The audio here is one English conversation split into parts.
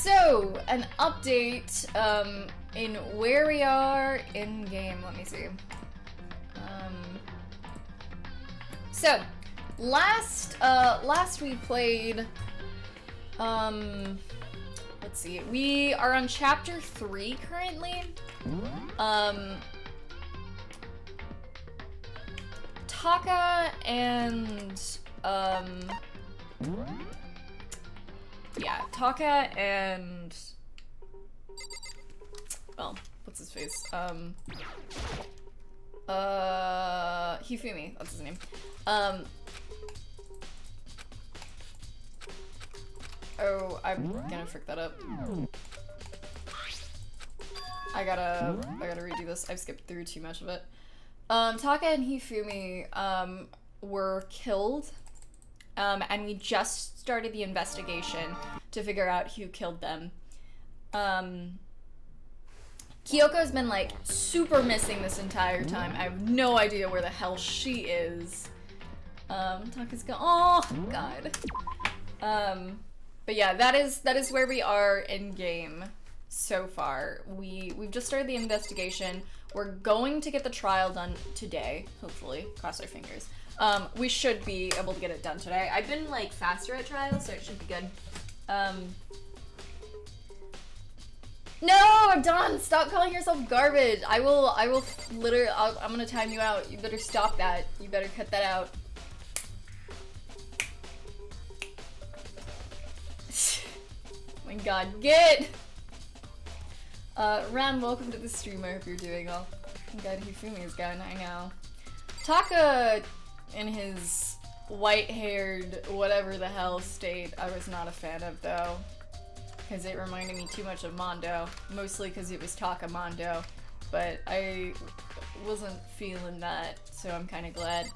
So, an update in where we are in game. Let me see. So, last we played, let's see, we are on chapter 3 currently. Taka and, yeah, Taka and, well, what's his face? Hifumi, that's his name. Oh, I'm gonna frick that up. I gotta redo this. I've skipped through too much of it. Taka and Hifumi, were killed, and we just started the investigation to figure out who killed them. Kyoko's been, like, super missing this entire time. I have no idea where the hell she is. Taka's gone. Oh, God. But yeah, that is where we are in game so far. We've just started the investigation. We're going to get the trial done today, hopefully. Cross our fingers. We should be able to get it done today. I've been, like, faster at trials, so it should be good. No, I'm done! Stop calling yourself garbage! I will literally, I'm gonna time you out. You better stop that. You better cut that out. Oh my god, get! Ram, welcome to the stream. I hope you're doing well. Oh god, Hifumi is gone, I know. Taka, in his white-haired, whatever the hell state, I was not a fan of, though. Because it reminded me too much of Mondo. Mostly because it was Taka Mondo. But I wasn't feeling that, so I'm kind of glad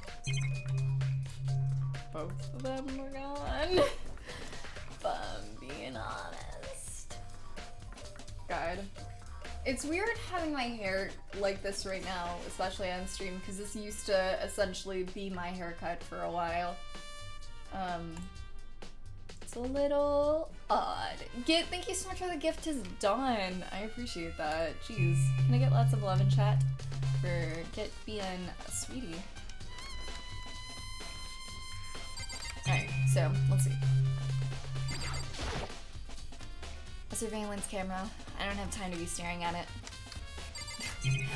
both of them were gone. If I'm being honest. God. It's weird having my hair like this right now, especially on stream, because this used to essentially be my haircut for a while. It's a little odd. Thank you so much for the gift to Dawn. I appreciate that. Jeez. Can I get lots of love in chat for being a sweetie? Alright, so let's see. A surveillance camera. I don't have time to be staring at it.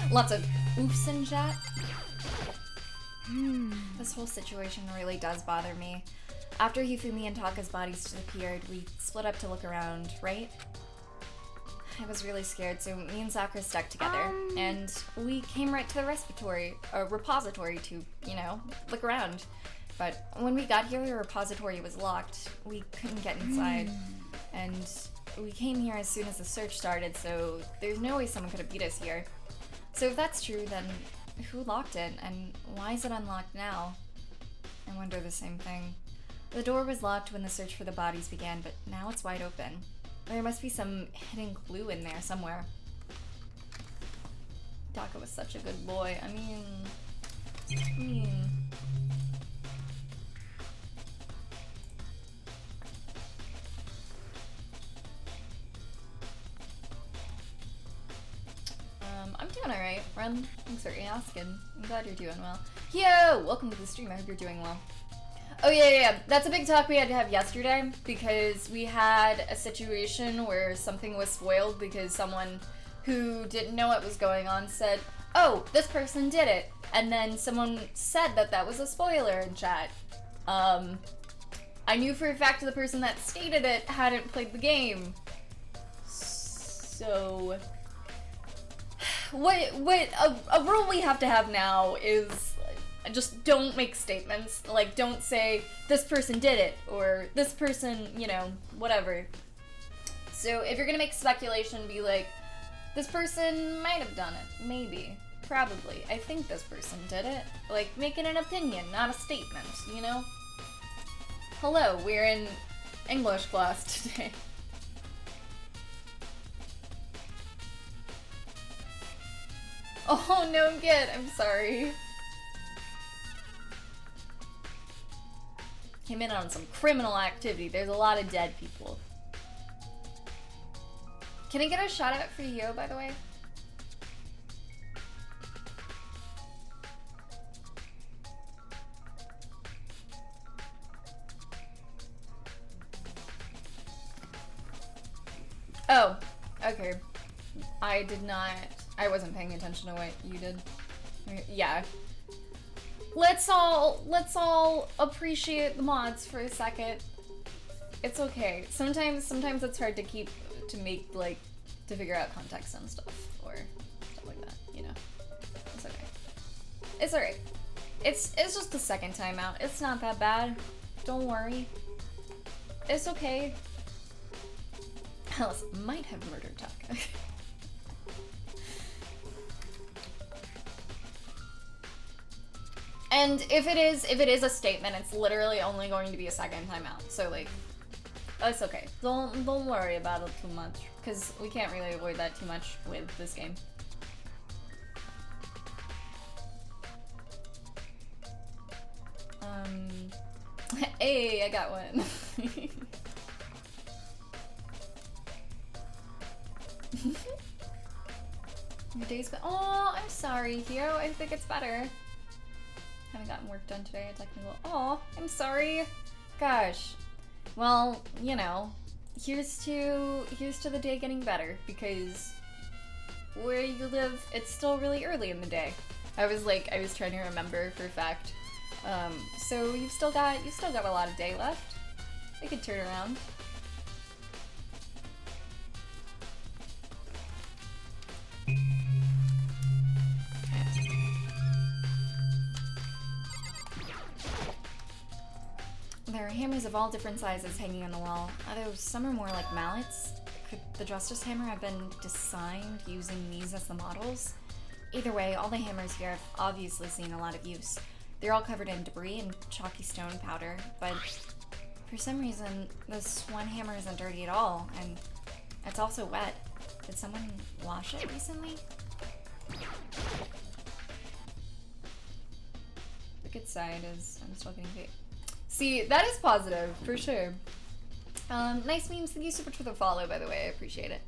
Lots of oofs in chat. This whole situation really does bother me. After Hifumi and Taka's bodies disappeared, we split up to look around, right? I was really scared, so me and Sakura stuck together, and we came right to the repository to, you know, look around. But when we got here, the repository was locked. We couldn't get inside, and we came here as soon as the search started, so there's no way someone could have beat us here. So if that's true, then who locked it, and why is it unlocked now? I wonder the same thing. The door was locked when the search for the bodies began, but now it's wide open. There must be some hidden clue in there somewhere. Taka was such a good boy. I mean... I'm doing alright, Ren. Thanks for asking. I'm glad you're doing well. Yo! Welcome to the stream. I hope you're doing well. Oh yeah. That's a big talk we had to have yesterday, because we had a situation where something was spoiled because someone who didn't know what was going on said, oh, this person did it. And then someone said that that was a spoiler in chat. I knew for a fact the person that stated it hadn't played the game. So... What a rule we have to have now is just don't make statements. Like, don't say, this person did it, or this person, you know, whatever. So if you're gonna make speculation, be like, this person might have done it. Maybe. Probably. I think this person did it. Like, make it an opinion, not a statement, you know? Hello, we're in English class today. Oh, no, Git, I'm sorry. Came in on some criminal activity. There's a lot of dead people. Can I get a shout out for you, by the way? Oh, okay. I wasn't paying attention to what you did. Yeah. Let's all appreciate the mods for a second. It's okay. Sometimes it's hard to figure out context and stuff, or stuff like that, you know. It's okay. It's alright. It's just the second time out. It's not that bad. Don't worry. It's okay. Alice might have murdered Taka. And if it is a statement, it's literally only going to be a second time out. So like, it's okay. Don't worry about it too much, because we can't really avoid that too much with this game. Hey, I got one. Your day's been— oh, I'm sorry, Hero. I think it's better. Haven't gotten work done today. Technical— oh, I'm sorry. Gosh. Well, you know, here's to the day getting better, because where you live, it's still really early in the day. I was trying to remember for a fact. So you've still got a lot of day left. We could turn around. There are hammers of all different sizes hanging on the wall, although some are more like mallets. Could the Justice Hammer have been designed using these as the models? Either way, all the hammers here have obviously seen a lot of use. They're all covered in debris and chalky stone powder, but for some reason, this one hammer isn't dirty at all, and it's also wet. Did someone wash it recently? The good side is I'm still getting paid. See, that is positive, for sure. Nice memes. Thank you so much for the follow, by the way. I appreciate it.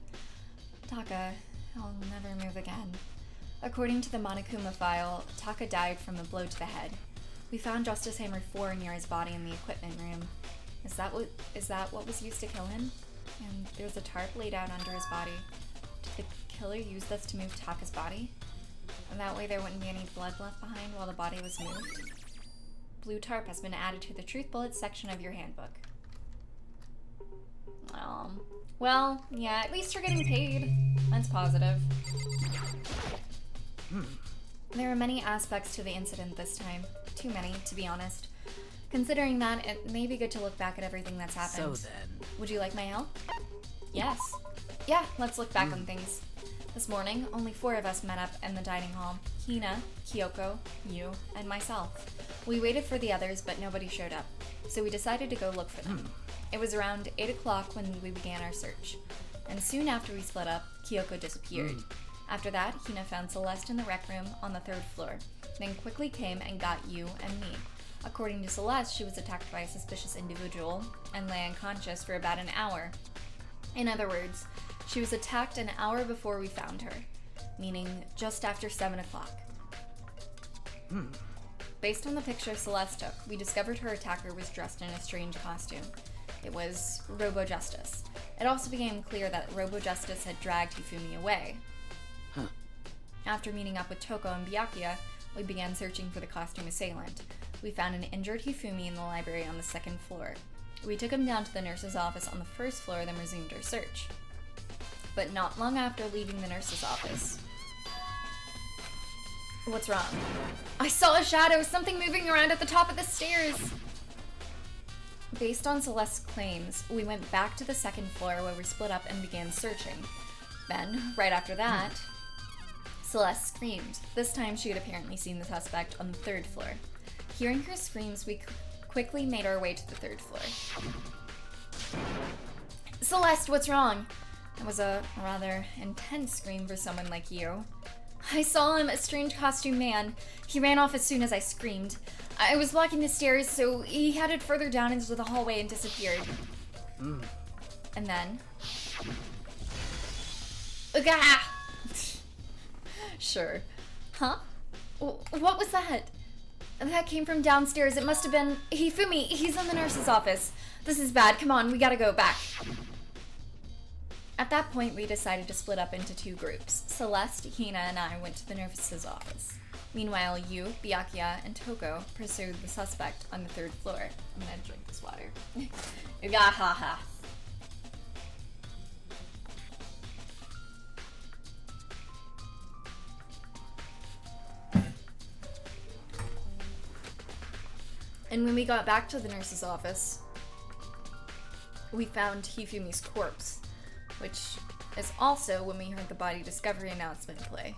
Taka, I'll never move again. According to the Monokuma file, Taka died from a blow to the head. We found Justice Hammer 4 near his body in the equipment room. Is that what was used to kill him? And there's a tarp laid out under his body. Did the killer use this to move Taka's body? And that way there wouldn't be any blood left behind while the body was moved? Blue tarp has been added to the Truth Bullets section of your handbook. Well, yeah, at least you're getting paid. That's positive. There are many aspects to the incident this time. Too many, to be honest. Considering that, it may be good to look back at everything that's happened. So then... would you like my help? Yes. Yeah, let's look back on things. This morning, only 4 of us met up in the dining hall. Hina, Kyoko, you, and myself. We waited for the others, but nobody showed up. So we decided to go look for them. It was around 8 o'clock when we began our search. And soon after we split up, Kyoko disappeared. After that, Hina found Celeste in the rec room on the 3rd floor, then quickly came and got you and me. According to Celeste, she was attacked by a suspicious individual and lay unconscious for about an hour. In other words, she was attacked an hour before we found her, meaning just after 7 o'clock. Based on the picture Celeste took, we discovered her attacker was dressed in a strange costume. It was Robo-Justice. It also became clear that Robo-Justice had dragged Hifumi away. After meeting up with Toko and Byakuya, we began searching for the costume assailant. We found an injured Hifumi in the library on the 2nd floor. We took him down to the nurse's office on the 1st floor, then resumed our search. But not long after leaving the nurse's office... What's wrong? I saw a shadow, something moving around at the top of the stairs! Based on Celeste's claims, we went back to the 2nd floor where we split up and began searching. Then, right after that, Celeste screamed. This time she had apparently seen the suspect on the 3rd floor. Hearing her screams, we quickly made our way to the 3rd floor. Celeste, what's wrong? That was a rather intense scream for someone like you. I saw him, a strange costume man. He ran off as soon as I screamed. I was walking the stairs, so he headed further down into the hallway and disappeared. And then... Ah! Sure. Huh? What was that? That came from downstairs. It must have been Hifumi. He's in the nurse's office. This is bad. Come on, we gotta go back. At that point, we decided to split up into two groups. Celeste, Hina, and I went to the nurse's office. Meanwhile, you, Byakuya, and Toko pursued the suspect on the 3rd floor. I'm gonna drink this water. Gahaha. And when we got back to the nurse's office, we found Hifumi's corpse, which is also when we heard the body discovery announcement play.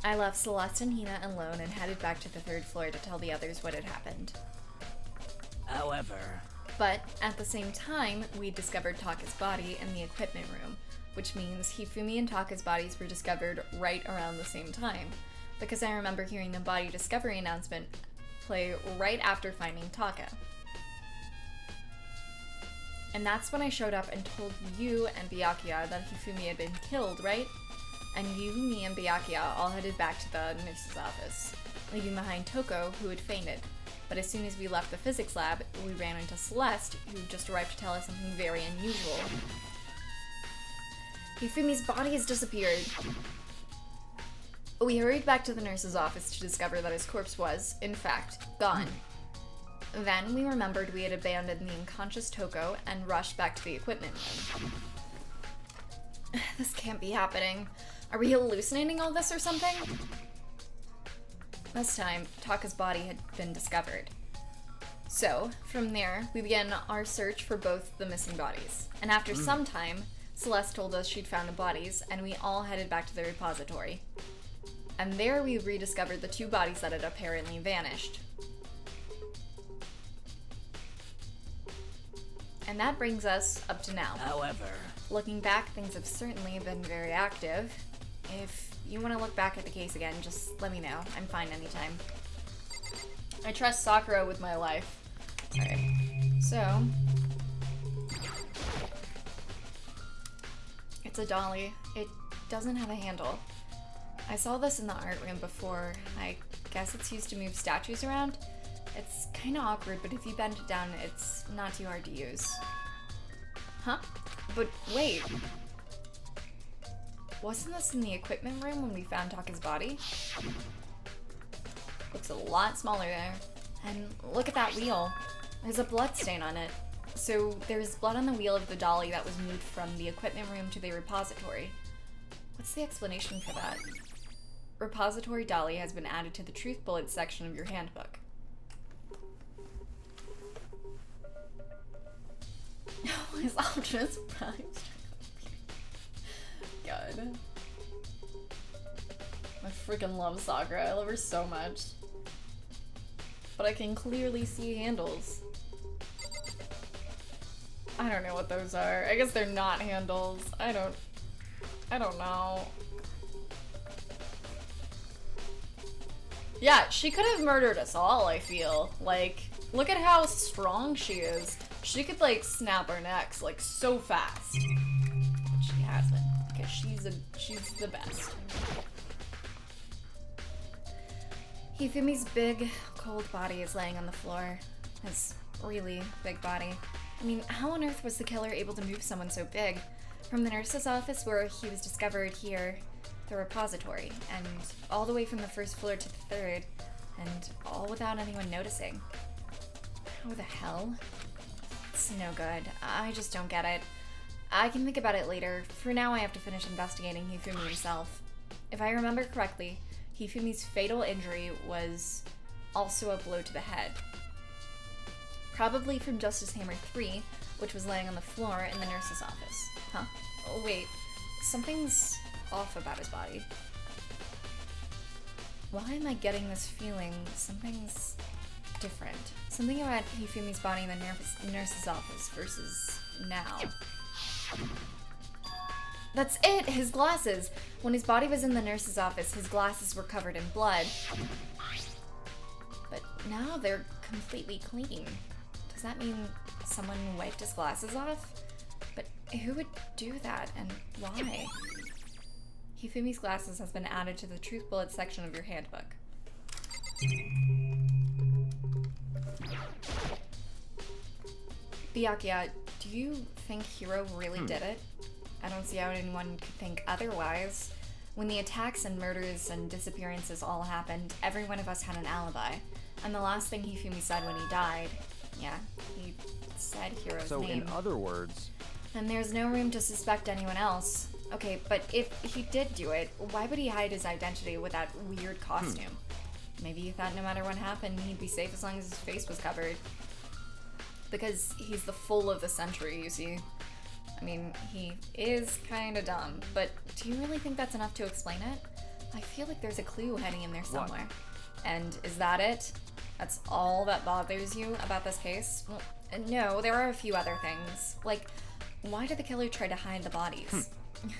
I left Celeste and Hina alone and headed back to the 3rd floor to tell the others what had happened. However... But at the same time, we discovered Taka's body in the equipment room, which means Hifumi and Taka's bodies were discovered right around the same time, because I remember hearing the body discovery announcement play right after finding Taka. And that's when I showed up and told you and Byakuya that Hifumi had been killed, right? And you, me, and Byakuya all headed back to the nurse's office, leaving behind Toko, who had fainted. But as soon as we left the physics lab, we ran into Celeste, who just arrived to tell us something very unusual. Hifumi's body has disappeared. We hurried back to the nurse's office to discover that his corpse was, in fact, gone. Then we remembered we had abandoned the unconscious Toko and rushed back to the equipment room. This can't be happening. Are we hallucinating all this or something? This time, Taka's body had been discovered. So, from there, we began our search for both the missing bodies. And after some time, Celeste told us she'd found the bodies, and we all headed back to the repository. And there we rediscovered the two bodies that had apparently vanished. And that brings us up to now. However... Looking back, things have certainly been very active. If you want to look back at the case again, just let me know. I'm fine anytime. I trust Sakura with my life. Alright, so... It's a dolly. It doesn't have a handle. I saw this in the art room before. I guess it's used to move statues around. It's kind of awkward, but if you bend it down, it's not too hard to use. Huh? But wait. Wasn't this in the equipment room when we found Taka's body? Looks a lot smaller there. And look at that wheel. There's a blood stain on it. So there's blood on the wheel of the dolly that was moved from the equipment room to the repository. What's the explanation for that? Repository dolly has been added to the truth bullets section of your handbook. His Optimus Prime. God. I freaking love Sakura. I love her so much. But I can clearly see handles. I don't know what those are. I guess they're not handles. I don't know. Yeah, she could have murdered us all, I feel. Like, look at how strong she is. She could, like, snap our necks, like, so fast. But she hasn't, because she's the best. Hifumi's big, cold body is laying on the floor. His really big body. I mean, how on earth was the killer able to move someone so big? From the nurse's office where he was discovered here, the repository, and all the way from the 1st floor to the 3rd, and all without anyone noticing. How the hell? It's no good. I just don't get it. I can think about it later. For now, I have to finish investigating Hifumi himself. If I remember correctly, Hifumi's fatal injury was also a blow to the head. Probably from Justice Hammer 3, which was laying on the floor in the nurse's office. Huh? Oh wait, something's off about his body. Why am I getting this feeling something's different? Something about Hifumi's body in the nurse's office versus now. That's it! His glasses! When his body was in the nurse's office, his glasses were covered in blood. But now they're completely clean. Does that mean someone wiped his glasses off? But who would do that, and why? Hifumi's glasses has been added to the truth bullet section of your handbook. Byakuya, do you think Hiro really did it? I don't see how anyone could think otherwise. When the attacks and murders and disappearances all happened, every one of us had an alibi. And the last thing Hifumi said when he died, yeah, he said Hiro's name. So in other words... And there's no room to suspect anyone else. Okay, but if he did do it, why would he hide his identity with that weird costume? Maybe he thought no matter what happened, he'd be safe as long as his face was covered. Because he's the fool of the century, you see. I mean, he is kinda dumb, but do you really think that's enough to explain it? I feel like there's a clue hiding in there somewhere. What? And is that it? That's all that bothers you about this case? Well, no, there are a few other things. Like, why did the killer try to hide the bodies?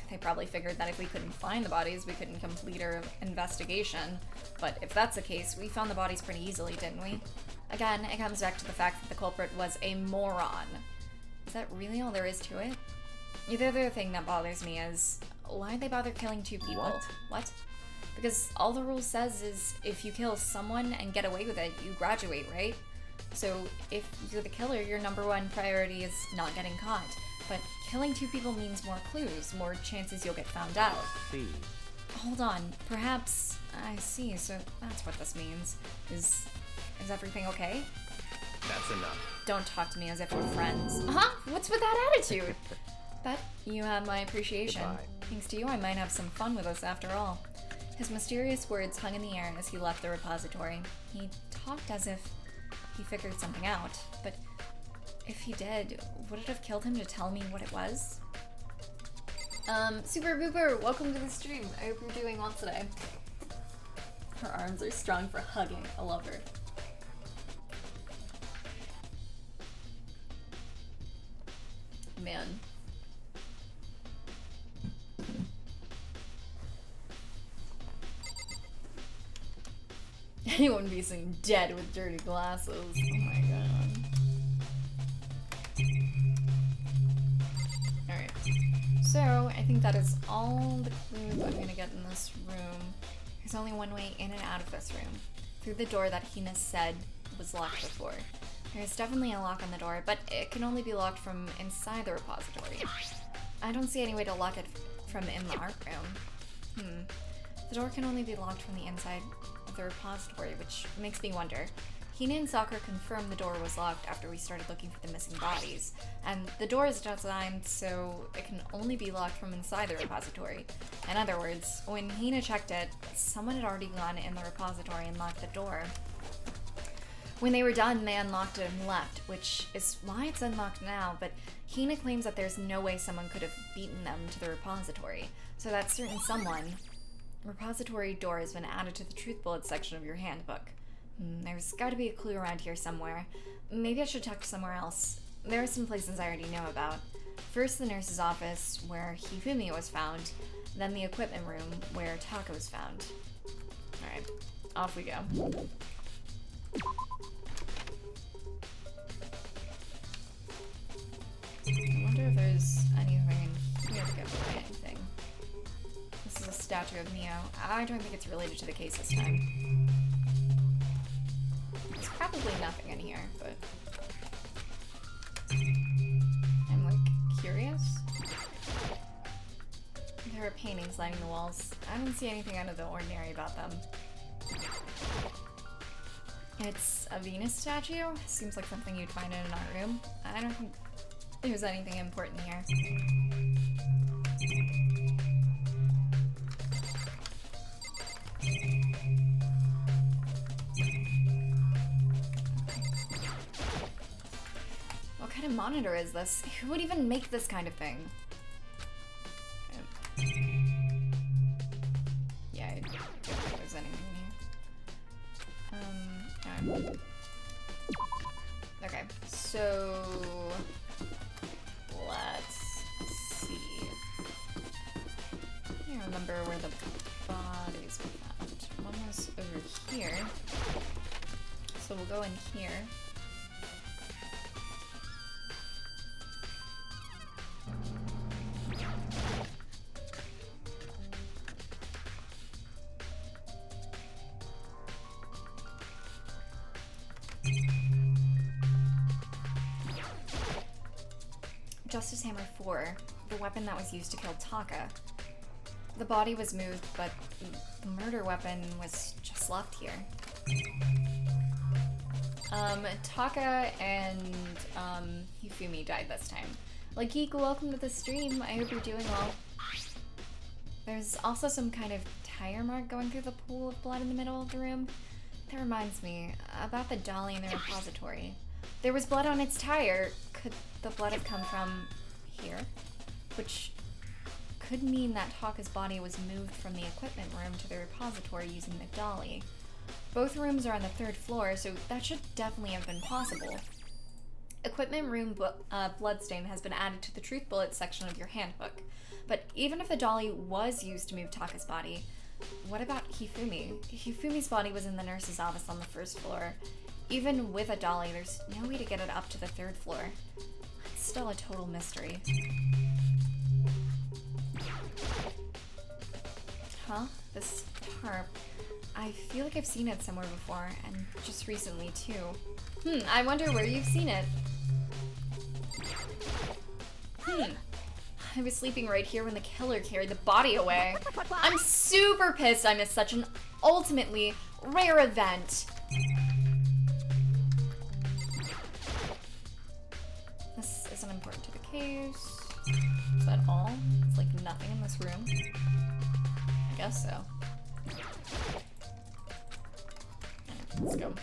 They probably figured that if we couldn't find the bodies, we couldn't complete our investigation. But if that's the case, we found the bodies pretty easily, didn't we? Again, it comes back to the fact that the culprit was a moron. Is that really all there is to it? The other thing that bothers me is, why'd they bother killing two people? What? Because all the rule says is, if you kill someone and get away with it, you graduate, right? So if you're the killer, your number one priority is not getting caught. But killing two people means more clues, more chances you'll get found out. See. Hold on, perhaps... I see, so that's what this means. Is everything okay? That's enough. Don't talk to me as if we're friends. Huh? What's with that attitude? But you have my appreciation. Goodbye. Thanks to you, I might have some fun with us after all. His mysterious words hung in the air as he left the repository. He talked as if he figured something out, but if he did, would it have killed him to tell me what it was? Super Booper, welcome to the stream. I hope you're doing well today. Her arms are strong for hugging. I love her. Man. Anyone be seen dead with dirty glasses. Oh my god. Alright. So, I think that is all the clues I'm gonna get in this room. There's only one way in and out of this room. Through the door that Hina said was locked before. There's definitely a lock on the door, but it can only be locked from inside the repository. I don't see any way to lock it from in the art room. The door can only be locked from the inside of the repository, which makes me wonder. Hina and Sakura confirmed the door was locked after we started looking for the missing bodies, and the door is designed so it can only be locked from inside the repository. In other words, when Hina checked it, someone had already gone in the repository and locked the door. When they were done, they unlocked it and left, which is why it's unlocked now, but Hina claims that there's no way someone could have beaten them to the repository, so that certain someone... Repository door has been added to the truth bullet section of your handbook. There's gotta be a clue around here somewhere. Maybe I should check somewhere else. There are some places I already know about. First, the nurse's office, where Hifumi was found, then the equipment room, where Taka was found. Alright, off we go. I wonder if there's anything in here to give away anything. This is a statue of Neo. I don't think it's related to the case this time. There's probably nothing in here, but... I'm, like, curious. There are paintings lining the walls. I don't see anything out of the ordinary about them. It's a Venus statue. Seems like something you'd find in an art room. I don't think there's anything important here. What kind of monitor is this? Who would even make this kind of thing? Yeah, I don't think there's anything in here. Alright. Okay, so let's see. I don't remember where the bodies were found. One was over here. So we'll go in here. Justice Hammer 4, the weapon that was used to kill Taka. The body was moved, but the murder weapon was just left here. Taka and Hifumi died this time. Like, Geek, welcome to the stream. I hope you're doing well. There's also some kind of tire mark going through the pool of blood in the middle of the room. That reminds me about the dolly in the repository. There was blood on its tire. Could the blood have come from here? Which could mean that Taka's body was moved from the equipment room to the repository using the dolly. Both rooms are on the 3rd floor, so that should definitely have been possible. Equipment room bloodstain has been added to the truth bullets section of your handbook. But even if the dolly was used to move Taka's body, what about Hifumi? Hifumi's body was in the nurse's office on the 1st floor. Even with a dolly, there's no way to get it up to the 3rd floor. It's still a total mystery. Huh? This tarp. I feel like I've seen it somewhere before, and just recently too. I wonder where you've seen it. I was sleeping right here when the killer carried the body away. I'm super pissed I missed such an ultimately rare event. This isn't important to the case. Is that all? It's like nothing in this room. I guess so. Let's go.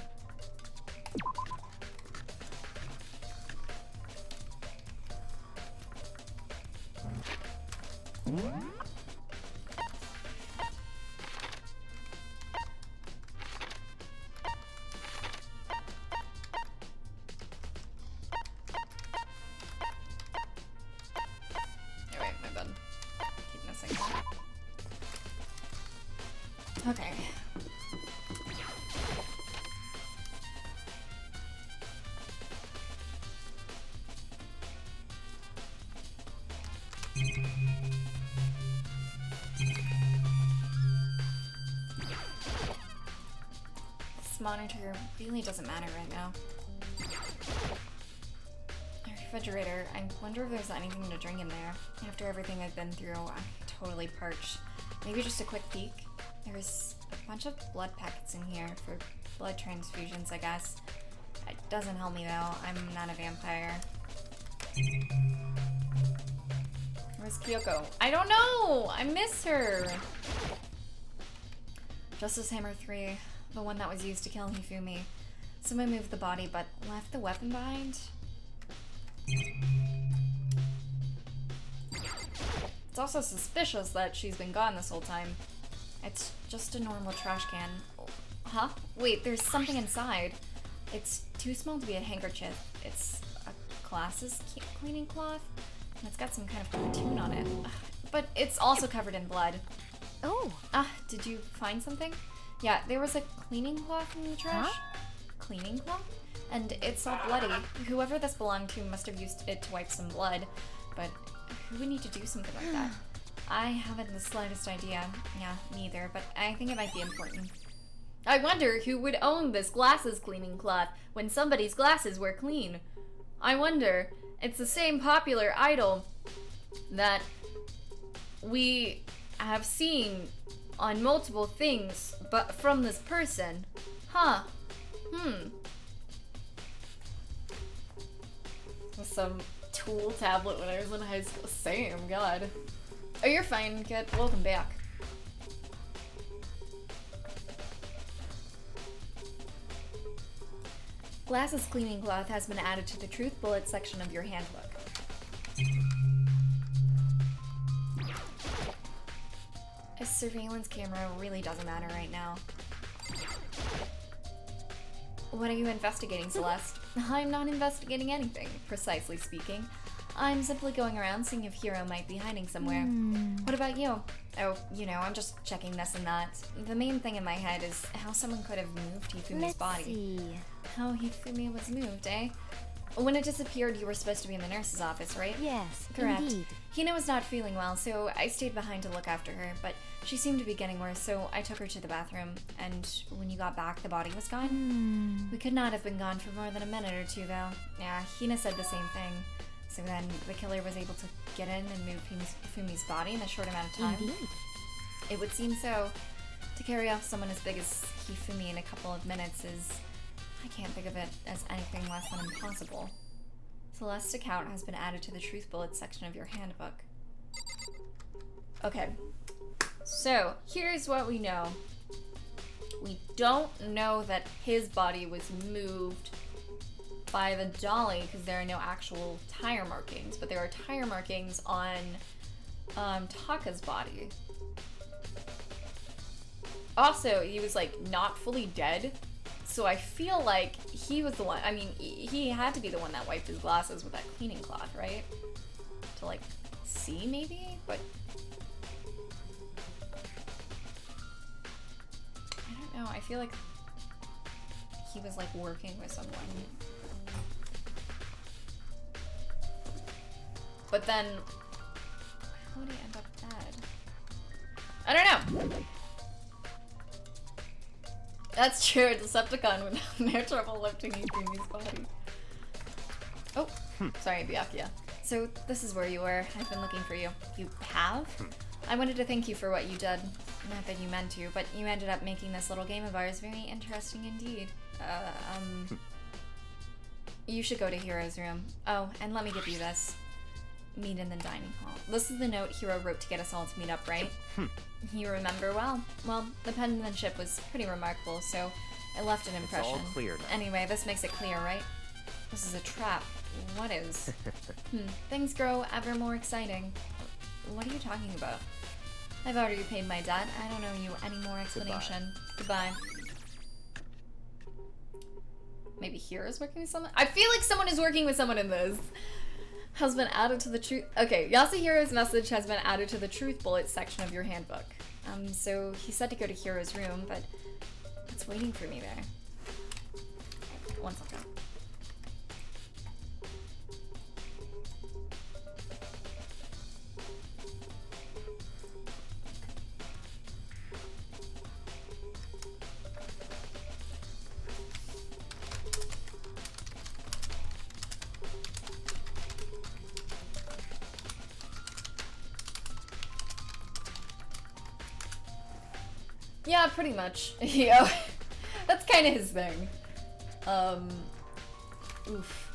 Alright, my bad. Keep missing. Okay. This monitor really doesn't matter right now. A refrigerator. I wonder if there's anything to drink in there. After everything I've been through, I'm totally parched. Maybe just a quick peek. There's a bunch of blood packets in here for blood transfusions, I guess. It doesn't help me though. I'm not a vampire. Where's Kyoko? I don't know! I miss her! Justice Hammer 3, the one that was used to kill Hifumi. Someone moved the body but left the weapon behind? It's also suspicious that she's been gone this whole time. It's just a normal trash can. Huh? Wait, there's something inside. It's too small to be a handkerchief. It's a glasses cleaning cloth, and it's got some kind of cartoon on it. But it's also covered in blood. Oh. Did you find something? Yeah, there was a cleaning cloth in the trash. Huh? Cleaning cloth? And it's all bloody. Whoever this belonged to must have used it to wipe some blood. But who would need to do something like that? I haven't the slightest idea. Yeah, neither, but I think it might be important. I wonder who would own this glasses cleaning cloth when somebody's glasses were clean. I wonder. It's the same popular idol that we have seen on multiple things, but from this person. Huh. With some tool tablet when I was in high school. Same, God. Oh, you're fine, kid. Welcome back. Glasses cleaning cloth has been added to the truth bullet section of your handbook. A surveillance camera really doesn't matter right now. What are you investigating, Celeste? I'm not investigating anything, precisely speaking. I'm simply going around seeing if Hiro might be hiding somewhere. What about you? Oh, you know, I'm just checking this and that. The main thing in my head is how someone could have moved Hifumi's body. See. How Hifumi was moved, eh? When it disappeared, you were supposed to be in the nurse's office, right? Yes, Correct. indeed. Hina was not feeling well, so I stayed behind to look after her, but she seemed to be getting worse, so I took her to the bathroom, and when you got back, the body was gone. We could not have been gone for more than a minute or two, though. Yeah, Hina said the same thing. So then the killer was able to get in and move Fumi's body in a short amount of time. Indeed. It would seem so. To carry off someone as big as Hifumi in a couple of minutes is... I can't think of it as anything less than impossible. Celeste's account has been added to the Truth Bullets section of your handbook. Okay. So, here's what we know. We don't know that his body was moved by the dolly because there are no actual tire markings, but there are tire markings on Taka's body. Also, he was like not fully dead, so I feel like he was the one. I mean, he had to be the one that wiped his glasses with that cleaning cloth, right? To like see maybe, but I don't know. I feel like he was like working with someone. But then, how would he end up dead? I don't know. That's true. A Decepticon would have no trouble lifting Yufumi's body. Oh, sorry, Byakuya. So this is where you were. I've been looking for you. You have? I wanted to thank you for what you did. Not that you meant to, but you ended up making this little game of ours very interesting indeed. You should go to Hiro's room. Oh, and let me give you this. Meet in the dining hall. This is the note Hiro wrote to get us all to meet up, right? You remember well. Well, the penmanship was pretty remarkable, so it left an impression. It's all clear now. Anyway, this makes it clear, right? This is a trap. What is? Things grow ever more exciting. What are you talking about? I've already paid my debt. I don't owe you any more explanation. Goodbye. Maybe Hiro's working with someone? I feel like someone is working with someone in this. Has been added to the truth. Okay, Yasuhiro's message has been added to the Truth Bullets section of your handbook. So he said to go to Hiro's room, but it's waiting for me there. One second. Yeah, pretty much. Yeah, that's kind of his thing. Oof.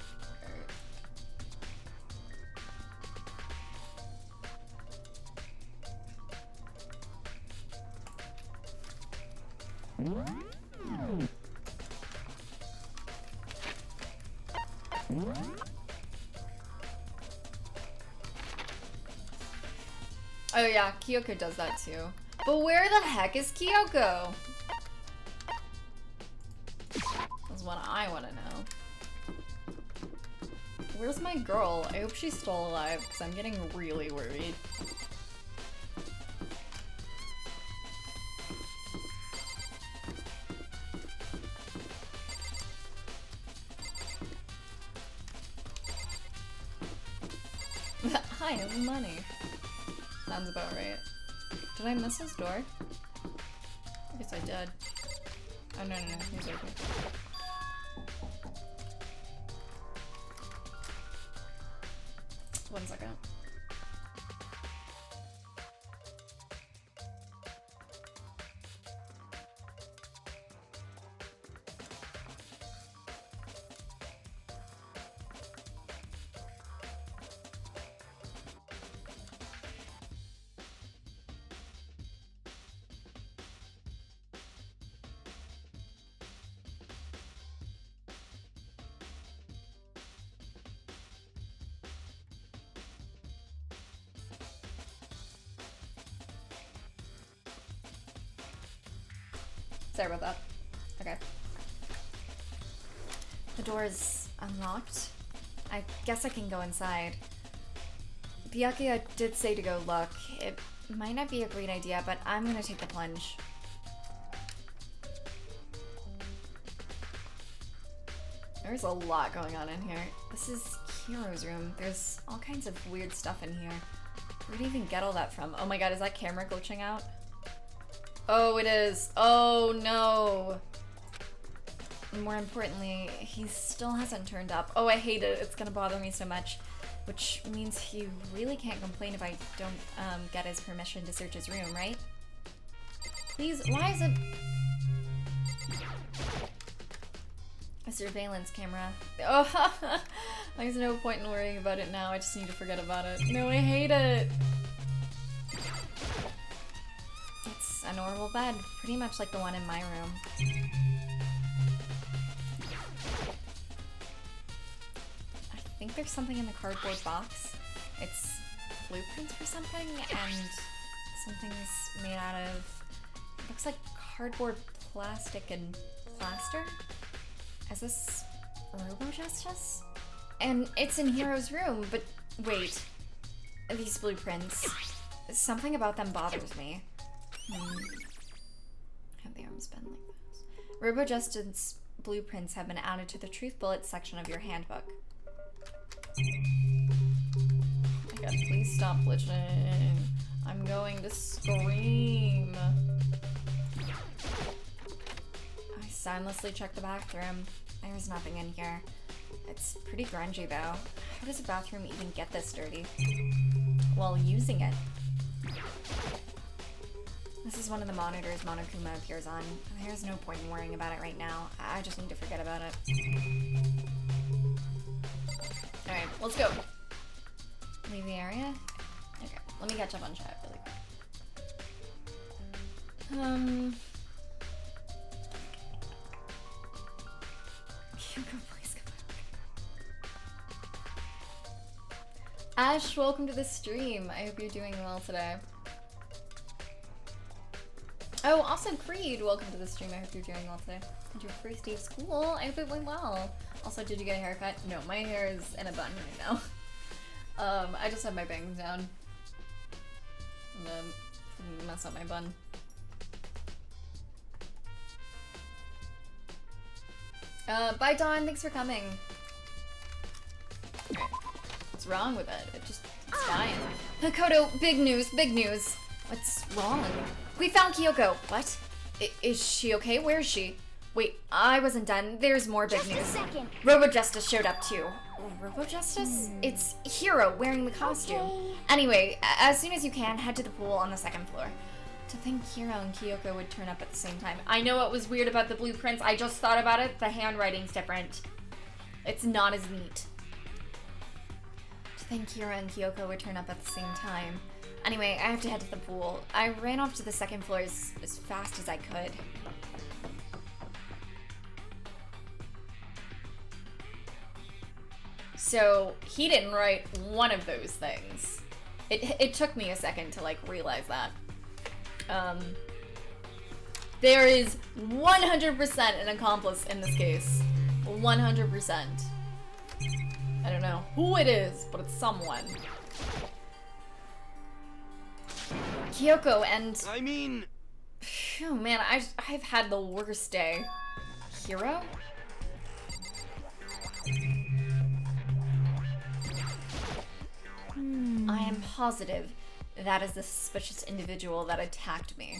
Oh yeah, Kyoko does that too. But where the heck is Kyoko? That's what I want to know. Where's my girl? I hope she's still alive, because I'm getting really worried. Hi, I have money. Sounds about right. Did I miss his door? I guess I did. Oh, no, he's open. One second. Sorry about that. Okay. The door is unlocked. I guess I can go inside. Byakuya did say to go look. It might not be a great idea, but I'm gonna take the plunge. There's a lot going on in here. This is Hiro's room. There's all kinds of weird stuff in here. Where'd he even get all that from? Oh my god, is that camera glitching out? Oh, it is. Oh, no. More importantly, he still hasn't turned up. Oh, I hate it. It's gonna bother me so much. Which means he really can't complain if I don't get his permission to search his room, right? Please, why is it... A surveillance camera. Oh, there's no point in worrying about it now. I just need to forget about it. No, I hate it. It's a normal bed, pretty much like the one in my room. I think there's something in the cardboard box. It's blueprints for something, and something's made out of, looks like cardboard, plastic, and plaster? Is this Robo-Justice? And it's in Hero's room, but wait. These blueprints. Something about them bothers me. Have the arms been like this? Robo-Justice blueprints have been added to the Truth Bullets section of your handbook. Oh my god, please stop glitching. I'm going to scream. I soundlessly checked the bathroom. There's nothing in here. It's pretty grungy though. How does a bathroom even get this dirty? While using it. This is one of the monitors Monokuma appears on. There's no point in worrying about it right now. I just need to forget about it. Alright, let's go. Leave the area? Okay, let me catch up on chat really quick. Please come. Ash, welcome to the stream. I hope you're doing well today. Oh, also Creed, welcome to the stream. I hope you're doing well today. Did your first day of school? I hope it went well. Also, did you get a haircut? No, my hair is in a bun right now. I just have my bangs down. And then mess up my bun. Bye Dawn, thanks for coming. What's wrong with it? It's fine. Hakoto, big news, big news. What's wrong? We found Kyoko. What? Is she okay? Where is she? Wait, I wasn't done. There's more big news. Just a second. Robo-Justice showed up too. Robo-Justice? It's Hiro wearing the costume. Okay. Anyway, as soon as you can, head to the pool on the second floor. To think Hiro and Kyoko would turn up at the same time. I know what was weird about the blueprints. I just thought about it. The handwriting's different. It's not as neat. To think Hiro and Kyoko would turn up at the same time. Anyway, I have to head to the pool. I ran off to the second floor as fast as I could. So, he didn't write one of those things. It took me a second to, like, realize that. There is 100% an accomplice in this case. 100%. I don't know who it is, but it's someone. Kyoko and... I mean... Phew, man, I've had the worst day. Hiro? I am positive that is the suspicious individual that attacked me.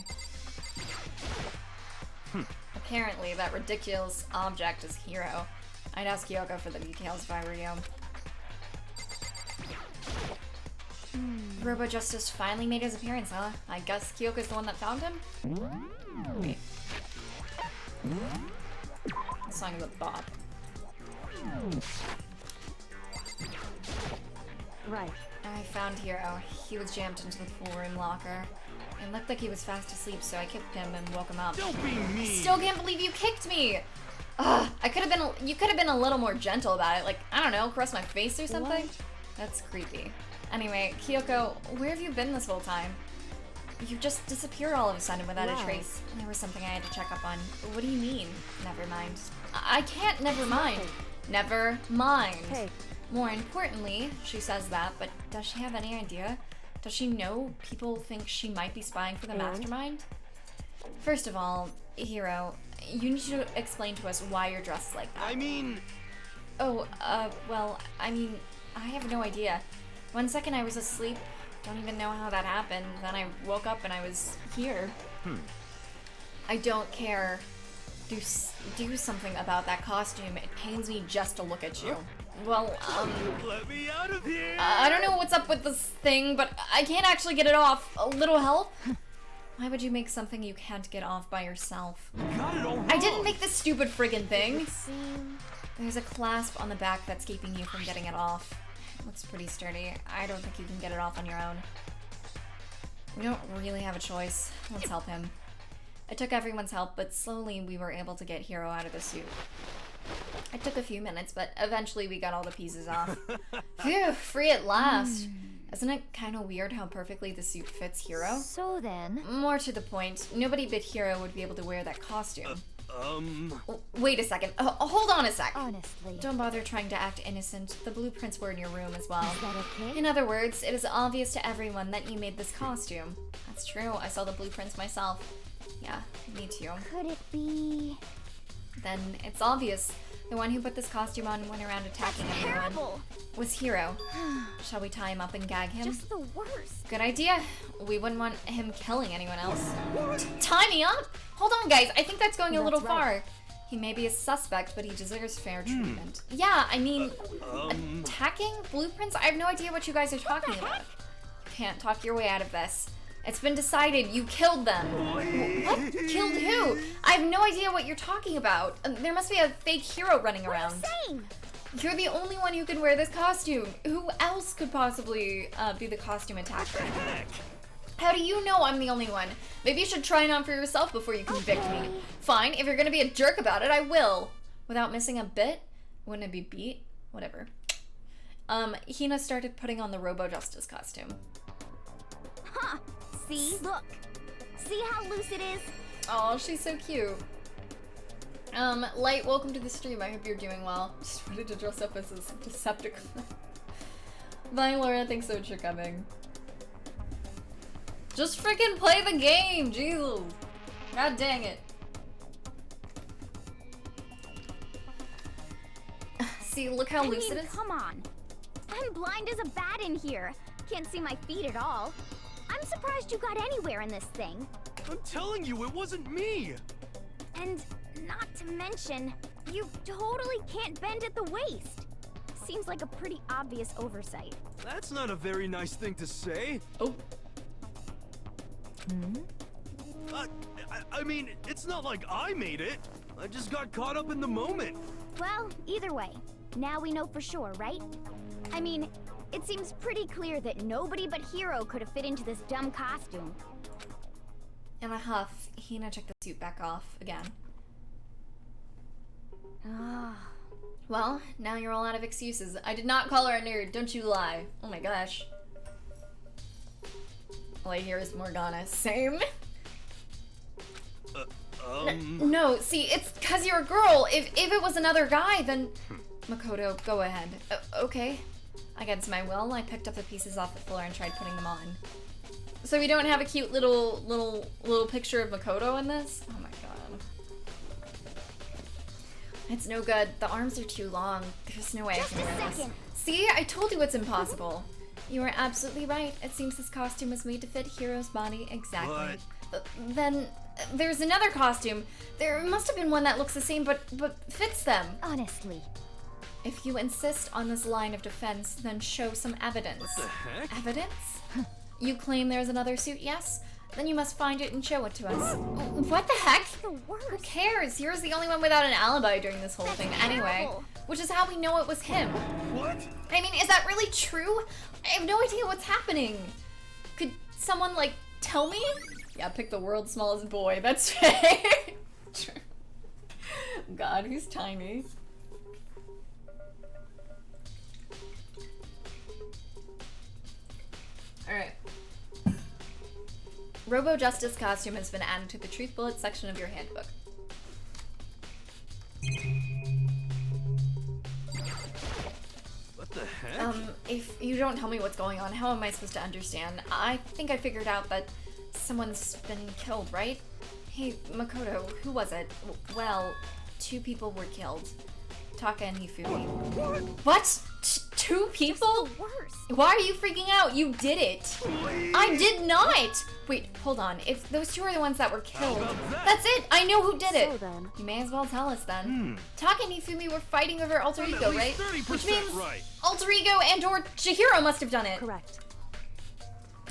Apparently, that ridiculous object is Hiro. I'd ask Kyoko for the details if I were you. Robo-Justice finally made his appearance, huh? I guess Kyoko's the one that found him? Wait. This song is a bop. Right. I found Hiro. He was jammed into the pool room locker. It looked like he was fast asleep, so I kicked him and woke him up. Don't be mean! Still can't believe you kicked me! Ugh, you could have been a little more gentle about it, like, I don't know, caress my face or something? What? That's creepy. Anyway, Kyoko, where have you been this whole time? You just disappeared all of a sudden without a trace. There was something I had to check up on. What do you mean? Never mind. I can't never mind. Never mind. Hey. More importantly, she says that, but does she have any idea? Does she know people think she might be spying for the mastermind? First of all, Hiro, you need to explain to us why you're dressed like that. I mean... Oh, well, I mean, I have no idea. One second I was asleep, don't even know how that happened, then I woke up and I was here. I don't care. Do something about that costume. It pains me just to look at you. Well, Let me out of here! I don't know what's up with this thing, but I can't actually get it off. A little help? Why would you make something you can't get off by yourself? Got it all wrong. I didn't make this stupid friggin' thing. There's a clasp on the back that's keeping you from getting it off. It looks pretty sturdy. I don't think you can get it off on your own. We don't really have a choice. Let's help him. I took everyone's help, but slowly we were able to get Hiro out of the suit. It took a few minutes, but eventually we got all the pieces off. Phew, free at last. Isn't it kind of weird how perfectly the suit fits Hiro? So then... More to the point, nobody but Hiro would be able to wear that costume. Wait a second. Hold on a sec. Honestly. Don't bother trying to act innocent. The blueprints were in your room as well. Is that okay? In other words, it is obvious to everyone that you made this costume. That's true. I saw the blueprints myself. Yeah, me too. Could it be... Then it's obvious. The one who put this costume on and went around attacking everyone Terrible! was Hiro. Shall we tie him up and gag him? Just the worst. Good idea. We wouldn't want him killing anyone else. Tie me up? Hold on, guys. I think that's going a little far. He may be a suspect, but he deserves fair treatment. Yeah, I mean, attacking blueprints? I have no idea what you guys are talking about. You can't talk your way out of this. It's been decided. You killed them. What? Killed who? I have no idea what you're talking about. There must be a fake hero running around. What are you saying? You're the only one who can wear this costume. Who else could possibly be the costume attacker? How do you know I'm the only one? Maybe you should try it on for yourself before you convict me. Fine, if you're gonna be a jerk about it, I will. Without missing a bit? Wouldn't it be beat? Whatever. Hina started putting on the Robo-Justice costume. Huh. See? Look. See how loose it is? Oh, she's so cute. Light, welcome to the stream. I hope you're doing well. Just wanted to dress up as a Decepticon. Bye, Laura. Thanks so much for coming. Just freaking play the game, Jesus. God dang it. See, look how loose it is. Come on. I'm blind as a bat in here. Can't see my feet at all. I'm surprised you got anywhere in this thing. I'm telling you, it wasn't me! And not to mention, you totally can't bend at the waist. Seems like a pretty obvious oversight. That's not a very nice thing to say. Oh. I mean, it's not like I made it. I just got caught up in the moment. Well, either way, now we know for sure, right? I mean, it seems pretty clear that nobody but Hiro could have fit into this dumb costume. In a huff, Hina took the suit back off again. Well, now you're all out of excuses. I did not call her a nerd, don't you lie. Oh my gosh. All I hear is Morgana. Same. No, see, it's cause you're a girl. If it was another guy, then... Makoto, go ahead. Okay. Against my will, I picked up the pieces off the floor and tried putting them on. So we don't have a cute little picture of Makoto in this? Oh my god. It's no good. The arms are too long. There's no way I can wear this. See? I told you it's impossible. You are absolutely right. It seems this costume was made to fit Hiro's body exactly. Then there's another costume. There must have been one that looks the same but fits them. Honestly. If you insist on this line of defense, then show some evidence. What the heck? Evidence? You claim there's another suit, yes? Then you must find it and show it to us. What the heck? The worst. Who cares? Hero's the only one without an alibi during this whole thing anyway. Which is how we know it was him. What? I mean, is that really true? I have no idea what's happening. Could someone, like, tell me? Yeah, pick the world's smallest boy. That's right. God, he's tiny. Alright. Robo-Justice costume has been added to the Truth Bullet section of your handbook. What the heck? If you don't tell me what's going on, how am I supposed to understand? I think I figured out that someone's been killed, right? Hey, Makoto, who was it? Well, 2 people were killed. Taka and Hifumi. What? 2 people? The worst. Why are you freaking out? You did it. Please. I did not. Wait, hold on. If those 2 are the ones that were killed, about that? that's it. I know who did it. So then. You may as well tell us then. Taka and Ifumi were fighting over alter I'm at ego, least right? 30% Which means right. alter ego and or Chihiro must have done it. Correct.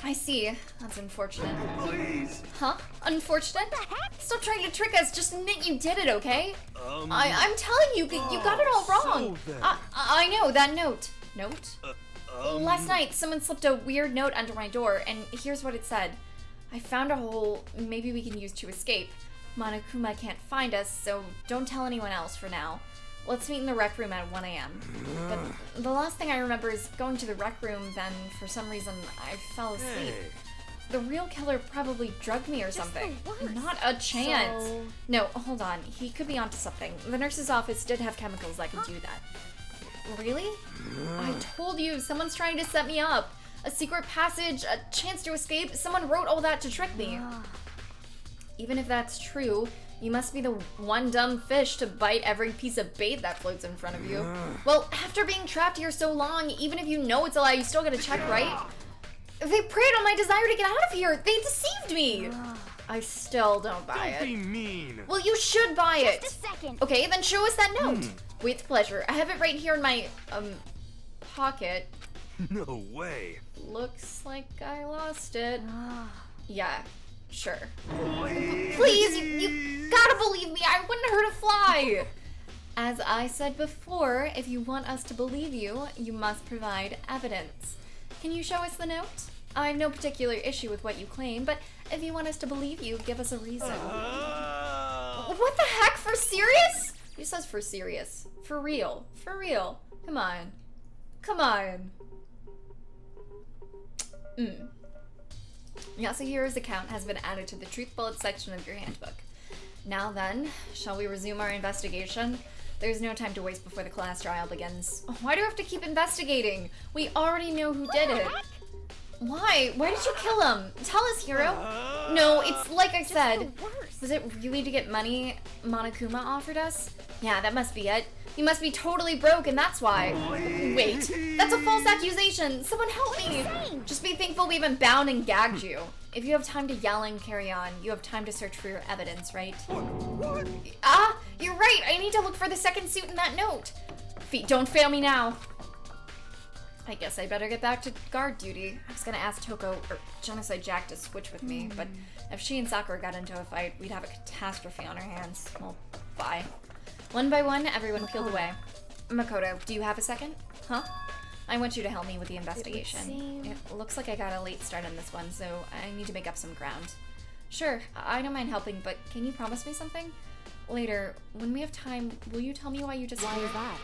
I see. That's unfortunate. Please. Huh? Unfortunate? What the heck? Stop trying to trick us. Just admit you did it, okay? Um. I'm telling you, you got it all wrong. So then. I know that note. Note? Um, Last night, someone slipped a weird note under my door, and here's what it said. I found a hole maybe we can use to escape. Monokuma can't find us, so don't tell anyone else for now. Let's meet in the rec room at 1 a.m. But the last thing I remember is going to the rec room, then for some reason I fell asleep. Hey. The real killer probably drugged me or Just something. the worst. Not a chance. So- No, hold on. He could be onto something. The nurse's office did have chemicals that could do that. Really? I told you, someone's trying to set me up. A secret passage, a chance to escape. Someone wrote all that to trick me. Even if that's true, you must be the one dumb fish to bite every piece of bait that floats in front of you. Well, after being trapped here so long, even if you know it's a lie, you still gotta check, right? They preyed on my desire to get out of here. They deceived me. I still don't buy Don't be it. mean. Well, you should buy it. Just a second. Okay, then show us that note. With pleasure. I have it right here in my, pocket. No way. Looks like I lost it. Yeah, sure. Please. Please, you gotta believe me. I wouldn't hurt a fly. As I said before, if you want us to believe you, you must provide evidence. Can you show us the note? I have no particular issue with what you claim, but if you want us to believe you, give us a reason. What the heck? For serious? Who says for serious? For real. For real. Come on. Come on. Yasuhiro's account has been added to the Truth Bullet section of your handbook. Now then, shall we resume our investigation? There's no time to waste before the class trial begins. Why do we have to keep investigating? We already know who did it. Why? Why did you kill him? Tell us, Hiro. No, it's like I said. The worst. Was it really to get money Monokuma offered us? Yeah, that must be it. You must be totally broke and that's why. Wait, that's a false accusation. Someone help me. Just be thankful we haven't bound and gagged you. If you have time to yell and carry on, you have time to search for your evidence, right? What? Ah, you're right. I need to look for the second suit in that note. Feet, don't fail me now. I guess I better get back to guard duty. I was gonna ask Toko or Genocide Jack to switch with me, but if she and Sakura got into a fight, we'd have a catastrophe on our hands. Well, bye. One by one, everyone peeled away. Makoto, do you have a second? Huh? I want you to help me with the investigation. seem- It looks like I got a late start on this one, so I need to make up some ground. Sure, I don't mind helping, but can you promise me something? Later, when we have time, will you tell me why you just Why is that?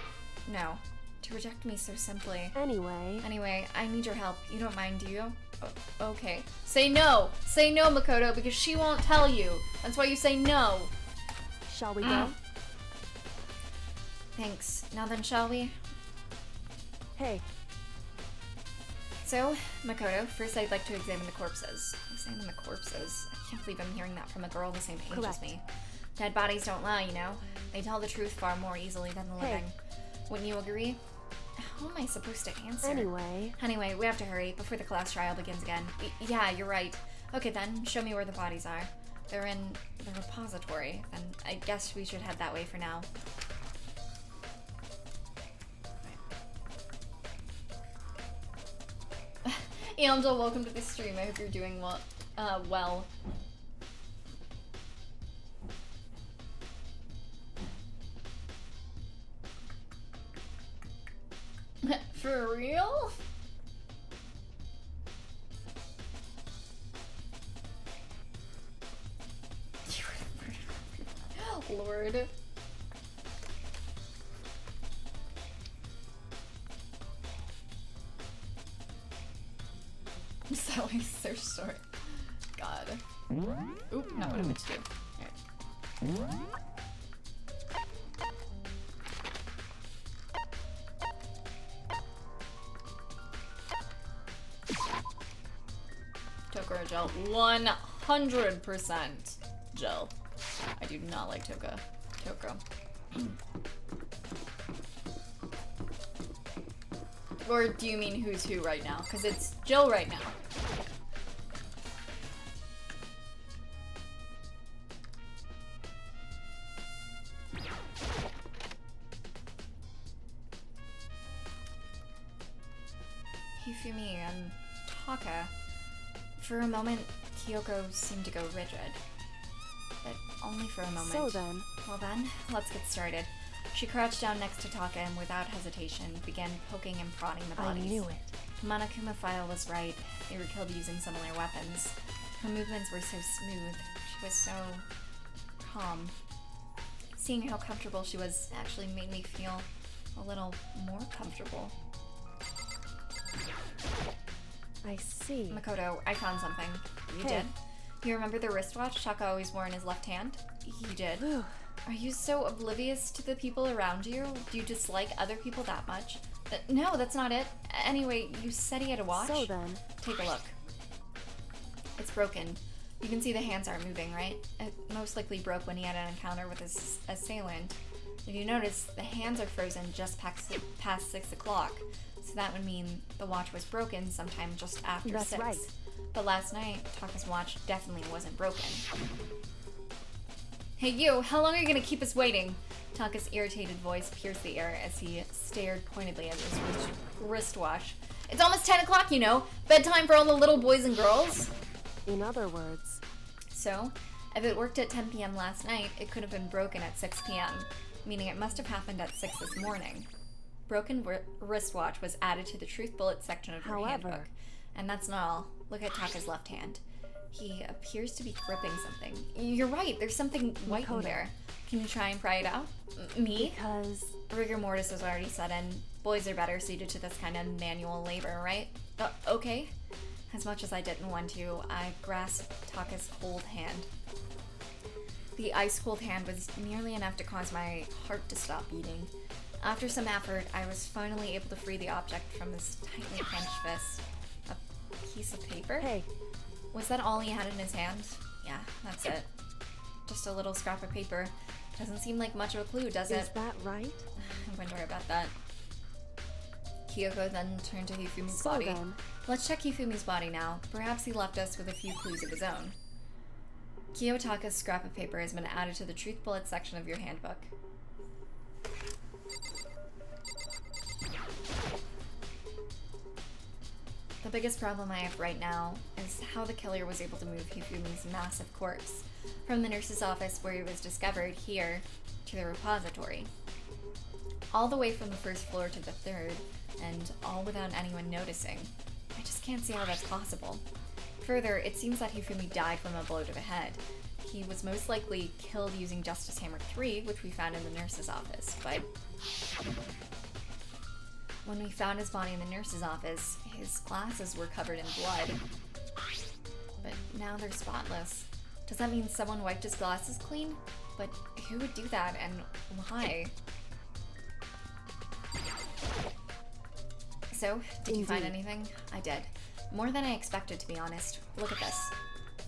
No. To reject me so simply. Anyway, I need your help. You don't mind, do you? Okay. Say no! Say no, Makoto, because she won't tell you. That's why you say no. shall we go? Thanks. Now then, shall we? Hey, So, Makoto, first I'd like to examine the corpses. Examine the corpses? I can't believe I'm hearing that from a girl the same age as Correct. me. Dead bodies don't lie, you know? They tell the truth far more easily than the Hey. living. Wouldn't you agree? How am I supposed to answer? anyway, We have to hurry before the class trial begins again. Yeah, you're right. Okay then, show me where the bodies are. They're in the repository, and I guess we should head that way for now. Angel, welcome to the stream. I hope you're doing well. Well. For real? Lord. Sally's so short. God. Oop, not what I meant to do. Alright. Tokoro gel. 100% gel. I do not like Tokoro. Or do you mean who's who right now? Because it's Jill right now. Hifumi and Taka. For a moment, Kyoko seemed to go rigid. But only for a moment. So then... Well then, let's get started. She crouched down next to Taka and without hesitation began poking and prodding the bodies. I knew it. Monokuma File was right. They were killed using similar weapons. Her movements were so smooth. She was so calm. Seeing how comfortable she was actually made me feel a little more comfortable. I see. Makoto, I found something. You Hey. did? You remember the wristwatch Taka always wore in his left hand? He did. Are you so oblivious to the people around you? Do you dislike other people that much? No, that's not it. Anyway, you said he had a watch? So then... Take a look. It's broken. You can see the hands aren't moving, right? It most likely broke when he had an encounter with his assailant. If you notice, the hands are frozen just past 6 o'clock. So that would mean the watch was broken sometime just after That's 6. right. But last night, Taka's watch definitely wasn't broken. Hey you, how long are you gonna keep us waiting? Taka's irritated voice pierced the air as he stared pointedly at his wristwatch. It's almost 10 o'clock, you know. Bedtime for all the little boys and girls. In other words... So, if it worked at 10 p.m. last night, it could have been broken at 6 p.m., meaning it must have happened at 6 this morning. Broken wristwatch was added to the truth bullet section of your handbook. And that's not all. Look at Taka's left hand. He appears to be gripping something. You're right, there's something white in there. Can you try and pry it out? Me? Because... Rigor mortis has already set in. Boys are better suited to this kind of manual labor, right? Okay. As much as I didn't want to, I grasped Taka's cold hand. The ice-cold hand was nearly enough to cause my heart to stop beating. After some effort, I was finally able to free the object from his tightly clenched fist. A piece of paper? Hey. Was that all he had in his hand? Yeah, that's it. Just a little scrap of paper. Doesn't seem like much of a clue, does it? Is that right? I wonder about that. Kyoko then turned to Hifumi's So body. then... Let's check Hifumi's body now. Perhaps he left us with a few clues of his own. Kiyotaka's scrap of paper has been added to the truth bullet section of your handbook. The biggest problem I have right now is how the killer was able to move Hifumi's massive corpse from the nurse's office where he was discovered here to the repository. All the way from the first floor to the third, and all without anyone noticing. I just can't see how that's possible. Further, it seems that Hifumi died from a blow to the head. He was most likely killed using Justice Hammer 3, which we found in the nurse's office, but when we found his body in the nurse's office, his glasses were covered in blood. But now they're spotless. Does that mean someone wiped his glasses clean? But who would do that, and why? So, did you find anything? I did. More than I expected, to be honest. Look at this.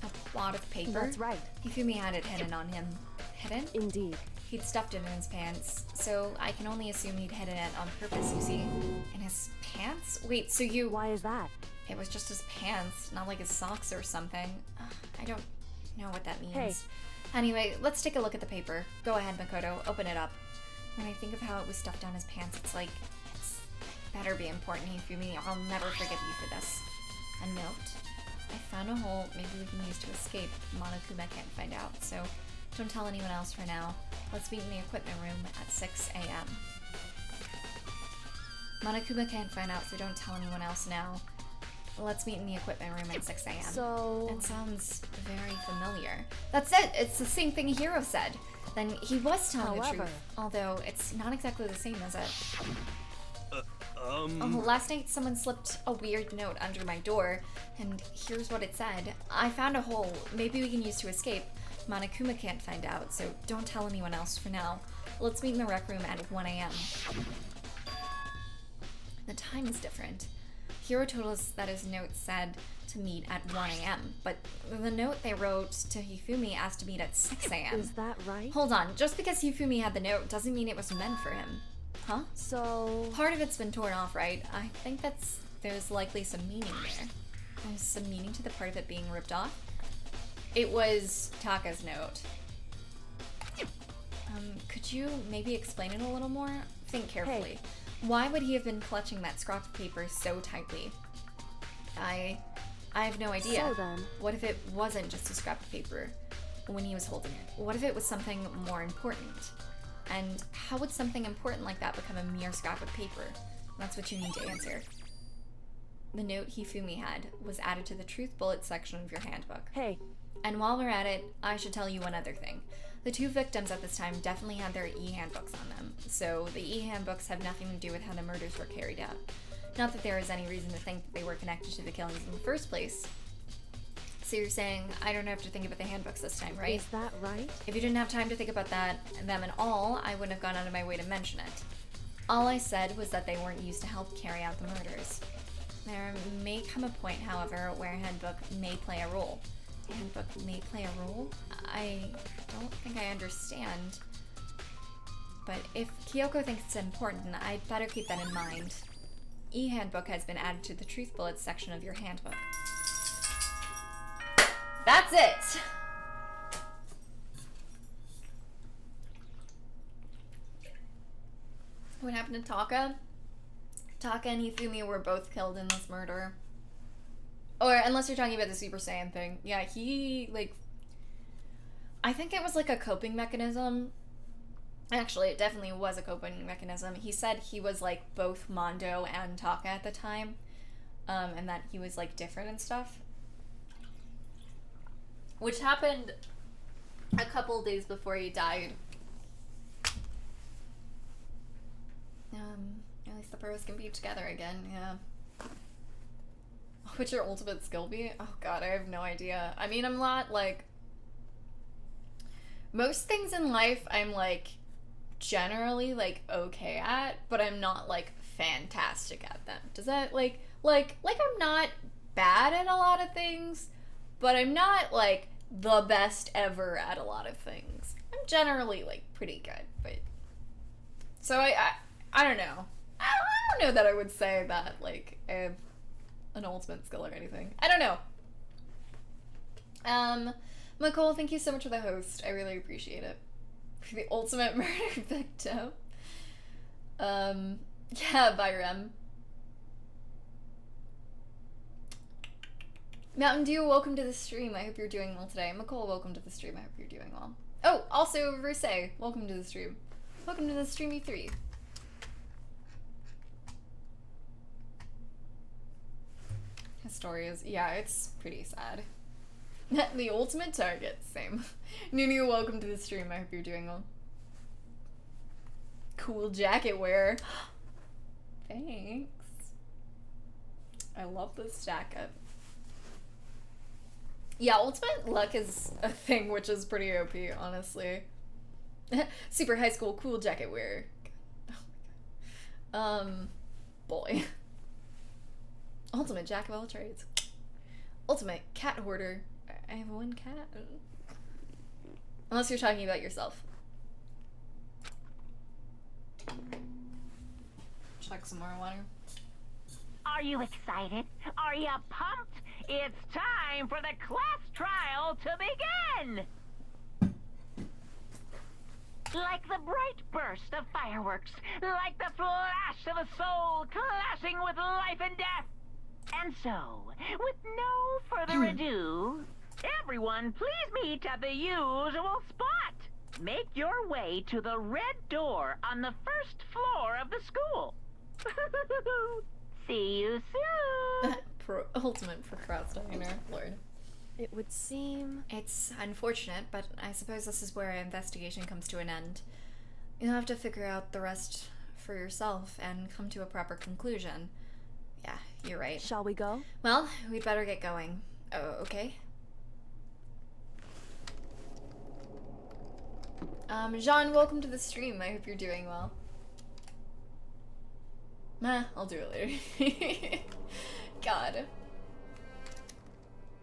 A wad of paper. That's right. Hifumi had it hidden on him. Hidden? Indeed. He'd stuffed it in his pants, so I can only assume he'd hidden it on purpose, you see. In his pants? Wait, so you... Why is that? It was just his pants, not like his socks or something. I don't know what that means. Hey. Anyway, let's take a look at the paper. Go ahead, Makoto. Open it up. When I think of how it was stuffed down his pants, it's like... It's better be important, Hifumi. I'll never forgive you for this. A note. I found a hole maybe we can use to escape. Monokuma can't find out, so don't tell anyone else for now. Let's meet in the equipment room at 6 a.m. Monokuma can't find out, so don't tell anyone else now. Let's meet in the equipment room at 6 a.m. So... It sounds very familiar. That's it! It's the same thing Hiro said. Then he was telling the truth. Although, it's not exactly the same, is it? Oh, last night someone slipped a weird note under my door, and here's what it said. I found a hole. Maybe we can use to escape. Monokuma can't find out, so don't tell anyone else for now. Let's meet in the rec room at 1 a.m. The time is different. Hiro told us that his note said to meet at 1 a.m., but the note they wrote to Hifumi asked to meet at 6 a.m. Is that right? Hold on, just because Hifumi had the note doesn't mean it was meant for him. Huh? So... Part of it's been torn off, right? I think there's likely some meaning there. There's some meaning to the part of it being ripped off. It was Taka's note. Could you maybe explain it a little more? Think carefully. Hey. Why would he have been clutching that scrap of paper so tightly? I have no idea. So then... What if it wasn't just a scrap of paper when he was holding it? What if it was something more important? And how would something important like that become a mere scrap of paper? That's what you need to answer. The note Hifumi had was added to the truth bullet section of your handbook. Hey. And while we're at it, I should tell you one other thing. The two victims at this time definitely had their e-handbooks on them, so the e-handbooks have nothing to do with how the murders were carried out. Not that there is any reason to think that they were connected to the killings in the first place. So you're saying I don't have to think about the handbooks this time, right? Is that right? If you didn't have time to think about them at all, I wouldn't have gone out of my way to mention it. All I said was that they weren't used to help carry out the murders. There may come a point, however, where a handbook may play a role. A handbook may play a role? I don't think I understand. But if Kyoko thinks it's important, I'd better keep that in mind. E-handbook has been added to the truth bullets section of your handbook. That's it! What happened to Taka? Taka and Hifumi were both killed in this murder. Or, unless you're talking about the Super Saiyan thing. Yeah, he, like... I think it was like a coping mechanism. Actually, it definitely was a coping mechanism. He said he was, like, both Mondo and Taka at the time. And that he was, like, different and stuff. Which happened a couple days before he died. At least the pros can be together again, yeah. What would your ultimate skill be? Oh god, I have no idea. I mean, I'm not, like... Most things in life I'm, like, generally, like, okay at, but I'm not, like, fantastic at them. Does that, like, I'm not bad at a lot of things, but I'm not, like, the best ever at a lot of things. I'm generally, like, pretty good, but... So I don't know. I don't know that I would say that, like, I have an ultimate skill or anything. I don't know. Nicole, thank you so much for the host. I really appreciate it. For the ultimate murder victim. Yeah, bye, Rem. Mountain Dew, welcome to the stream. I hope you're doing well today. Nicole, welcome to the stream. I hope you're doing well. Oh, also, Verse, welcome to the stream. Welcome to the Streamy 3. His story is, yeah, it's pretty sad. The ultimate target, same. Nunu, welcome to the stream. I hope you're doing well. Cool jacket wear. Thanks. I love this jacket. Yeah, ultimate luck is a thing, which is pretty OP, honestly. Super high school cool jacket wear. Oh my god. Boy. Ultimate jack of all trades. Ultimate cat hoarder. I have one cat. Unless you're talking about yourself. Chuck some more water. Are you excited? Are you pumped? It's time for the class trial to begin! Like the bright burst of fireworks, like the flash of a soul clashing with life and death. And so, with no further ado, everyone please meet at the usual spot. Make your way to the red door on the first floor of the school. See you soon. Ultimate procrastinator, Lord. It would seem... It's unfortunate, but I suppose this is where our investigation comes to an end. You'll have to figure out the rest for yourself and come to a proper conclusion. Yeah, you're right. Shall we go? Well, we'd better get going. Oh, okay. Jean, welcome to the stream. I hope you're doing well. Nah, I'll do it later. God.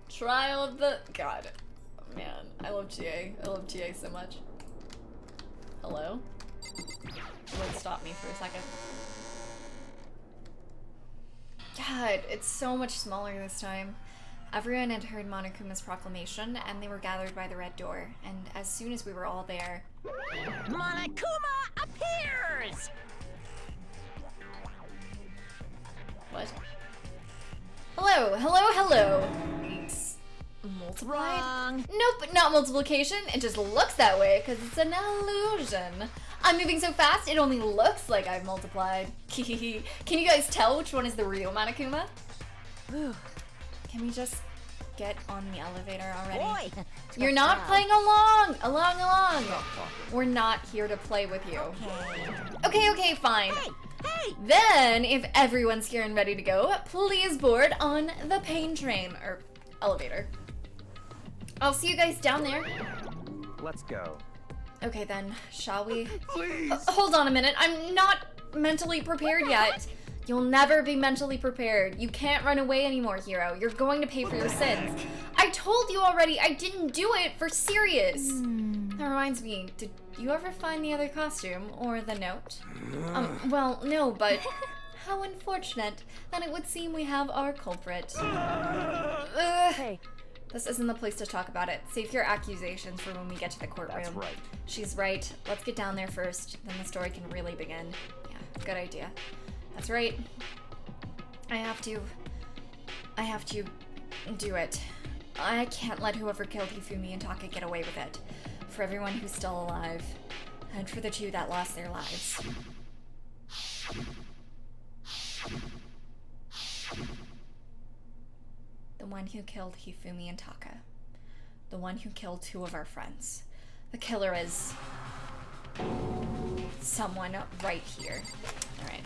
Trial of the... God. Oh, man, I love TA. I love TA so much. Hello? would stop me for a second. God, it's so much smaller this time. Everyone had heard Monokuma's proclamation, and they were gathered by the red door. And as soon as we were all there... Monokuma appears! What? Hello, hello, hello! It's multiplied? Wrong. Nope, not multiplication. It just looks that way, because it's an illusion. I'm moving so fast, it only looks like I've multiplied. Can you guys tell which one is the real Monokuma? Can we just get on the elevator already? Boy, You're not playing along! Along! We're not here to play with you. Okay, fine. Hey! Then, if everyone's here and ready to go, please board on the pain train, or elevator. I'll see you guys down there. Let's go. Okay then, shall we? Please. Hold on a minute, I'm not mentally prepared yet. You'll never be mentally prepared. You can't run away anymore, Hero. You're going to pay for your sins. I told you already, I didn't do it for serious. That reminds me, did you ever find the other costume or the note? Well, no, but how unfortunate. Then it would seem we have our culprit. Hey, This isn't the place to talk about it. Save your accusations for when we get to the courtroom. That's right. She's right. Let's get down there first, then the story can really begin. Yeah, good idea. That's right. I have to do it. I can't let whoever killed Hifumi and Taka get away with it. For everyone who's still alive, and for the two that lost their lives. The one who killed Hifumi and Taka. The one who killed two of our friends. The killer is... someone right here. Alright.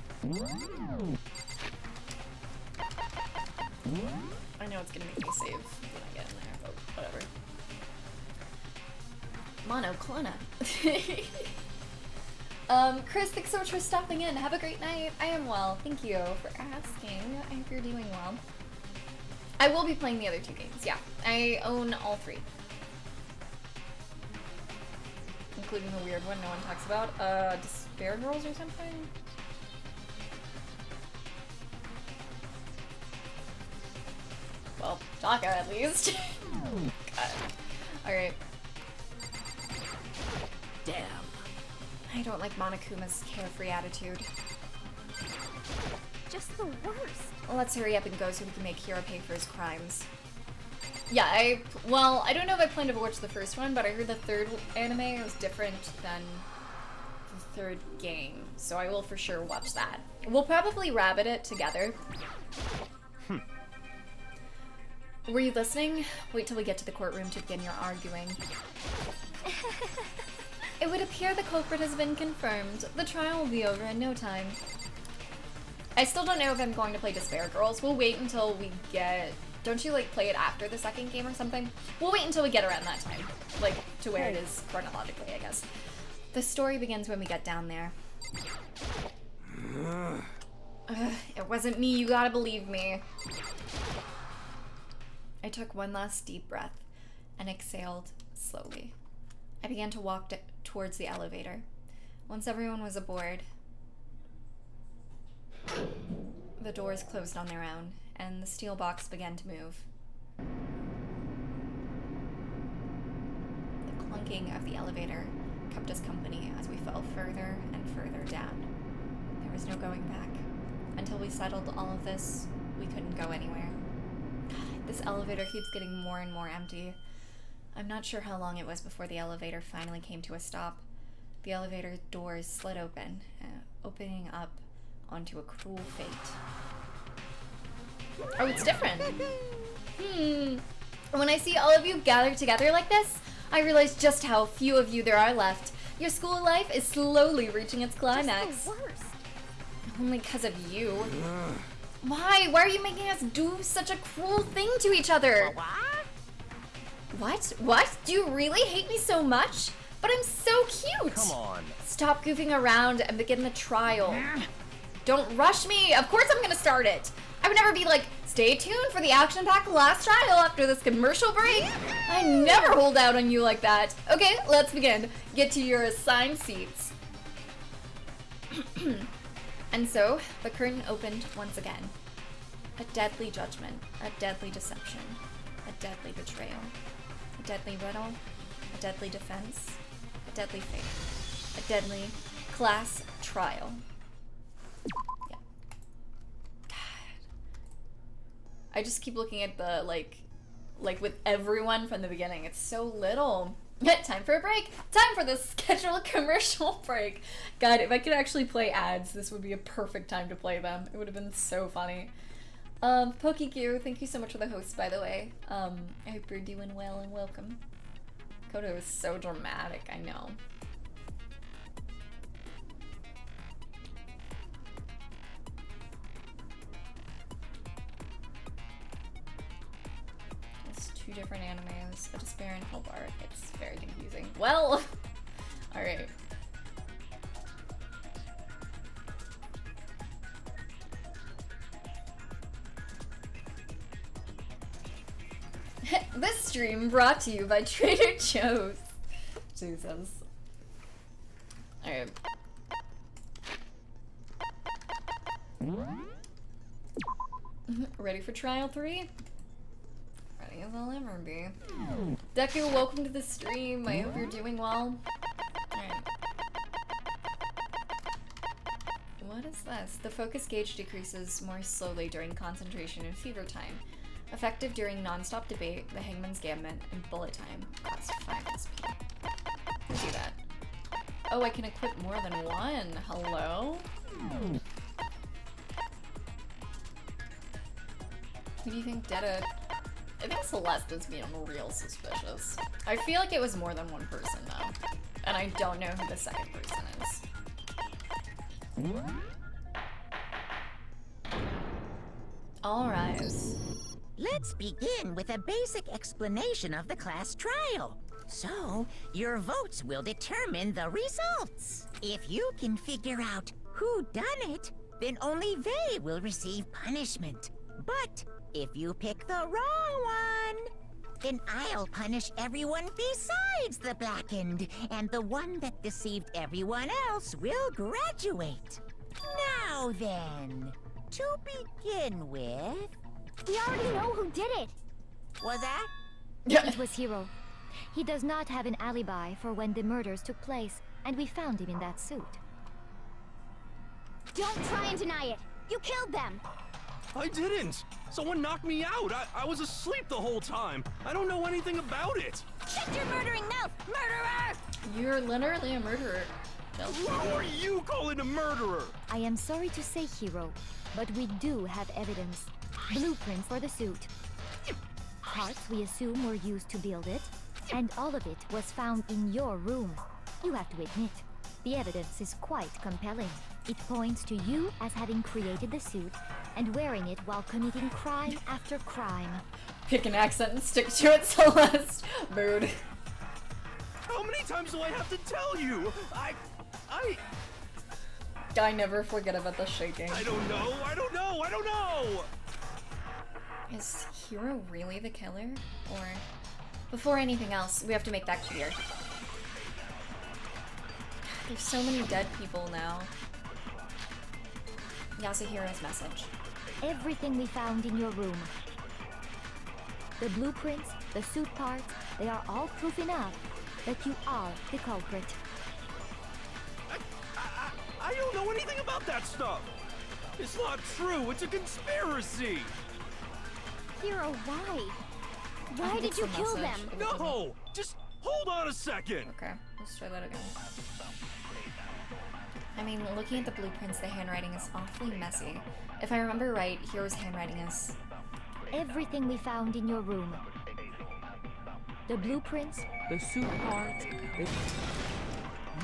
I know it's gonna make me save when I get in there, but whatever. Monoclona. Chris, thanks so much for stopping in. Have a great night. I am well. Thank you for asking. I hope you're doing well. I will be playing the other two games, yeah. I own all three. Including the weird one no one talks about. Despair Girls or something? Well, Taka at least. God. Alright. Damn. I don't like Monokuma's carefree attitude. Just the worst. Let's hurry up and go so we can make Hiro pay for his crimes. Yeah, well, I don't know if I plan to watch the first one, but I heard the third anime was different than the third game, so I will for sure watch that. We'll probably rabbit it together. Were you listening? Wait till we get to the courtroom to begin your arguing. It would appear the culprit has been confirmed. The trial will be over in no time. I still don't know if I'm going to play Despair Girls. We'll wait until we get... Don't you, like, play it after the second game or something? We'll wait until we get around that time. Like, to where it is chronologically, I guess. The story begins when we get down there. It wasn't me, you gotta believe me. I took one last deep breath and exhaled slowly. I began to walk towards the elevator. Once everyone was aboard, the doors closed on their own, and the steel box began to move. The clunking of the elevator kept us company as we fell further and further down. There was no going back. Until we settled all of this, we couldn't go anywhere. God, this elevator keeps getting more and more empty. I'm not sure how long it was before the elevator finally came to a stop. The elevator doors slid open, opening up onto a cruel fate. Oh, it's different. When I see all of you gathered together like this, I realize just how few of you there are left. Your school life is slowly reaching its climax. Just the worst. Only because of you. Why? Why are you making us do such a cruel thing to each other? What? What? Do you really hate me so much? But I'm so cute! Come on. Stop goofing around and begin the trial. Don't rush me! Of course I'm gonna start it! I would never be like, stay tuned for the action-packed last trial after this commercial break! I never hold out on you like that. Okay, let's begin. Get to your assigned seats. And so, the curtain opened once again. A deadly judgment, a deadly deception, a deadly betrayal, a deadly riddle, a deadly defense, a deadly fate, a deadly class trial. Yeah. God. I just keep looking at the, like with everyone from the beginning, it's so little. Time for a break. Time for the scheduled commercial break. God, if I could actually play ads, this would be a perfect time to play them. It would have been so funny. PokeQ, thank you so much for the host, by the way. I hope you're doing well and welcome. Kodo is so dramatic, I know. It's two different animes, a despair and hope arc. It's very confusing. Well, alright. This stream brought to you by Trader Joe's. Jesus. Alright. Ready for trial 3? Ready as I'll ever be. Deku, welcome to the stream. I hope you're doing well. Alright. What is this? The focus gauge decreases more slowly during concentration and fever time. Effective during non-stop debate, the Hangman's Gambit, and bullet time. Cost 5 SP. Let's do that. Oh, I can equip more than one. Hello? Who do you think did it? I think Celeste is being real suspicious. I feel like it was more than one person, though. And I don't know who the second person is. All rise. Let's begin with a basic explanation of the class trial. So, your votes will determine the results. If you can figure out who done it, then only they will receive punishment. But if you pick the wrong one, then I'll punish everyone besides the blackened, and the one that deceived everyone else will graduate. Now then, to begin with... We already know who did it! Was that? It was Hiro. He does not have an alibi for when the murders took place, and we found him in that suit. Don't try and deny it! You killed them! I didn't! Someone knocked me out! I was asleep the whole time! I don't know anything about it! Shut your murdering mouth, murderer! You're literally a murderer. No. Who are you calling a murderer? I am sorry to say, Hiro, but we do have evidence. Blueprints for the suit. Parts we assume were used to build it, and all of it was found in your room. You have to admit, the evidence is quite compelling. It points to you as having created the suit and wearing it while committing crime after crime. Pick an accent and stick to it, Celeste. Mood. How many times do I have to tell you? I never forget about the shaking. I don't know! Is Hiro really the killer? Or... Before anything else, we have to make that clear. There's so many dead people now. Yasuhiro's message. Everything we found in your room. The blueprints, the suit parts, they are all proof enough that you are the culprit. I don't know anything about that stuff! It's not true! It's a conspiracy! Hiro, why? Why did you kill them? No! Just hold on a second! Okay, let's try that again. I mean, looking at the blueprints, the handwriting is awfully messy. If I remember right, Hiro's handwriting is... Everything we found in your room. The blueprints, the suit parts, the...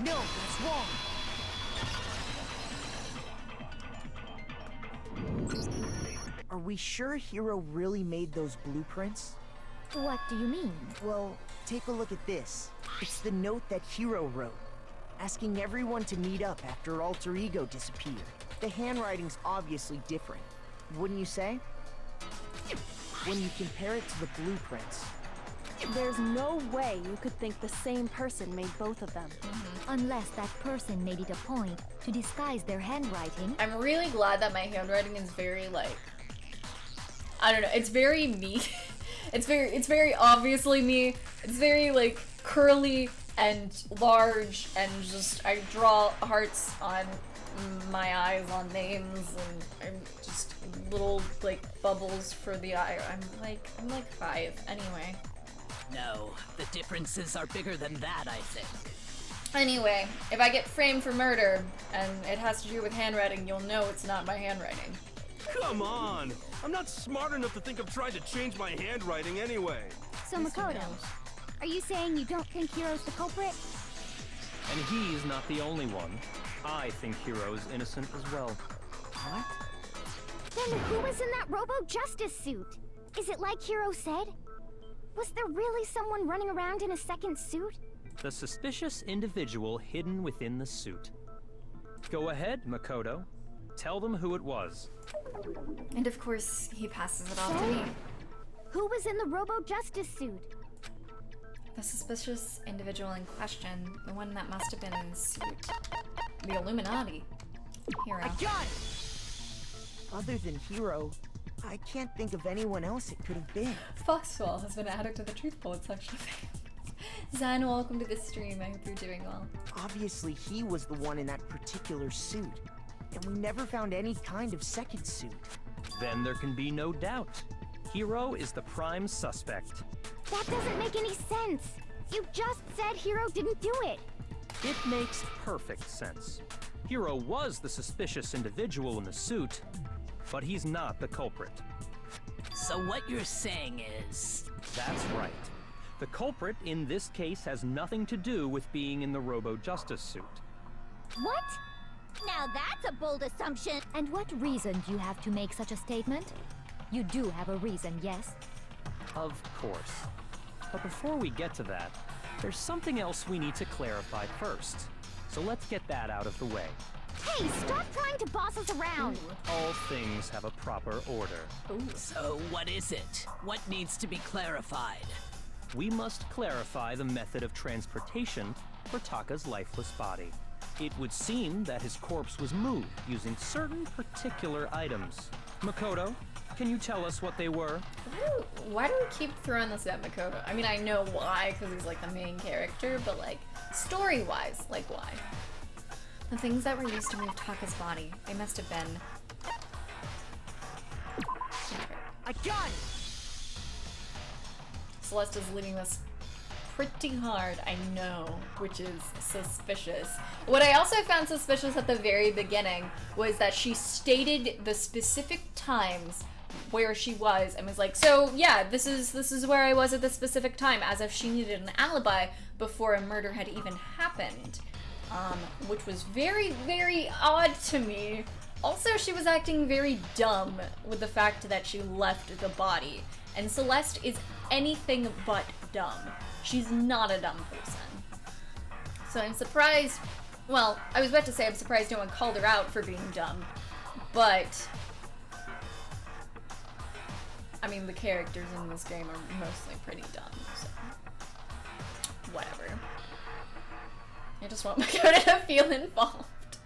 No, that's wrong! Are we sure Hiro really made those blueprints? What do you mean? Well, take a look at this. It's the note that Hiro wrote, asking everyone to meet up after Alter Ego disappeared. The handwriting's obviously different, wouldn't you say? When you compare it to the blueprints, There's no way you could think the same person made both of them. Unless that person made it a point to disguise their handwriting. I'm really glad that my handwriting is very, like, I don't know, it's very me. It's very obviously me. It's very, like, curly and large, and just, I draw hearts on my eyes on names, and I'm just little, like, bubbles for the eye. I'm like 5 anyway. No, the differences are bigger than that, I think. Anyway, if I get framed for murder, and it has to do with handwriting, you'll know it's not my handwriting. Come on! I'm not smart enough to think of trying to change my handwriting anyway. So Makoto, are you saying you don't think Hiro's the culprit? And he's not the only one. I think Hiro is innocent as well. What? Then who was in that Robo-Justice suit? Is it like Hiro said? Was there really someone running around in a second suit? The suspicious individual hidden within the suit. Go ahead, Makoto. Tell them who it was. And of course, he passes it off to me. Who was in the Robo-Justice suit? The suspicious individual in question, the one that must have been in the suit. The Illuminati. Hiro. I got it! Other than Hiro, I can't think of anyone else it could have been. Foxwell has been added to the Truth Bullet section. Zan, welcome to the stream. I hope you're doing well. Obviously, he was the one in that particular suit. And we never found any kind of second suit. Then there can be no doubt. Hiro is the prime suspect. That doesn't make any sense. You just said Hiro didn't do it. It makes perfect sense. Hiro was the suspicious individual in the suit, but he's not the culprit. So what you're saying is... That's right. The culprit in this case has nothing to do with being in the Robo-Justice suit. What? Now that's a bold assumption. And what reason do you have to make such a statement? You do have a reason, yes? Of course. But before we get to that, there's something else we need to clarify first. So let's get that out of the way. Hey, stop trying to boss us around. All things have a proper order. So what is it? What needs to be clarified? We must clarify the method of transportation for Taka's lifeless body. It would seem that his corpse was moved using certain particular items. Makoto, can you tell us what they were? Why do we keep throwing this at Makoto? I mean, I know why, because he's like the main character, but like, story-wise, like why? The things that were used to move Taka's body, they must have been... I got it! Celeste is leading this pretty hard, I know, which is suspicious. What I also found suspicious at the very beginning was that she stated the specific times where she was and was like, so yeah, this is where I was at this specific time, as if she needed an alibi before a murder had even happened. Which was very, very odd to me. Also, she was acting very dumb with the fact that she left the body. And Celeste is anything but dumb. She's not a dumb person. So I'm surprised, well, I was about to say I'm surprised no one called her out for being dumb, but I mean, the characters in this game are mostly pretty dumb, so whatever. I just want Makoto to feel involved.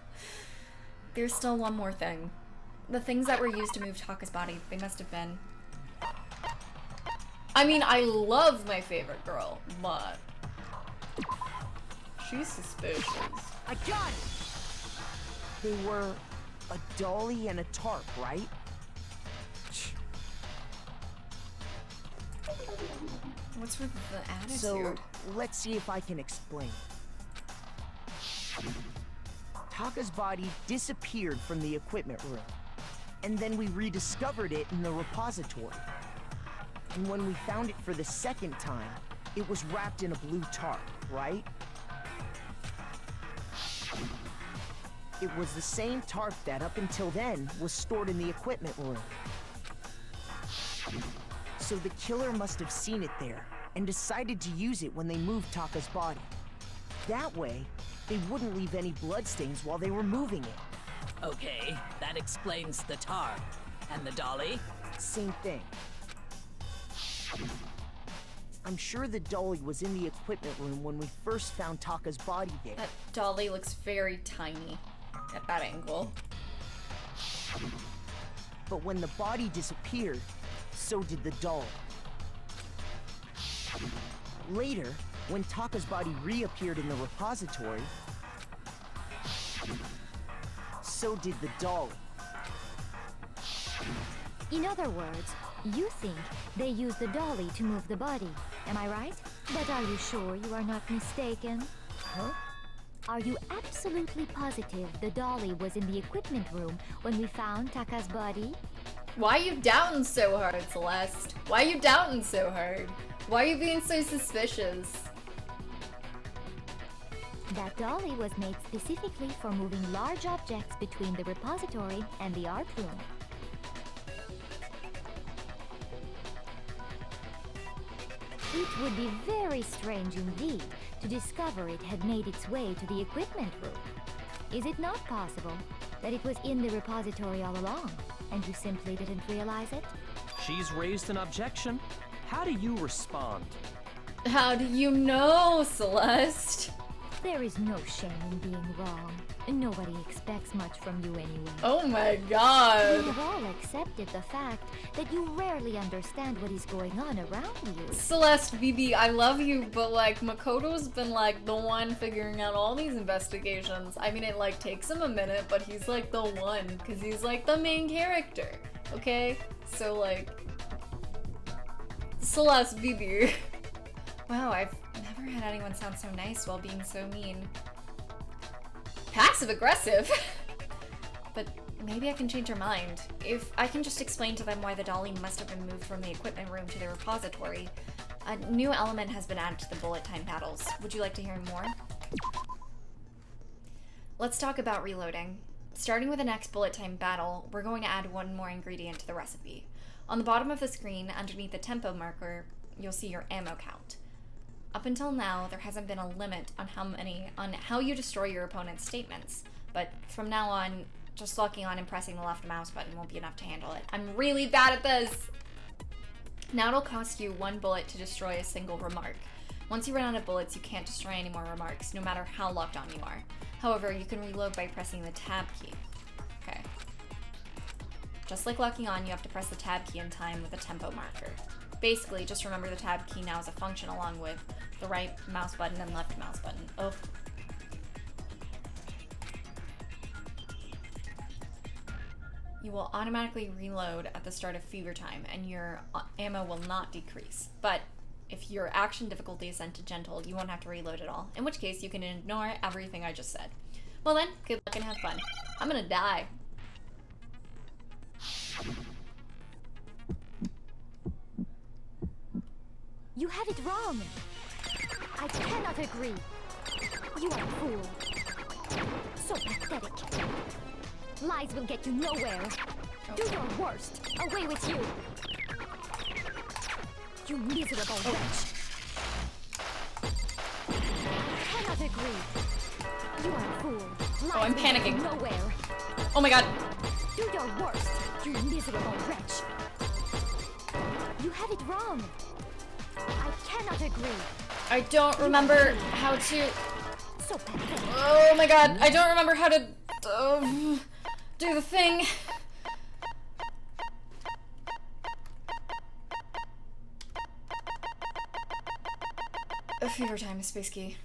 There's still one more thing. The things that were used to move Taka's body, they must have been... I mean, I love my favorite girl, but... she's suspicious. I got it! They were a dolly and a tarp, right? What's with the attitude? So, let's see if I can explain. Taka's body disappeared from the equipment room, and then we rediscovered it in the repository. And when we found it for the second time, it was wrapped in a blue tarp, right? It was the same tarp that, up until then, was stored in the equipment room. So the killer must have seen it there, and decided to use it when they moved Taka's body. That way, they wouldn't leave any bloodstains while they were moving it. Okay, that explains the tarp. And the dolly? Same thing. I'm sure the dolly was in the equipment room when we first found Taka's body there. That dolly looks very tiny at that angle. But when the body disappeared, so did the doll. Later, when Taka's body reappeared in the repository, so did the dolly. In other words, you think they used the dolly to move the body, am I right? But are you sure you are not mistaken? Huh? Are you absolutely positive the dolly was in the equipment room when we found Taka's body? Why are you doubting so hard, Celeste? Why are you doubting so hard? Why are you being so suspicious? That dolly was made specifically for moving large objects between the repository and the art room. It would be very strange indeed to discover it had made its way to the equipment room. Is it not possible that it was in the repository all along, and you simply didn't realize it? She's raised an objection. How do you respond? How do you know, Celeste? There is no shame in being wrong. Nobody expects much from you anyway. Oh my We god. have all accepted the fact that you rarely understand what is going on around you. Celeste, BB, I love you, but like, Makoto's been like the one figuring out all these investigations. I mean, it like takes him a minute, but he's like the one, because he's like the main character, okay? So like, Celeste, BB. Wow, I've never had anyone sound so nice while being so mean. Passive aggressive? But maybe I can change her mind. If I can just explain to them why the dolly must have been moved from the equipment room to the repository. A new element has been added to the bullet time battles. Would you like to hear more? Let's talk about reloading. Starting with the next bullet time battle, we're going to add one more ingredient to the recipe. On the bottom of the screen, underneath the tempo marker, you'll see your ammo count. Up until now, there hasn't been a limit on how you destroy your opponent's statements, but from now on, just locking on and pressing the left mouse button won't be enough to handle it. I'm really bad at this! Now it'll cost you 1 bullet to destroy a single remark. Once you run out of bullets, you can't destroy any more remarks, no matter how locked on you are. However, you can reload by pressing the tab key. Okay. Just like locking on, you have to press the tab key in time with the tempo marker. Basically, just remember the tab key now is a function along with the right mouse button and left mouse button. Oh. You will automatically reload at the start of fever time, and your ammo will not decrease. But if your action difficulty is set to gentle, you won't have to reload at all, in which case you can ignore everything I just said. Well then, good luck and have fun. I'm gonna die. You have it wrong. I cannot agree. You are a fool. So pathetic. Lies will get you nowhere. Do your worst. Away with you. You miserable wretch. I cannot agree. You are a fool. Lies Oh, I'm will get you panicking. nowhere. Oh my god. Do your worst. You miserable wretch. You have it wrong. I cannot agree. I don't remember how to... So pathetic. Oh my god, I don't remember how to do the thing. A fever time is space key.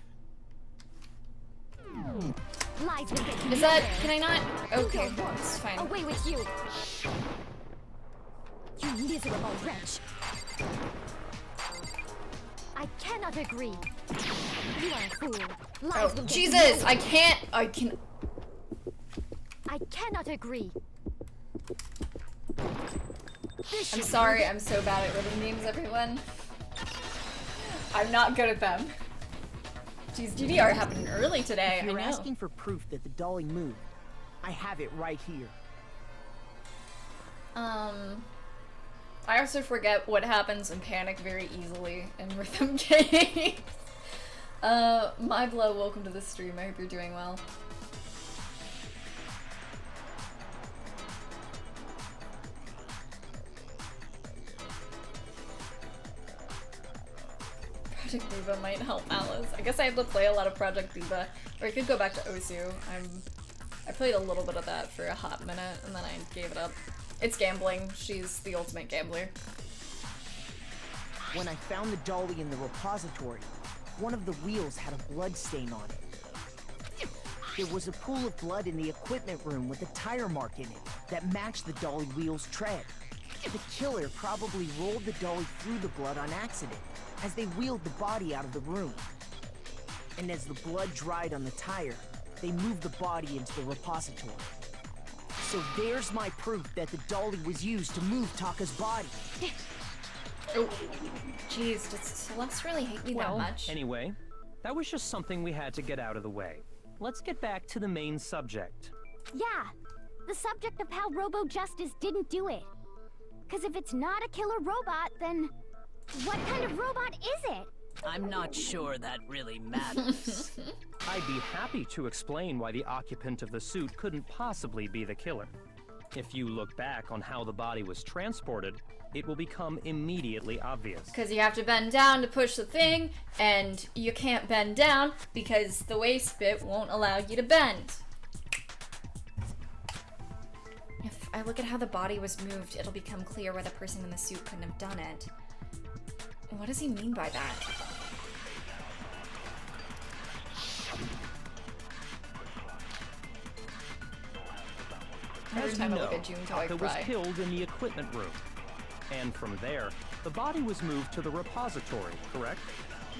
Lies will get you Is that... nowhere. can I not? Okay, Do your worst. it's fine. Away with you. You miserable wretch. I cannot agree. You are a fool. Lies will Oh, get Jesus! you I can't... I can... I cannot agree. This I'm should sorry, prove it. I'm so bad at ribbon names, everyone. I'm not good at them. Jeez, GDR happened early today, If I you're know. asking for proof that the dolly moved, I have it right here. I also forget what happens and panic very easily in rhythm games. My blow, welcome to the stream. I hope you're doing well. Project Diva might help Alice. I guess I have to play a lot of Project Diva, or I could go back to Osu. I played a little bit of that for a hot minute, and then I gave it up. It's gambling. She's the ultimate gambler. When I found the dolly in the repository, one of the wheels had a blood stain on it. There was a pool of blood in the equipment room with a tire mark in it that matched the dolly wheel's tread. The killer probably rolled the dolly through the blood on accident as they wheeled the body out of the room. And as the blood dried on the tire, they moved the body into the repository. So there's my proof that the dolly was used to move Taka's body. Oh, jeez, does Celeste really hate me that much? Anyway, that was just something we had to get out of the way. Let's get back to the main subject. Yeah, the subject of how Robo Justice didn't do it. Because if it's not a killer robot, then what kind of robot is it? I'm not sure that really matters. I'd be happy to explain why the occupant of the suit couldn't possibly be the killer. If you look back on how the body was transported, it will become immediately obvious. Because you have to bend down to push the thing, and you can't bend down because the waist bit won't allow you to bend. If I look at how the body was moved, it'll become clear why the person in the suit couldn't have done it. What does he mean by that? Every As time you I look know, at Junko, I Taka was cry. killed in the equipment room. And from there, the body was moved to the repository, correct?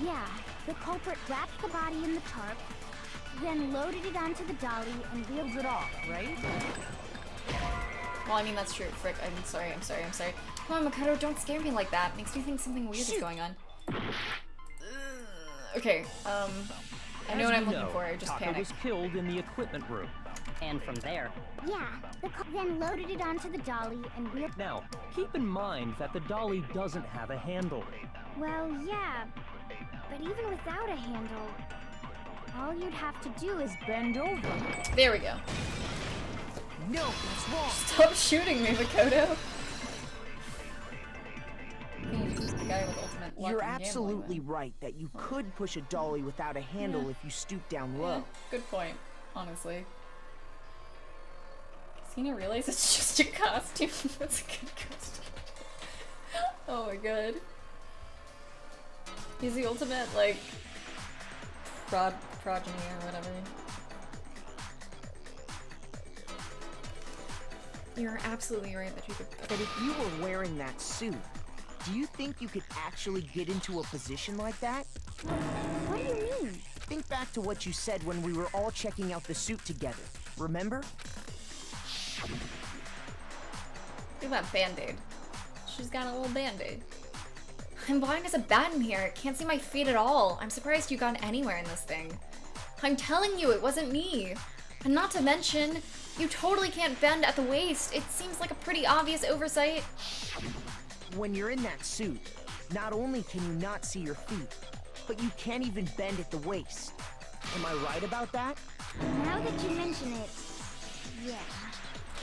Yeah, the culprit wrapped the body in the tarp, then loaded it onto the dolly and wheeled it off, right? Well, I mean, that's true. Frick, I'm sorry. Come on, Makoto, don't scare me like that. Makes me think something weird is going on. Okay, I know what I'm looking for, I just Taka panicked. was killed in the equipment room. And from there, Yeah, then loaded it onto the dolly and wheeled... Now, keep in mind that the dolly doesn't have a handle. Well, yeah, but even without a handle, all you'd have to do is bend over. There we go. No, that's wrong. Stop shooting me, Makoto. The guy with ultimate luck You're and absolutely gambling, right that you could push a dolly without a handle if you stoop down then. low. Yeah, good point, honestly. Does Hina realize it's just a costume? That's a good costume. Oh my god. He's the ultimate, like, progeny or whatever. You're absolutely right that you could. But if you were wearing that suit, do you think you could actually get into a position like that? What do you mean? Think back to what you said when we were all checking out the suit together. Remember? Look at that band-aid. She's got a little band-aid. I'm blind as a bat in here. Can't see my feet at all. I'm surprised you got anywhere in this thing. I'm telling you, it wasn't me. And not to mention, you totally can't bend at the waist. It seems like a pretty obvious oversight. When you're in that suit, not only can you not see your feet, but you can't even bend at the waist. Am I right about that? Now that you mention it, yeah.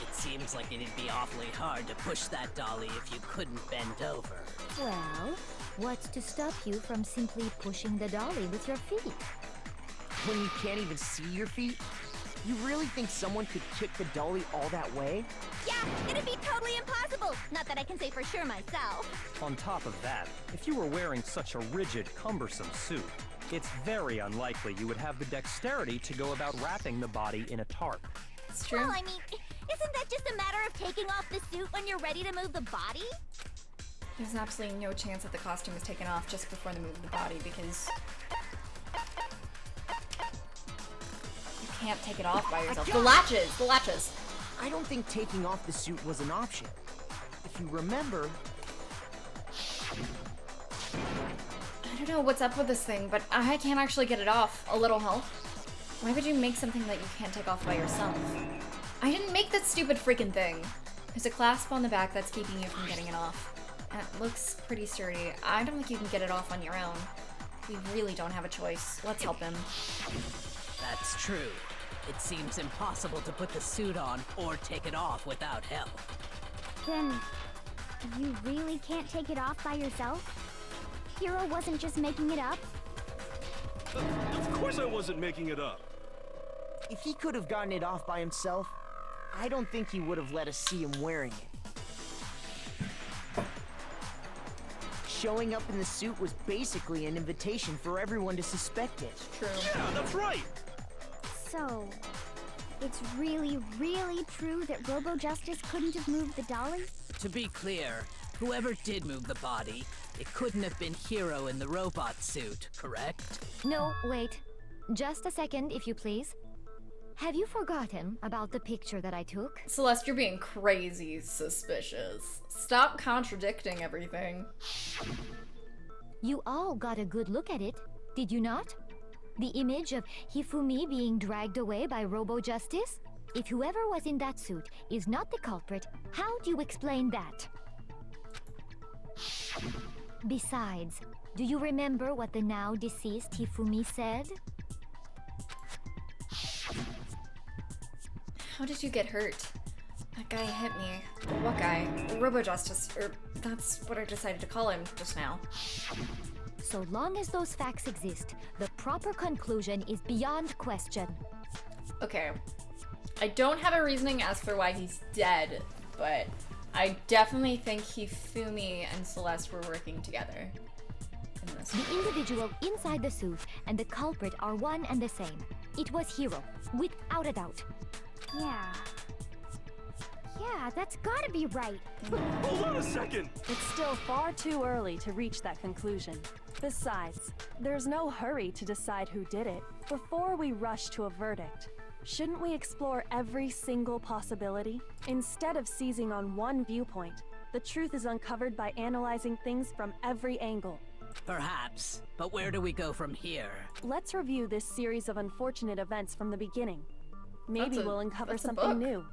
it seems like it'd be awfully hard to push that dolly if you couldn't bend over. Well, what's to stop you from simply pushing the dolly with your feet? When you can't even see your feet? You really think someone could kick the dolly all that way? Yeah, it'd be totally impossible. Not that I can say for sure myself. On top of that, if you were wearing such a rigid, cumbersome suit, it's very unlikely you would have the dexterity to go about wrapping the body in a tarp. It's true. Well, I mean, isn't that just a matter of taking off the suit when you're ready to move the body? There's absolutely no chance that the costume is taken off just before the move of the body because you can't take it off by yourself. The latches! I don't think taking off the suit was an option. If you remember... I don't know what's up with this thing, but I can't actually get it off. A little help? Why would you make something that you can't take off by yourself? I didn't make that stupid freaking thing. There's a clasp on the back that's keeping you from getting it off. And it looks pretty sturdy. I don't think you can get it off on your own. We really don't have a choice. Let's help him. That's true. It seems impossible to put the suit on or take it off without help. Then, you really can't take it off by yourself? Hiro wasn't just making it up? Of course I wasn't making it up. If he could have gotten it off by himself, I don't think he would have let us see him wearing it. Showing up in the suit was basically an invitation for everyone to suspect it. True. Yeah, that's right. So, it's really, really true that Robo Justice couldn't have moved the dolly? To be clear, whoever did move the body, it couldn't have been Hiro in the robot suit, correct? No, wait. Just a second, if you please. Have you forgotten about the picture that I took? Celeste, you're being crazy suspicious. Stop contradicting everything. You all got a good look at it, did you not? The image of Hifumi being dragged away by Robo Justice? If whoever was in that suit is not the culprit, how do you explain that? Besides, do you remember what the now deceased Hifumi said? How did you get hurt? That guy hit me. What guy? Robo Justice, or that's what I decided to call him just now. So long as those facts exist, the proper conclusion is beyond question. Okay. I don't have a reasoning as for why he's dead, but I definitely think Hifumi and Celeste were working together in this. The individual inside the suit and the culprit are one and the same. It was Hiro, without a doubt. Yeah. Yeah, that's gotta be right. Hold on a second. It's still far too early to reach that conclusion. Besides, there's no hurry to decide who did it. Before we rush to a verdict, shouldn't we explore every single possibility? Instead of seizing on one viewpoint, the truth is uncovered by analyzing things from every angle. Perhaps, but where do we go from here? Let's review this series of unfortunate events from the beginning. Maybe That's a- we'll uncover that's a something book. new.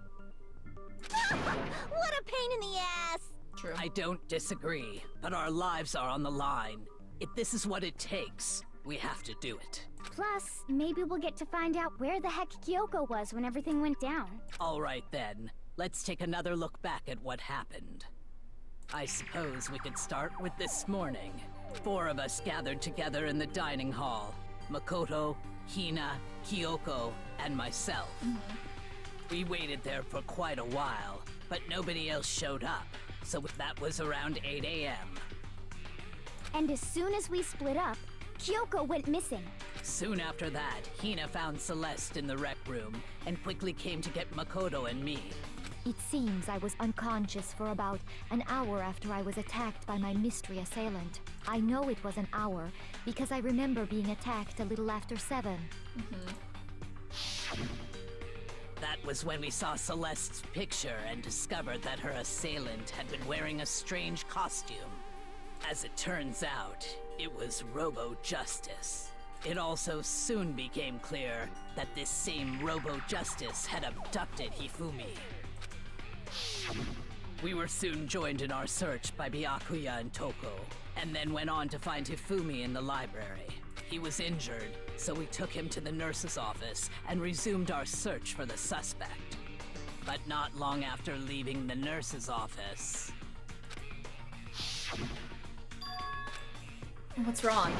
What a pain in the ass! True. I don't disagree, but our lives are on the line. If this is what it takes, we have to do it. Plus, maybe we'll get to find out where the heck Kyoko was when everything went down. All right then, let's take another look back at what happened. I suppose we could start with this morning. 4 of us gathered together in the dining hall. Makoto, Hina, Kyoko, and myself. We waited there for quite a while, but nobody else showed up, so that was around 8 a.m. And as soon as we split up, Kyoko went missing. Soon after that, Hina found Celeste in the rec room and quickly came to get Makoto and me. It seems I was unconscious for about an hour after I was attacked by my mystery assailant. I know it was an hour because I remember being attacked a little after 7. That was when we saw Celeste's picture and discovered that her assailant had been wearing a strange costume. As it turns out, it was Robo Justice. It also soon became clear that this same Robo Justice had abducted Hifumi. We were soon joined in our search by Byakuya and Toko, and then went on to find Hifumi in the library. He was injured, so we took him to the nurse's office and resumed our search for the suspect. But not long after leaving the nurse's office... What's wrong?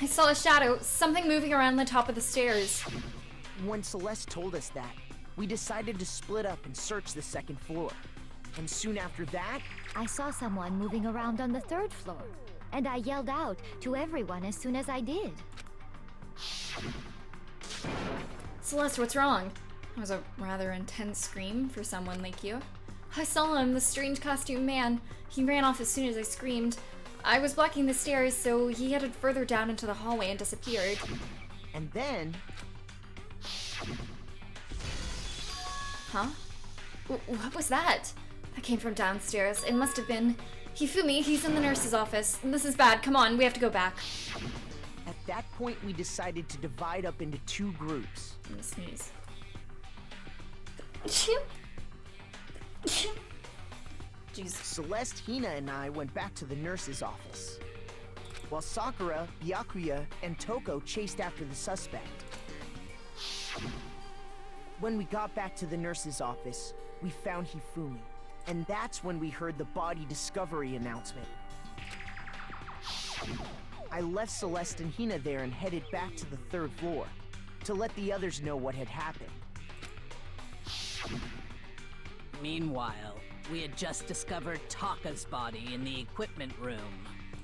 I saw a shadow, something moving around the top of the stairs. When Celeste told us that, we decided to split up and search the 2nd floor. And soon after that, I saw someone moving around on the 3rd floor, and I yelled out to everyone as soon as I did. Celeste, what's wrong? That was a rather intense scream for someone like you. I saw him, the strange costume man. He ran off as soon as I screamed. I was blocking the stairs, so he headed further down into the hallway and disappeared. and then... Huh? What was that? That came from downstairs. It must have been... Hifumi, he's in the nurse's office. This is bad. Come on, we have to go back. At that point, we decided to divide up into 2 groups. I'm gonna sneeze. Jeez. Celeste, Hina, and I went back to the nurse's office, while Sakura, Byakuya, and Toko chased after the suspect. When we got back to the nurse's office, we found Hifumi, and that's when we heard the body discovery announcement. I left Celeste and Hina there and headed back to the 3rd floor to let the others know what had happened. Meanwhile, we had just discovered Taka's body in the equipment room.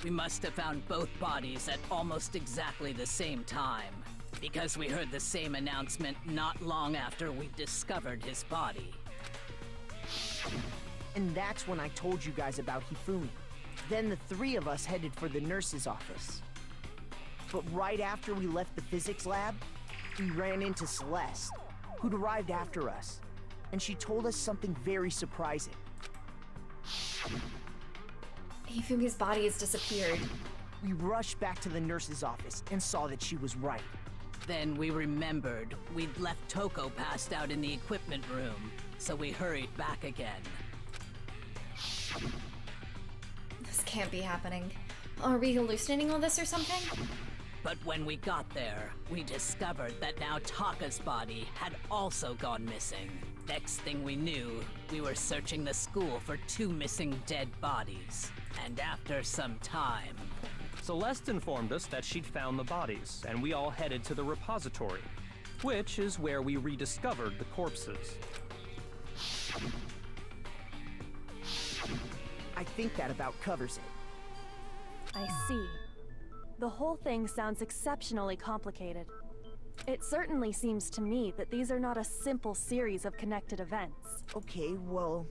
We must have found both bodies at almost exactly the same time, because we heard the same announcement not long after we discovered his body. And that's when I told you guys about Hifumi. Then the 3 of us headed for the nurse's office. But right after we left the physics lab, we ran into Celeste, who'd arrived after us. And she told us something very surprising. Hifumi's body has disappeared. We rushed back to the nurse's office and saw that she was right. Then we remembered we'd left Toko passed out in the equipment room, so we hurried back again. This can't be happening. Are we hallucinating all this or something? But when we got there, we discovered that now Taka's body had also gone missing. Next thing we knew, we were searching the school for 2 missing dead bodies. And after some time... Celeste informed us that she'd found the bodies, and we all headed to the repository, which is where we rediscovered the corpses. I think that about covers it. I see. The whole thing sounds exceptionally complicated. It certainly seems to me that these are not a simple series of connected events. Okay, well,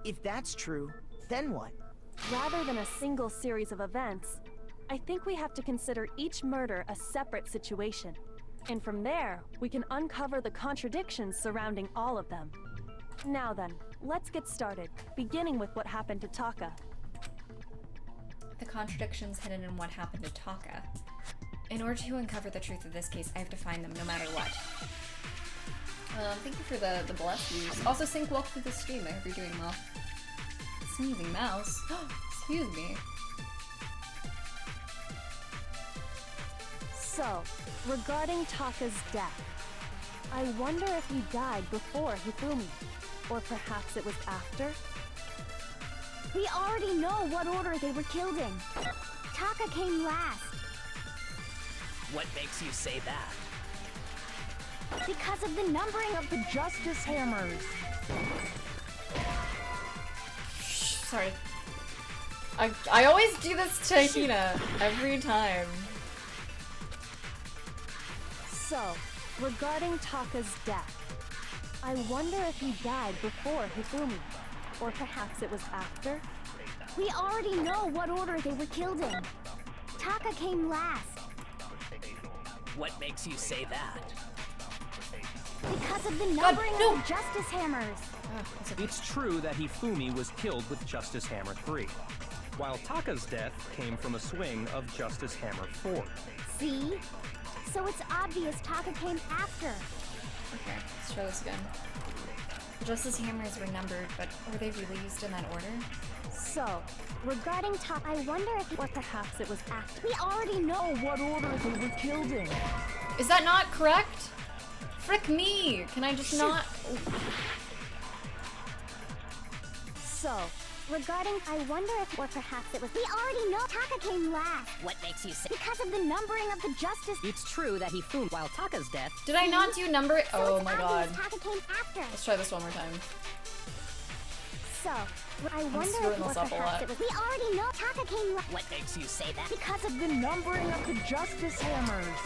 if that's true, then what? Rather than a single series of events, I think we have to consider each murder a separate situation. And from there, we can uncover the contradictions surrounding all of them. Now then, let's get started, beginning with what happened to Taka. The contradictions hidden in what happened to Taka. In order to uncover the truth of this case, I have to find them no matter what. Thank you for the bless views. Also, Sync, welcome to the stream. I hope you're doing well. Sneezing mouse. Excuse me. So, regarding Taka's death, I wonder if he died before Hifumi, or perhaps it was after? We already know what order they were killed in. Taka came last. What makes you say that? Because of the numbering of the Justice Hammers. Sorry. I always do this to Hina. Every time. So, regarding Taka's death, I wonder if he died before Hifumi, or perhaps it was after? We already know what order they were killed in. Taka came last. What makes you say that? Because of the numbering of the Justice Hammers. It's true that Hifumi was killed with Justice Hammer 3, while Taka's death came from a swing of Justice Hammer 4. See? So it's obvious Taka came after. Okay, let's try this again. Justice Hammers were numbered, but were they really used in that order? So, regarding Taka, I wonder if... Or perhaps it was after. We already know what order they were killed in. Is that not correct? Frick me! Can I just not... So, regarding... I wonder if... Or perhaps it was... We already know Taka came last. What makes you say? Because of the numbering of the Justice... It's true that he flew while Taka's death. Did I not do number... So oh it's my god. obvious Taka came after. Let's try this one more time. So, I wonder screwing if... Or this up a lot. perhaps it was... We already know Taka came last. What makes you say that? Because of the numbering of the Justice Hammers.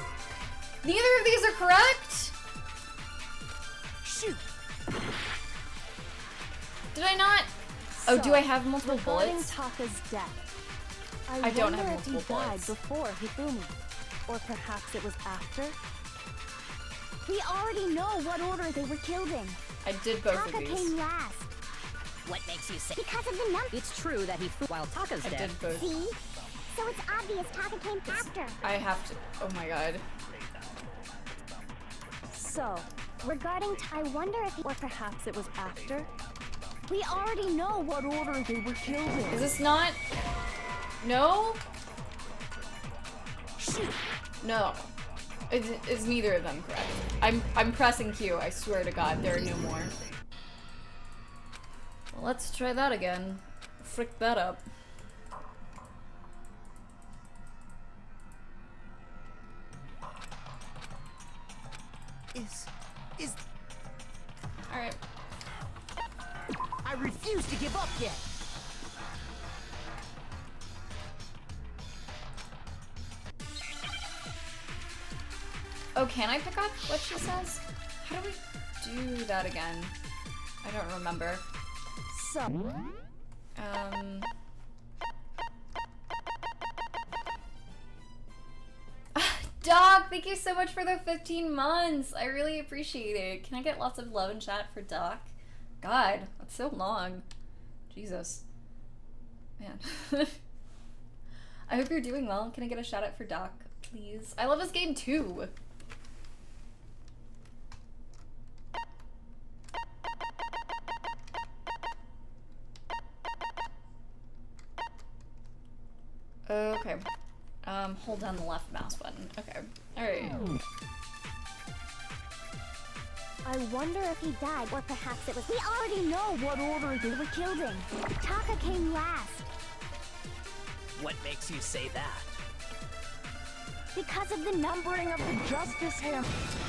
Neither of these are correct? Shoot! Did I not... Oh, do I have multiple regarding bullets? Taka's death, I don't wonder have if he multiple died bullets. before Hifumi, or perhaps it was after? We already know what order they were killed in. I did both Taka of these. came last. What makes you say? Because of the number. It's true that he flew while Taka's I death. did both. See? So it's obvious Taka came after. I have to... Oh my god. So, Regarding I wonder if... or perhaps it was after? We already know what order they were killed in. Is this not... No? Shoot! No. Is neither of them correct? I'm pressing Q, I swear to god, there are no more. Well, let's try that again. Frick that up. refuse to give up yet. Oh, can I pick up what she says? How do we do that again? I don't remember. So, Doc, thank you so much for the 15 months. I really appreciate it. Can I get lots of love and chat for Doc? God, that's so long. Jesus. Man. I hope you're doing well. Can I get a shout out for Doc, please? I love this game too. Okay. Hold down the left mouse button. Okay. Alright. I wonder if he died, or perhaps it was. We already know what order they were killed in. Taka came last. What makes you say that? Because of the numbering of the justice hammer.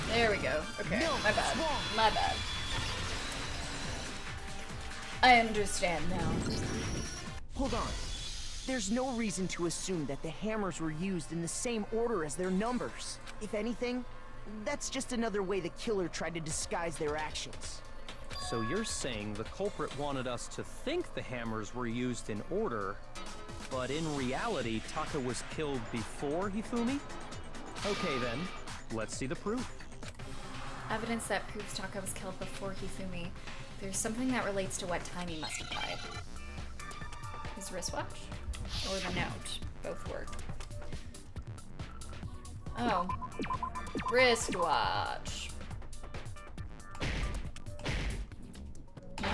There we go. Okay. No, My bad. wrong. My bad. I understand now. Hold on. There's no reason to assume that the hammers were used in the same order as their numbers. If anything, that's just another way the killer tried to disguise their actions. So you're saying the culprit wanted us to think the hammers were used in order, but in reality, Taka was killed before Hifumi? Okay then, let's see the proof. Evidence that proves Taka was killed before Hifumi. There's something that relates to what time he must have died. His wristwatch? Or the note. Both work. Oh. Wristwatch. No?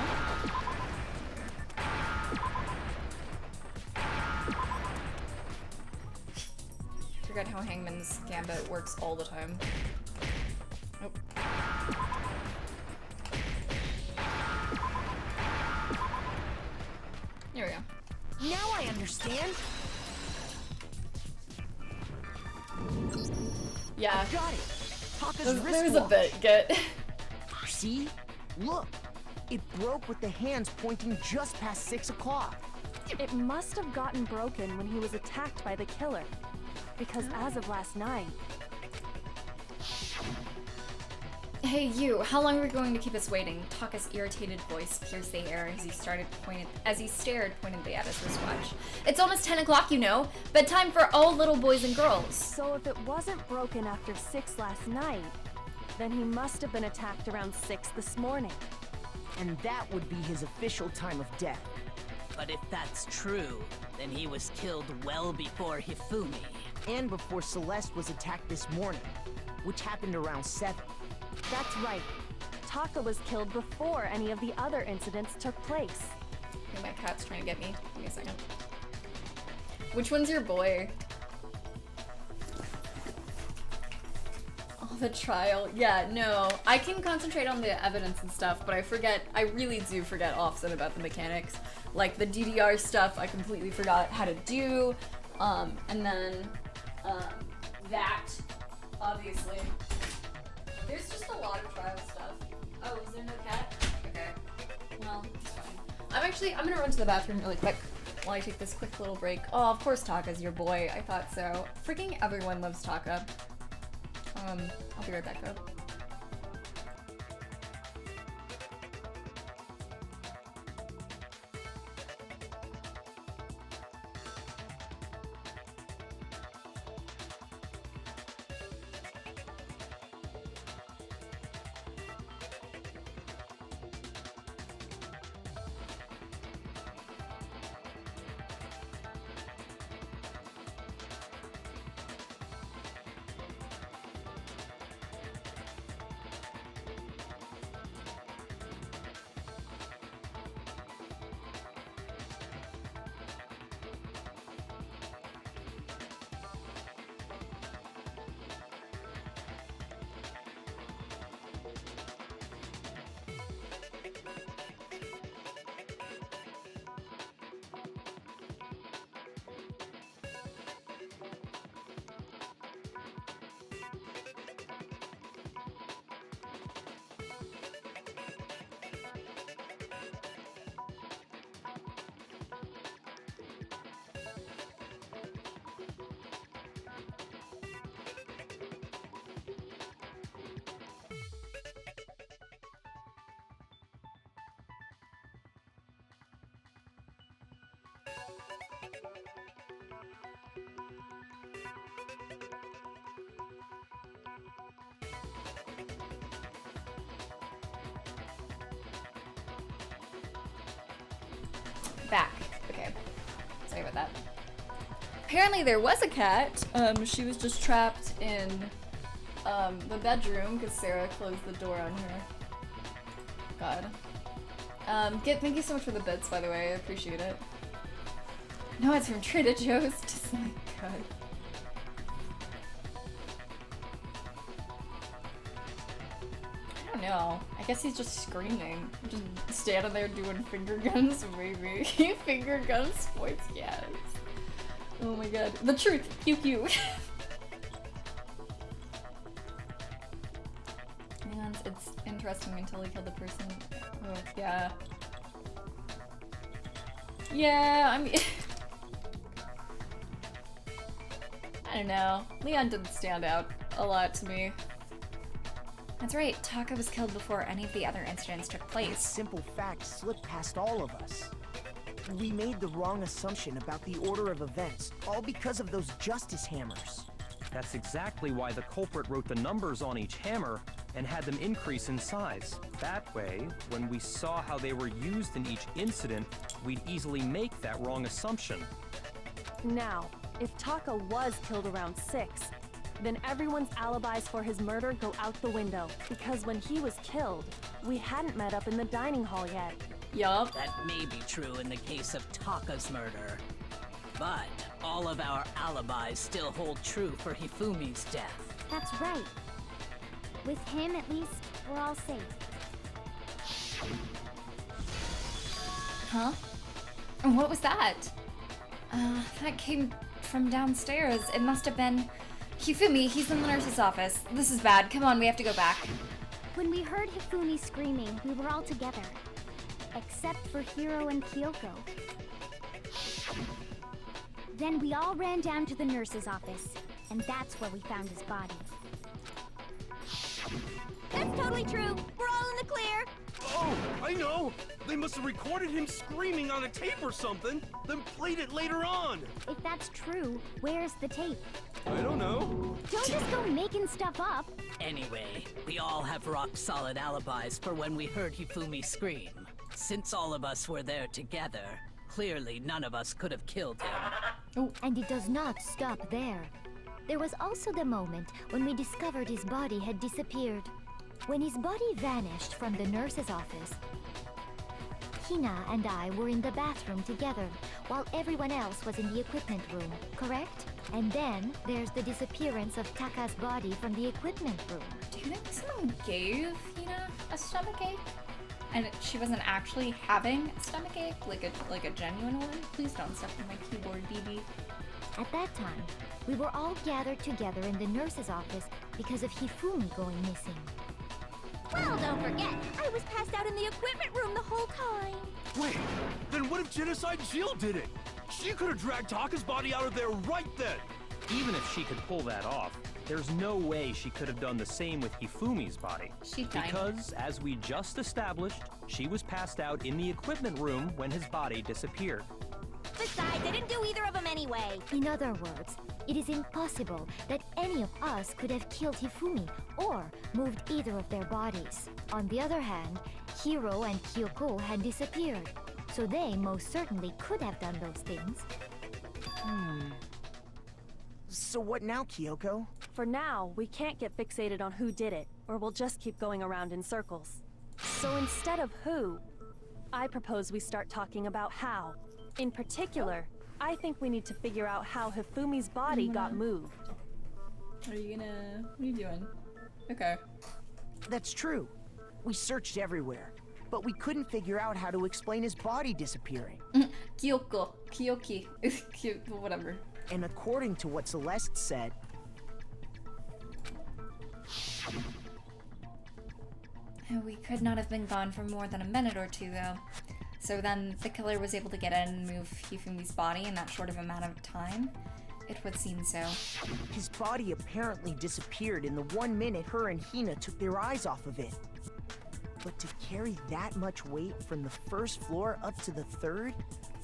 Forget how Hangman's Gambit works all the time. Nope. There we go. Now I understand. Yeah. I got it. Taka's There's a wristwatch. bit. Get. See? Look. It broke with the hands pointing just past 6 o'clock. it must have gotten broken when he was attacked by the killer. Because as of last night, Hey you, how long are we going to keep us waiting? Taka's irritated voice pierced the air as he stared pointedly at his wristwatch. It's almost 10 o'clock, you know. Bedtime for all little boys and girls. so if it wasn't broken after 6 last night, then he must have been attacked around 6 this morning. And that would be his official time of death. But if that's true, then he was killed well before Hifumi. And before Celeste was attacked this morning, which happened around 7. That's right. Taka was killed before any of the other incidents took place. Hey, my cat's trying to get me. Give me a second. Which one's your boy? Oh, the trial. Yeah, no. I can concentrate on the evidence and stuff, but I really do forget often about the mechanics. Like the DDR stuff, I completely forgot how to do. And then, that, obviously. There's just a lot of trial stuff. Oh, is there no cat? Okay. Well, it's fine. I'm gonna run to the bathroom really quick while I take this quick little break. Oh, of course Taka's your boy. I thought so. Freaking everyone loves Taka. I'll be right back though. back. Okay. Sorry about that. Apparently there was a cat. She was just trapped in the bedroom because Sarah closed the door on her. God. Thank you so much for the bits, by the way. I appreciate it. No, it's from Trader Joe's. Just like, God. I don't know. I guess he's just screaming. Just standing there doing finger guns, maybe. Finger gun sports, yes. Oh my god. The truth. Pew pew. And it's interesting until he killed the person. Oh, yeah. Yeah, I mean... I don't know. Leon didn't stand out a lot to me. That's right, Taka was killed before any of the other incidents took That place. simple fact slipped past all of us. We made the wrong assumption about the order of events, all because of those justice hammers. That's exactly why the culprit wrote the numbers on each hammer and had them increase in size. That way, when we saw how they were used in each incident, we'd easily make that wrong assumption. Now, if Taka was killed around 6, then everyone's alibis for his murder go out the window, because when he was killed, we hadn't met up in the dining hall yet. Yup. That may be true in the case of Taka's murder. But all of our alibis still hold true for Hifumi's death. That's right. With him, at least, we're all safe. Huh? And what was that? That came from downstairs. It must have been... Hifumi, he's in the nurse's office. This is bad. Come on, we have to go back. When we heard Hifumi screaming, we were all together. Except for Hiro and Kyoko. Then we all ran down to the nurse's office, and that's where we found his body. That's totally true. We're all in the clear. Oh, I know! They must have recorded him screaming on a tape or something, then played it later on! If that's true, where's the tape? I don't know. Don't just go making stuff up. Anyway, we all have rock-solid alibis for when we heard Hifumi scream. Since all of us were there together, clearly none of us could have killed him. And it does not stop there. There was also the moment when we discovered his body had disappeared. When his body vanished from the nurse's office, Hina and I were in the bathroom together, while everyone else was in the equipment room, correct? And then there's the disappearance of Taka's body from the equipment room. Do you think someone gave Hina a stomachache? And she wasn't actually having a stomachache? Like a genuine one? Please don't step on my keyboard, BB. At that time, we were all gathered together in the nurse's office because of Hifumi going missing. Well, don't forget, I was passed out in the equipment room the whole time. Wait, then what if Genocide Jill did it? She could have dragged Taka's body out of there right then! Even if she could pull that off, there's no way she could have done the same with Hifumi's body. She died. Because, as we just established, she was passed out in the equipment room when his body disappeared. Besides, I didn't do either of them anyway. In other words, it is impossible that any of us could have killed Hifumi or moved either of their bodies. On the other hand, Hiro and Kyoko had disappeared, so they most certainly could have done those things. So what now, Kyoko? For now, we can't get fixated on who did it, or we'll just keep going around in circles. So instead of who, I propose we start talking about how. In particular, I think we need to figure out how Hifumi's body got moved. What are you doing? Okay. That's true. We searched everywhere, but we couldn't figure out how to explain his body disappearing. Kyoko. Kyoki. Whatever. And according to what Celeste said, We could not have been gone for more than a minute or two, though. So then the killer was able to get in and move Hifumi's body in that short of amount of time? It would seem so. his body apparently disappeared in the 1 minute her and Hina took their eyes off of it. But to carry that much weight from the first floor up to the third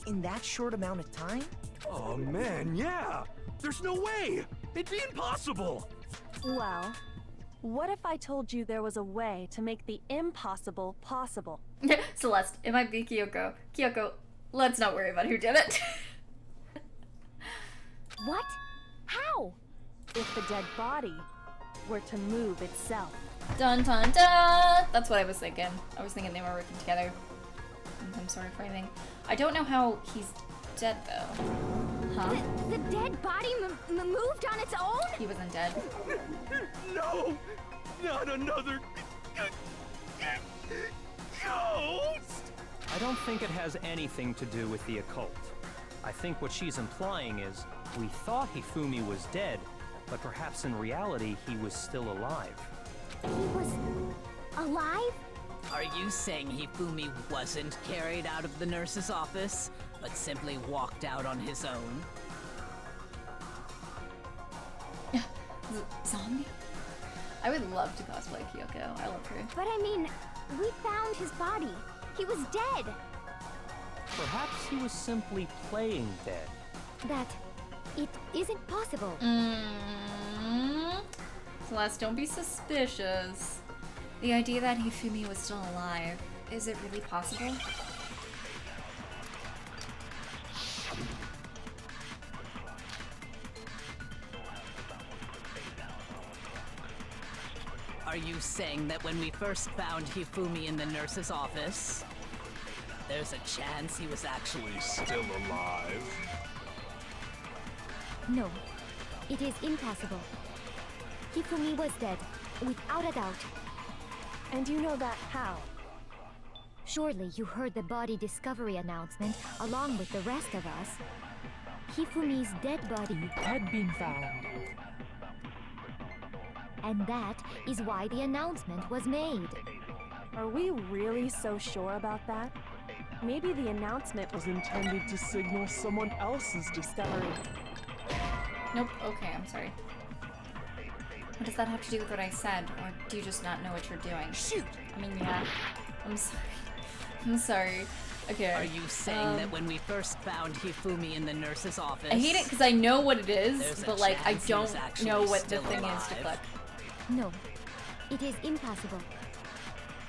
in that short amount of time? Oh man, yeah! There's no way! It'd be impossible! Well, what if I told you there was a way to make the impossible possible? Celeste, it might be Kyoko. Kyoko, Let's not worry about who did it. What? How? If the dead body were to move itself. Dun dun dun! That's what I was thinking. I was thinking they were working together in some sort of framing. I don't know how he's dead though. Huh? The dead body moved on its own? He wasn't dead. No! Not another ghost! I don't think it has anything to do with the occult. I think what she's implying is we thought Hifumi was dead, but perhaps in reality he was still alive. He was alive? Are you saying Hifumi wasn't carried out of the nurse's office, but simply walked out on his own? Zombie? I would love to cosplay Kyoko. I love her. But I mean, we found his body. He was dead. Perhaps he was simply playing dead. That it isn't possible. Celeste, don't be suspicious. The idea that Hifumi was still alive, is it really possible? Are you saying that when we first found Hifumi in the nurse's office, there's a chance he was actually Still alive? No, it is impossible. Hifumi was dead, without a doubt. And you know that how? Surely you heard the body discovery announcement along with the rest of us. Hifumi's dead body Had been found. and that is why the announcement was made. Are we really so sure about that? Maybe the announcement was Intended to signal someone else's discovery. Nope, okay, I'm sorry. What does that have to do with what I said? Or do you just not know what you're doing? Shoot! I mean, yeah. I'm sorry. I'm sorry. Okay. Are you saying that when we first found Hifumi in the nurse's office... I hate it because I know what it is, There's a but like, I chance he was don't actually know what the still thing is to alive? click. No, it is impossible.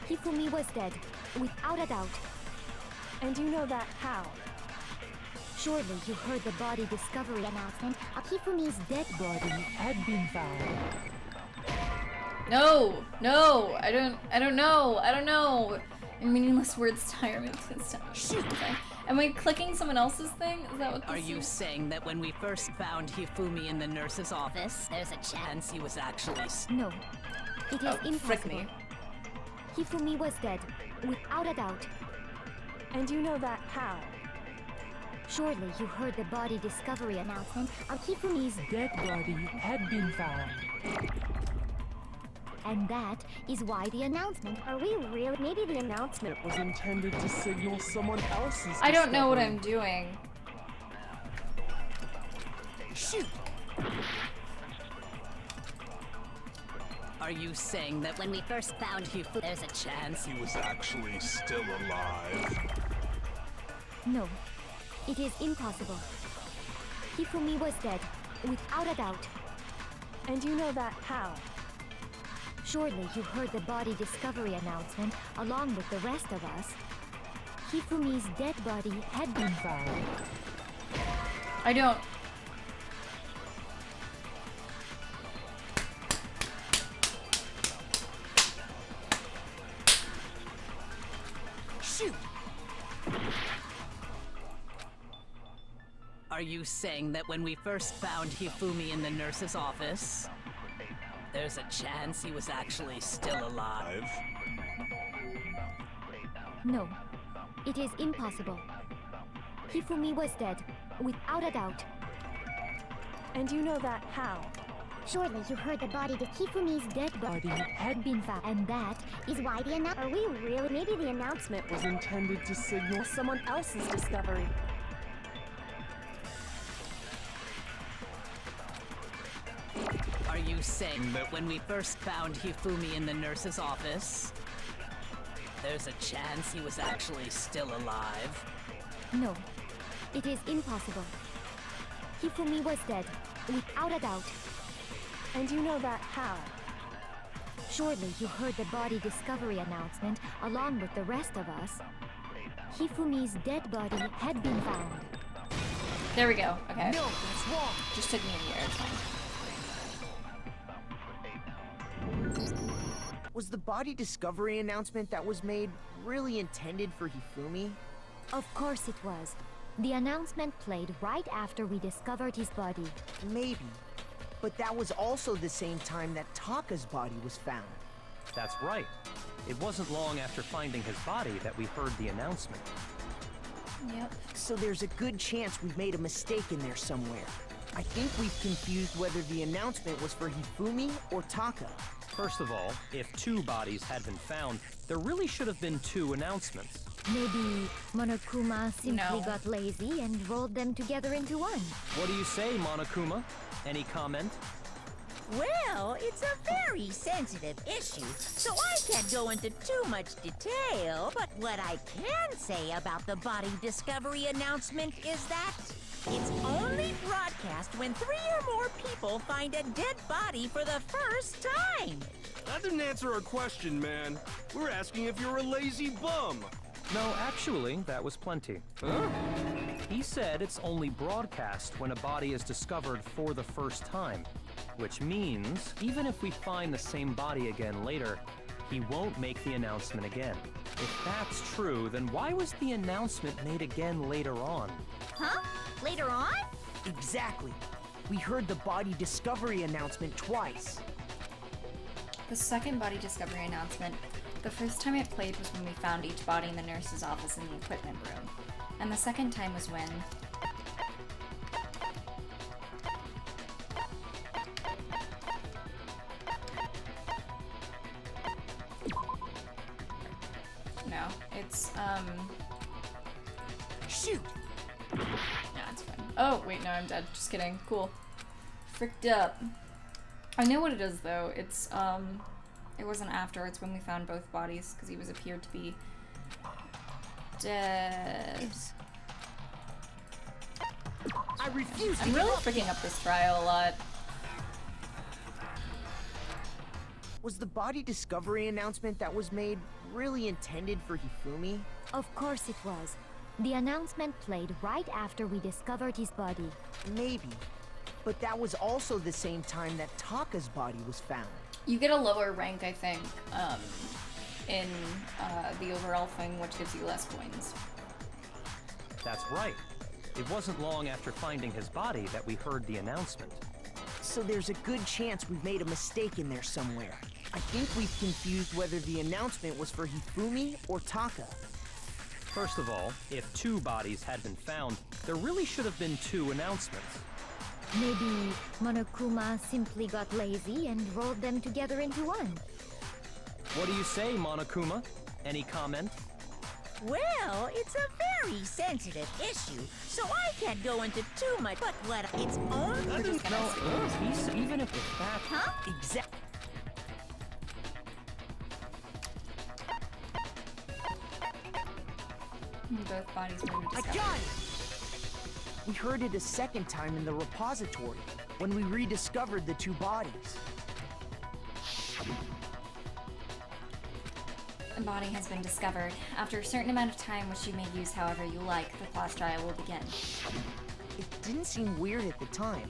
Hifumi was dead, without a doubt. And you know that how? Surely you heard the body discovery announcement of Hifumi's dead body. Had been found. No! No! I don't know! Meaningless words tire me this time. Okay. Am I clicking someone else's thing? Is that what this Are is? you saying that when we first found Hifumi in the nurse's office, there's a chance he was actually... No, it is Oh, frick impossible. me. Hifumi was dead, without a doubt. And you know that how? Surely you heard the body discovery announcement of Hifumi's dead body. Had been found. And that is why the announcement. Are we really? Maybe the announcement. Was intended to signal someone else's I don't know what discovery. I'm doing. Shoot! Are you saying that when we first found Hifumi, there's a chance He was actually still alive. No, it is impossible. Hifumi was dead, without a doubt. And you know that how? Surely you heard the body discovery announcement along with the rest of us. Hifumi's dead body had been found. I don't. Shoot! Are you saying that when we first found Hifumi in the nurse's office, there's a chance he was actually still alive? No, it is impossible. Hifumi was dead, without a doubt. And you know that how? Surely you heard the body of Hifumi's dead Body had been found, and that is why the announcement. Are we really? Maybe the announcement Was intended to signal Someone else's discovery. Are you saying that when we first found Hifumi in the nurse's office, there's a chance he was actually still alive? No, it is impossible. Hifumi was dead, without a doubt. And you know that how? Surely you heard the body discovery announcement along with the rest of us. Hifumi's dead body had been found. There we go. Okay. No, that's wrong. Just took me a year. It's fine. Was the body discovery announcement that was made really intended for Hifumi? Of course it was. The announcement played right after we discovered his body. Maybe. But that was also the same time that Taka's body was found. That's right. It wasn't long after finding his body that we heard the announcement. Yep. So there's a good chance we've made a mistake in there somewhere. I think we've confused whether the announcement was for Hifumi or Taka. First of all, if 2 bodies had been found, there really should have been 2 announcements. Maybe Monokuma simply No. got lazy and rolled them together into one. What do you say, Monokuma? Any comment? Well, it's a very sensitive issue, so I can't go into too much detail. But what I can say about the body discovery announcement is that it's only broadcast when 3 or more people find a dead body for the first time. That didn't answer our question, man. We're asking if you're a lazy bum. No, actually, that was plenty. Huh? He said it's only broadcast when a body is discovered for the first time. Which means, even if we find the same body again later, he won't make the announcement again. If that's true, then why was the announcement made again later on? Huh? Later on? Exactly. We heard the body discovery announcement twice. The second body discovery announcement, the first time it played was when we found each body in the nurse's office in the equipment room. And the second time was when... No, it's, Shoot! yeah, it's fine. Oh, wait, no, I'm dead. Just kidding. Cool. Fricked up. I know what it is, though. It's, it wasn't after. It's when we found both bodies, because he was appeared to be dead. I refuse to I'm give really up. freaking up this trial a lot. Was the body discovery announcement that was made really intended for Hifumi? Of course it was. The announcement played right after we discovered his body. Maybe. But that was also the same time that Taka's body was found. You get a lower rank, I think, in the overall thing, which gives you less coins. That's right. It wasn't long after finding his body that we heard the announcement. So there's a good chance we've made a mistake in there somewhere. I think we've confused whether the announcement was for Hifumi or Taka. First of all, if 2 bodies had been found, there really should have been 2 announcements. Maybe Monokuma simply got lazy and rolled them together into one. What do you say, Monokuma? Any comment? Well, it's a very sensitive issue, so I can't go into too much. But what it's only... We're just gonna skip. Even if that... Huh? Exactly. Both bodies were I discovered. got it! We heard it a second time in the repository, when we rediscovered the 2 bodies. A body has been discovered. After a certain amount of time, which you may use however you like, the class trial will begin. It didn't seem weird at the time,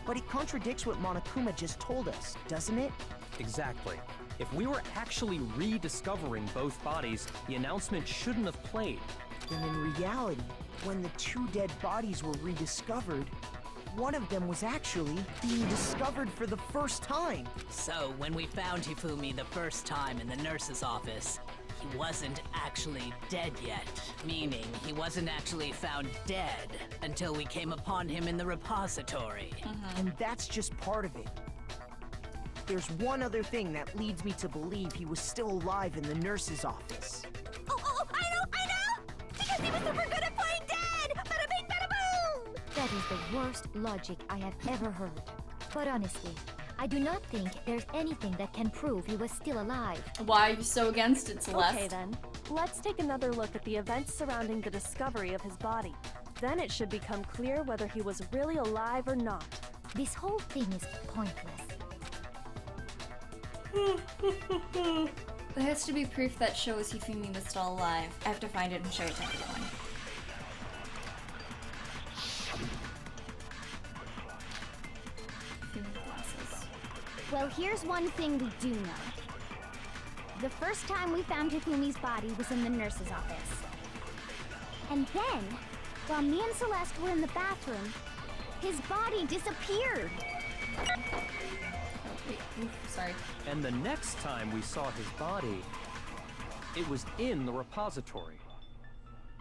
but it contradicts what Monokuma just told us, doesn't it? Exactly. If we were actually rediscovering both bodies, the announcement shouldn't have played. Then in reality, when the 2 dead bodies were rediscovered, one of them was actually being discovered for the first time. So, when we found Hifumi the first time in the nurse's office, he wasn't actually dead yet. Meaning, he wasn't actually found dead until we came upon him in the repository. And that's just part of it. There's one other thing that leads me to believe he was still alive in the nurse's office. Oh, I know! Because he was super good at playing dead! Bada bing, bada boom! That is the worst logic I have ever heard. But honestly, I do not think there's anything that can prove he was still alive. Why are you so against it, Celeste? Okay then, let's take another look at the events surrounding the discovery of his body. Then it should become clear whether he was really alive or not. This whole thing is pointless. There has to be proof that shows Hifumi was still alive. I have to find it and show it to everyone. Hifumi glasses. Well, here's one thing we do know. The first time we found Hifumi's body was in the nurse's office. And then, while me and Celeste were in the bathroom, his body disappeared. Oh, wait, oof, sorry. And the next time we saw his body, it was in the repository.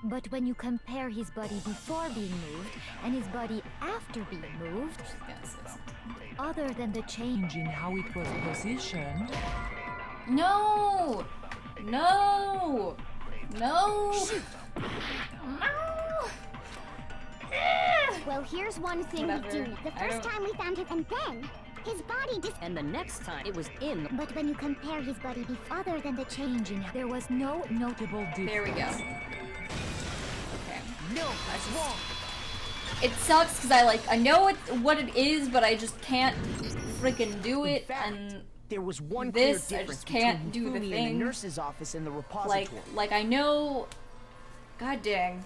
But when you compare his body before being moved and his body after being moved, Glasses. other than the change in how it was positioned, No! No! No! Well, here's one thing we do know. The first time we found him, and then his body And the next time, it was in. But when you compare his body other than the change in there was no notable difference. There we go. Okay. No, that's wrong. It sucks because I know what it is, but I just can't freaking do it. In fact, And there was one this, clear I difference just can't between do the Hifumi thing. in the nurse's office and the repository. like I know. God dang.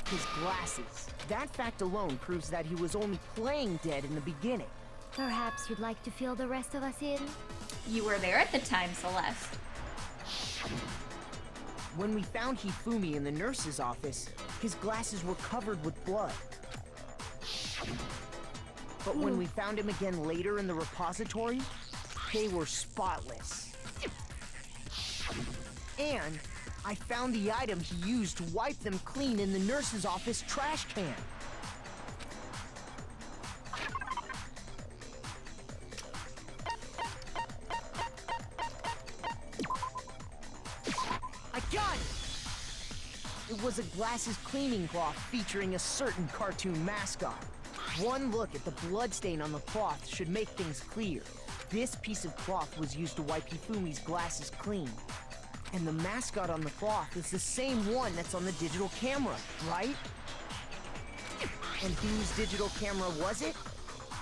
His glasses. That fact alone proves that he was only playing dead in the beginning. Perhaps you'd like to fill the rest of us in? You were there at the time, Celeste. When we found Hifumi in the nurse's office, his glasses were covered with blood. But when we found him again later in the repository, they were spotless. And I found the item he used to wipe them clean in the nurse's office trash can. I got it! It was a glasses cleaning cloth featuring a certain cartoon mascot. One look at the bloodstain on the cloth should make things clear. This piece of cloth was used to wipe Hifumi's glasses clean. And the mascot on the cloth is the same one that's on the digital camera, right? And whose digital camera was it?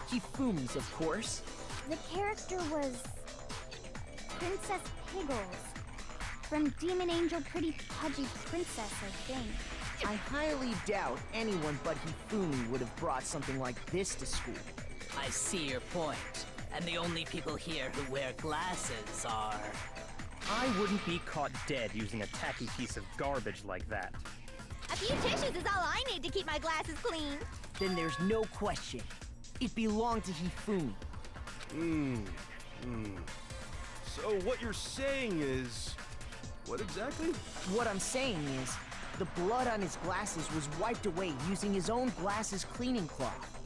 Hifumi's, of course. The character was Princess Piggles from Demon Angel Pretty Pudgy Princess, I think. I highly doubt anyone but Hifumi would have brought something like this to school. I see your point. And the only people here who wear glasses are... I wouldn't be caught dead using a tacky piece of garbage like that. A few tissues is all I need to keep my glasses clean. Then there's no question. It belonged to Hifumi. So what you're saying is... What exactly? What I'm saying is, the blood on his glasses was wiped away using his own glasses cleaning cloth.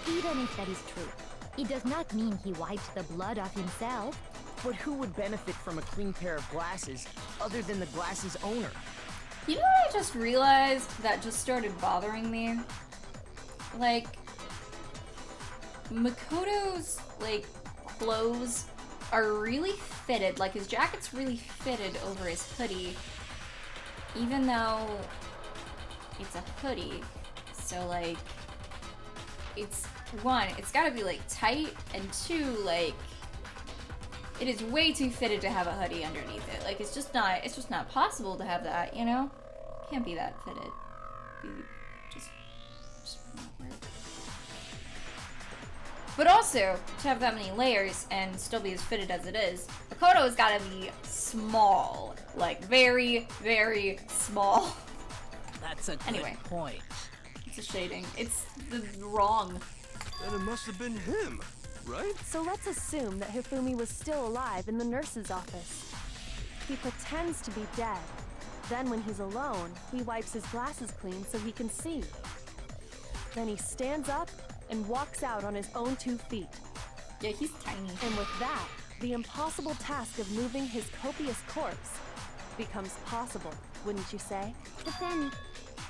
Even if that is true, it does not mean he wiped the blood off himself. But who would benefit from a clean pair of glasses other than the glasses owner? You know what I just realized that just started bothering me? Like, Makoto's, like, clothes are really fitted. Like, his jacket's really fitted over his hoodie. Even though it's a hoodie. So, like, it's, one, it's gotta be, like, tight, and two, like, it is way too fitted to have a hoodie underneath it. Like, it's just not possible to have that, you know? Can't be that fitted. Just not work. But also, to have that many layers and still be as fitted as it is, Makoto's gotta be small. Like, very, very small. That's a good Anyway. point. It's a shading. It's wrong. Then it must have been him, right? So let's assume that Hifumi was still alive in the nurse's office. He pretends to be dead. Then when he's alone, he wipes his glasses clean so he can see. Then he stands up and walks out on his own 2 feet. Yeah, he's tiny. And with that, the impossible task of moving his copious corpse becomes possible, wouldn't you say? But then,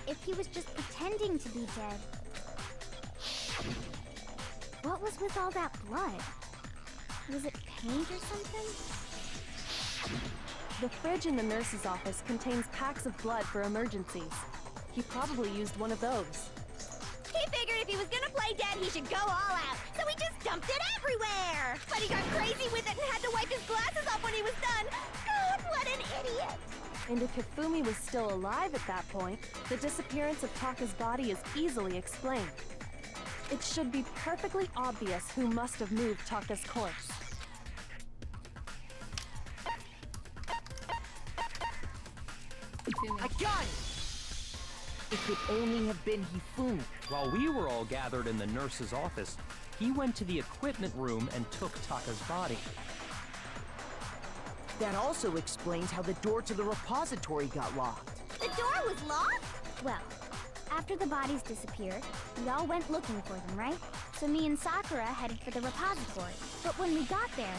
if he was just pretending to be dead, what was with all that blood? Was it paint or something? The fridge in the nurse's office contains packs of blood for emergencies. He probably used one of those. He figured if he was gonna play dead, he should go all out. So he just dumped it everywhere! But he got crazy with it and had to wipe his glasses off when he was done! God, what an idiot! And if Hifumi was still alive at that point, the disappearance of Taka's body is easily explained. It should be perfectly obvious who must have moved Taka's corpse. I got it! It could only have been Hifumi. While we were all gathered in the nurse's office, he went to the equipment room and took Taka's body. That also explains how the door to the repository got locked. The door was locked? Well, after the bodies disappeared, we all went looking for them, right? So me and Sakura headed for the repository. But when we got there,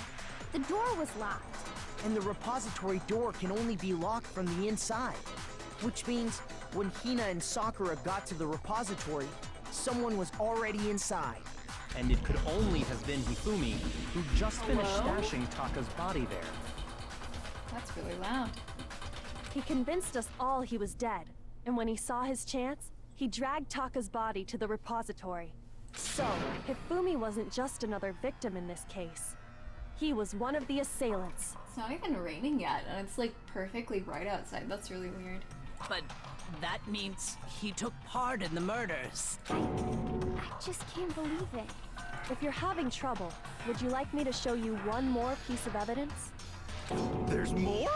the door was locked. And the repository door can only be locked from the inside. Which means when Hina and Sakura got to the repository, someone was already inside. And it could only have been Hifumi, who just finished stashing Taka's body there. That's really loud. He convinced us all he was dead, and when he saw his chance, he dragged Taka's body to the repository. So, Hifumi wasn't just another victim in this case. He was one of the assailants. It's not even raining yet, and it's like perfectly bright outside. That's really weird. But that means he took part in the murders. I just can't believe it. If you're having trouble, would you like me to show you one more piece of evidence? There's more?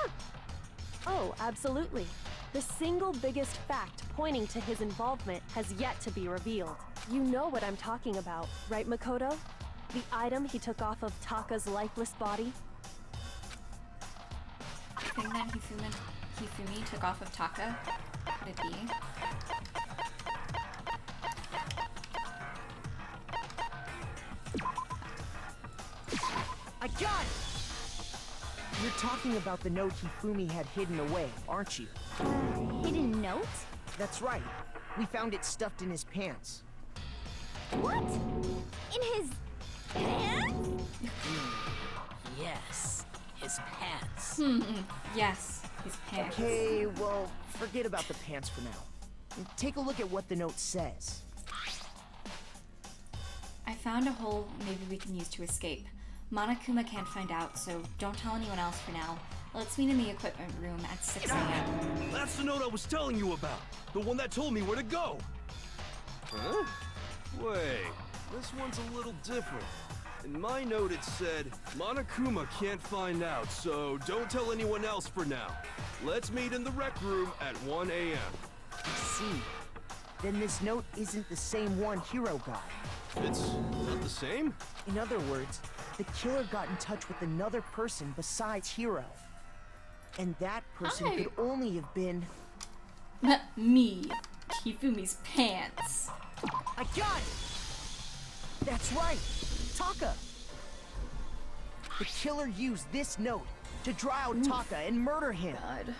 Oh, absolutely. The single biggest fact pointing to his involvement has yet to be revealed. You know what I'm talking about, right, Makoto? The item he took off of Taka's lifeless body? The thing that Hifumi took off of Taka? Could it be? I got it! You're talking about the note Hifumi had hidden away, aren't you? Hidden note? That's right. We found it stuffed in his pants. What? In his pants? Yes, his pants. Yes, his pants. Okay, well, forget about the pants for now. Take a look at what the note says. I found a hole maybe we can use to escape. Monokuma can't find out, so don't tell anyone else for now. Let's meet in the equipment room at 6 a.m. That's the note I was telling you about. The one that told me where to go. Huh? Wait, this one's a little different. In my note it said, Monokuma can't find out, so don't tell anyone else for now. Let's meet in the rec room at 1 a.m. I see. Then this note isn't the same one Hiro got. It's not the same? In other words, the killer got in touch with another person besides Hiro. And that person Hi. could only have been... Me. Hifumi's pants. I got it! That's right! Taka! The killer used this note to draw out Taka and murder him. God.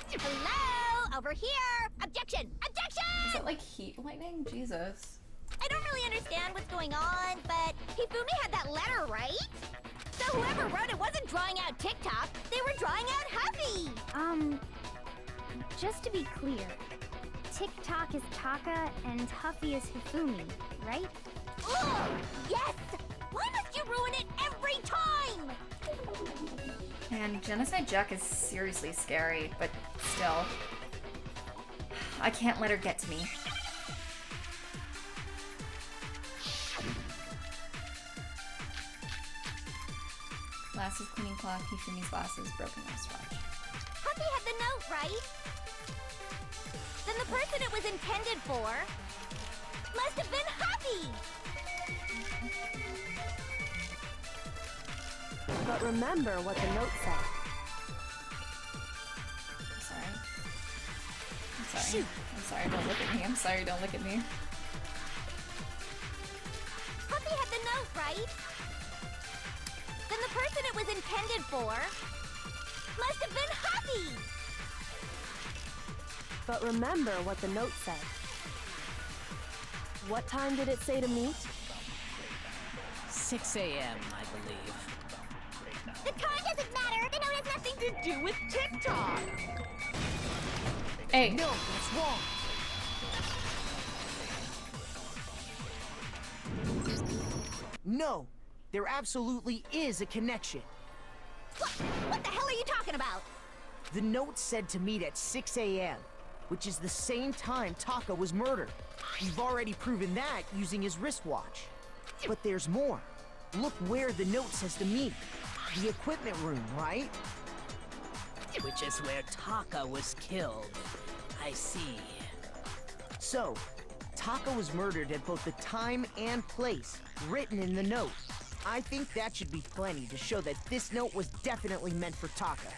Hello? Over here! Objection! Objection! Is it like heat lightning? Jesus. I don't really understand what's going on, but Hifumi had that letter, right? So whoever wrote it wasn't drawing out TikTok, they were drawing out Huffy! Just to be clear, TikTok is Taka and Huffy is Hifumi, right? Ugh! Yes! Why must you ruin it every time? Man, Genocide Jack is seriously scary, but still. I can't let her get to me. Glasses, cleaning cloth, Hifumi's glasses, broken wristwatch. Huffy had the note, right? Then the person it was intended for must have been Huffy! But remember what the note said. I'm sorry. I'm sorry, don't look at me. I'm sorry, don't look at me. Huffy had the note, right? Then the person it was intended for must have been Huffy! But remember what the note said. What time did it say to meet? 6 a.m., I believe. The time doesn't matter! The note has nothing to do with TikTok! Hey. No, that's wrong. No, there absolutely is a connection. What the hell are you talking about? The note said to meet at 6 a.m., which is the same time Taka was murdered. We've already proven that using his wristwatch. But there's more. Look where the note says to meet. The equipment room, right? Which is where Taka was killed. I see. So, Taka was murdered at both the time and place written in the note. I think that should be plenty to show that this note was definitely meant for Taka.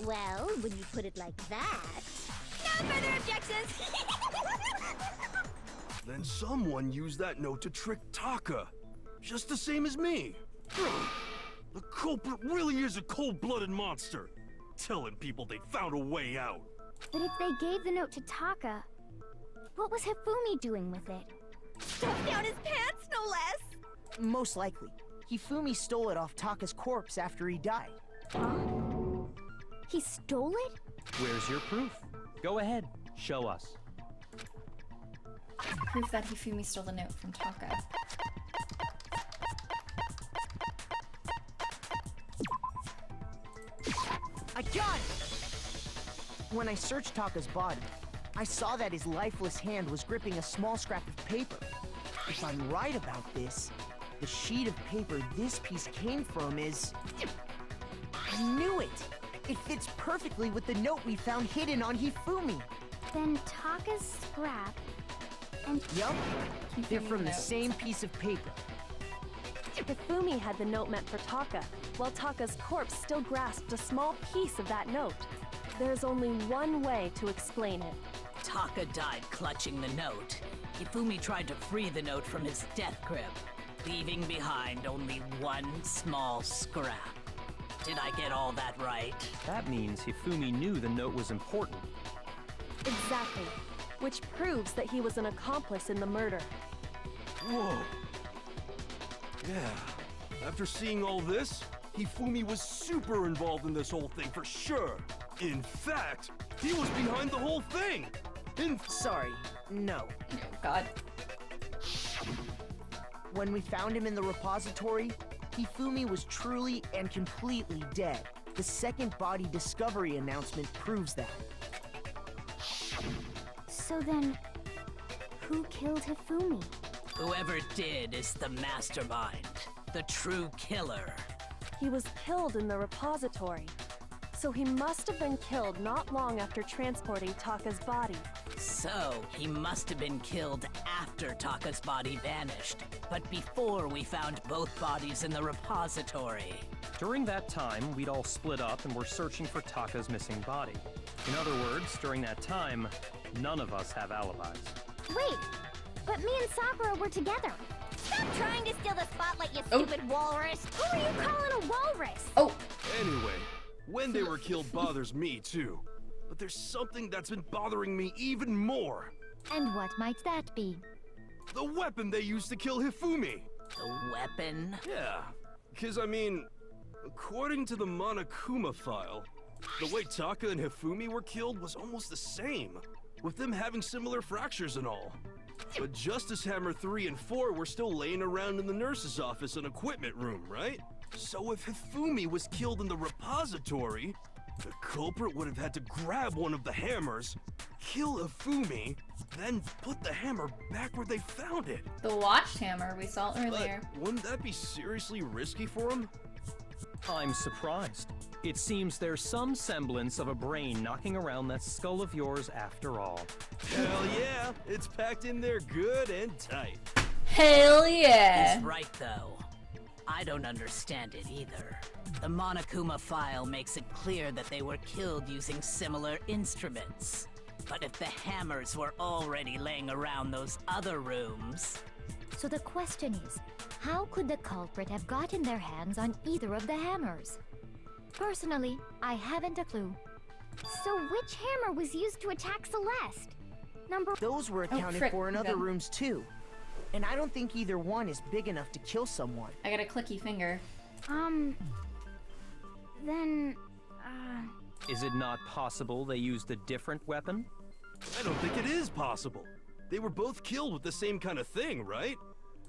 Well, when you put it like that... No further objections! Then someone used that note to trick Taka. Just the same as me. The culprit really is a cold-blooded monster. Telling people they found a way out. But if they gave the note to Taka, what was Hifumi doing with it? Stuffed down his pants, no less! Most likely. Hifumi stole it off Taka's corpse after he died. He stole it? Where's your proof? Go ahead, show us. Proof that Hifumi stole the note from Taka. I got it! When I searched Taka's body, I saw that his lifeless hand was gripping a small scrap of paper. If I'm right about this, the sheet of paper this piece came from is... I knew it! It fits perfectly with the note we found hidden on Hifumi. Then Taka's scrap and... Yup, they're from the note. same piece of paper. Hifumi had the note meant for Taka, while Taka's corpse still grasped a small piece of that note. There's only one way to explain it. Taka died clutching the note. Hifumi tried to free the note from his death grip, leaving behind only one small scrap. Did I get all that right? That means Hifumi knew the note was important. Exactly. Which proves that he was an accomplice in the murder. Whoa. Yeah. After seeing all this, Hifumi was super involved in this whole thing for sure. In fact, he was behind the whole thing. Sorry, no. Oh, God. When we found him in the repository, Hifumi was truly and completely dead. The second body discovery announcement proves that. So then, who killed Hifumi? Whoever did is the mastermind, the true killer. He was killed in the repository. So he must have been killed not long after transporting Taka's body. So, he must have been killed after Taka's body vanished, but before we found both bodies in the repository. During that time, we'd all split up and were searching for Taka's missing body. In other words, during that time, none of us have alibis. Wait, but me and Sakura were together. Stop trying to steal the spotlight, you stupid walrus! Who are you calling a walrus? Oh! Anyway, when they were killed bothers me too. But there's something that's been bothering me even more. And what might that be? The weapon they used to kill Hifumi. The weapon? Yeah, because I mean, according to the Monokuma file, the way Taka and Hifumi were killed was almost the same, with them having similar fractures and all. But Justice Hammer 3 and 4 were still laying around in the nurse's office and equipment room, right? So if Hifumi was killed in the repository, the culprit would have had to grab one of the hammers, kill Hifumi, then put the hammer back where they found it. The watched hammer we saw earlier. But wouldn't that be seriously risky for him? I'm surprised. It seems there's some semblance of a brain knocking around that skull of yours after all. Hell yeah, it's packed in there good and tight. Hell yeah! He's right, though. I don't understand it either. The Monokuma file makes it clear that they were killed using similar instruments. But if the hammers were already laying around those other rooms... So the question is, how could the culprit have gotten their hands on either of the hammers? Personally, I haven't a clue. So which hammer was used to attack Celeste? Those were accounted frick, for in other okay. rooms too. And I don't think either one is big enough to kill someone. I got a clicky finger. Then, Is it not possible they used a different weapon? I don't think it is possible. They were both killed with the same kind of thing, right?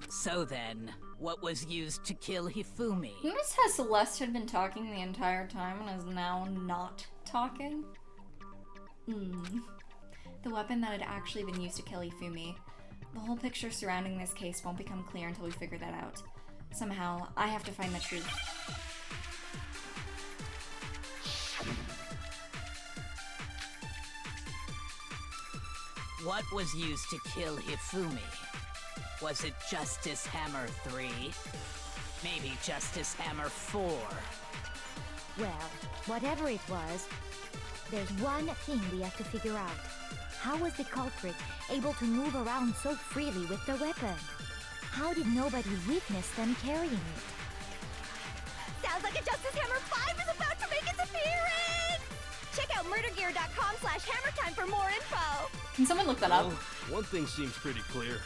So then, what was used to kill Hifumi? Notice how Celeste had been talking the entire time and is now not talking? The weapon that had actually been used to kill Ifumi. The whole picture surrounding this case won't become clear until we figure that out. Somehow, I have to find the truth. What was used to kill Hifumi? Was it Justice Hammer 3? Maybe Justice Hammer 4? Well, whatever it was, there's one thing we have to figure out. How was the culprit able to move around so freely with the weapon? How did nobody witness them carrying it? Sounds like a Justice Hammer 5 is about to make its appearance! Check out murdergear.com/hammertime for more info! Can someone look that up? Well, one thing seems pretty clear.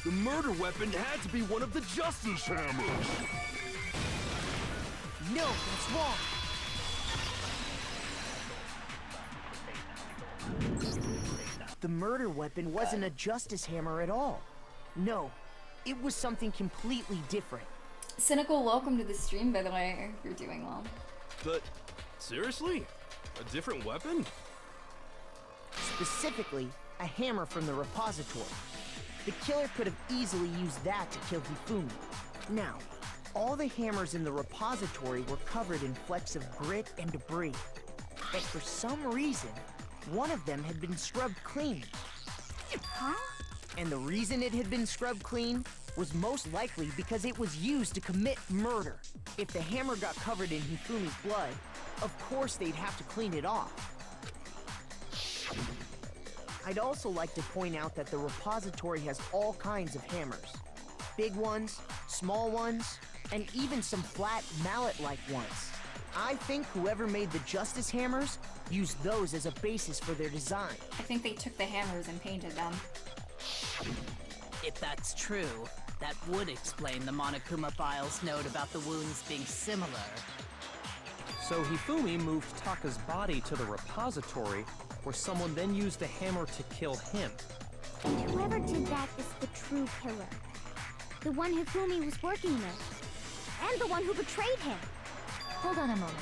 The murder weapon had to be one of the Justice Hammers. No, that's wrong. The murder weapon wasn't a Justice Hammer at all. No, it was something completely different. Cynical, welcome to the stream, by the way. I hope you're doing well. But, seriously? A different weapon? Specifically, a hammer from the repository. The killer could have easily used that to kill Hifumi. Now, all the hammers in the repository were covered in flecks of grit and debris. But for some reason, one of them had been scrubbed clean. Huh? And the reason it had been scrubbed clean was most likely because it was used to commit murder. If the hammer got covered in Hifumi's blood, of course they'd have to clean it off. I'd also like to point out that the repository has all kinds of hammers. Big ones, small ones, and even some flat mallet-like ones. I think whoever made the Justice Hammers used those as a basis for their design. I think they took the hammers and painted them. If that's true, that would explain the Monokuma file's note about the wounds being similar. So Hifumi moved Taka's body to the repository, where someone then used the hammer to kill him. And whoever did that is the true killer. The one Hifumi was working with. And the one who betrayed him. Hold on a moment.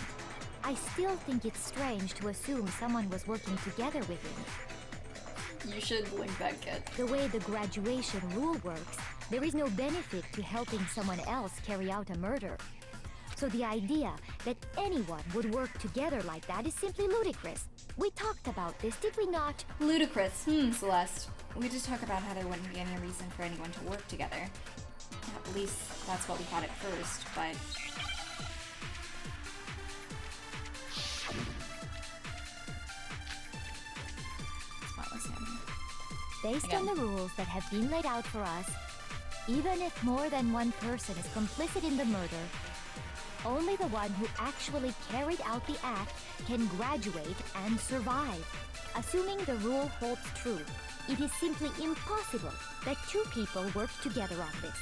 I still think it's strange to assume someone was working together with him. You should link that kit. The way the graduation rule works, there is no benefit to helping someone else carry out a murder. So the idea that anyone would work together like that is simply ludicrous. We talked about this, did we not? Ludicrous. Celeste. We did talk about how there wouldn't be any reason for anyone to work together. At least that's what we thought at first, but... Spotless hammer. Based on the rules that have been laid out for us, even if more than one person is complicit in the murder, only the one who actually carried out the act can graduate and survive. Assuming the rule holds true, it is simply impossible that two people work together on this.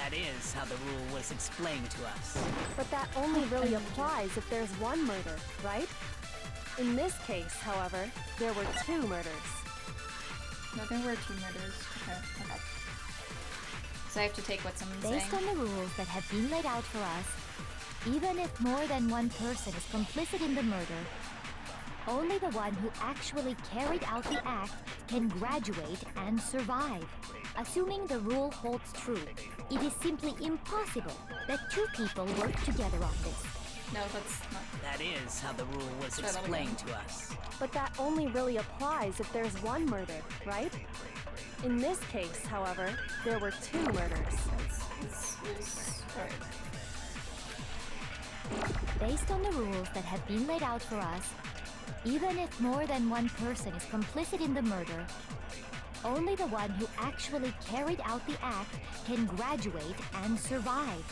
That is how the rule was explained to us. But that only really applies if there's one murder, right? In this case, however, there were two murders. No, there were two murders. Okay. So I have to take what someone's saying? Based on the rules that have been laid out for us, even if more than one person is complicit in the murder, only the one who actually carried out the act can graduate and survive. Assuming the rule holds true, it is simply impossible that two people work together on this. No, that's not... That is how the rule was explained to us. But that only really applies if there's one murder, right? In this case, however, there were two murders. Alright. Based on the rules that have been laid out for us, even if more than one person is complicit in the murder, only the one who actually carried out the act can graduate and survive.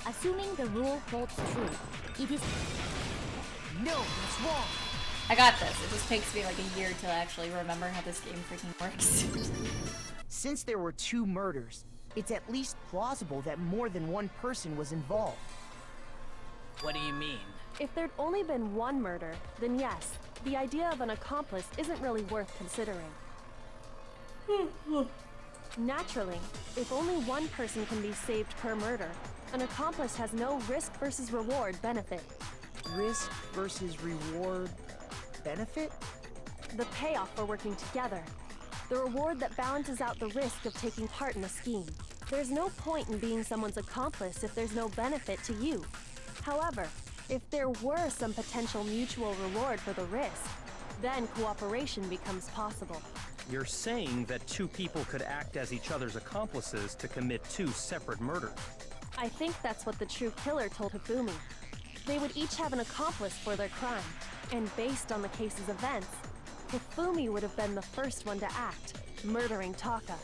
Assuming the rule holds true, it is... No, that's wrong! I got this. It just takes me like a year to actually remember how this game freaking works. Since there were two murders, it's at least plausible that more than one person was involved. What do you mean? If there'd only been one murder, then yes, the idea of an accomplice isn't really worth considering. Naturally, if only one person can be saved per murder, an accomplice has no risk versus reward benefit. Risk versus reward benefit? The payoff for working together. The reward that balances out the risk of taking part in a scheme. There's no point in being someone's accomplice if there's no benefit to you. However, if there were some potential mutual reward for the risk, then cooperation becomes possible. You're saying that two people could act as each other's accomplices to commit two separate murders. I think that's what the true killer told Hifumi. They would each have an accomplice for their crime, and based on the case's events, Hifumi would have been the first one to act, murdering Taka.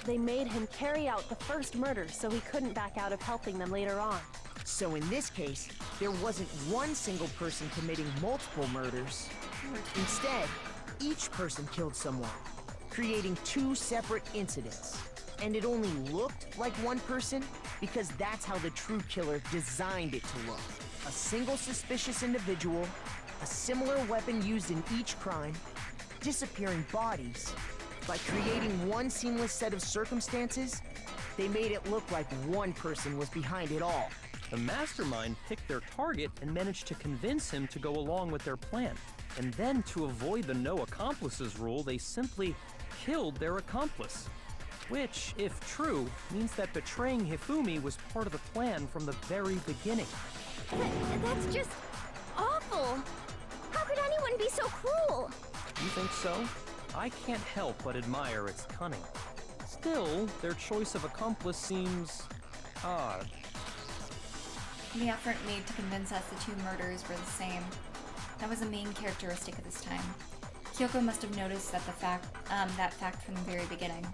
They made him carry out the first murder so he couldn't back out of helping them later on. So in this case, there wasn't one single person committing multiple murders. Instead, each person killed someone, creating two separate incidents. And it only looked like one person because that's how the true killer designed it to look. A single suspicious individual, a similar weapon used in each crime, disappearing bodies. By creating one seamless set of circumstances, they made it look like one person was behind it all. The mastermind picked their target and managed to convince him to go along with their plan. And then, to avoid the no accomplices rule, they simply killed their accomplice. Which, if true, means that betraying Hifumi was part of the plan from the very beginning. That's just awful. How could anyone be so cruel? You think so? I can't help but admire its cunning. Still, their choice of accomplice seems odd. The effort made to convince us the two murders were the same. That was a main characteristic of this time. Kyoko must have noticed that that fact from the very beginning,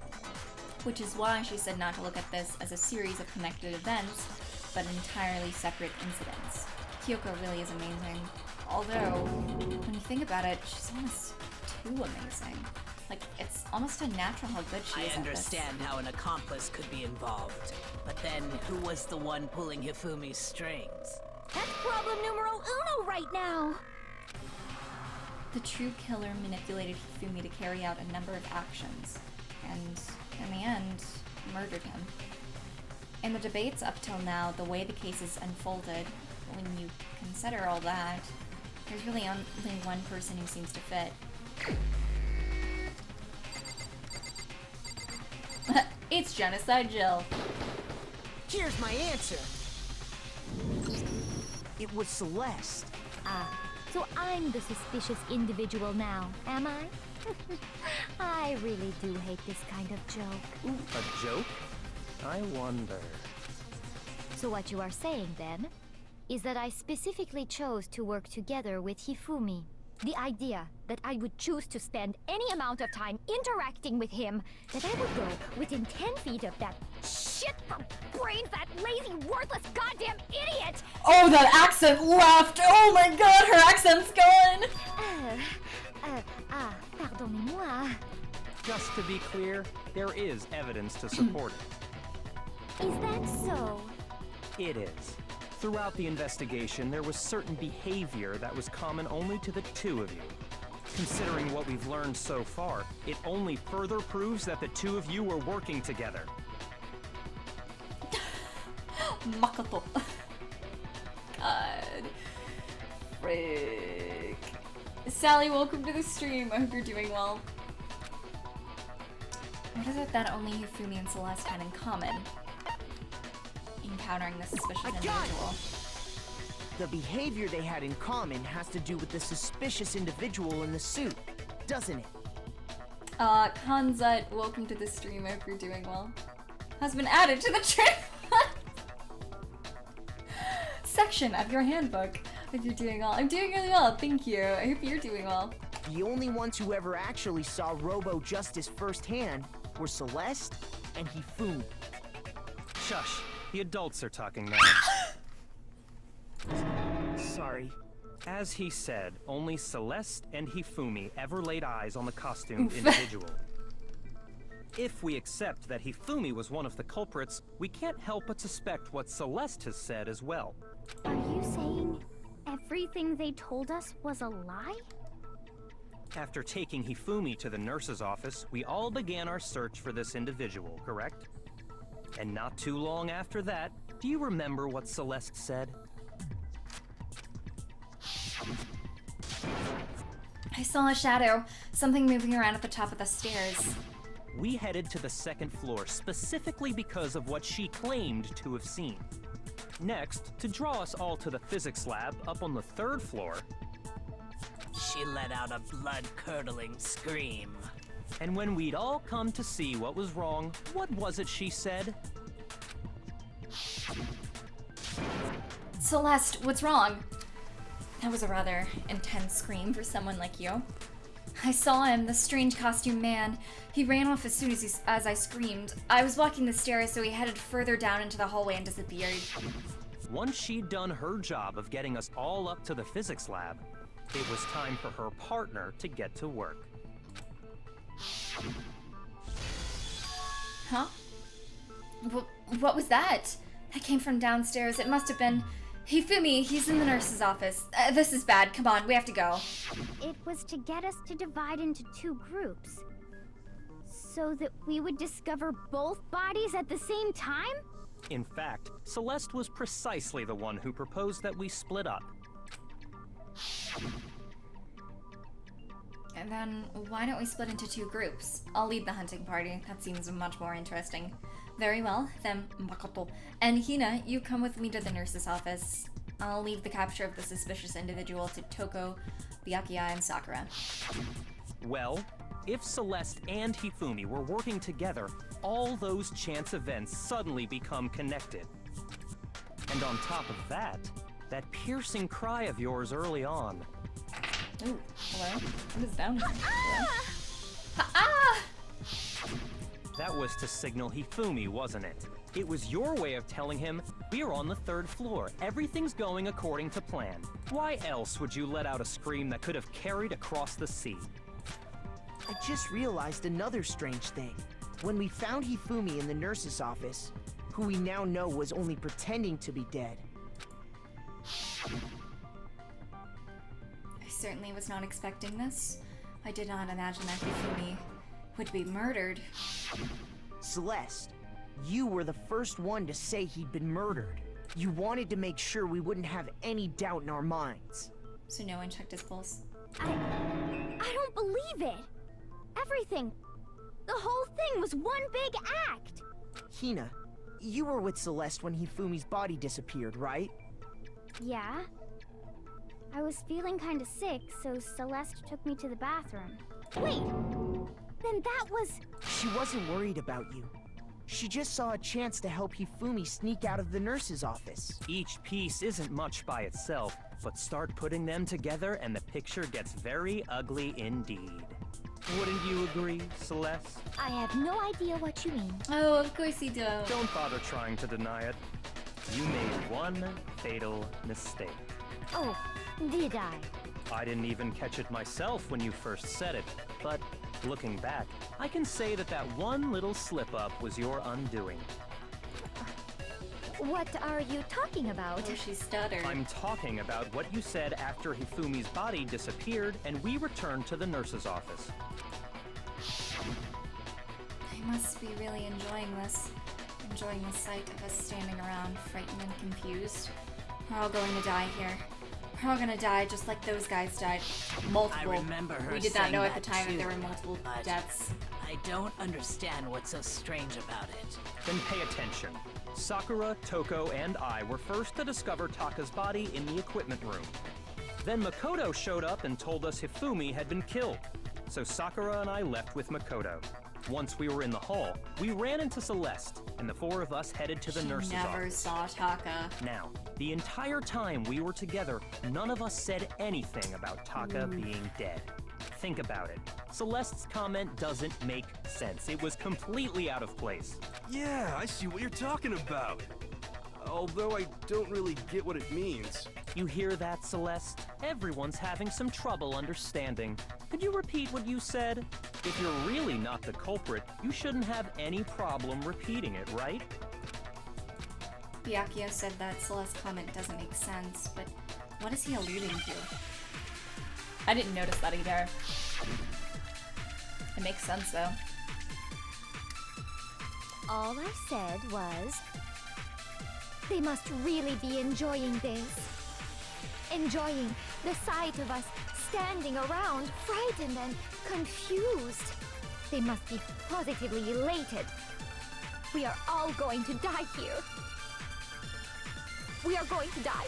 which is why she said not to look at this as a series of connected events, but entirely separate incidents. Kyoko really is amazing. Although, when you think about it, she's almost too amazing. Like, it's almost unnatural how good she is I at this. understand how an accomplice could be involved, but then who was the one pulling Hifumi's strings? That's problem numero uno right now. The true killer manipulated Hifumi to carry out a number of actions, and in the end, murdered him. In the debates up till now, the way the case is unfolded, when you consider all that, there's really only one person who seems to fit. It's Genocide Jill. Here's my answer. It was Celeste. Ah, so I'm the suspicious individual now, am I? I really do hate this kind of joke. A joke? I wonder. So what you are saying, then, is that I specifically chose to work together with Hifumi. The idea that I would choose to spend any amount of time interacting with him, that I would go within 10 feet of that shit for brains, that lazy, worthless goddamn idiot! Oh, that accent left! Oh my god, her accent's gone! Pardonnez-moi. Just to be clear, there is evidence to support it. Is that so? It is. Throughout the investigation, there was certain behavior that was common only to the two of you. Considering what we've learned so far, it only further proves that the two of you were working together. Makoto. God. Frick. Sally, welcome to the stream. I hope you're doing well. What is it that only Hifumi and Celeste had in common? Encountering the suspicious individual. The behavior they had in common has to do with the suspicious individual in the suit, doesn't it? Kanzut, welcome to the stream. I hope you're doing well. Has been added to the trip section of your handbook. I hope you're doing well. I'm doing really well, thank you. I hope you're doing well. The only ones who ever actually saw Robo-Justice firsthand were Celeste and Hifumi. Shush. The adults are talking now. Sorry. As he said, only Celeste and Hifumi ever laid eyes on the costumed individual. If we accept that Hifumi was one of the culprits, we can't help but suspect what Celeste has said as well. Are you saying everything they told us was a lie? After taking Hifumi to the nurse's office, we all began our search for this individual, correct? And not too long after that, do you remember what Celeste said? I saw a shadow, something moving around at the top of the stairs. We headed to the second floor specifically because of what she claimed to have seen. Next, to draw us all to the physics lab up on the third floor, She let out a blood-curdling scream. and when we'd all come to see what was wrong, what was it she said? Celeste, what's wrong? That was a rather intense scream for someone like you. I saw him, the strange costume man. He ran off as soon as I screamed. I was walking the stairs, so he headed further down into the hallway and disappeared. Once she'd done her job of getting us all up to the physics lab, it was time for her partner to get to work. Huh? What was that? That came from downstairs. It must have been Hifumi. He's in the nurse's office. This is bad. Come on, we have to go. It was to get us to divide into two groups. So that we would discover both bodies at the same time? In fact, Celeste was precisely the one who proposed that we split up. And then, why don't we split into two groups? I'll lead the hunting party. That seems much more interesting. Very well, then Makoto. And Hina, you come with me to the nurse's office. I'll leave the capture of the suspicious individual to Toko, Byakuya, and Sakura. Well, if Celeste and Hifumi were working together, all those chance events suddenly become connected. And on top of that, that piercing cry of yours early on. Ooh, hello? What is down here? Ha-ah! That was to signal Hifumi, wasn't it? It was your way of telling him, we're on the third floor, everything's going according to plan. Why else would you let out a scream that could have carried across the sea? I just realized another strange thing. When we found Hifumi in the nurse's office, who we now know was only pretending to be dead. I certainly was not expecting this. I did not imagine that Hifumi would be murdered. Celeste, you were the first one to say he'd been murdered. You wanted to make sure we wouldn't have any doubt in our minds. So no one checked his pulse? I don't believe it. Everything. The whole thing was one big act. Hina, you were with Celeste when Hifumi's body disappeared, right? Yeah. I was feeling kinda sick, so Celeste took me to the bathroom. Wait! Then that was... She wasn't worried about you. She just saw a chance to help Hifumi sneak out of the nurse's office. Each piece isn't much by itself, but start putting them together and the picture gets very ugly indeed. Wouldn't you agree, Celeste? I have no idea what you mean. Oh, of course you don't. Don't bother trying to deny it. You made one fatal mistake. Oh, did I? I didn't even catch it myself when you first said it, but looking back, I can say that that one little slip-up was your undoing. What are you talking about? Oh, she stuttered. I'm talking about what you said after Hifumi's body disappeared and we returned to the nurse's office. I must be really enjoying this. Enjoying the sight of us standing around, frightened and confused. We're all going to die here. We're all gonna die just like those guys died. Multiple. I remember her We did not saying know at the that time that too, there were multiple but deaths. I don't understand what's so strange about it. Then pay attention. Sakura, Toko, and I were first to discover Taka's body in the equipment room. Then Makoto showed up and told us Hifumi had been killed. So Sakura and I left with Makoto. Once we were in the hall, we ran into Celeste, and the four of us headed to the nurse's Never office. saw Taka. Now, the entire time we were together, none of us said anything about Taka being dead. Think about it. Celeste's comment doesn't make sense. It was completely out of place. Yeah, I see what you're talking about. Although I don't really get what it means. You hear that, Celeste? Everyone's having some trouble understanding. Could you repeat what you said? If you're really not the culprit, you shouldn't have any problem repeating it, right? Byakuya said that Celeste's comment doesn't make sense, but what is he alluding to? I didn't notice that either. It makes sense though. All I said was, they must really be enjoying this. Enjoying the sight of us standing around, frightened and confused. They must be positively elated. We are all going to die here. We are going to die,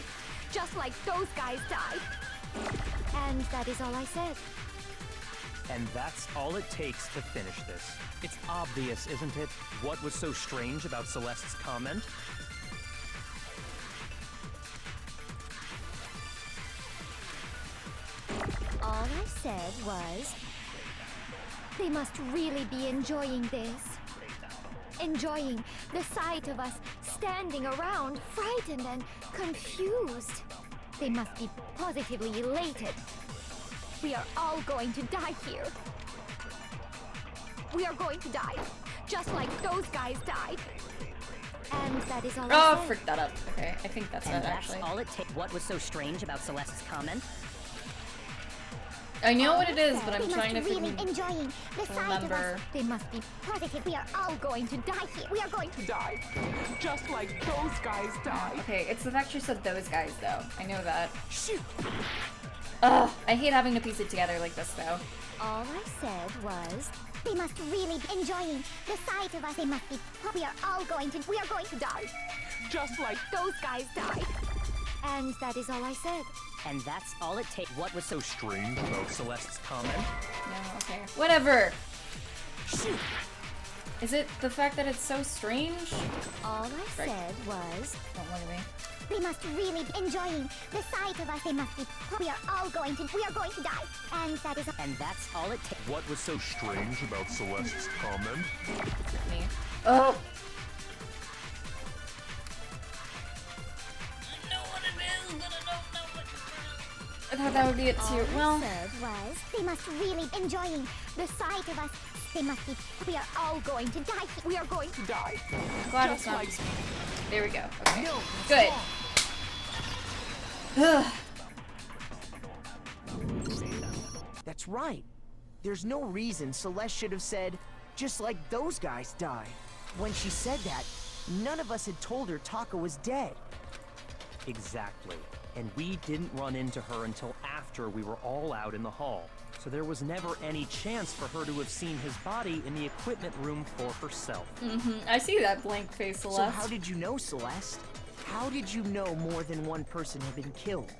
just like those guys died. And that is all I said. And that's all it takes to finish this. It's obvious, isn't it? What was so strange about Celeste's comment? All I said was, they must really be enjoying this. Enjoying the sight of us standing around, frightened and confused. They must be positively elated. We are all going to die here. We are going to die, just like those guys died. And that is all I Oh, said. frick that up. Okay, I think that's And it that's actually. all it takes. What was so strange about Celeste's comment? I know what it is, but I'm They trying to must really freaking enjoying the sight of remember. us. They must be positive. We are all going to die here. We are going to Die. Just like those guys died. Okay, it's the fact she said those guys though. I know that. Shoot. Ugh, I hate having to piece it together like this though. All I said was, They must really be enjoying the sight of us. They must be. We are all going to. We are going to die. Just like those guys died. And that is all I said. And that's all it takes. What was so Strange about Celeste's comment? No, okay. Whatever! shoot. Is it the fact that it's so strange? All I Right. said was, Don't look at me. They must really be enjoying the sight of us. They must be. We are all going to. We are going to die. And that is. And that's all it takes. What was so strange about Celeste's comment? Me. Oh! I thought that would be it all too. I Well, said was, They must really enjoying the sight of us. They must be. We are all going to die. We are going to. Die. glad Just it's not. like. There we go. Okay. No, Good. Ugh. That's right. There's no reason Celeste should have said, just like those guys died. When she said that, none of us had told her Taka was dead. Exactly. And we didn't run into her until after we were all out in the hall. So there was never any chance for her to have seen his body in the equipment room for herself. I see that blank face, Celeste. So how did you know, Celeste? How did you know more than one person had been killed?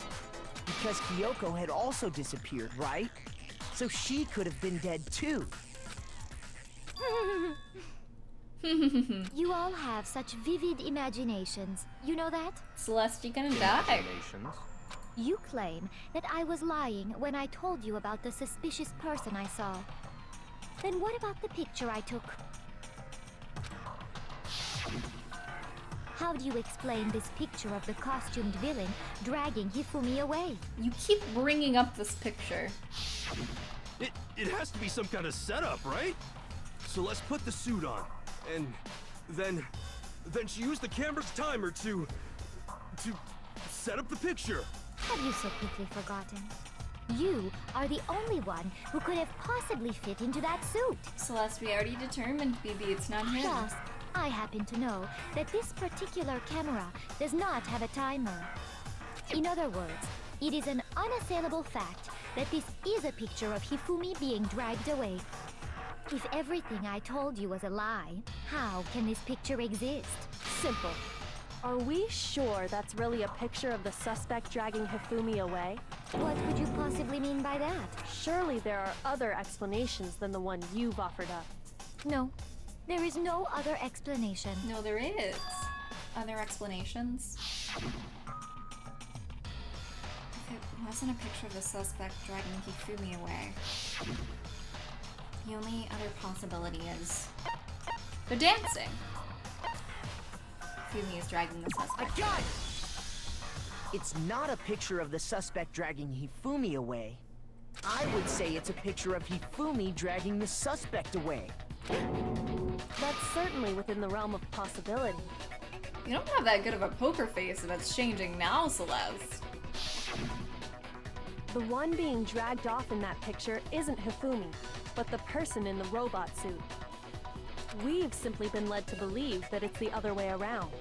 Because Kyoko had also disappeared, right? So she could have been dead too. you all have such vivid imaginations. You know that? Celeste, you're gonna die. Nations. You claim that I was lying when I told you about the suspicious person I saw. Then what about the picture I took? How do you explain this picture of the costumed villain dragging Hifumi away? You keep bringing up this picture. It has to be some kind of setup, right? So let's put the suit on, and then she used the camera's timer to set up the picture. Have you so quickly forgotten? You are the only one who could have possibly fit into that suit. Celeste, we already determined, BB, it's not him. Plus, I happen to know that this particular camera does not have a timer. In other words, it is an unassailable fact that this is a picture of Hifumi being dragged away. If everything I told you was a lie, how can this picture exist? Simple. Are we sure that's really a picture of the suspect dragging Hifumi away? What could you possibly mean by that? Surely there are other explanations than the one you've offered up. No, there is no other explanation. No, there is. Other explanations? If it wasn't a picture of the suspect dragging Hifumi away, the only other possibility is they're dancing. Hifumi is dragging the I suspect. got it! It's not a picture of the suspect dragging Hifumi away. I would say it's a picture of Hifumi dragging the suspect away. That's certainly within the realm of possibility. You don't have that good of a poker face if it's changing now, Celeste. The one being dragged off in that picture isn't Hifumi, but the person in the robot suit. We've simply been led to believe that it's the other way around.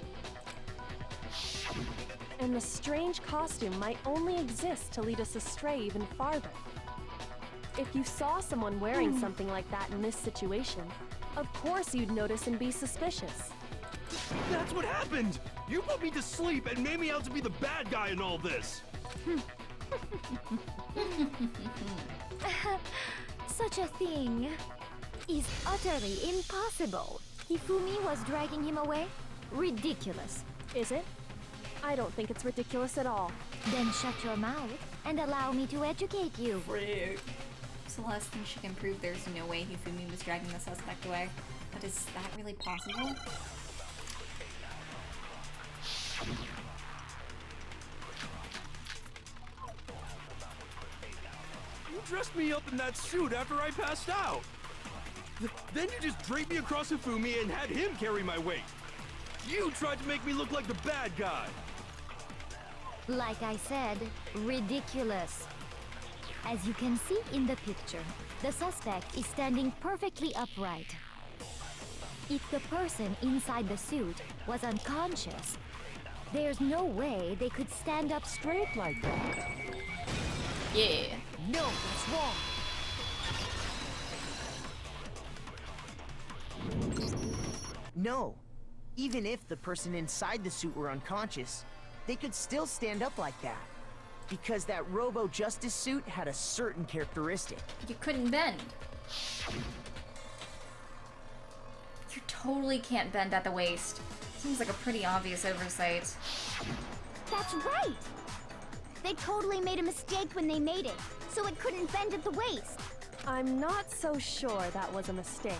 And the strange costume might only exist to lead us astray even farther. If you saw someone wearing something like that in this situation, of course you'd notice and be suspicious. That's what happened! You put me to sleep and made me out to be the bad guy in all this! Such a thing is utterly impossible. Hifumi was dragging him away? Ridiculous. Is it? I don't think it's ridiculous at all. Then shut your mouth and allow me to educate you. Frick. Celeste thinks she can prove there's no way Hifumi was dragging the suspect away. But is that really possible? You dressed me up in that suit after I passed out! Then you just draped me across Hifumi and had him carry my weight! You tried to make me look like the bad guy! Like I said, ridiculous. As you can see in the picture, the suspect is standing perfectly upright. If the person inside the suit was unconscious, there's no way they could stand up straight like that. Yeah. No, that's wrong. No. Even if the person inside the suit were unconscious, they could still stand up like that. Because that Robo-Justice suit had a certain characteristic. You couldn't bend. You totally can't bend at the waist. Seems like a pretty obvious oversight. That's right! They totally made a mistake when they made it, so it couldn't bend at the waist. I'm not so sure that was a mistake.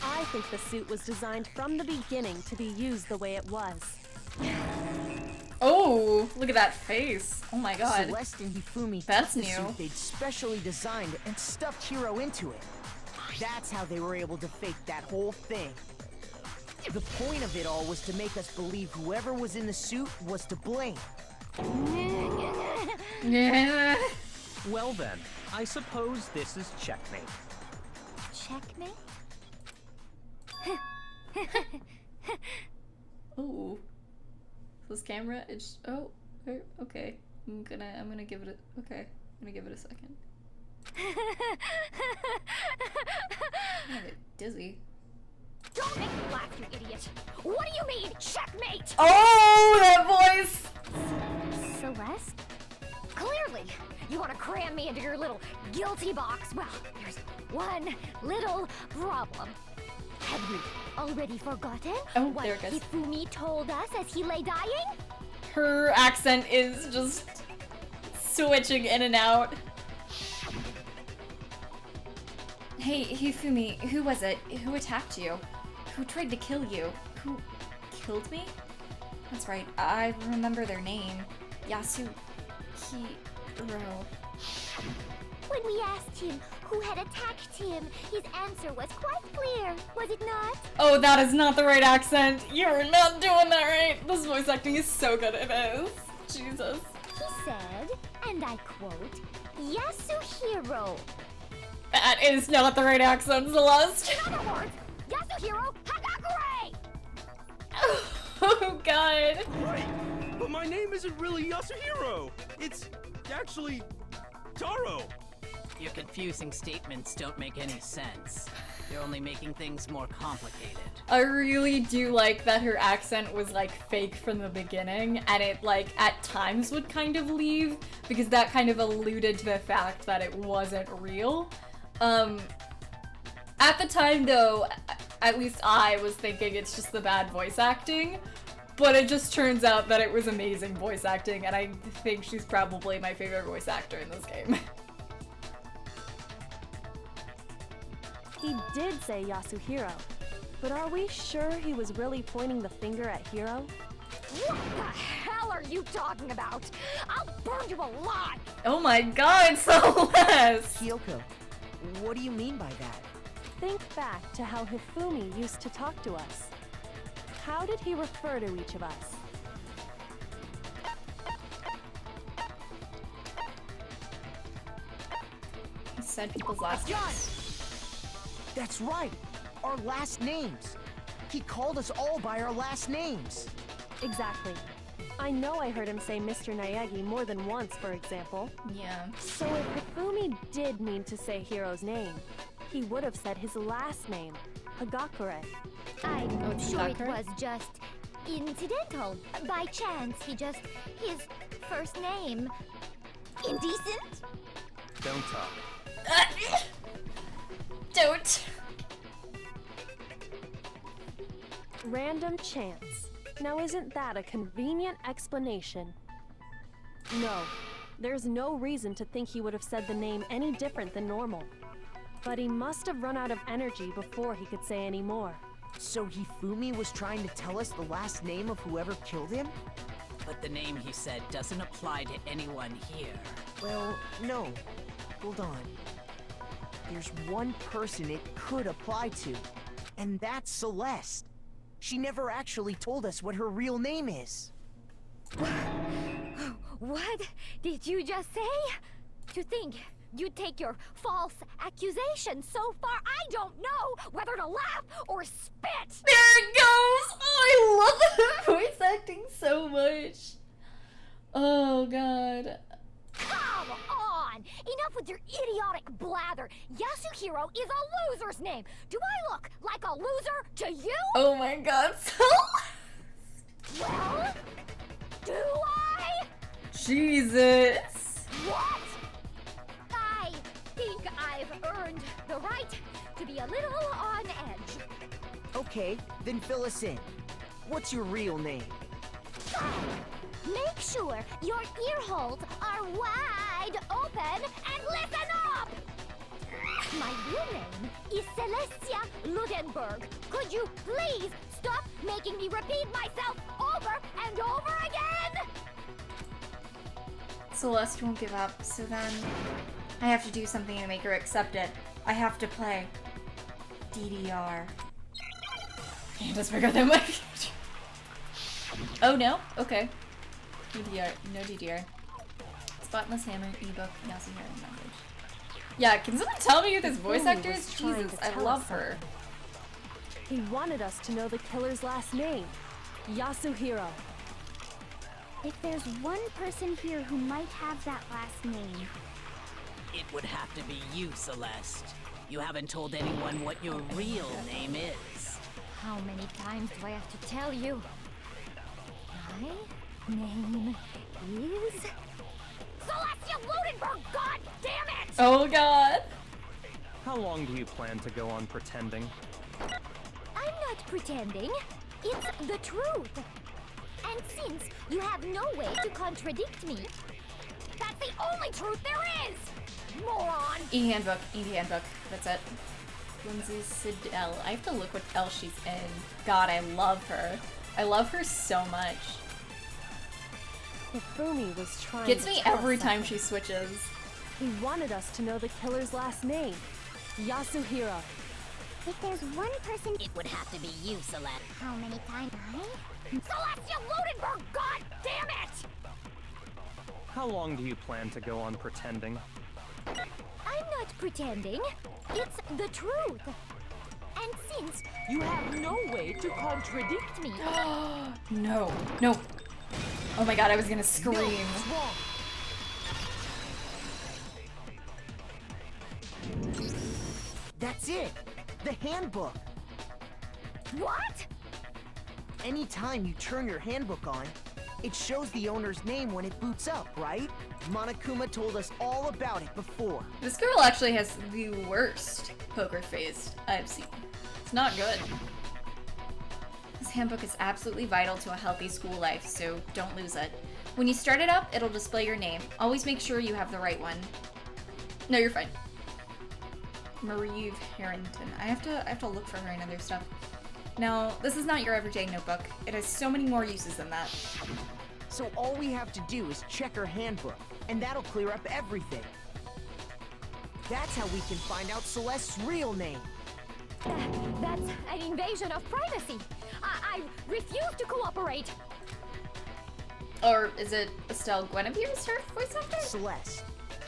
I think the suit was designed from the beginning to be used the way it was. Oh, look at that face. Oh my god. Celeste and Hifumi That's took the new. suit they'd specially designed and stuffed Hiro into it. That's how they were able to fake that whole thing. The point of it all was to make us believe whoever was in the suit was to blame. Yeah. Well then, I suppose this is checkmate. Checkmate? Ooh. This camera, it's okay. I'm gonna give it a okay. I'm gonna give it a second. I'm gonna get dizzy. Don't make me laugh, you idiot! What do you mean, checkmate? Oh, that voice! Celeste? Clearly, you want to cram me into your little guilty box. Well, there's one little problem. Have you already forgotten what there it goes. Hifumi told us as he lay dying? Her accent is just switching in and out. Hey, Hifumi, who was it? Who attacked you? Who tried to kill you? Who killed me? That's right, I remember their name. Yasuhiro. When we asked him who had attacked him, his answer was quite clear, was it not? Oh, that is not the right accent. You're not doing that right. This voice acting is so good, it is. Jesus. He said, and I quote, Yasuhiro. That is not the right accent, Celeste. In other words, Yasuhiro Hagakure! Oh, God. Right! But my name isn't really Yasuhiro! It's actually Taro! Your confusing statements don't make any sense. You're only making things more complicated. I really do like that her accent was like fake from the beginning, and it like at times would kind of leave because that kind of alluded to the fact that it wasn't real. At the time though, at least I was thinking it's just the bad voice acting, but it just turns out that it was amazing voice acting, and I think she's probably my favorite voice actor in this game. He did say Yasuhiro, but are we sure he was really pointing the finger at Hiro? What the hell are you talking about? I'll burn you alive! Oh my god, Celeste! Kyoko, what do you mean by that? Think back to how Hifumi used to talk to us. How did he refer to each of us? said people's last names. That's right. Our last names. He called us all by our last names. Exactly. I know I heard him say Mr. Naegi more than once, for example. Yeah. So if Hifumi did mean to say Hiro's name, he would have said his last name, Hagakure. I'm sure it Hagakure? was just incidental. By chance, his first name. Indecent? Don't talk. Don't. Random chance. Now isn't that a convenient explanation? No, there's no reason to think he would have said the name any different than normal. But he must have run out of energy before he could say any more. So Hifumi was trying to tell us the last name of whoever killed him? But the name he said doesn't apply to anyone here. Well, no. Hold on. There's one person it could apply to, and that's Celeste. She never actually told us what her real name is. What did you just say? To think you take your false accusation so far, I don't know whether to laugh or spit. There it goes! Oh, I love that voice acting so much. Oh, God. Come on! Enough with your idiotic blather. Yasuhiro is a loser's name. Do I look like a loser to you? Oh my God, so... Well, do I? Jesus. What? I think I've earned the right to be a little on edge. Okay, then fill us in. What's your real name? Make sure your ear holes are wide open and listen up! My real name is Celestia Ludenberg. Could you please stop making me repeat myself over and over again? Celeste won't give up, so then I have to do something to make her accept it. I have to play DDR. And it's bigger than my future. Oh no? Okay. DDR. No DDR. Spotless Hammer, ebook, Yasuhiro message. Yeah, can someone tell me who this voice actor is? Jesus, I love her. He wanted us to know the killer's last name, Yasuhiro. If there's one person here who might have that last name, It would have to be you, Celeste. You haven't told anyone what your real name is. How many times do I have to tell you? My name is Celestia Ludenberg, god damn it! Oh God. How long do you plan to go on pretending? I'm not pretending. It's the truth. And since you have no way to contradict me, that's the only truth there is! Moron! E-handbook, E-handbook. That's it. Lindsay Sidell. I have to look what else she's in. God, I love her. I love her so much. Hifumi was trying Gets to me tell every us time something. she switches. He wanted us to know the killer's last name, Yasuhiro. if there's one person, It would have to be you, Celeste. how many times? Celestia Ludenberg, god damn it! How long do you plan to go on pretending? I'm not pretending. It's the truth. And since You have no way to contradict me, No. No. Oh my God, I was gonna scream. That's it! The handbook! what? Anytime you turn your handbook on, it shows the owner's name when it boots up, right? Monokuma told us all about it before. This girl actually has the worst poker face I've seen. It's not good. This handbook is absolutely vital to a healthy school life, so don't lose it. When you start it up, it'll display your name. Always make sure you have the right one. No, you're fine. Marie Harrington. I have to look for her in other stuff. Now, this is not your everyday notebook. It has so many more uses than that. So all we have to do is check her handbook, and that'll clear up everything. That's how we can find out Celeste's real name. That's an invasion of privacy. I refuse to cooperate. Or is it Estelle Guinevere's her voice actor? Celeste.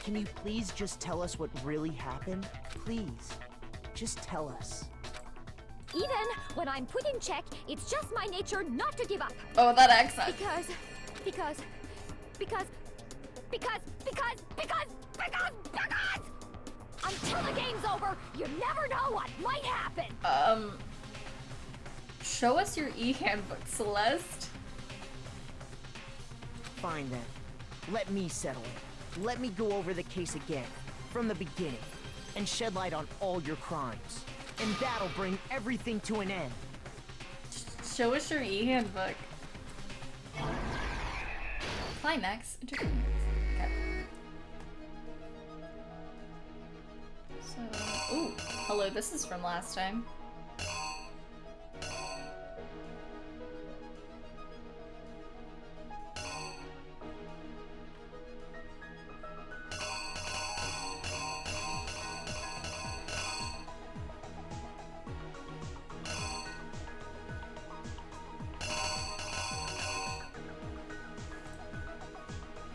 Can you please just tell us what really happened? Please, just tell us. Even when I'm put in check, it's just my nature not to give up. Oh, that accent. Because until the game's over, you never know what might happen. Show us your e-handbook, Celeste. Fine then. Let me settle it. Let me go over the case again, from the beginning, and shed light on all your crimes. And that'll bring everything to an end. Show us your e-handbook. Climax. Okay. So, ooh, hello, this is from last time.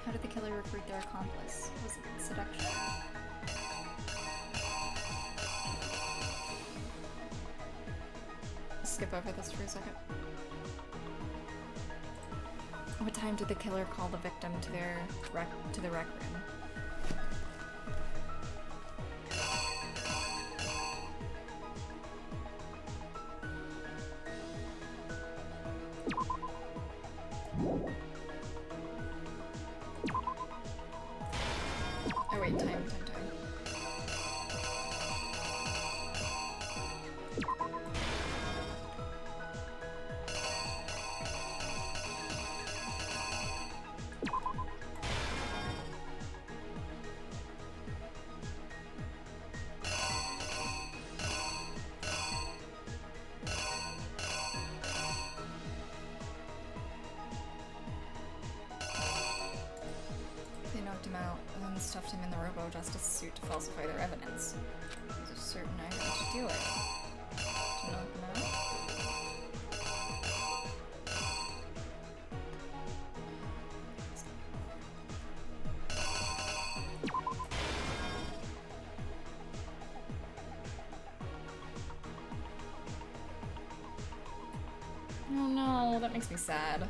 How did the killer recruit their accomplice? Was it seduction? Skip over this for a second. What time did the killer call the victim to the rec room? Oh wait, time. They knocked him out and then stuffed him in the robo-justice suit to falsify their evidence. There's a certain item to do it. To knock him out? Oh no, that makes me sad.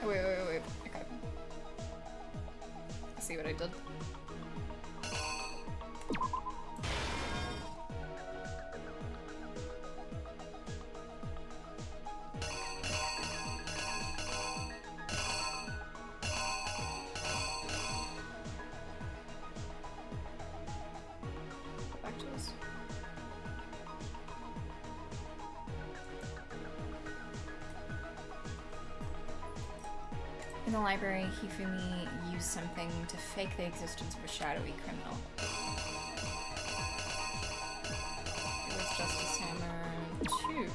Oh, wait. Okay. I see what I did. Go back to this. In the library, Hifumi used something to fake the existence of a shadowy criminal. It was Justice Hammer 2.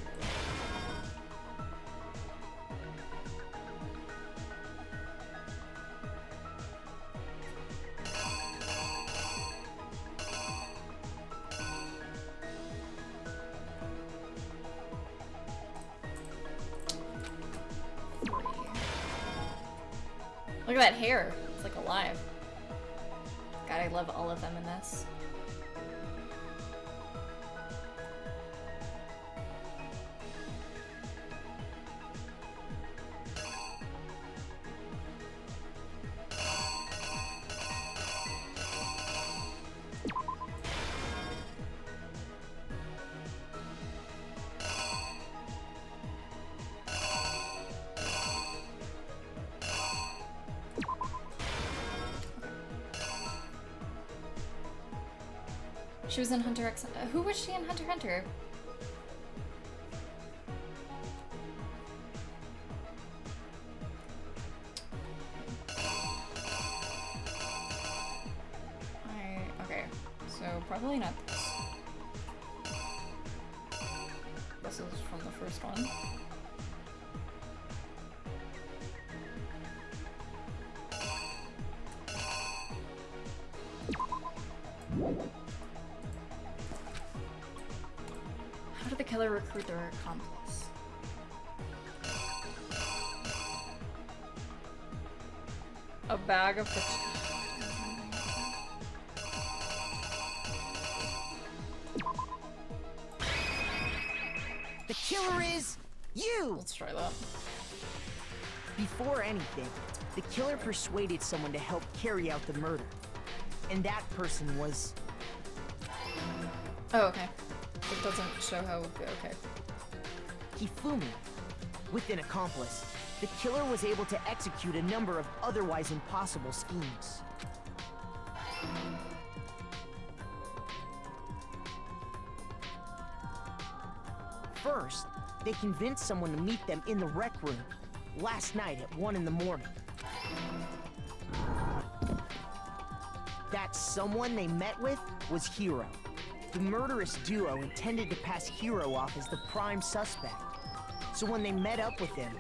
Look at that hair. It's like alive. God, I love all of them in this. She was in Hunter X. Who was she in Hunter x Hunter? Okay, so probably not this. This is from the first one. How did the killer recruit their accomplice? A bag of The killer is you! Let's try that. Before anything, the killer persuaded someone to help carry out the murder. And that person was... Oh, okay. It doesn't show how... Okay. Hifumi. With an accomplice, the killer was able to execute a number of otherwise impossible schemes. First, they convinced someone to meet them in the rec room last night at 1 in the morning. That someone they met with was Hiro. The murderous duo intended to pass Hiro off as the prime suspect. So when they met up with him,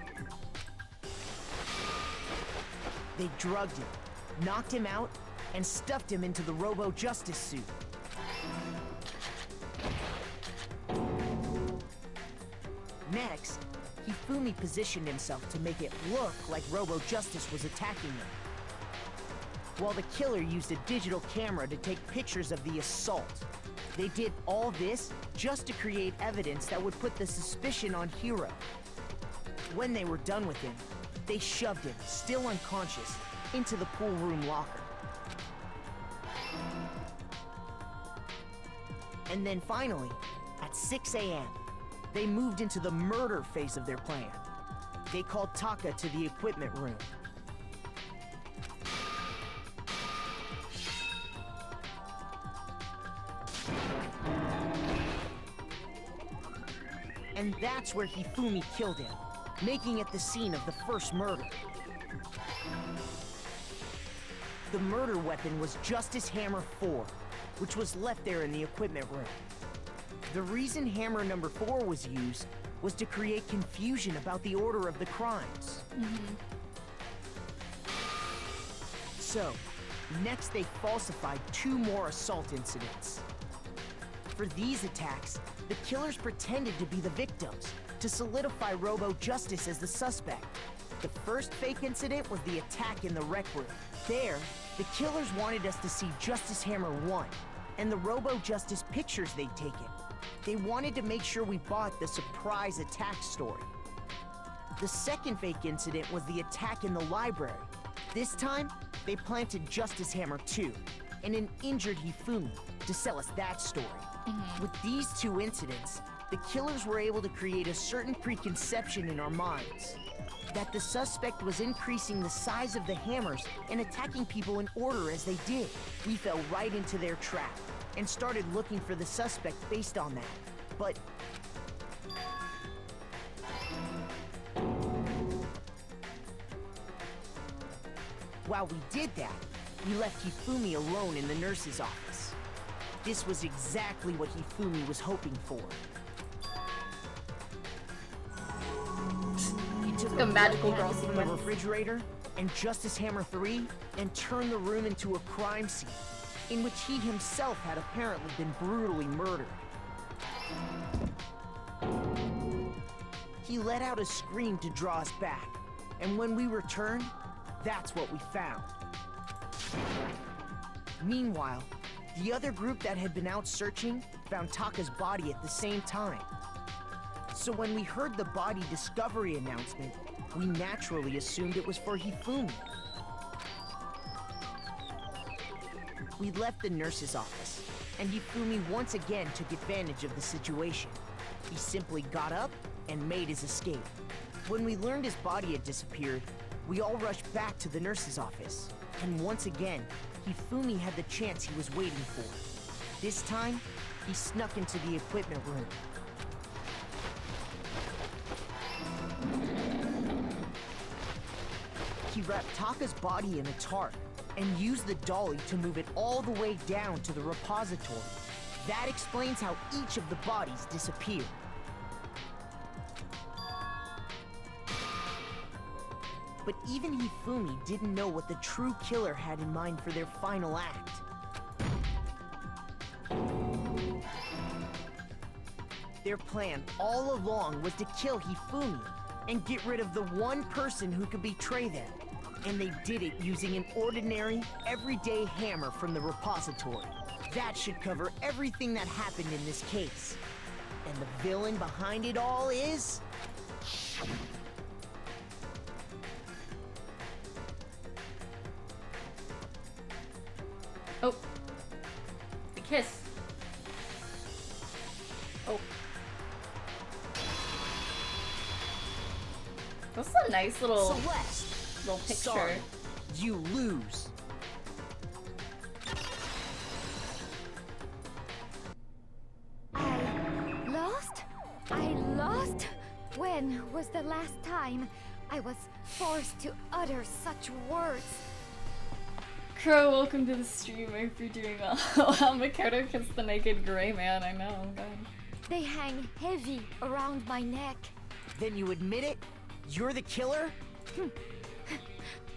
they drugged him, knocked him out, and stuffed him into the Robo-Justice suit. Next, Hifumi positioned himself to make it look like Robo-Justice was attacking him, while the killer used a digital camera to take pictures of the assault. They did all this just to create evidence that would put the suspicion on Hiro. When they were done with him, they shoved him, still unconscious, into the pool room locker. And then finally, at 6 a.m., they moved into the murder phase of their plan. They called Taka to the equipment room. And that's where Hifumi killed him, making it the scene of the first murder. The murder weapon was Justice Hammer 4, which was left there in the equipment room. The reason Hammer number 4 was used was to create confusion about the order of the crimes. So, next they falsified 2 more assault incidents. For these attacks, the killers pretended to be the victims, to solidify Robo-Justice as the suspect. The first fake incident was the attack in the rec room. There, the killers wanted us to see Justice Hammer 1, and the Robo-Justice pictures they'd taken. They wanted to make sure we bought the surprise attack story. The second fake incident was the attack in the library. This time, they planted Justice Hammer 2, and an injured Hifumi, to sell us that story. With these 2 incidents, the killers were able to create a certain preconception in our minds. That the suspect was increasing the size of the hammers and attacking people in order as they did. We fell right into their trap, and started looking for the suspect based on that. But... while we did that, we left Hifumi alone in the nurse's office. This was exactly what Hifumi was hoping for. He took a magical girl from the refrigerator and Justice Hammer 3 and turned the room into a crime scene, in which he himself had apparently been brutally murdered. He let out a scream to draw us back, and when we returned, that's what we found. Meanwhile, the other group that had been out searching found Taka's body at the same time. So when we heard the body discovery announcement, we naturally assumed it was for Hifumi. We left the nurse's office, and Hifumi once again took advantage of the situation. He simply got up and made his escape. When we learned his body had disappeared, we all rushed back to the nurse's office. And once again, Hifumi had the chance he was waiting for. This time, he snuck into the equipment room. He wrapped Taka's body in a tarp and used the dolly to move it all the way down to the repository. That explains how each of the bodies disappeared. But even Hifumi didn't know what the true killer had in mind for their final act. Their plan all along was to kill Hifumi and get rid of the one person who could betray them. And they did it using an ordinary, everyday hammer from the repository. That should cover everything that happened in this case. And the villain behind it all is... Oh. The kiss. Oh. That's a nice little picture. Sorry, you lose. I lost? When was the last time I was forced to utter such words? Crow, welcome to the stream. I hope you're doing well. While Makoto kissed the naked gray man, I know, God. They hang heavy around my neck. Then you admit it? You're the killer?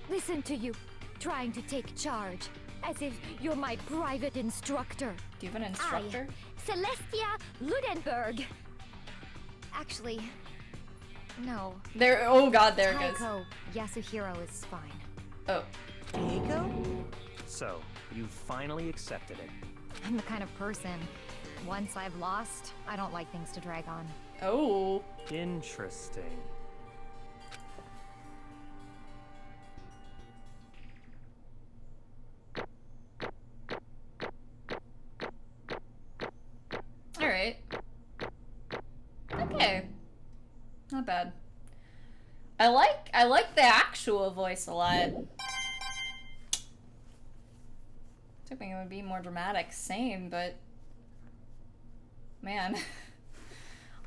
Listen to you, trying to take charge, as if you're my private instructor. Do you have an instructor? Celestia Ludenberg. Actually, no. There. Oh God, there it goes. Taiko Yasuhiro is fine. Oh. Taiko? So, you finally accepted it. I'm the kind of person, once I've lost, I don't like things to drag on. Oh. Interesting. Alright. Okay. Not bad. I like the actual voice a lot. Hoping it would be more dramatic, same, but man.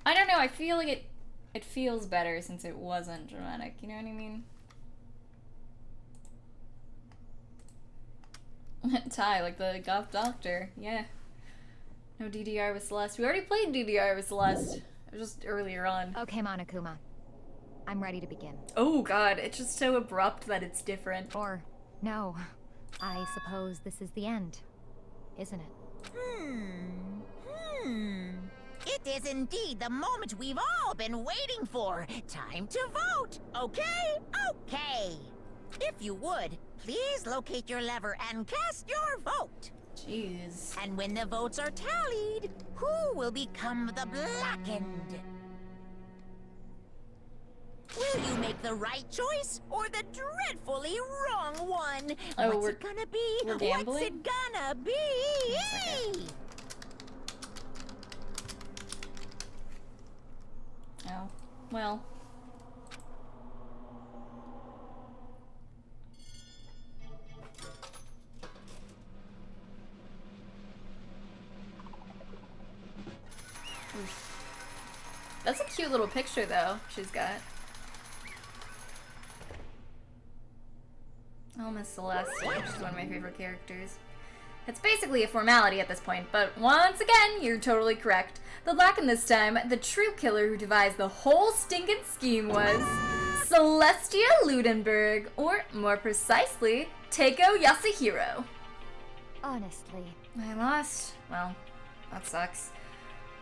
I don't know, I feel like it feels better since it wasn't dramatic, you know what I mean? Ty, like the goth doctor, yeah. No DDR with Celeste. We already played DDR with Celeste. It was just earlier on. Okay, Monokuma. I'm ready to begin. Oh God, it's just so abrupt that it's different. Or, no. I suppose this is the end, isn't it? It is indeed the moment we've all been waiting for. Time to vote. Okay? Okay. If you would, please locate your lever and cast your vote. Jeez. And when the votes are tallied, who will become the blackened? Will you make the right choice or the dreadfully wrong one? Oh, What's it gonna be? We're gambling? What's it gonna be? Oh, well. That's a cute little picture, though, she's got. Oh, Miss Celeste. She's one of my favorite characters. It's basically a formality at this point, but once again, you're totally correct. The Blackened this time, the true killer who devised the whole stinking scheme was Celestia Ludenberg, or more precisely, Taiko Yasuhiro. Honestly. I lost. Well, that sucks.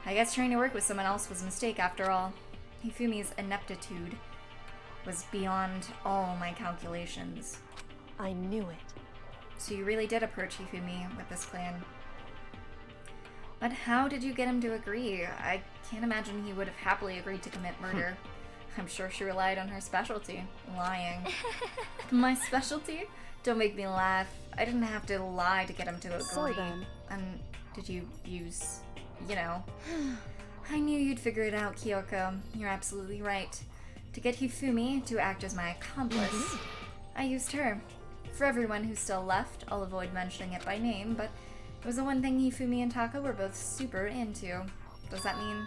I guess trying to work with someone else was a mistake after all. Hifumi's ineptitude was beyond all my calculations. I knew it. So you really did approach Hifumi with this plan. But how did you get him to agree? I can't imagine he would have happily agreed to commit murder. I'm sure she relied on her specialty, lying. My specialty? Don't make me laugh. I didn't have to lie to get him to agree. So then. And did you use, you know... I knew you'd figure it out, Kyoko. You're absolutely right. To get Hifumi to act as my accomplice, I used her. For everyone who's still left, I'll avoid mentioning it by name, but it was the one thing Hifumi and Taka were both super into. Does that mean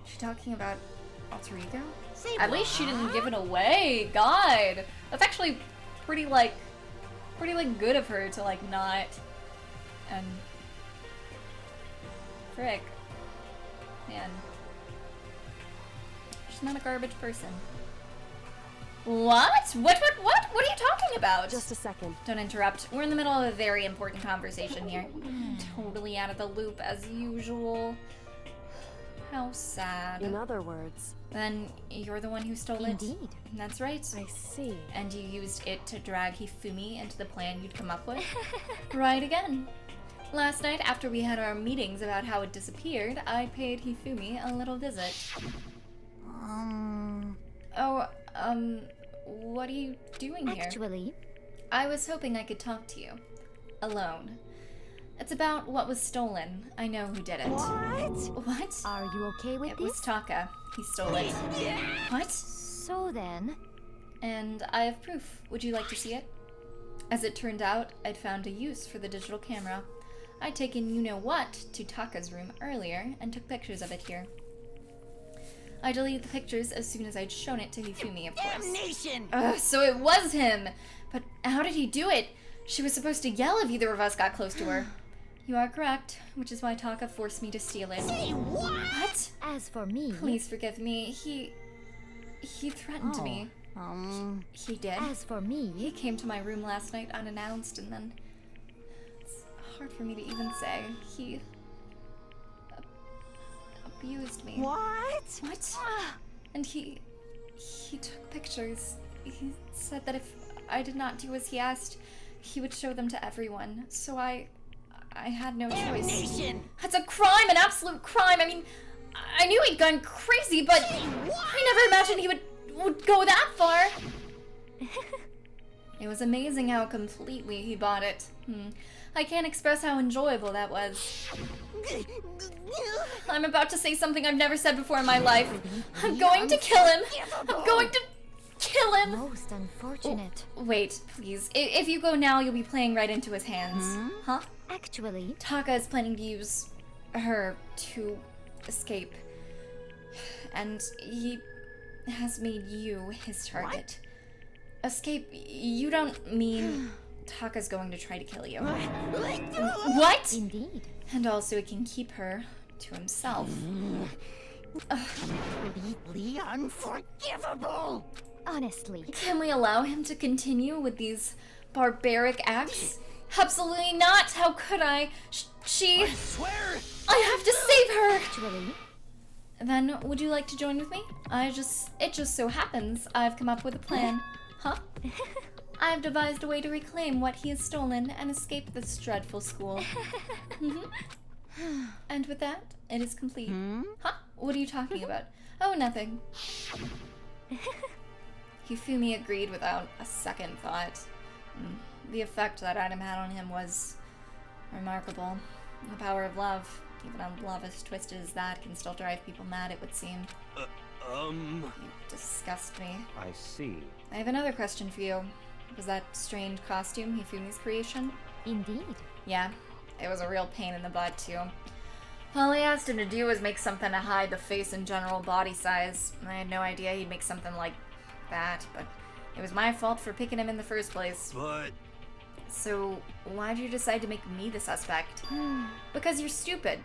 she's talking about alter ego? At least she didn't give it away. God, that's actually pretty good of her to like not. And frick, man, she's not a garbage person. What? What are you talking about? Just a second. Don't interrupt. We're in the middle of a very important conversation here. Totally out of the loop as usual. How sad. In other words. Then you're the one who stole it? Indeed. That's right. I see. And you used it to drag Hifumi into the plan you'd come up with? Right again. Last night, after we had our meetings about how it disappeared, I paid Hifumi a little visit. What are you doing here? Actually, I was hoping I could talk to you. Alone. It's about what was stolen. I know who did it. What? are you okay with It this? was Taka. He stole it. What? So then, And I have proof. Would you like to see it? As it turned out, I'd found a use for the digital camera. I'd taken you-know-what to Taka's room earlier and took pictures of it here. I deleted the pictures as soon as I'd shown it to Hifumi, of course. Damnation! Ugh, so it was him! But how did he do it? She was supposed to yell if either of us got close to her. You are correct, which is why Taka forced me to steal it. Say what? What? as for me, Please forgive me. He threatened me. He did. as for me, He came to my room last night unannounced, and then... It's hard for me to even say. He... abused me. What? What? And he took pictures. He said that if I did not do as he asked, he would show them to everyone. So I had no choice. Damnation! That's a crime, an absolute crime. I mean, I knew he'd gone crazy, but I never imagined he would go that far. It was amazing how completely he bought it. I can't express how enjoyable that was. I'm about to say something I've never said before in my life. I'm going to kill him. I'm going to kill him. most unfortunate. Wait, please. If you go now, you'll be playing right into his hands. Huh? Actually, Taka is planning to use her to escape. And he has made you his target. Escape? You don't mean Taka's going to try to kill you. What? indeed. And also he can keep her to himself. Completely unforgivable! Honestly, Can we allow him to continue with these barbaric acts? Absolutely not! How could I? She... Swear! I have to save her! actually, Then, would you like to join with me? It just so happens I've come up with a plan. Huh? I've devised a way to reclaim what he has stolen and escape this dreadful school. And with that, it is complete. Huh? What are you talking about? Oh, nothing. Hifumi agreed without a second thought. The effect that item had on him was remarkable. The power of love. Even a love as twisted as that can still drive people mad, it would seem. You disgust me. I see. I have another question for you. Was that strange costume Hifumi's creation? indeed. Yeah, it was a real pain in the butt, too. All I asked him to do was make something to hide the face and general body size. I had no idea he'd make something like that, but it was my fault for picking him in the first place. But So, why'd you decide to make me the suspect? Because you're stupid.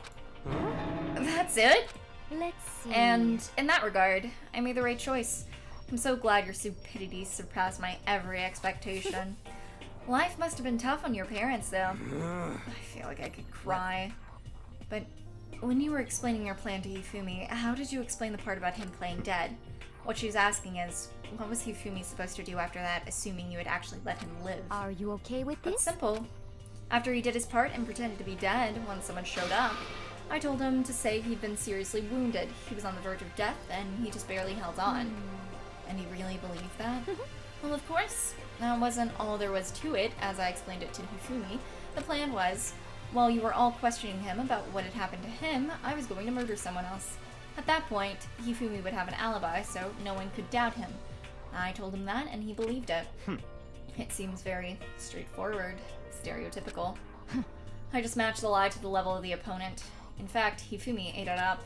That's it? Let's see. And in that regard, I made the right choice. I'm so glad your stupidity surpassed my every expectation. Life must have been tough on your parents, though. I feel like I could cry. But when you were explaining your plan to Hifumi, how did you explain the part about him playing dead? What she's asking is, what was Hifumi supposed to do after that, assuming you had actually let him live? Are you okay with It's this? simple. After he did his part and pretended to be dead when someone showed up, I told him to say he'd been seriously wounded. He was on the verge of death, and he just barely held on. And he really believed that? Well, of course. That wasn't all there was to it, as I explained it to Hifumi. The plan was, while you were all questioning him about what had happened to him, I was going to murder someone else. At that point, Hifumi would have an alibi, so no one could doubt him. I told him that, and he believed it. It seems very straightforward, stereotypical. I just matched the lie to the level of the opponent. In fact, Hifumi ate it up.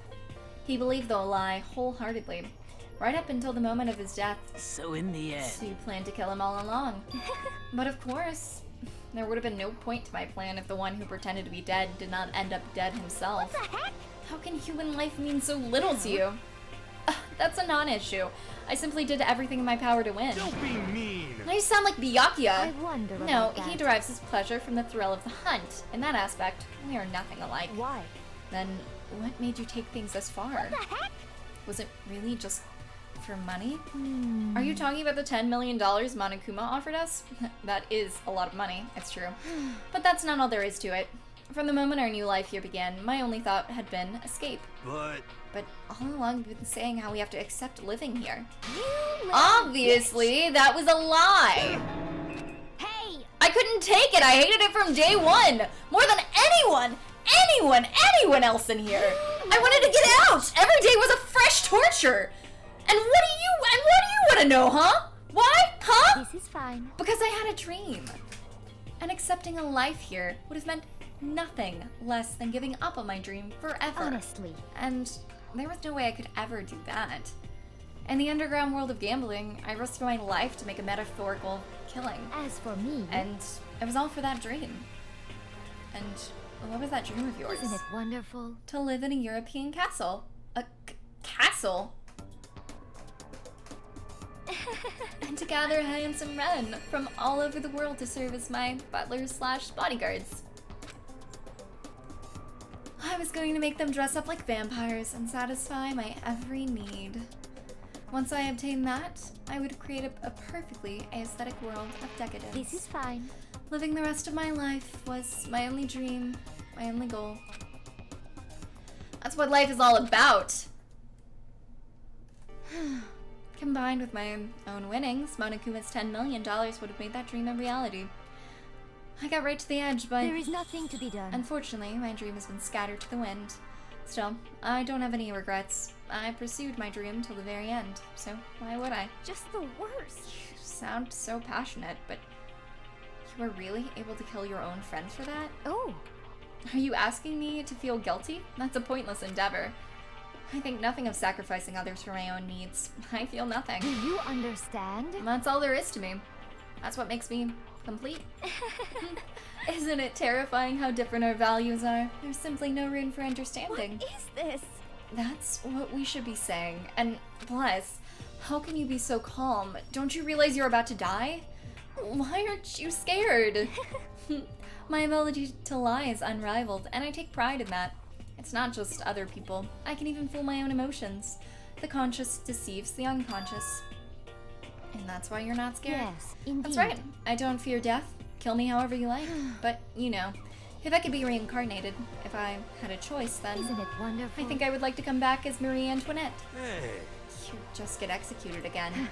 He believed the lie wholeheartedly, right up until the moment of his death. So in the end, So you planned to kill him all along. But of course, there would have been no point to my plan if the one who pretended to be dead did not end up dead himself. What the heck? How can human life mean so little to you? That's a non-issue. I simply did everything in my power to win. Don't be mean. Now you sound like Byakuya. I wonder No, about he that. derives his pleasure from the thrill of the hunt. In that aspect, we are nothing alike. Why? Then, what made you take things this far? What the heck? Was it really just for money? Are you talking about the $10 million Monokuma offered us? That is a lot of money, it's true. But that's not all there is to it. From the moment our new life here began, my only thought had been escape. But all along we've been saying how we have to accept living here. Obviously, that was a lie! Hey! I couldn't take it! I hated it from day one! More than anyone else in here! I wanted to get out! Every day was a fresh torture! And what do you want to know, huh? Why? Huh? This is fine. Because I had a dream. And accepting a life here would have meant nothing less than giving up on my dream forever. Honestly. And there was no way I could ever do that. In the underground world of gambling, I risked my life to make a metaphorical killing. As for me, And it was all for that dream. And what was that dream of yours? isn't it wonderful? To live in a European castle. A castle? And to gather handsome men from all over the world to serve as my butlers/bodyguards. I was going to make them dress up like vampires and satisfy my every need. Once I obtained that, I would create a perfectly aesthetic world of decadence. This is fine. Living the rest of my life was my only dream, my only goal. That's what life is all about. Combined with my own winnings, Monokuma's $10 million would have made that dream a reality. I got right to the edge, but There is nothing to be done. unfortunately, my dream has been scattered to the wind. Still, I don't have any regrets. I pursued my dream till the very end, so why would I? Just the worst. You sound so passionate, but you were really able to kill your own friend for that? Oh, Are you asking me to feel guilty? That's a pointless endeavor. I think nothing of sacrificing others for my own needs. I feel nothing. do you understand? That's all there is to me. That's what makes me complete. Isn't it terrifying how different our values are? There's simply no room for understanding. What is this? That's what we should be saying. And plus, how can you be so calm? Don't you realize you're about to die? Why aren't you scared? My ability to lie is unrivaled, and I take pride in that. It's not just other people. I can even fool my own emotions. The conscious deceives the unconscious. And that's why you're not scared. Yes, indeed. That's right. I don't fear death. Kill me however you like. But, you know, if I could be reincarnated, if I had a choice, then Isn't it wonderful? I think I would like to come back as Marie Antoinette. Hey. You'd just get executed again.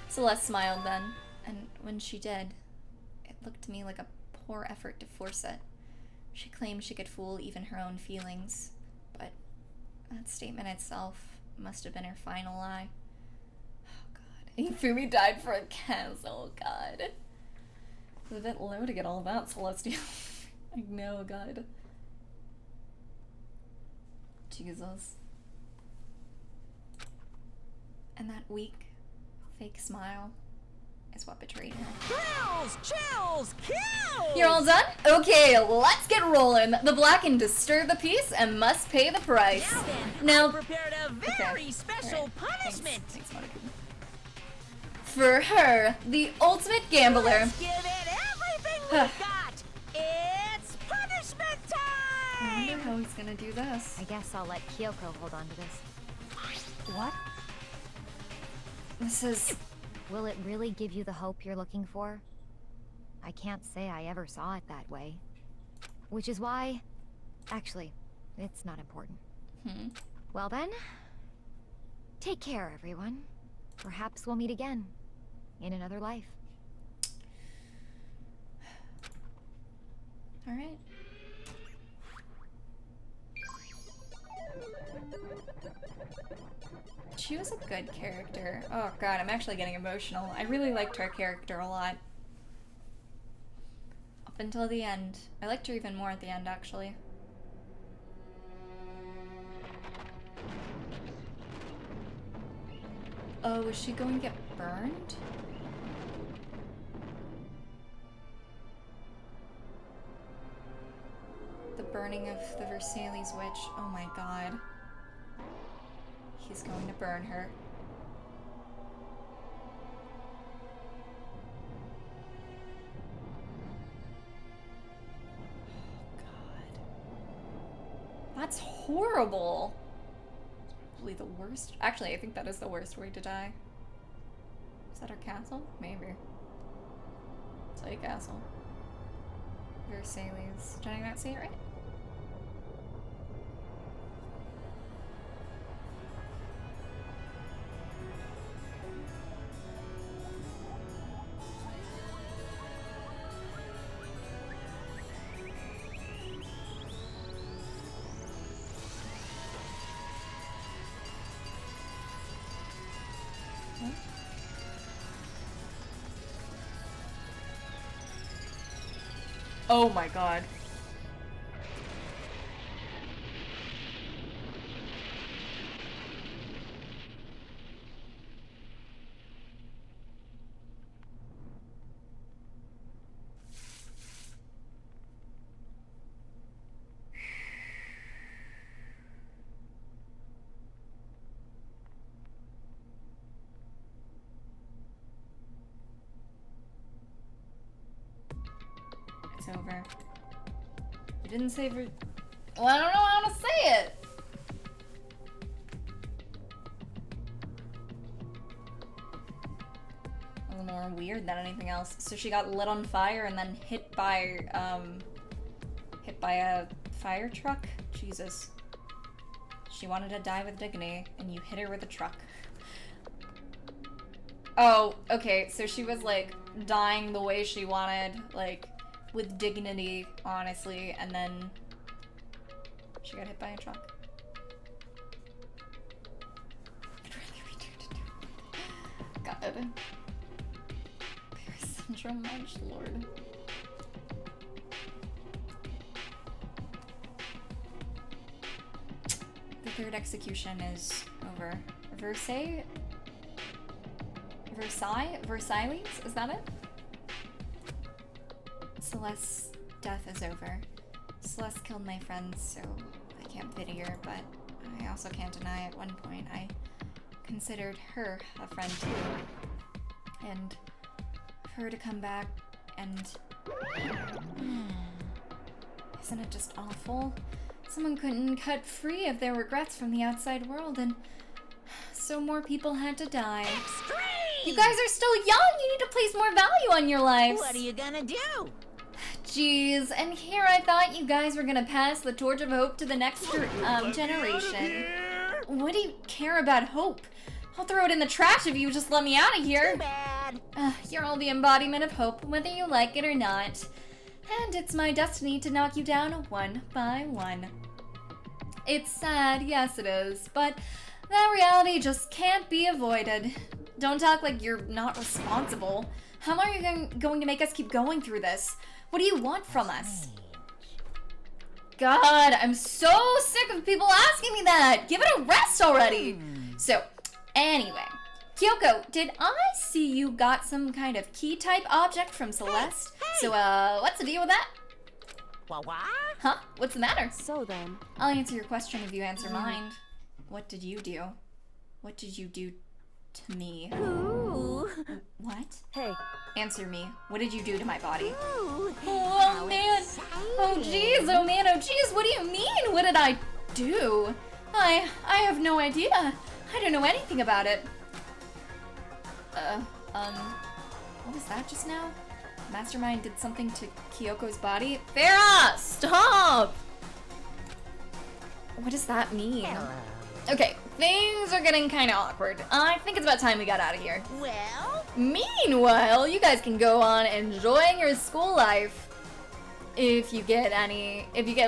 Celeste smiled then, and when she did, it looked to me like a poor effort to force it. She claimed she could fool even her own feelings, but that statement itself must have been her final lie. Oh god. Ifumi died for a castle, god. It's a bit low to get all that, Celestial. I know, god. Jesus. And that weak, fake smile is what betrayed her. Thrills, chills, kills! You're all done? Okay, let's get rolling. The black can disturb the peace and must pay the price. Now then, Now, I prepared a very okay. special Alright, punishment. Thanks, Monokuma. For her, the ultimate gambler. Let's give it everything we got. It's punishment I time! wonder how he's gonna do this. I guess I'll let Kyoko hold on to this. What? This is... Will it really give you the hope you're looking for? I can't say I ever saw it that way. Which is why... Actually, it's not important. Well then, take care, everyone. Perhaps we'll meet again. In another life. Alright. She was a good character. Oh god, I'm actually getting emotional. I really liked her character a lot. Up until the end. I liked her even more at the end, actually. Oh, is she going to get burned? The burning of the Versailles witch. Oh my god. He's going to burn her. That's horrible. Probably the worst. Actually, I think that is the worst way to die. Is that our castle? Maybe. It's like a castle. Versailles. Did I not say it right? Oh my god. It's over. You didn't say for. Well, I don't know how to say it. A little more weird than anything else. So she got lit on fire and then hit by a fire truck? Jesus. She wanted to die with dignity, and you hit her with a truck. Oh, okay, so she was, like, dying the way she wanted, like, with dignity, honestly, and then she got hit by a truck. I'd really be too to do. God. There's so much, Lord. The third execution is over. Versailles? Is that it? Celeste's death is over. Celeste killed my friends, so I can't pity her, but I also can't deny at one point I considered her a friend too. And for her to come back and... Isn't it just awful? Someone couldn't cut free of their regrets from the outside world, and so more people had to die. Extreme! You guys are still young! You need to place more value on your lives! What are you gonna do? Jeez, and here I thought you guys were gonna pass the torch of hope to the next generation. What do you care about hope? I'll throw it in the trash if you just let me out of here. Too bad. You're all the embodiment of hope, whether you like it or not. And it's my destiny to knock you down one by one. It's sad, yes it is, but that reality just can't be avoided. Don't talk like you're not responsible. How long are you going to make us keep going through this? What do you want from us? God, I'm so sick of people asking me that. Give it a rest already. So, anyway, Kyoko, did I see you got some kind of key type object from Celeste? Hey. So, what's the deal with that? What? Huh? What's the matter? So then, I'll answer your question if you answer mine. What did you do? What did you do to me? Ooh. What? hey, Answer me. What did you do to my body? Ooh. Oh How man. exciting. Oh jeez, oh man, oh jeez, what do you mean? What did I do? I have no idea. I don't know anything about it. What was that just now? Mastermind did something to Kyoko's body? Farah! Stop! What does that mean? Hello. Okay, things are getting kind of awkward. I think it's about time we got out of here. Well, Meanwhile, you guys can go on enjoying your school life. If you get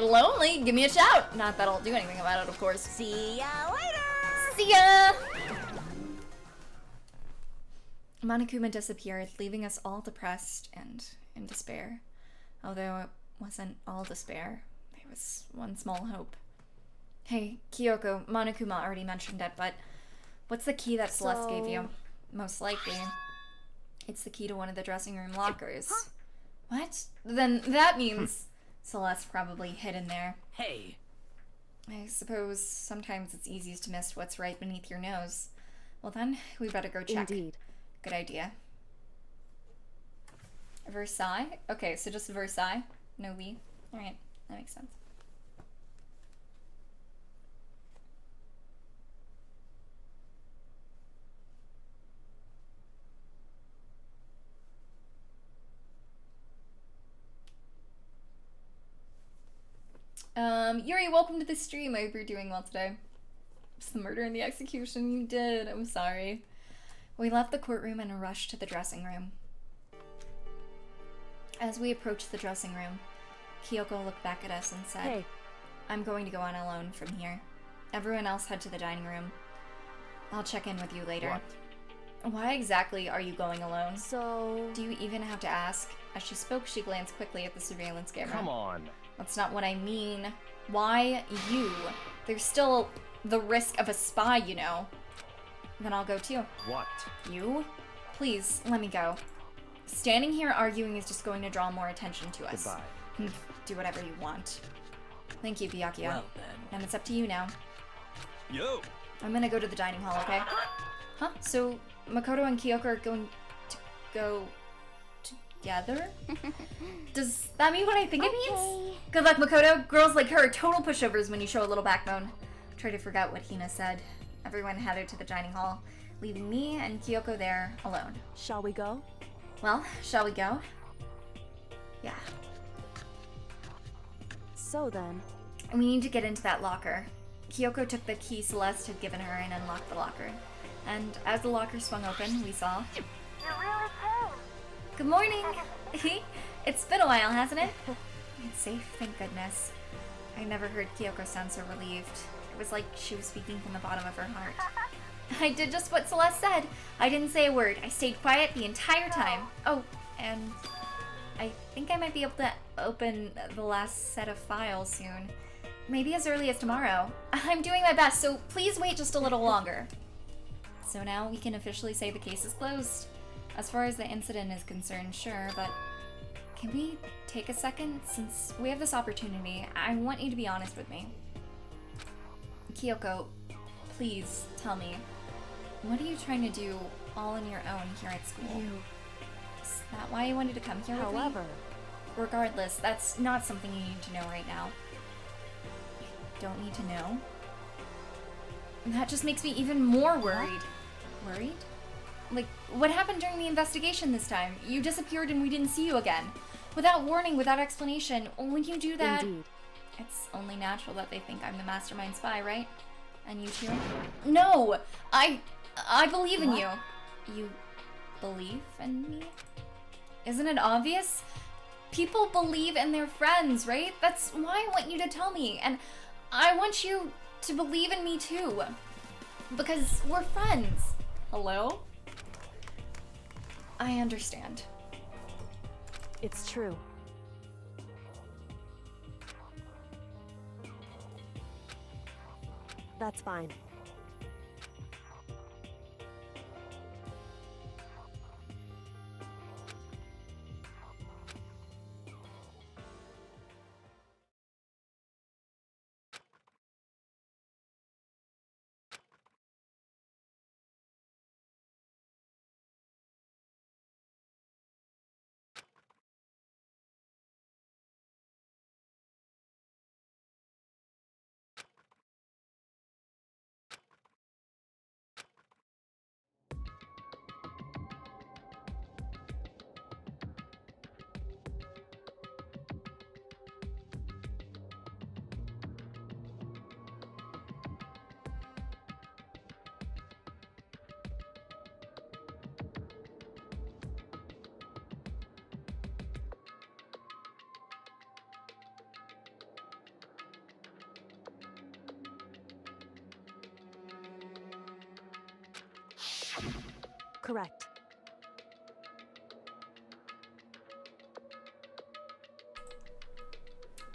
lonely, give me a shout. Not that I'll do anything about it, of course. see ya later. See ya! Monokuma disappeared, leaving us all depressed and in despair. Although it wasn't all despair, there was one small hope. Hey, Kyoko, Monokuma already mentioned it, but what's the key that Celeste gave you? Most likely, it's the key to one of the dressing room lockers. Huh? What? Then that means Celeste probably hid in there. Hey, I suppose sometimes it's easiest to miss what's right beneath your nose. Well then, we better go check. Indeed. Good idea. Versailles? Okay, so just Versailles? No we? Alright, that makes sense. Yuri, welcome to the stream. I hope you're doing well today. It's the murder and the execution you did. I'm sorry. We left the courtroom and rushed to the dressing room. As we approached the dressing room, Kyoko looked back at us and said, Hey. I'm going to go on alone from here. Everyone else head to the dining room. I'll check in with you later. What? Why exactly are you going alone? So... Do you even have to ask? As she spoke, she glanced quickly at the surveillance camera. Come on. That's not what I mean. Why you? There's still the risk of a spy, you know. Then I'll go too. What? You? Please, let me go. Standing here arguing is just going to draw more attention to us. Goodbye. Do whatever you want. Thank you, Byakuya. Well then. And it's up to you now. Yo! I'm gonna go to the dining hall, okay? Huh? So, Makoto and Kyoko are going to go together? Does that mean what I think it means? Good luck, Makoto. Girls like her are total pushovers when you show a little backbone. Try to forget what Hina said. Everyone headed to the dining hall, leaving me and Kyoko there alone. Shall we go? Well, shall we go? Yeah. So then... We need to get into that locker. Kyoko took the key Celeste had given her and unlocked the locker. And as the locker swung open, we saw... You're really cold. Good morning! It's been a while, hasn't it? It's safe, thank goodness. I never heard Kyoko sound so relieved. It was like she was speaking from the bottom of her heart. I did just what Celeste said. I didn't say a word. I stayed quiet the entire time. Oh, and I think I might be able to open the last set of files soon. Maybe as early as tomorrow. I'm doing my best, so please wait just a little longer. So now we can officially say the case is closed. As far as the incident is concerned, sure, but can we take a second? Since we have this opportunity, I want you to be honest with me. Kyoko, please tell me, what are you trying to do all on your own here at school? Is that why you wanted to come here with me? However... Regardless, that's not something you need to know right now. You don't need to know? That just makes me even more worried. Worried? Like, what happened during the investigation this time? You disappeared and we didn't see you again. Without warning, without explanation. When you do that... Indeed. It's only natural that they think I'm the mastermind spy, right? And you too? No! I believe in you. You believe in me? Isn't it obvious? People believe in their friends, right? That's why I want you to tell me. And I want you to believe in me too. Because we're friends. Hello? I understand. It's true. That's fine. Correct.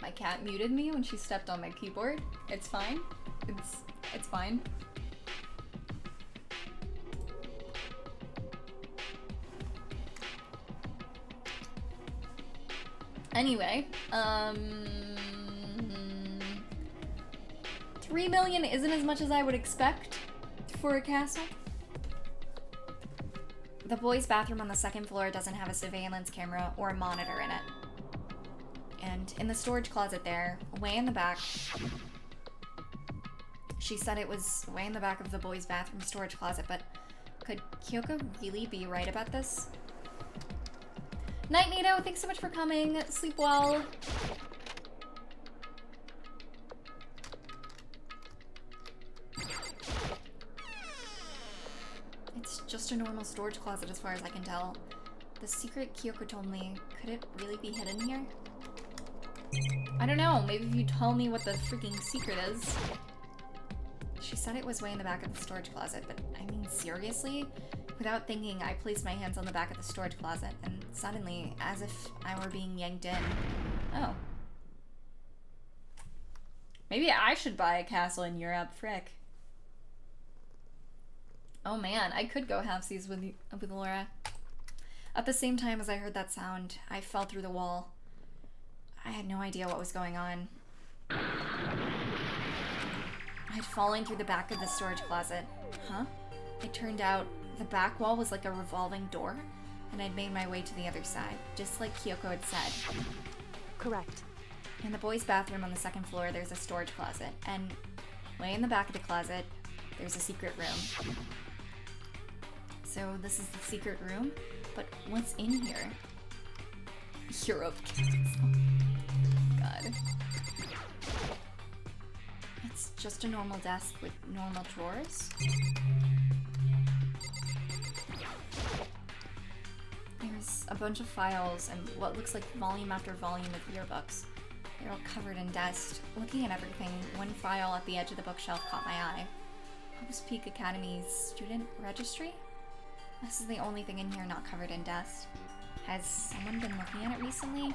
My cat muted me when she stepped on my keyboard. It's fine. It's fine. Anyway, 3 million isn't as much as I would expect for a castle. The boys' bathroom on the second floor doesn't have a surveillance camera or a monitor in it. And in the storage closet there, way in the back, she said it was way in the back of the boys' bathroom storage closet, but could Kyoko really be right about this? Night, Nito, thanks so much for coming. Sleep well. It's just a normal storage closet as far as I can tell. The secret Kyoko told me, could it really be hidden here? I don't know, maybe if you tell me what the freaking secret is. She said it was way in the back of the storage closet, but I mean, seriously? Without thinking, I placed my hands on the back of the storage closet, and suddenly, as if I were being yanked in. Oh. Maybe I should buy a castle in Europe, frick. Oh man, I could go halfsies with Laura. At the same time as I heard that sound, I fell through the wall. I had no idea what was going on. I'd fallen through the back of the storage closet. Huh? It turned out the back wall was like a revolving door, and I'd made my way to the other side, just like Kyoko had said. Correct. In the boys' bathroom on the second floor, there's a storage closet, and way in the back of the closet, there's a secret room. So this is the secret room, but what's in here? Europe. God. It's just a normal desk with normal drawers. There's a bunch of files and what looks like volume after volume of yearbooks. They're all covered in dust. Looking at everything, one file at the edge of the bookshelf caught my eye. Hope's Peak Academy's student registry? This is the only thing in here not covered in dust. Has someone been looking at it recently?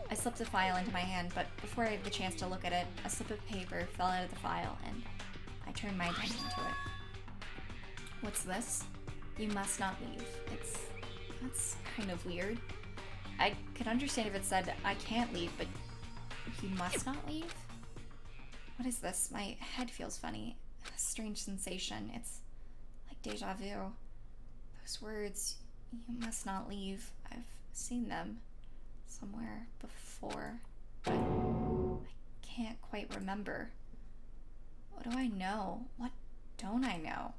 I slipped a file into my hand, but before I had the chance to look at it, a slip of paper fell out of the file, and I turned my attention to it. What's this? You must not leave. That's kind of weird. I could understand if it said, I can't leave, but you must not leave? What is this? My head feels funny. A strange sensation. It's like deja vu. Those words, you must not leave. I've seen them somewhere before, but I can't quite remember. What do I know? What don't I know?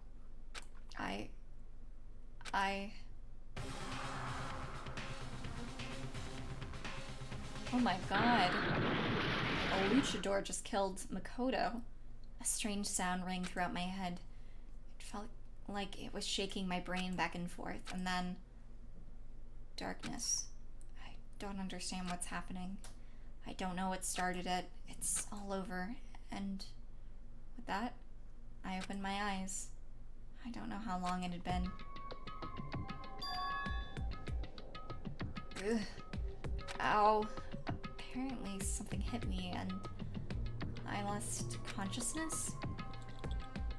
Oh my god. A luchador just killed Makoto. A strange sound rang throughout my head. It felt like it was shaking my brain back and forth, and then darkness. I don't understand what's happening. I don't know what started it. It's all over, and with that, I opened my eyes. I don't know how long it had been. Ugh. Ow. Apparently something hit me and I lost consciousness.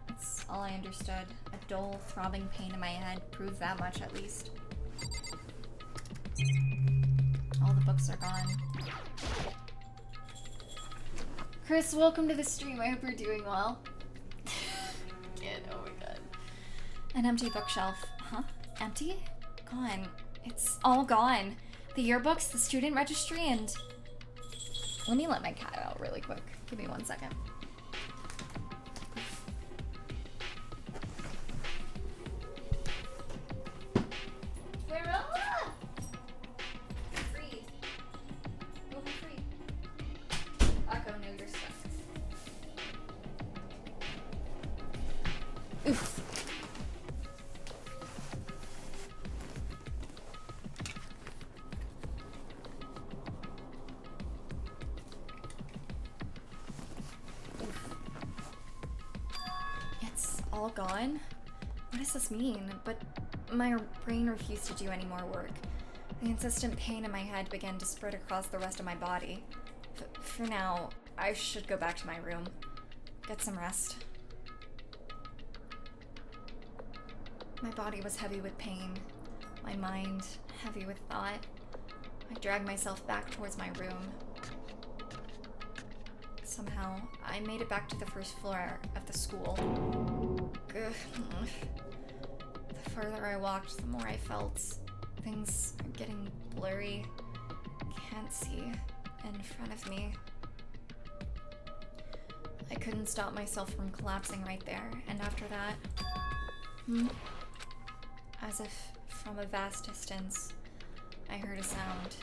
That's all I understood. A dull, throbbing pain in my head proved that much at least. All the books are gone. Chris, welcome to the stream. I hope you're doing well. Kid, oh my god. An empty bookshelf. Huh? Empty? Gone. It's all gone. The yearbooks, the student registry, and... Let me let my cat out really quick. Give me 1 second. Clara! Free. Go for free. Akko, no, you're stuck. Oof. All gone? What does this mean? But my brain refused to do any more work. The insistent pain in my head began to spread across the rest of my body. For now, I should go back to my room. Get some rest. My body was heavy with pain. My mind heavy with thought. I dragged myself back towards my room. Somehow, I made it back to the first floor of the school. Ugh. The further I walked, the more I felt things are getting blurry. Can't see in front of me. I couldn't stop myself from collapsing right there, and after that, as if from a vast distance, I heard a sound.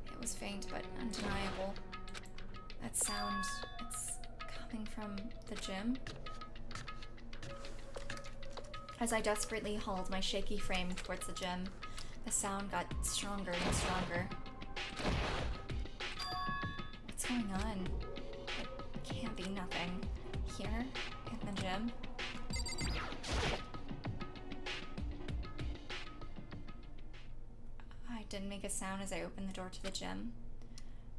It was faint but undeniable. That sound, it's coming from the gym. As I desperately hauled my shaky frame towards the gym, the sound got stronger and stronger. What's going on? It can't be nothing. Here, in the gym? I didn't make a sound as I opened the door to the gym.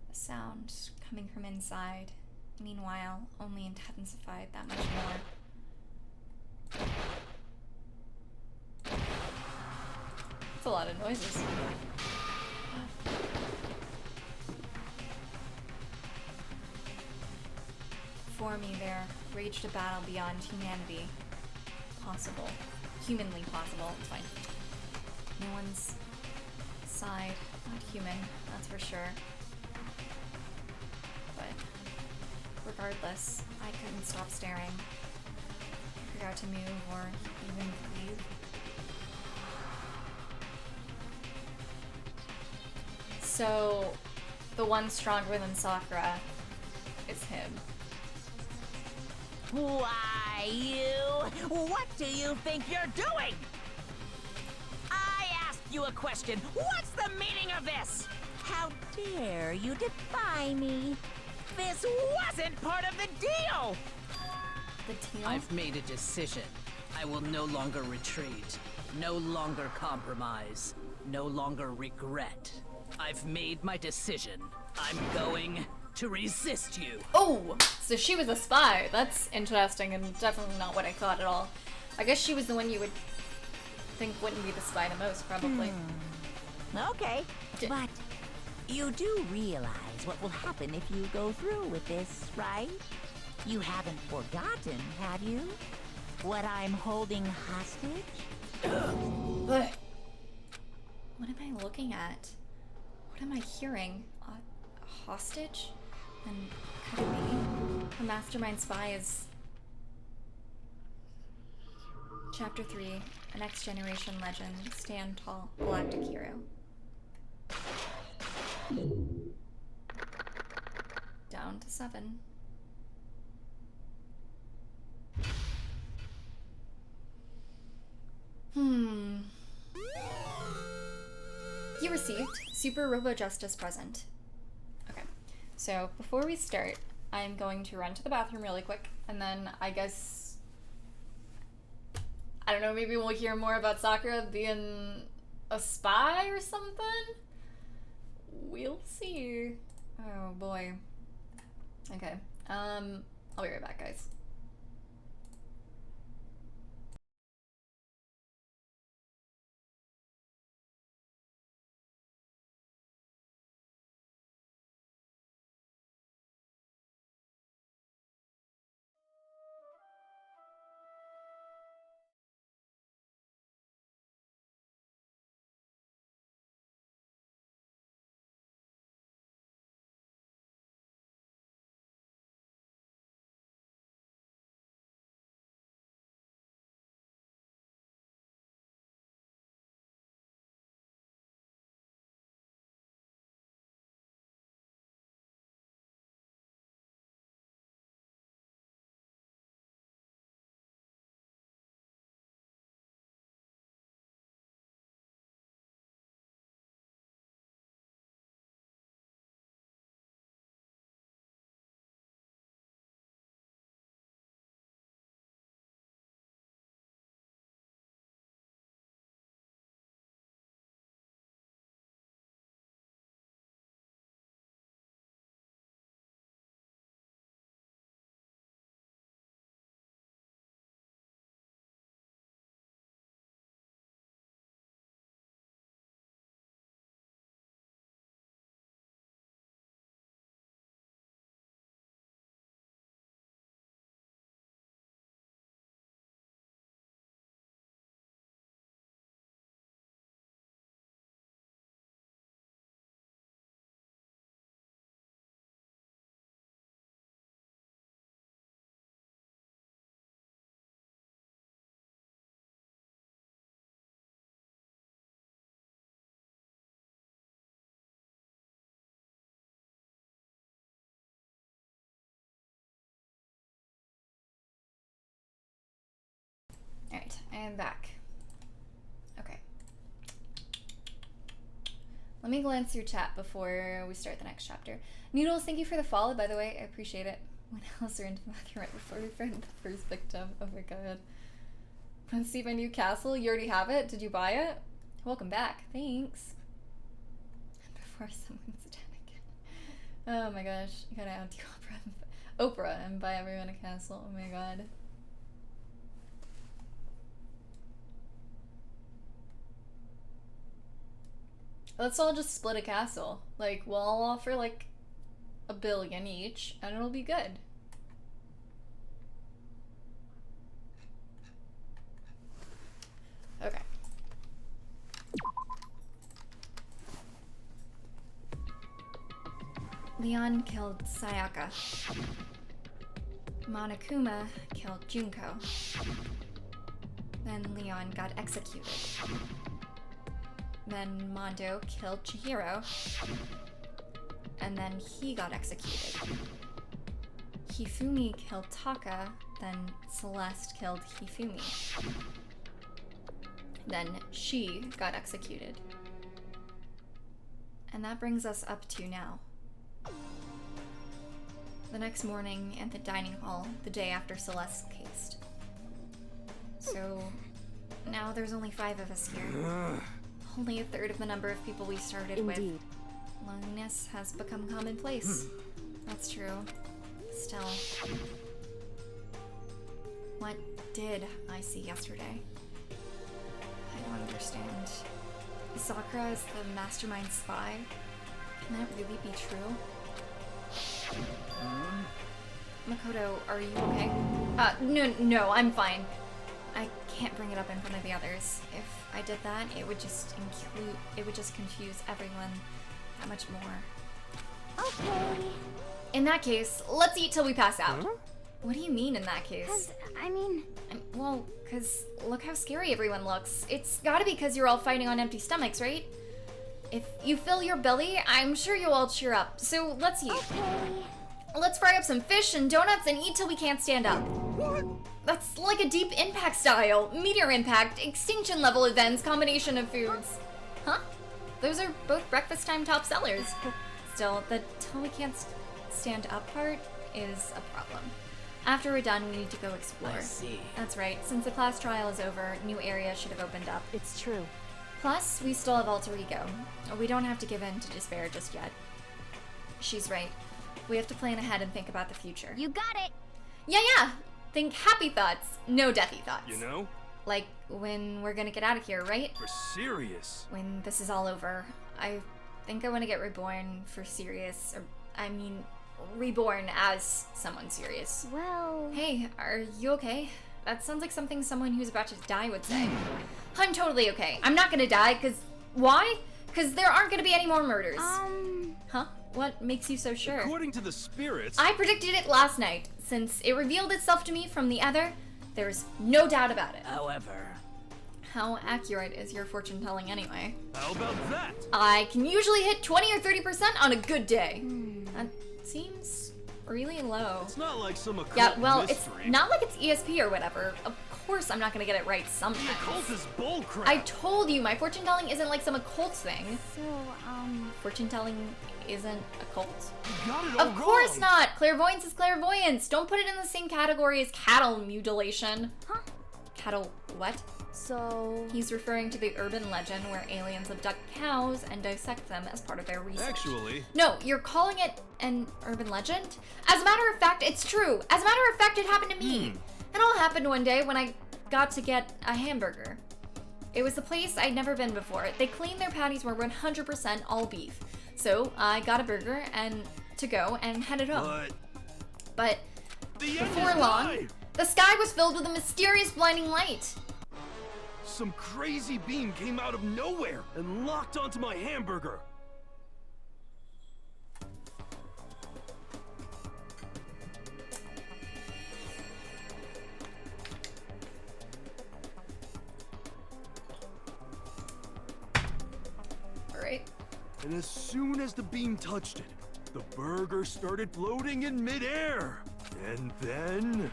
The sound coming from inside, meanwhile, only intensified that much more. It's a lot of noises. Before me there raged a battle beyond humanity. Possible. Humanly possible. It's fine. No one's side. Not human, that's for sure. But regardless, I couldn't stop staring. I forgot to move or even breathe. So, the one stronger than Sakura is him. Why, you? What do you think you're doing? I asked you a question. What's the meaning of this? How dare you defy me? This wasn't part of the deal! The deal? I've made a decision. I will no longer retreat, no longer compromise, no longer regret. I've made my decision. I'm going to resist you. Oh, so she was a spy. That's interesting and definitely not what I thought at all. I guess she was the one you would think wouldn't be the spy the most, probably. Okay, but you do realize what will happen if you go through with this, right? You haven't forgotten, have you? What I'm holding hostage? What am I looking at? What am I hearing? A hostage? And could it be? A mastermind spy is... Chapter 3, A Next Generation Legend, Stand Tall, Galactic Hero. Down to 7. You received Super Robo Justice present. Okay, so before we start, I'm going to run to the bathroom really quick, and then I guess, I don't know, maybe we'll hear more about Sakura being a spy or something? We'll see. Oh boy. Okay, I'll be right back, guys. Alright, I am back. Okay. Let me glance through chat before we start the next chapter. Noodles, thank you for the follow, by the way. I appreciate it. When else are into the bathroom right before we find the first victim? Oh my god. Want to see my new castle? You already have it? Did you buy it? Welcome back. Thanks. Before someone's dead again. Oh my gosh. I gotta out the Oprah and buy everyone a castle. Oh my god. Let's all just split a castle. Like, we'll all offer like $1 billion each, and it'll be good. Okay. Leon killed Sayaka. Monokuma killed Junko. Then Leon got executed. Then Mondo killed Chihiro. And then he got executed. Hifumi killed Taka, then Celeste killed Hifumi. Then she got executed. And that brings us up to now. The next morning at the dining hall, the day after Celeste's case. So now there's only 5 of us here. Only a third of the number of people we started with. Loneliness has become commonplace. That's true. Still. What did I see yesterday? I don't understand. Sakura is the mastermind spy? Can that really be true? Makoto, are you okay? No, I'm fine. I can't bring it up in front of the others. If I did that, it would just confuse everyone that much more. Okay. In that case, let's eat till we pass out. Huh? What do you mean in that case? Well, cause look how scary everyone looks. It's gotta be cause you're all fighting on empty stomachs, right? If you fill your belly, I'm sure you'll all cheer up. So let's eat. Okay. Let's fry up some fish and donuts and eat till we can't stand up. What? That's like a deep impact style, meteor impact, extinction level events, combination of foods. Huh? Those are both breakfast time top sellers. Still, the till we can't stand up part is a problem. After we're done, we need to go explore. I see. That's right. Since the class trial is over, new areas should have opened up. It's true. Plus, we still have Alter Ego. We don't have to give in to despair just yet. She's right. We have to plan ahead and think about the future. You got it! Yeah! Think happy thoughts, no deathy thoughts. You know? Like when we're gonna get out of here, right? For serious. When this is all over. I think I want to get reborn for serious, or reborn as someone serious. Well... Hey, are you okay? That sounds like something someone who's about to die would say. I'm totally okay. I'm not gonna die, cause... Why? Cause there aren't gonna be any more murders. Huh? What makes you so sure? According to the spirits... I predicted it last night. Since it revealed itself to me from the other, there's no doubt about it. However... How accurate is your fortune telling anyway? How about that? I can usually hit 20 or 30% on a good day. That seems really low. It's not like some occult mystery. It's not like it's ESP or whatever. Of course I'm not gonna get it right sometimes. The occult is bullcrap. I told you, my fortune telling isn't like some occult thing. So, fortune telling isn't a cult? You got it all Of course wrong. not! Clairvoyance is clairvoyance. Don't put it in the same category as cattle mutilation. Huh? Cattle what? So... He's referring to the urban legend where aliens abduct cows and dissect them as part of their research. Actually... No, you're calling it an urban legend? As a matter of fact, it's true. As a matter of fact, it happened to me. It all happened one day when I got to get a hamburger. It was a place I'd never been before. They claimed their patties were 100% all beef. So I got a burger and to go and headed home. But before long, the sky was filled with a mysterious blinding light. Some crazy beam came out of nowhere and locked onto my hamburger. Alright. And as soon as the beam touched it, the burger started floating in midair. And then...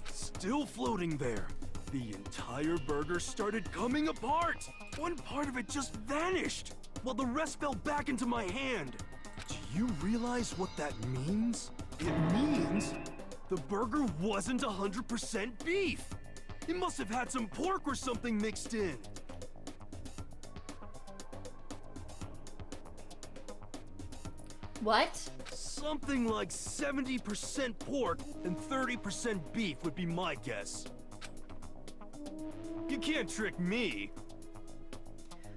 still floating there, The entire burger started coming apart! One part of it just vanished, while the rest fell back into my hand. Do you realize what that means? It means the burger wasn't 100% beef! It must have had some pork or something mixed in. What? Something like 70% pork and 30% beef would be my guess. You can't trick me.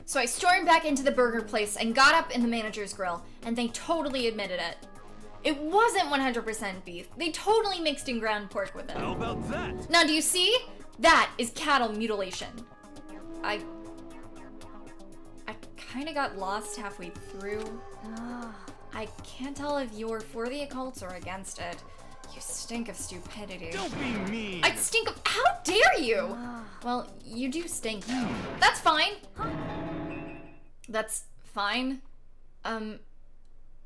So I stormed back into the burger place and got up in the manager's grill, and they totally admitted it. It wasn't 100% beef. They totally mixed in ground pork with it. How about that? Now, do you see? That is cattle mutilation. I kind of got lost halfway through. I can't tell if you're for the occult or against it. You stink of stupidity. Don't be mean! I stink of— how dare you? Well, you do stink though. That's fine. That's fine.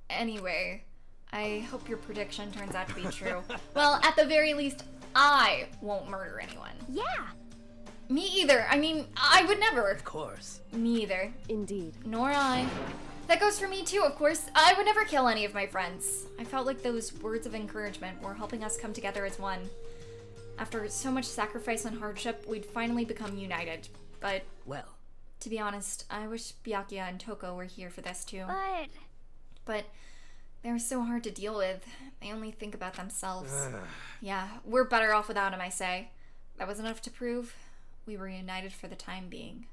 Anyway, I hope your prediction turns out to be true. Well, at the very least, I won't murder anyone. Yeah. Me either. I mean, I would never. Of course. Me either. Indeed. Nor I. That goes for me too, of course. I would never kill any of my friends. I felt like those words of encouragement were helping us come together as one. After so much sacrifice and hardship, we'd finally become united. But, Well, to be honest, I wish Byakuya and Toko were here for this too. But they're so hard to deal with. They only think about themselves. Yeah, we're better off without him, I say. That was enough to prove we were united for the time being.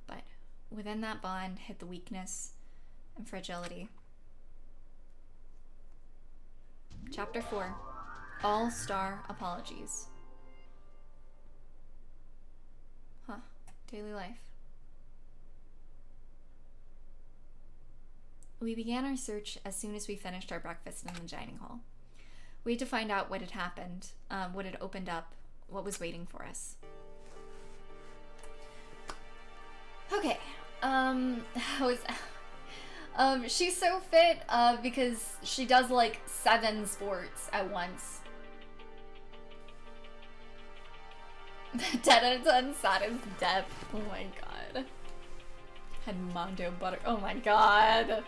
But within that bond hid the weakness and fragility. Chapter 4. All-Star Apologies. Huh. Daily life. We began our search as soon as we finished our breakfast in the dining hall. We had to find out what had happened, what had opened up, what was waiting for us. Okay, how is that? She's so fit, because she does like 7 sports at once. 10 out of 10, sad as death. Oh my god. Had Mondo butter. Oh my god.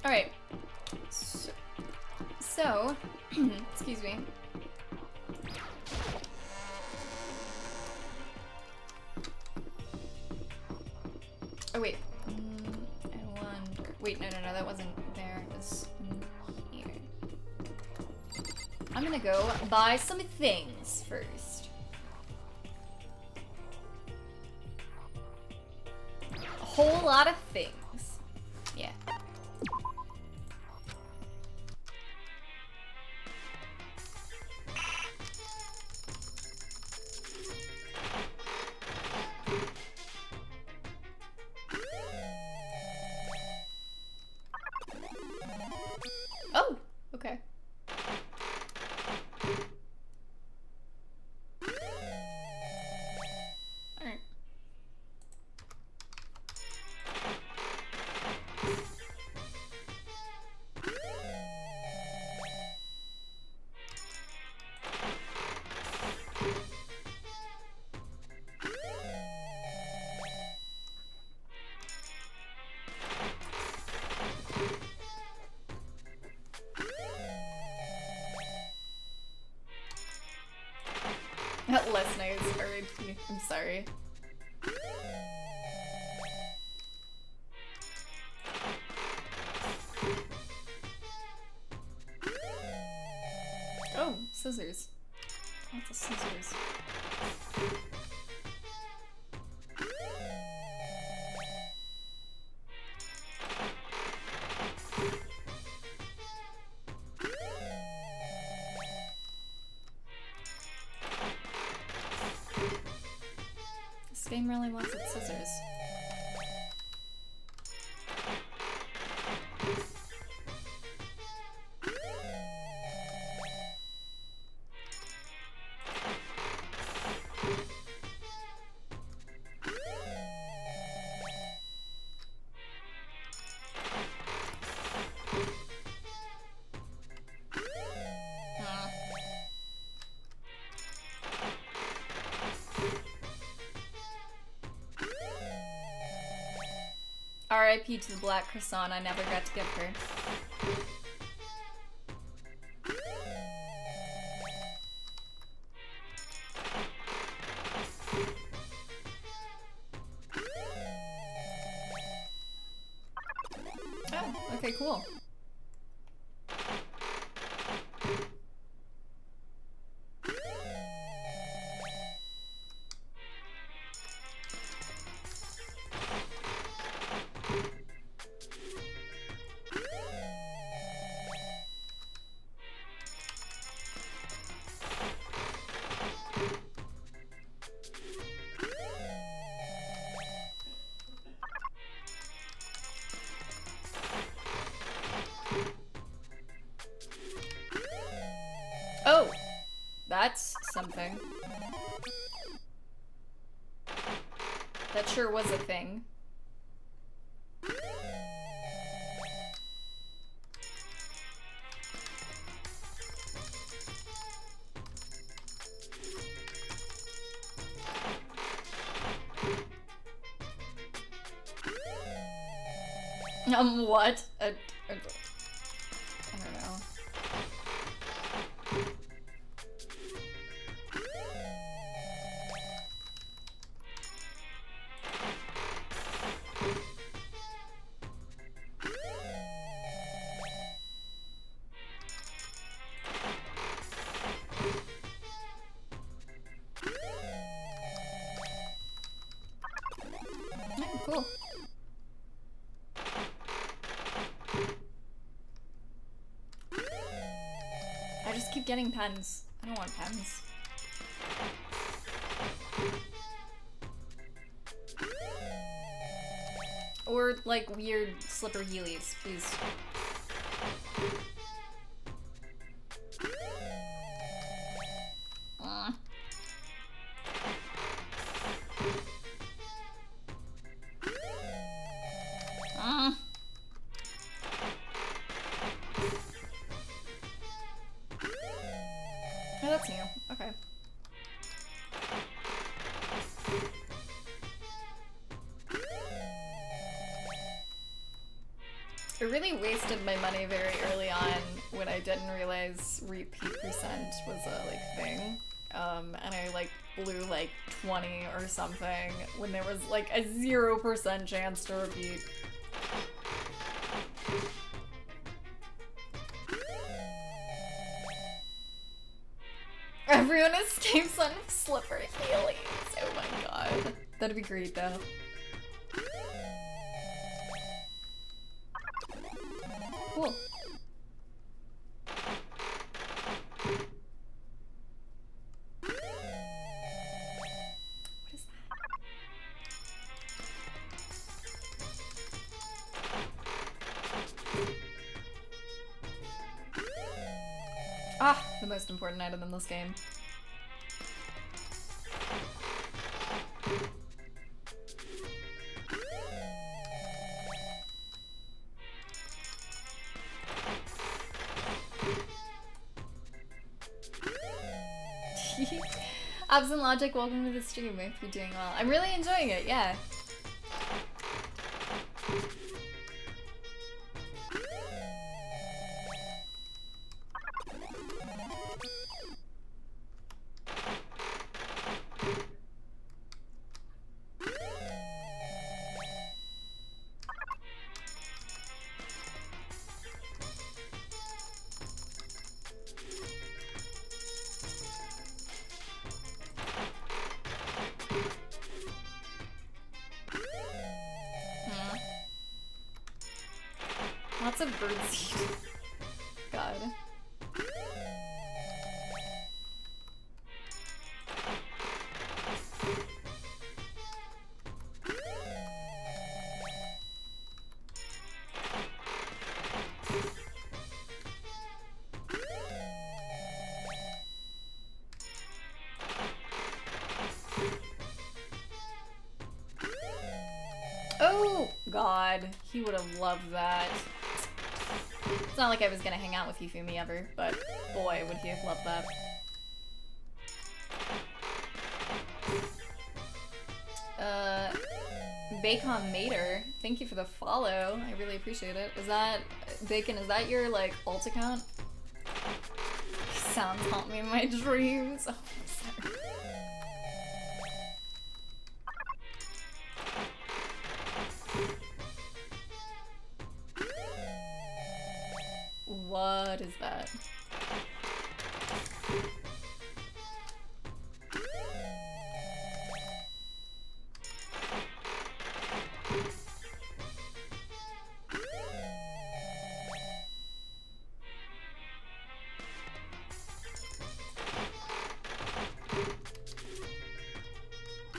Alright. So excuse me. Oh wait. I wonder. Wait, no, that wasn't there. It was in here. I'm gonna go buy some things first. A whole lot of things. Yeah. Oh, okay. Alright. Less nice, R.I.P. I'm sorry. Oh, scissors. Lots of scissors. This game really wants its scissors. RIP to the black croissant I never got to give her. Oh, okay, cool. Oh, that's something. That sure was a thing. What? I don't know. Oh, cool. I just keep getting pens. I don't want pens. Or like weird slipper heelys, please. Oh, that's new. Okay. I really wasted my money very early on when I didn't realize repeat percent was a like thing. And I like blew like 20 or something when there was like a 0% chance to repeat. Everyone escapes on slipper heelys. Oh my god. That'd be great though. Cool. What is that? Ah, the most important item in this game. Absent Logic, welcome to the stream. If you're doing well, I'm really enjoying it. Yeah. Lots of birdseed. God. Oh, God. He would have loved that. It's not like I was gonna hang out with Hifumi ever, but boy, would he have loved that. Bacon Mater, thank you for the follow. I really appreciate it. Is that, Bacon, is that your, like, alt account? Sounds haunt me in my dreams. Oh, sorry. What is that?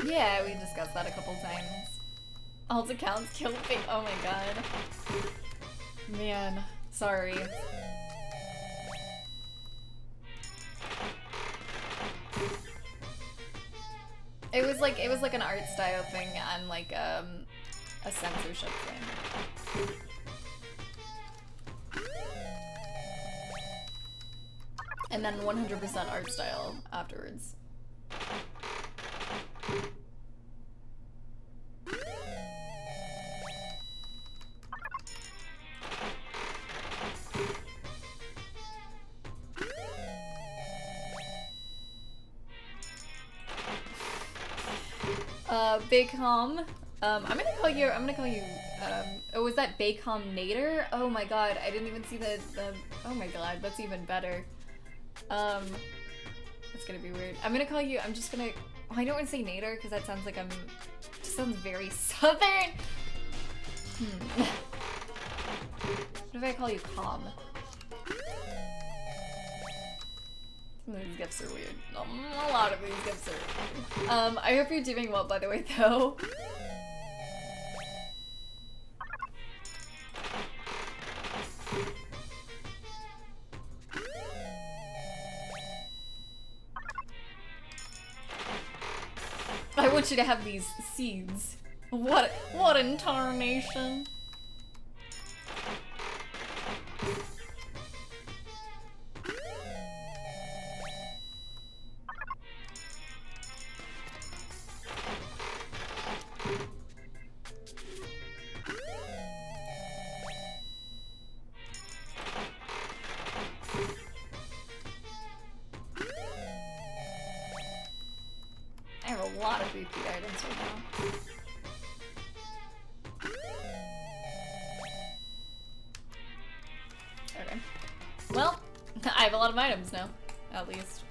Yeah, we discussed that a couple times. Alt accounts kill fake. Oh my god. Man, sorry. It was like an art style thing and like a censorship thing. And then 100% art style afterwards. Bacom. I'm gonna call you, oh, was that Bacom Nader? Oh my god, I didn't even see the, oh my god, that's even better. It's gonna be weird. I'm gonna call you, I'm just gonna, I don't want to say Nader, because that sounds like it sounds very southern. What if I call you Calm? Some of these gifts are weird. A lot of these gifts are weird. I hope you're doing well, by the way, though. I want you to have these seeds. What in tarnation? I have a lot of repeat items right now. Okay. Well, I have a lot of items now, at least.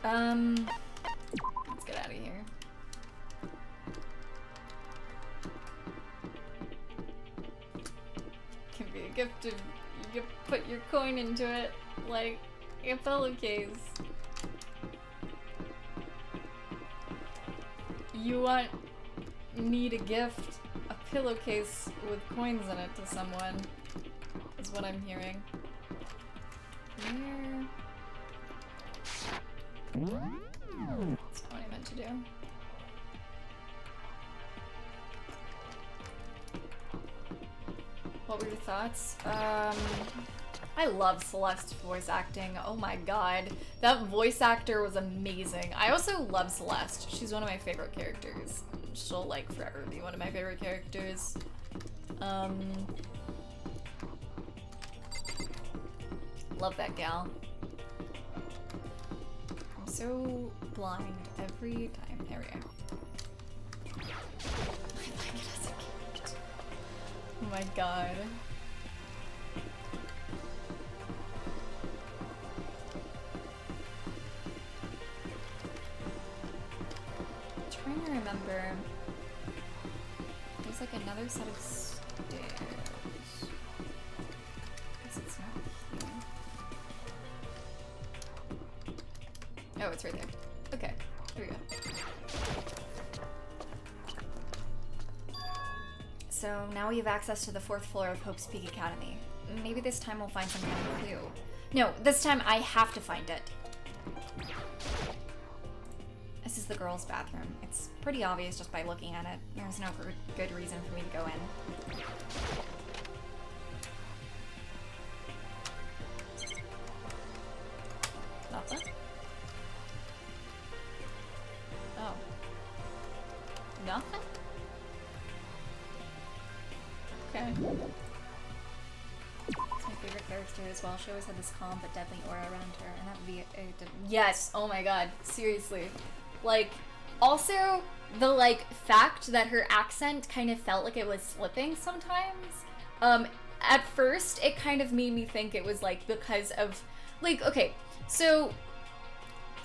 Let's get out of here. Can be a gift if you put your coin into it, like a pillowcase. You want me to gift a pillowcase with coins in it to someone, is what I'm hearing. That's not what I meant to do. What were your thoughts? I love Celeste's voice acting. Oh my god. That voice actor was amazing. I also love Celeste. She's one of my favorite characters. She'll like forever be one of my favorite characters. Love that gal. I'm so blind every time. There we go. I like it as a gift. Oh my god. Trying to remember. There's like another set of stairs. Guess it's not here. Oh, it's right there. Okay, here we go. So now we have access to the 4th floor of Hope's Peak Academy. Maybe this time we'll find some kind of clue. No, this time I have to find it. This is the girls' bathroom. It's pretty obvious just by looking at it. There's no good reason for me to go in. Nothing? Oh. that character as well. She always had this calm but deadly aura around her, and that would be yes. Oh my god, seriously. Like, also the like fact that her accent kind of felt like it was slipping sometimes. At first, it kind of made me think it was like because of like, okay, so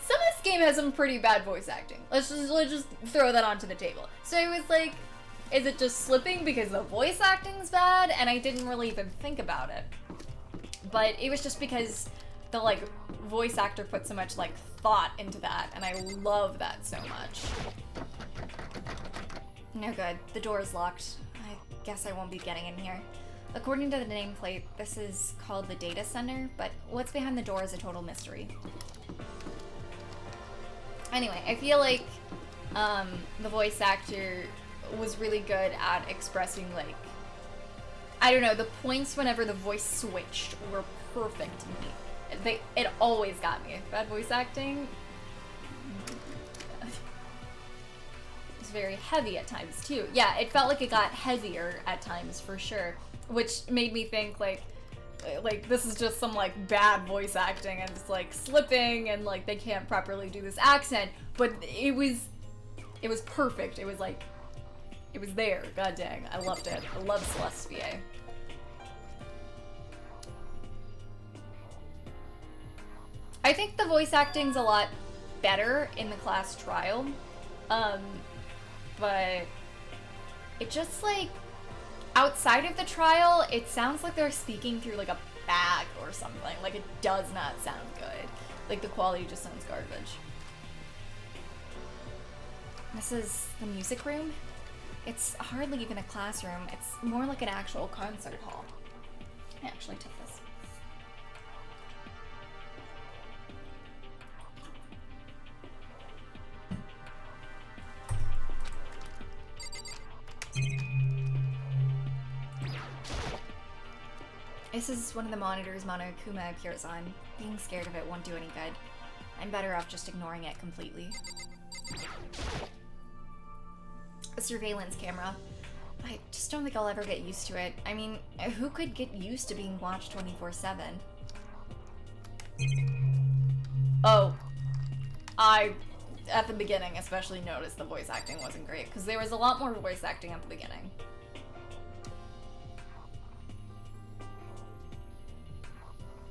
some of this game has some pretty bad voice acting. Let's just throw that onto the table. So it was like, is it just slipping because the voice acting's bad? And I didn't really even think about it. But it was just because the like voice actor put so much like thought into that, and I love that so much. No good. The door is locked. I guess I won't be getting in here. According to the nameplate, this is called the data center, but what's behind the door is a total mystery. Anyway, I feel like the voice actor was really good at expressing, like, I don't know, the points whenever the voice switched were perfect to me. It always got me. Bad voice acting is very heavy at times too. Yeah, it felt like it got heavier at times for sure, which made me think like this is just some like bad voice acting and it's like slipping and like they can't properly do this accent, but it was perfect. It was like, it was there. God dang, I loved it. I love Celeste VA. I think the voice acting's a lot better in the class trial, but it just like, outside of the trial, it sounds like they're speaking through like a bag or something. Like it does not sound good. Like the quality just sounds garbage. This is the music room. It's hardly even a classroom. It's more like an actual concert hall. I actually took this. This is one of the monitors Monokuma appears on. Being scared of it won't do any good. I'm better off just ignoring it completely. A surveillance camera. I just don't think I'll ever get used to it. I mean, who could get used to being watched 24/7? Oh. I, at the beginning, especially noticed the voice acting wasn't great, because there was a lot more voice acting at the beginning.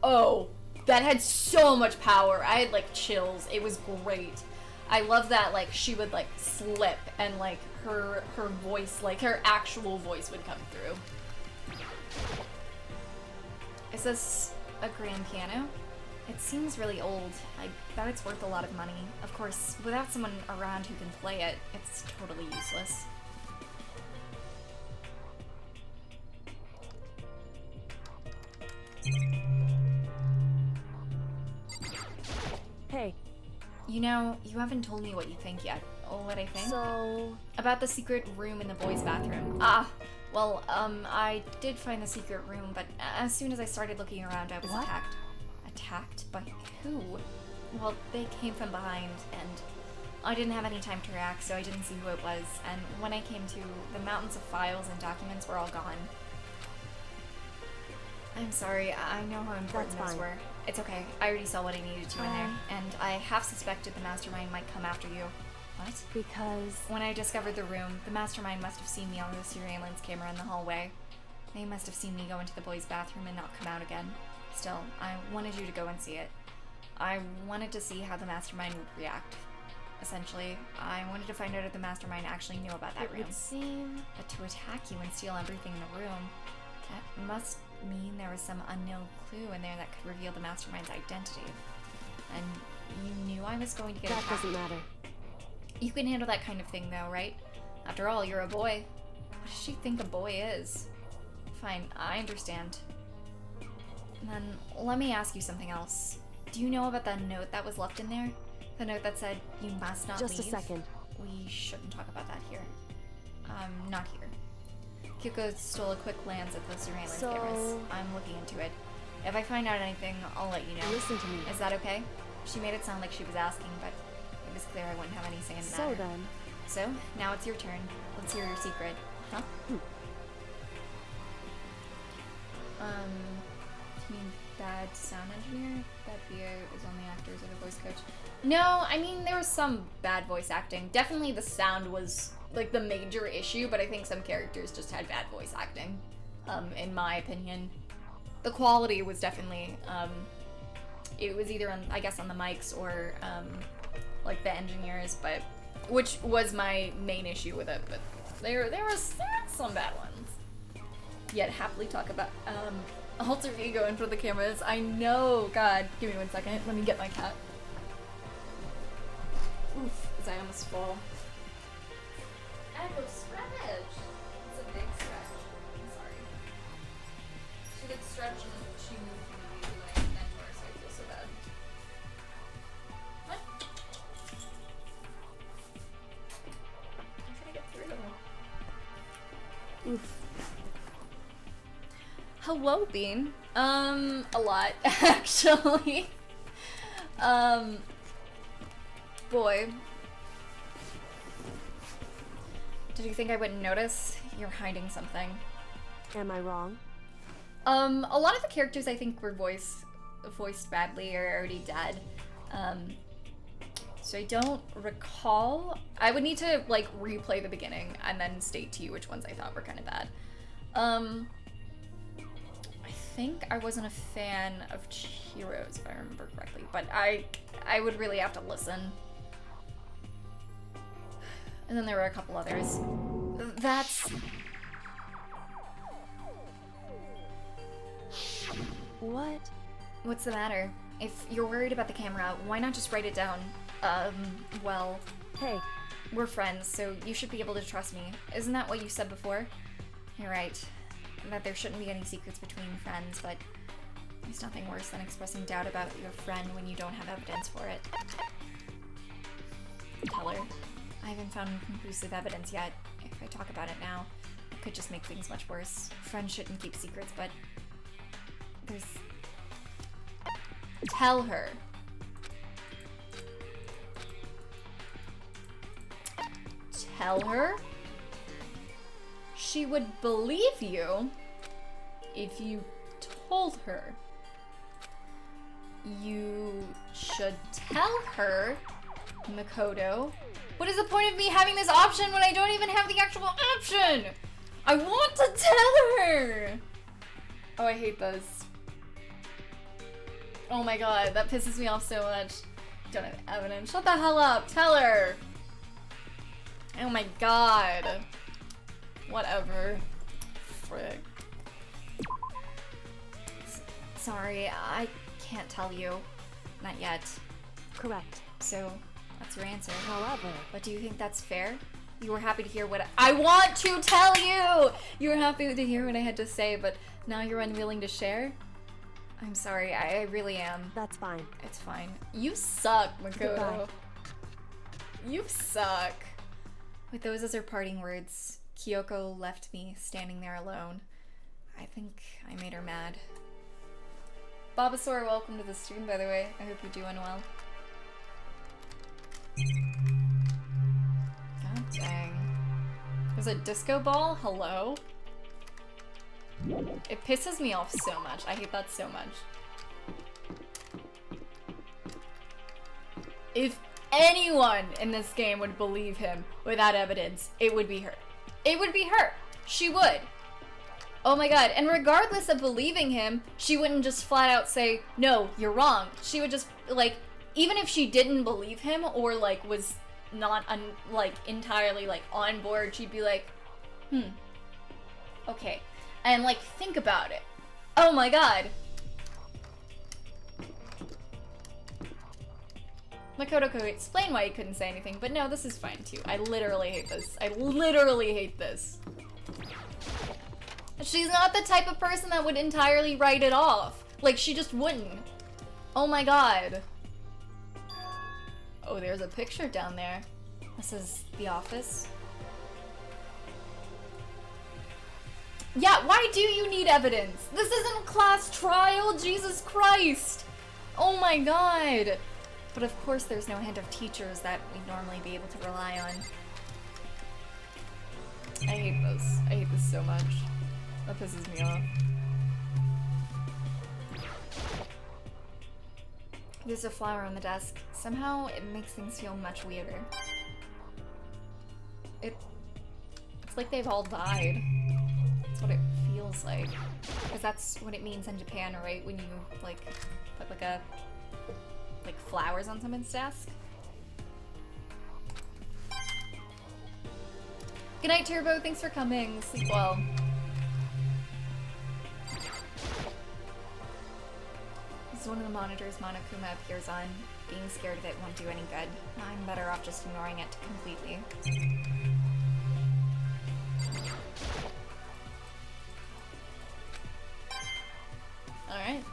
Oh, that had so much power. I had like chills. It was great. I love that like she would like slip and like her voice, like her actual voice would come through. Is this a grand piano? It seems really old. I bet it's worth a lot of money. Of course, without someone around who can play it, it's totally useless. Hey. You know, you haven't told me what you think yet. Oh, what I think? So... About the secret room in the boys' bathroom. Ah, well, I did find the secret room, but as soon as I started looking around, I was attacked. Attacked? By who? Well, they came from behind, and I didn't have any time to react, so I didn't see who it was, and when I came to, the mountains of files and documents were all gone. I'm sorry, I know how important those were. It's okay, I already saw what I needed to in there, and I half suspected the mastermind might come after you. What? Because... When I discovered the room, the mastermind must have seen me on the surveillance camera in the hallway. They must have seen me go into the boys' bathroom and not come out again. Still, I wanted you to go and see it. I wanted to see how the mastermind would react. Essentially, I wanted to find out if the mastermind actually knew about that room. It would seem... But to attack you and steal everything in the room, that must mean there was some unknown clue in there that could reveal the mastermind's identity. And you knew I was going to get attacked. That doesn't matter. You can handle that kind of thing though, right? After all, you're a boy. What does she think a boy is? Fine, I understand. And then, let me ask you something else. Do you know about that note that was left in there? The note that said, you must not leave? Just a second. We shouldn't talk about that here. Not here. Kyoko stole a quick glance at the surveillance cameras. I'm looking into it. If I find out anything, I'll let you know. Listen to me. Is that okay? She made it sound like she was asking, but it was clear I wouldn't have any say in the matter. So then. So, now it's your turn. Let's hear your secret. Huh? mean bad sound engineer? Bad VO is on the actors or the voice coach? No, I mean there was some bad voice acting. Definitely the sound was like the major issue, but I think some characters just had bad voice acting, in my opinion. The quality was definitely, it was either on, I guess, on the mics or like the engineers, but which was my main issue with it. But there was some bad ones. Yet happily talk about alter ego in front of the cameras. I know. God, give me 1 second. Let me get my cat. Oof, as I almost fall. Echo stretch. It's a big stretch. I'm sorry. She did stretch and she moved from the way and then worse. I feel so bad. What? I'm trying to get through. Oof. Hello, Bean. A lot, actually. Boy. Did you think I wouldn't notice? You're hiding something. Am I wrong? A lot of the characters I think were voiced badly or already dead. So I don't recall. I would need to, like, replay the beginning and then state to you which ones I thought were kind of bad. I think I wasn't a fan of Chihiro's, if I remember correctly, but I would really have to listen. And then there were a couple others. What's the matter? If you're worried about the camera, why not just write it down? Well... Hey. We're friends, so you should be able to trust me. Isn't that what you said before? You're right. That there shouldn't be any secrets between friends, but there's nothing worse than expressing doubt about your friend when you don't have evidence for it. Tell her. I haven't found conclusive evidence yet. If I talk about it now, it could just make things much worse. Friends shouldn't keep secrets, but there's... Tell her. Tell her? She would believe you if you told her. You should tell her, Makoto. What is the point of me having this option when I don't even have the actual option? I want to tell her! Oh, I hate this. Oh my god, that pisses me off so much. Don't have evidence. Shut the hell up. Tell her. Oh my god. Whatever. Frick. Sorry, I can't tell you. Not yet. Correct. So, that's your answer. However... But do you think that's fair? You were happy to hear what I want to tell you! You were happy to hear what I had to say, but now you're unwilling to share? I'm sorry, I really am. That's fine. It's fine. You suck, Makoto. Goodbye. You suck. With those as her parting words, Kyoko left me standing there alone. I think I made her mad. Babasaur, welcome to the stream, by the way. I hope you're doing well. God dang. There's a disco ball? Hello? It pisses me off so much. I hate that so much. If anyone in this game would believe him without evidence, it would be her. It would be her. She would. Oh my god. And regardless of believing him, she wouldn't just flat out say, no, you're wrong. She would just, like, even if she didn't believe him or, like, was not, entirely, like, on board, she'd be like, okay. And, like, think about it. Oh my god. Makoto could explain why he couldn't say anything, but no, this is fine too. I literally hate this. I literally hate this. She's not the type of person that would entirely write it off. Like, she just wouldn't. Oh my god. Oh, there's a picture down there. This is the office. Yeah, why do you need evidence? This isn't a class trial, Jesus Christ! Oh my god! But of course there's no hint of teachers that we'd normally be able to rely on. I hate this. I hate this so much. That pisses me off. There's a flower on the desk. Somehow it makes things feel much weirder. It's like they've all died. That's what it feels like. Because that's what it means in Japan, right? When you, like, put like flowers on someone's desk. Good night, Turbo. Thanks for coming. Sleep well. This is one of the monitors Monokuma appears on. Being scared of it won't do any good. I'm better off just ignoring it completely. Alright.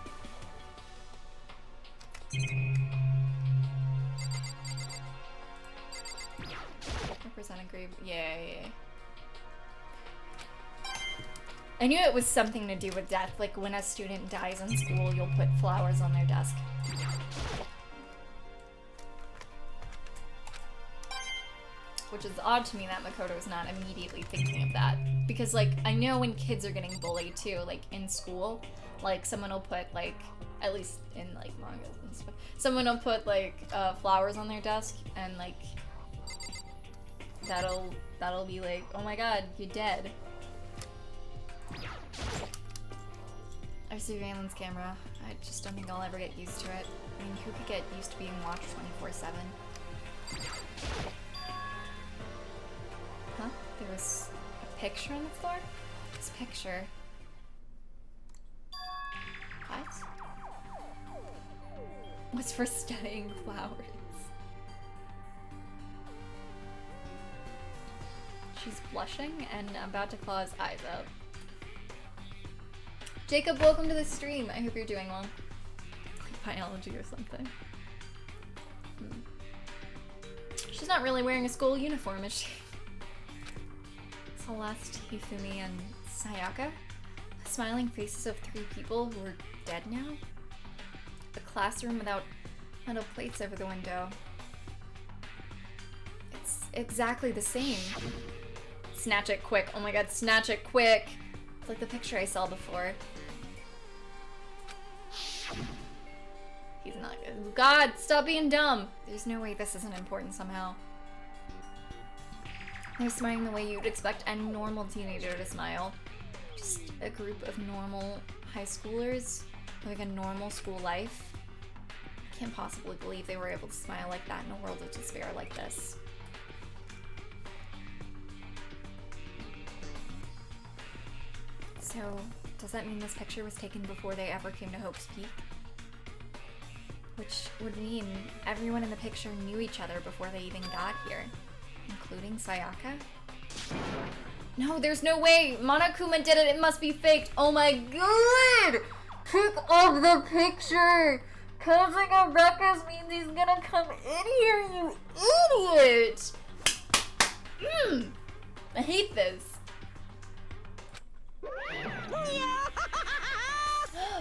Represent a grave. Yeah. I knew it was something to do with death. Like when a student dies in school, you'll put flowers on their desk. Which is odd to me that Makoto's not immediately thinking of that. Because, like, I know when kids are getting bullied, too, like, in school, like, someone will put, like, at least in, like, mangas and stuff, someone will put, like, flowers on their desk, and, like, that'll be like, oh my god, you're dead. I have a surveillance camera. I just don't think I'll ever get used to it. I mean, who could get used to being watched 24/7? Huh? There was a picture on the floor? This picture. What? What's for studying flowers? She's blushing and about to claw his eyes out. Jacob, welcome to the stream. I hope you're doing well. Like biology or something. She's not really wearing a school uniform, is she? Celeste, Hifumi, and Sayaka? Smiling faces of 3 people who are dead now? The classroom without metal plates over the window. It's exactly the same. Snatch it quick. Oh my god, snatch it quick! It's like the picture I saw before. He's not good. God, stop being dumb! There's no way this isn't important somehow. They're smiling the way you'd expect a normal teenager to smile. Just a group of normal high schoolers living a normal school life. I can't possibly believe they were able to smile like that in a world of despair like this. So, does that mean this picture was taken before they ever came to Hope's Peak? Which would mean everyone in the picture knew each other before they even got here. Including Sayaka? No, there's no way! Monokuma did it, it must be faked! Oh my god! Pick up the picture! Causing a ruckus means he's gonna come in here, you idiot! I hate this.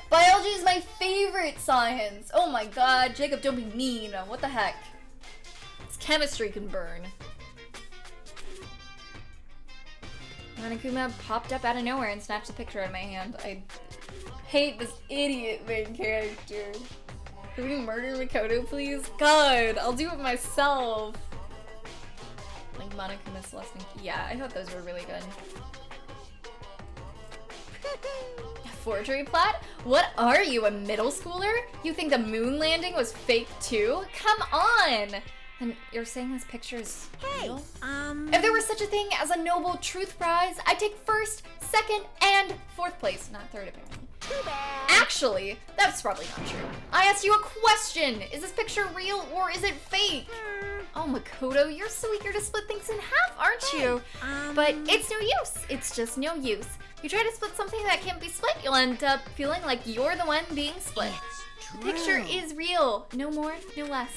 Biology is my favorite science! Oh my god, Jacob, don't be mean. What the heck? It's chemistry can burn. Monokuma popped up out of nowhere and snatched a picture out of my hand. I hate this idiot main character. Can we murder Makoto, please? God, I'll do it myself. Like Monokuma, Celeste, and... Yeah, I thought those were really good. Forgery plot? What are you, a middle schooler? You think the moon landing was fake too? Come on! And you're saying this picture is real? If there was such a thing as a Noble Truth Prize, I'd take 1st, 2nd, and 4th place, not 3rd apparently. Actually, that's probably not true. I asked you a question! Is this picture real or is it fake? Oh, Makoto, you're so eager to split things in half, aren't you? But it's no use. It's just no use. You try to split something that can't be split, you'll end up feeling like you're the one being split. The picture is real. No more, no less.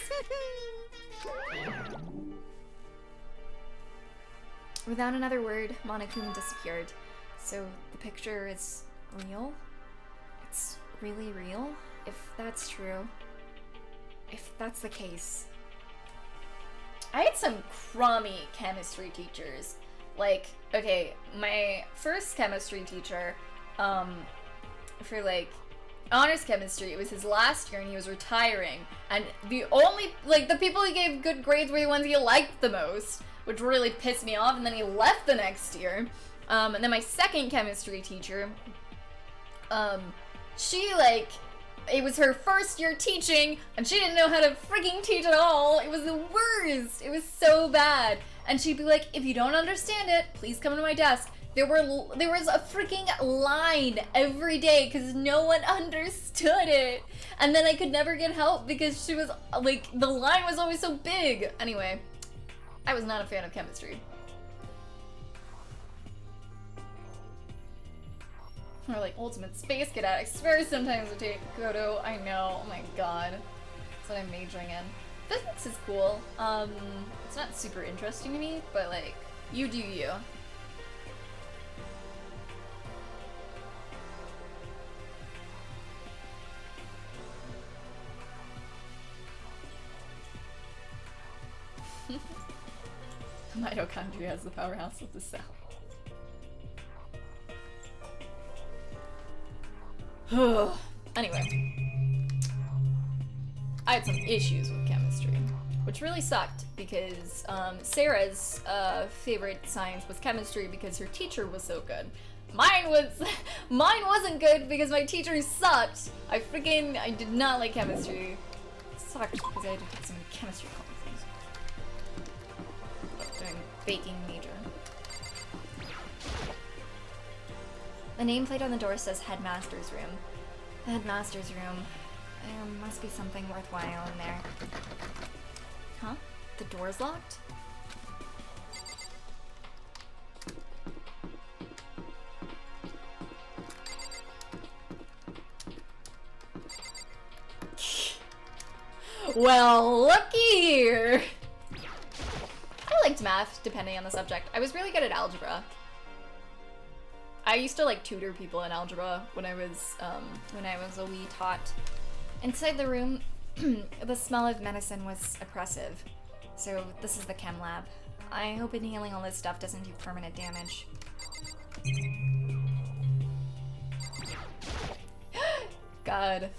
Without another word, Monokuma disappeared. So the picture is real? It's really real? If that's true. If that's the case. I had some crummy chemistry teachers. Like, okay, my first chemistry teacher, for like honors chemistry. It was his last year and he was retiring. And the only, like, the people he gave good grades were the ones he liked the most, which really pissed me off. And then he left the next year. And then my second chemistry teacher, she, like, it was her first year teaching, and she didn't know how to freaking teach at all. It was the worst. It was so bad. And she'd be like, if you don't understand it, please come to my desk. There was a freaking line every day because no one understood it. And then I could never get help because she was, like, the line was always so big. Anyway, I was not a fan of chemistry. Or like ultimate space cadet. I swear sometimes I take Kodo. I know. Oh my god. That's what I'm majoring in. Physics is cool. It's not super interesting to me, but like, you do you. Mitochondria is the powerhouse of the cell. Anyway, I had some issues with chemistry, which really sucked because Sarah's favorite science was chemistry because her teacher was so good. Mine wasn't good because my teacher sucked. I did not like chemistry. It sucked because I had to take some chemistry classes. Doing baking major. The nameplate on the door says Headmaster's Room. The Headmaster's Room. There must be something worthwhile in there. Huh? The door's locked? Well, looky here! I liked math, depending on the subject. I was really good at algebra. I used to like tutor people in algebra when I was a wee tot. Inside the room, the smell of medicine was oppressive. So this is the chem lab. I hope inhaling all this stuff doesn't do permanent damage. God.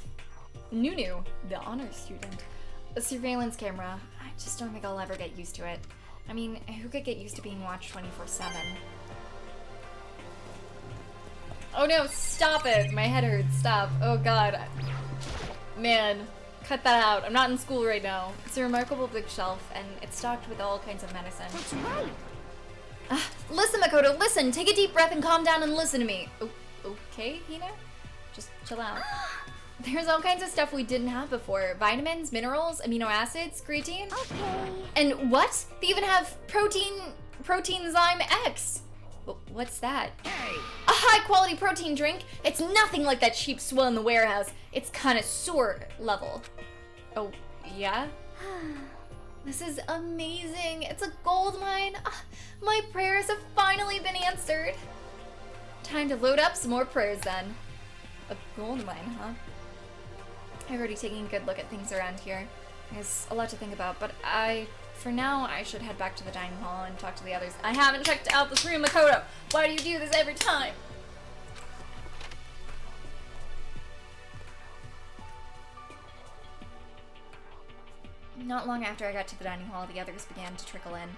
Nunu, the honor student. A surveillance camera. I just don't think I'll ever get used to it. I mean, who could get used to being watched 24/7? Oh no, stop it! My head hurts, stop. Oh god. Man, cut that out. I'm not in school right now. It's a remarkable big shelf, and it's stocked with all kinds of medicine. That's right. Listen, Makoto, listen! Take a deep breath and calm down and listen to me. Okay, Hina? Just chill out. There's all kinds of stuff we didn't have before. Vitamins, minerals, amino acids, creatine. Okay. And what? They even have proteinzyme X. What's that? Hey! A high-quality protein drink? It's nothing like that cheap swill in the warehouse. It's connoisseur level. Oh, yeah? This is amazing. It's a gold mine. My prayers have finally been answered. Time to load up some more prayers then. A gold mine, huh? I've already taken a good look at things around here. There's a lot to think about, but for now, I should head back to the dining hall and talk to the others. I haven't checked out this room, Makoto! Why do you do this every time? Not long after I got to the dining hall, the others began to trickle in.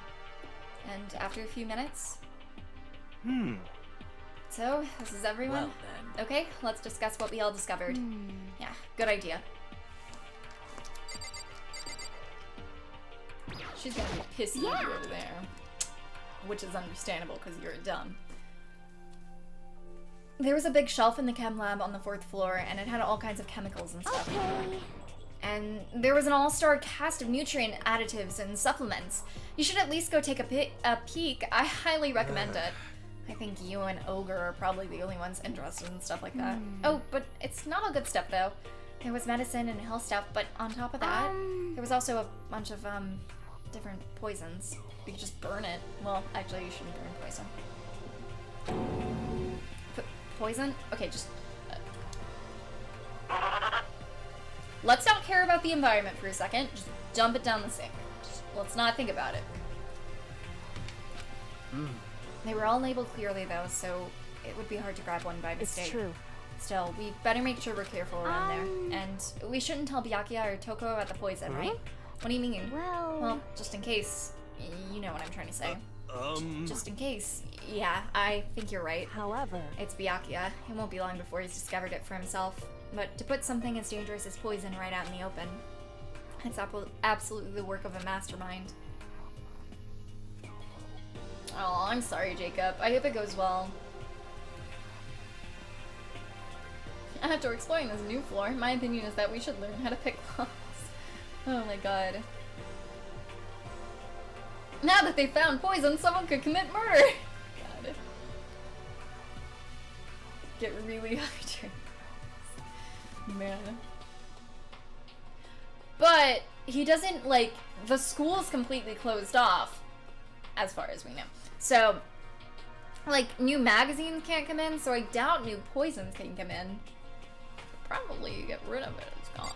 And after a few minutes... So, this is everyone? Well then. Okay, let's discuss what we all discovered. Yeah, good idea. She's gonna be pissy at you over there. Which is understandable, because you're dumb. There was a big shelf in the chem lab on the 4th floor, and it had all kinds of chemicals and stuff. Okay. And there was an all-star cast of nutrient additives and supplements. You should at least go take a peek. I highly recommend it. I think you and Ogre are probably the only ones interested in stuff like that. Oh, but it's not all good stuff, though. There was medicine and health stuff, but on top of that, there was also a bunch of, different poisons. You could just burn it. Well, actually, you shouldn't burn poison. Poison? Okay, just... Let's not care about the environment for a second. Just dump it down the sink. Just, let's not think about it. They were all labeled clearly, though, so it would be hard to grab one by mistake. It's true. Still, we better make sure we're careful around there. And we shouldn't tell Byakuya or Toko about the poison, right? What do you mean? Well, just in case. You know what I'm trying to say. Just in case. Yeah, I think you're right. However, it's Byakuya. It won't be long before he's discovered it for himself. But to put something as dangerous as poison right out in the open, it's absolutely the work of a mastermind. Oh, I'm sorry, Jacob. I hope it goes well. After exploring this new floor, my opinion is that we should learn how to pick locks. Oh my god. Now that they found poison, someone could commit murder! God. Get really hydrated. Man. But he doesn't, like, the school is completely closed off, as far as we know. So, like, new magazines can't come in, so I doubt new poisons can come in. Probably get rid of it, it's gone.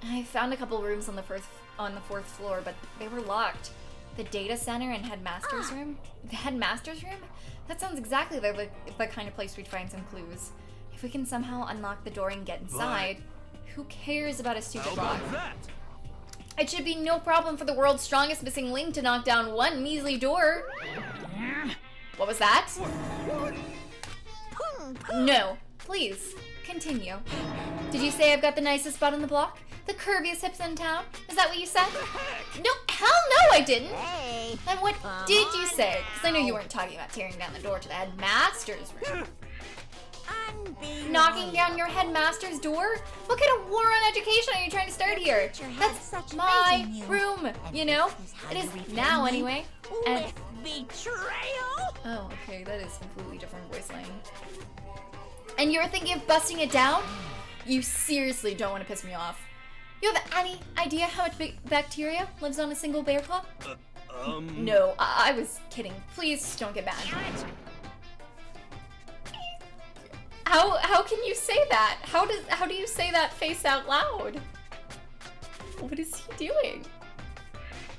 I found a couple rooms on the fourth floor, but they were locked. The data center and headmaster's room? The headmaster's room? That sounds exactly like the kind of place we'd find some clues. If we can somehow unlock the door and get inside, who cares about a stupid lock? It should be no problem for the world's strongest missing link to knock down one measly door. What was that? No, please, continue. Did you say I've got the nicest butt on the block? The curviest hips in town? Is that what you said? No, hell no I didn't! Hey! Then what did you say? Because I know you weren't talking about tearing down the door to the headmaster's room. Knocking down your headmaster's door? What kind of war on education are you trying to start here? That's my room, you know? It is now anyway. And betrayal? oh, okay, that is completely different voice line. And you're thinking of busting it down? You seriously don't want to piss me off. You have any idea how much bacteria lives on a single bear claw? No, I was kidding. Please don't get mad. How can you say that? How do you say that face out loud? What is he doing?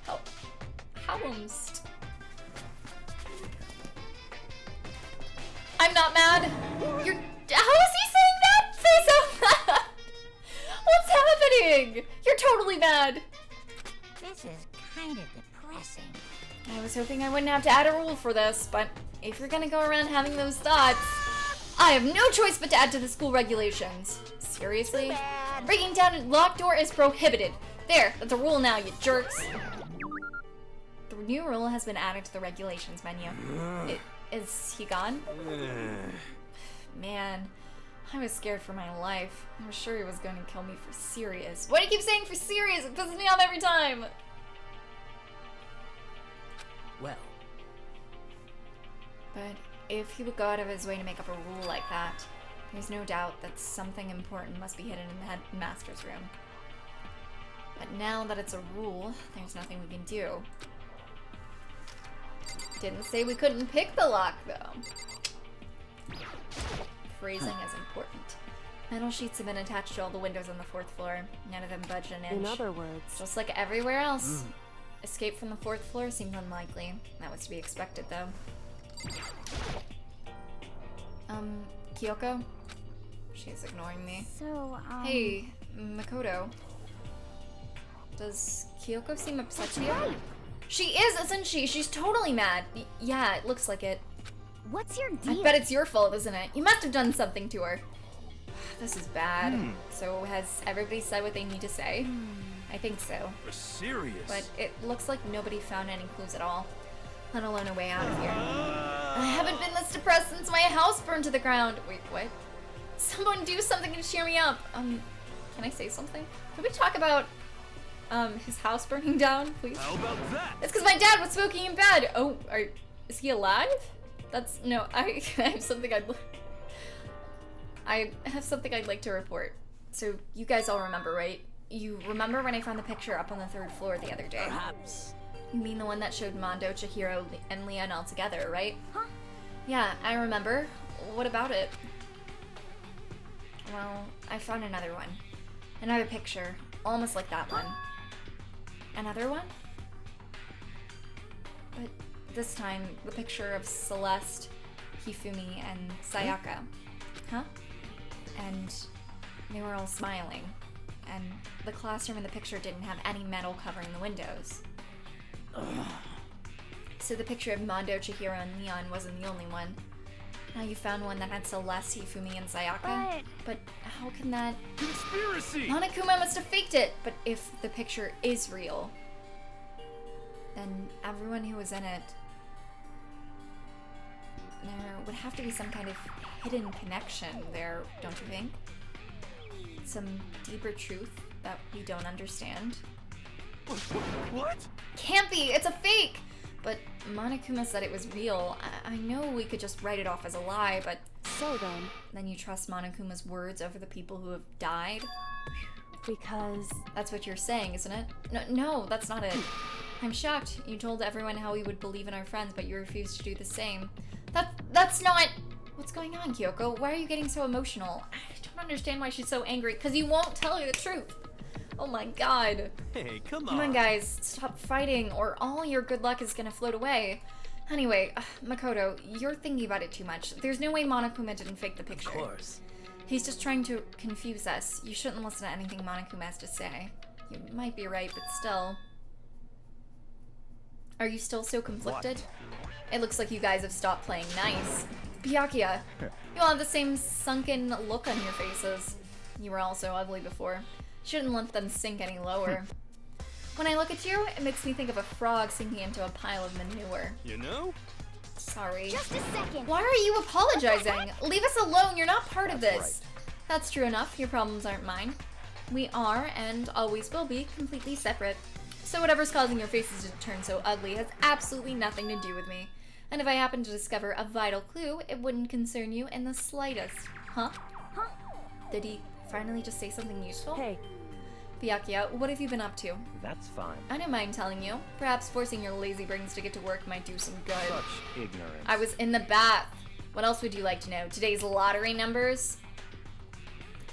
Oh, Halmst. I'm not mad. How is he saying that? Face out loud. What's happening? You're totally mad. This is kind of depressing. I was hoping I wouldn't have to add a rule for this, but if you're gonna go around having those thoughts, I have no choice but to add to the school regulations. Seriously? Breaking down a locked door is prohibited. There, that's a rule now, you jerks. The new rule has been added to the regulations menu. Is he gone? Man, I was scared for my life. I was sure he was going to kill me for serious. Why do you keep saying for serious? It pisses me off every time. Well. But if he would go out of his way to make up a rule like that, there's no doubt that something important must be hidden in the headmaster's room. But now that it's a rule, there's nothing we can do. Didn't say we couldn't pick the lock, though. Phrasing is important. Metal sheets have been attached to all the windows on the fourth floor. None of them budged an inch. In other words, just like everywhere else. Escape from the fourth floor seemed unlikely. That was to be expected, though. Kyoko? She's ignoring me. So, Hey, Makoto. Does Kyoko seem upset to you? She is, isn't she? She's totally mad. Yeah, it looks like it. What's your deal? I bet it's your fault, isn't it? You must have done something to her. This is bad. So has everybody said what they need to say? I think so. We're serious. But it looks like nobody found any clues at all, let alone a way out of here. I haven't been this depressed since my house burned to the ground. Wait, what? Someone do something to cheer me up. Can I say something? Can we talk about his house burning down, please? How about that? It's because my dad was smoking in bed. Oh, is he alive? That's no. I have something I'd like to report. So you guys all remember, right? You remember when I found the picture up on the third floor the other day? Perhaps. You mean the one that showed Mondo, Chihiro, and Leon all together, right? Huh? Yeah, I remember. What about it? Well, I found another one. Another picture, almost like that one. Another one? But this time, the picture of Celeste, Hifumi and Sayaka. Huh? And they were all smiling. And the classroom in the picture didn't have any metal covering the windows. So the picture of Mondo, Chihiro, and Leon wasn't the only one. Now you found one that had Celeste, Hifumi, and Sayaka. But how can that... Conspiracy! Monokuma must have faked it! But if the picture is real, then everyone who was in it... There would have to be some kind of hidden connection there, don't you think? Some deeper truth that we don't understand. What? Can't be! It's a fake! But Monokuma said it was real. I know we could just write it off as a lie, but... So then... Then you trust Monokuma's words over the people who have died? Because... That's what you're saying, isn't it? No, that's not it. I'm shocked. You told everyone how we would believe in our friends, but you refused to do the same. That's not... What's going on, Kyoko? Why are you getting so emotional? I don't understand why she's so angry, because you won't tell her the truth. Oh my god. Hey, come on. Come on, guys. Stop fighting, or all your good luck is gonna float away. Anyway, Makoto, you're thinking about it too much. There's no way Monokuma didn't fake the picture. Of course. He's just trying to confuse us. You shouldn't listen to anything Monokuma has to say. You might be right, but still. Are you still so conflicted? What? It looks like you guys have stopped playing nice. Byakuya, you all have the same sunken look on your faces. You were all so ugly before. Shouldn't let them sink any lower. When I look at you, it makes me think of a frog sinking into a pile of manure. You know? Sorry. Just a second. Why are you apologizing? Leave us alone, you're not part of this. Right. That's true enough, your problems aren't mine. We are, and always will be, completely separate. So whatever's causing your faces to turn so ugly has absolutely nothing to do with me. And if I happen to discover a vital clue, it wouldn't concern you in the slightest. Huh? Huh? Did he finally just say something useful? Hey. Byakuya, what have you been up to? That's fine. I don't mind telling you. Perhaps forcing your lazy brains to get to work might do some good. Such ignorance. I was in the bath. What else would you like to know? Today's lottery numbers?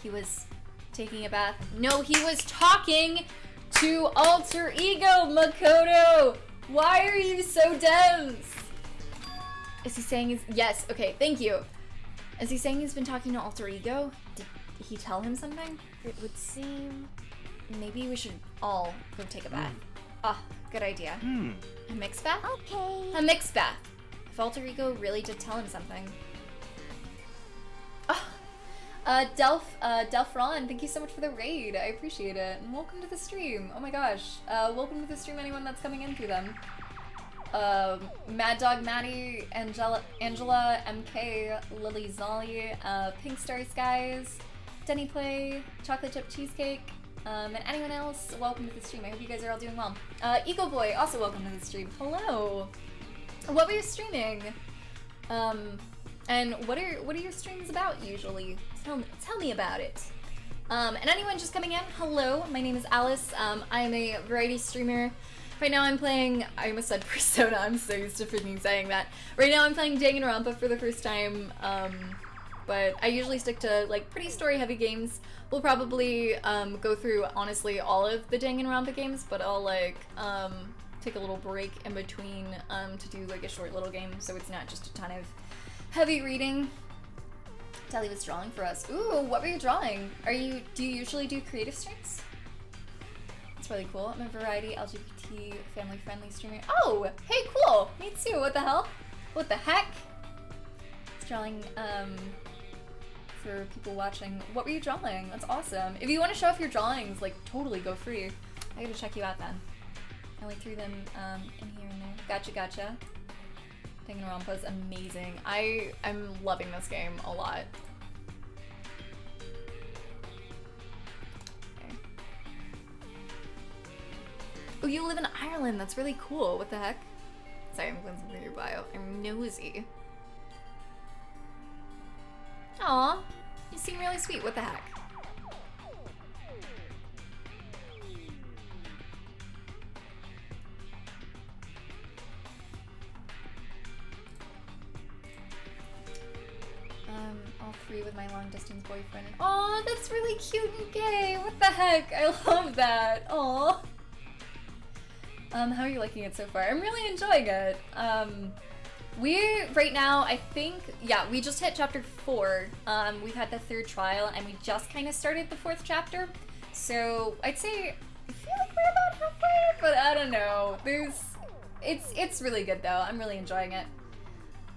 He was taking a bath. No, he was talking to Alter Ego, Makoto! Why are you so dense? Is he saying he's... Yes, okay, thank you. Is he saying he's been talking to Alter Ego? Did he tell him something? It would seem... Maybe we should all go take a bath. Ah, good idea. A mixed bath? Okay. A mixed bath. If Alter Ego really did tell him something. Delphron, thank you so much for the raid. I appreciate it. And welcome to the stream. Oh my gosh. Welcome to the stream, anyone that's coming in through them. Mad Dog Maddie, Angela, MK, Lily Zolly, Pink Starry Skies, Denny Play, Chocolate Chip Cheesecake, and anyone else, welcome to the stream. I hope you guys are all doing well. Eagle Boy, also welcome to the stream. Hello. What were you streaming? And what are your streams about usually? Tell me about it. And anyone just coming in, hello. My name is Alice. I am a variety streamer. Right now I'm playing, I almost said Persona, I'm so used to freaking saying that. Right now I'm playing Danganronpa for the first time, but I usually stick to like pretty story heavy games. We'll probably go through honestly all of the Danganronpa games, but I'll like take a little break in between to do like a short little game, so it's not just a ton of heavy reading. Tally was drawing for us. Ooh, what were you drawing? Do you usually do creative streams? It's really cool. I'm a variety LGBT family friendly streamer. Oh, hey, cool. Me too. What the hell? What the heck? It's drawing for people watching. What were you drawing? That's awesome. If you want to show off your drawings, like totally go free. I gotta check you out then. I like threw them in here and there. Gotcha. Danganronpa is amazing. I'm loving this game a lot. Okay. Oh, you live in Ireland. That's really cool. What the heck? Sorry, I'm glancing through your bio. I'm nosy. Aw, you seem really sweet. What the heck? All three with my long distance boyfriend. Aw, that's really cute and gay. What the heck? I love that. Aw. How are you liking it so far? I'm really enjoying it. right now, I think, yeah, we just hit chapter 4. We've had the 3rd trial, and we just kind of started the 4th chapter. So I'd say, I feel like we're about halfway, but I don't know. It's really good though. I'm really enjoying it.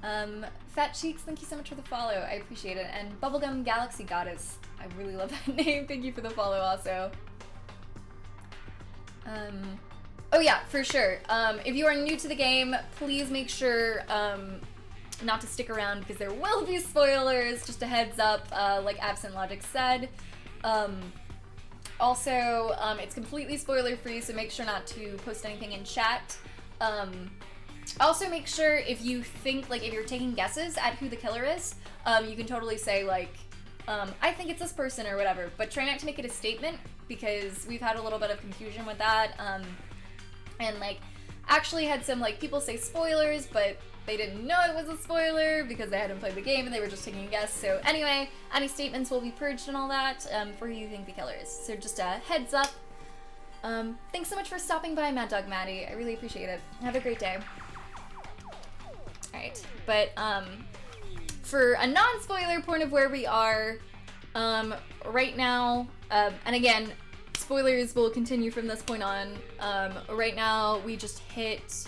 Fat Cheeks, thank you so much for the follow. I appreciate it. And Bubblegum Galaxy Goddess, I really love that name. Thank you for the follow also. Oh yeah, for sure. If you are new to the game, please make sure not to stick around because there will be spoilers. Just a heads up, like Absent Logic said. Also, it's completely spoiler free, so make sure not to post anything in chat. Also make sure if you think, like, if you're taking guesses at who the killer is, you can totally say, like, I think it's this person or whatever, but try not to make it a statement because we've had a little bit of confusion with that, and, like, actually had some, like, people say spoilers, but they didn't know it was a spoiler because they hadn't played the game and they were just taking a guess. So anyway, any statements will be purged and all that for who you think the killer is. So just a heads up. Thanks so much for stopping by, Mad Dog Maddie. I really appreciate it. Have a great day. Alright, but for a non-spoiler point of where we are right now, and again, spoilers will continue from this point on. Right now, we just hit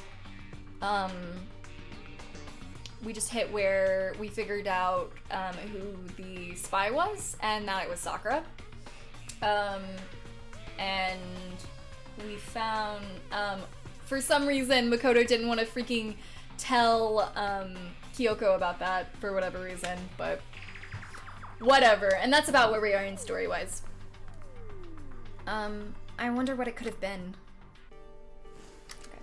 where we figured out who the spy was, and that it was Sakura. And we found, for some reason, Makoto didn't want to freaking tell Kyoko about that for whatever reason, but whatever. And that's about where we are in story-wise. I wonder what it could have been. Okay.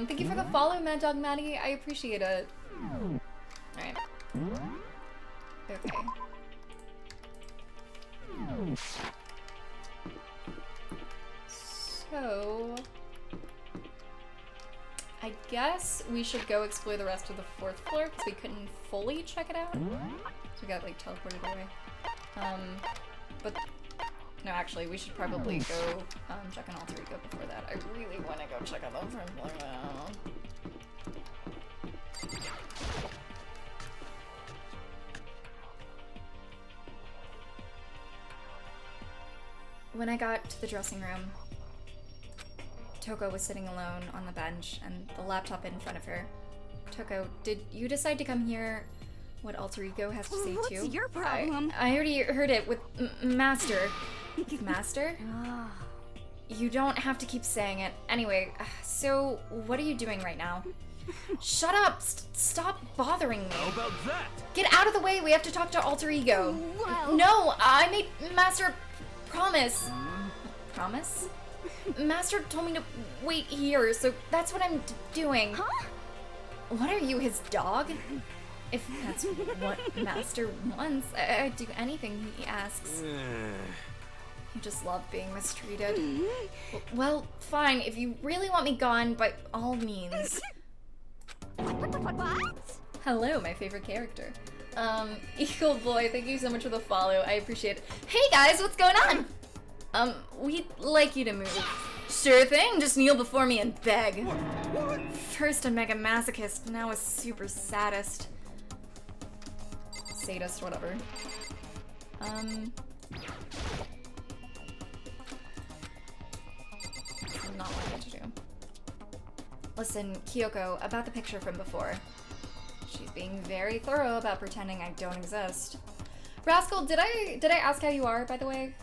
Thank you for the follow, Mad Dog Maddie. I appreciate it. Alright. Okay. So I guess we should go explore the rest of the 4th floor because we couldn't fully check it out. So we got, like, teleported away. But no, actually, we should probably go check on Alter Ego before that. I really want to go check out the 3rd floor now. When I got to the dressing room, Toko was sitting alone on the bench and the laptop in front of her. Toko, did you decide to come here? What Alter Ego has to say too? What's your problem? I already heard it with Master. Master? You don't have to keep saying it. Anyway, so what are you doing right now? Shut up! Stop bothering me. How about that? Get out of the way. We have to talk to Alter Ego. Well... No, I made Master promise. Promise? Master told me to wait here, so that's what I'm doing. Huh? What are you, his dog? If that's what Master wants, I'd do anything he asks. You just love being mistreated. Well, fine. If you really want me gone, by all means. What? Hello, my favorite character. Eagle Boy, thank you so much for the follow. I appreciate it. Hey guys, what's going on? We'd like you to move. Sure thing, just kneel before me and beg. What? First a mega masochist, now a super sadist. Sadist, whatever. I'm not what to do. Listen, Kyoko, about the picture from before. She's being very thorough about pretending I don't exist. Rascal, did I ask how you are, by the way?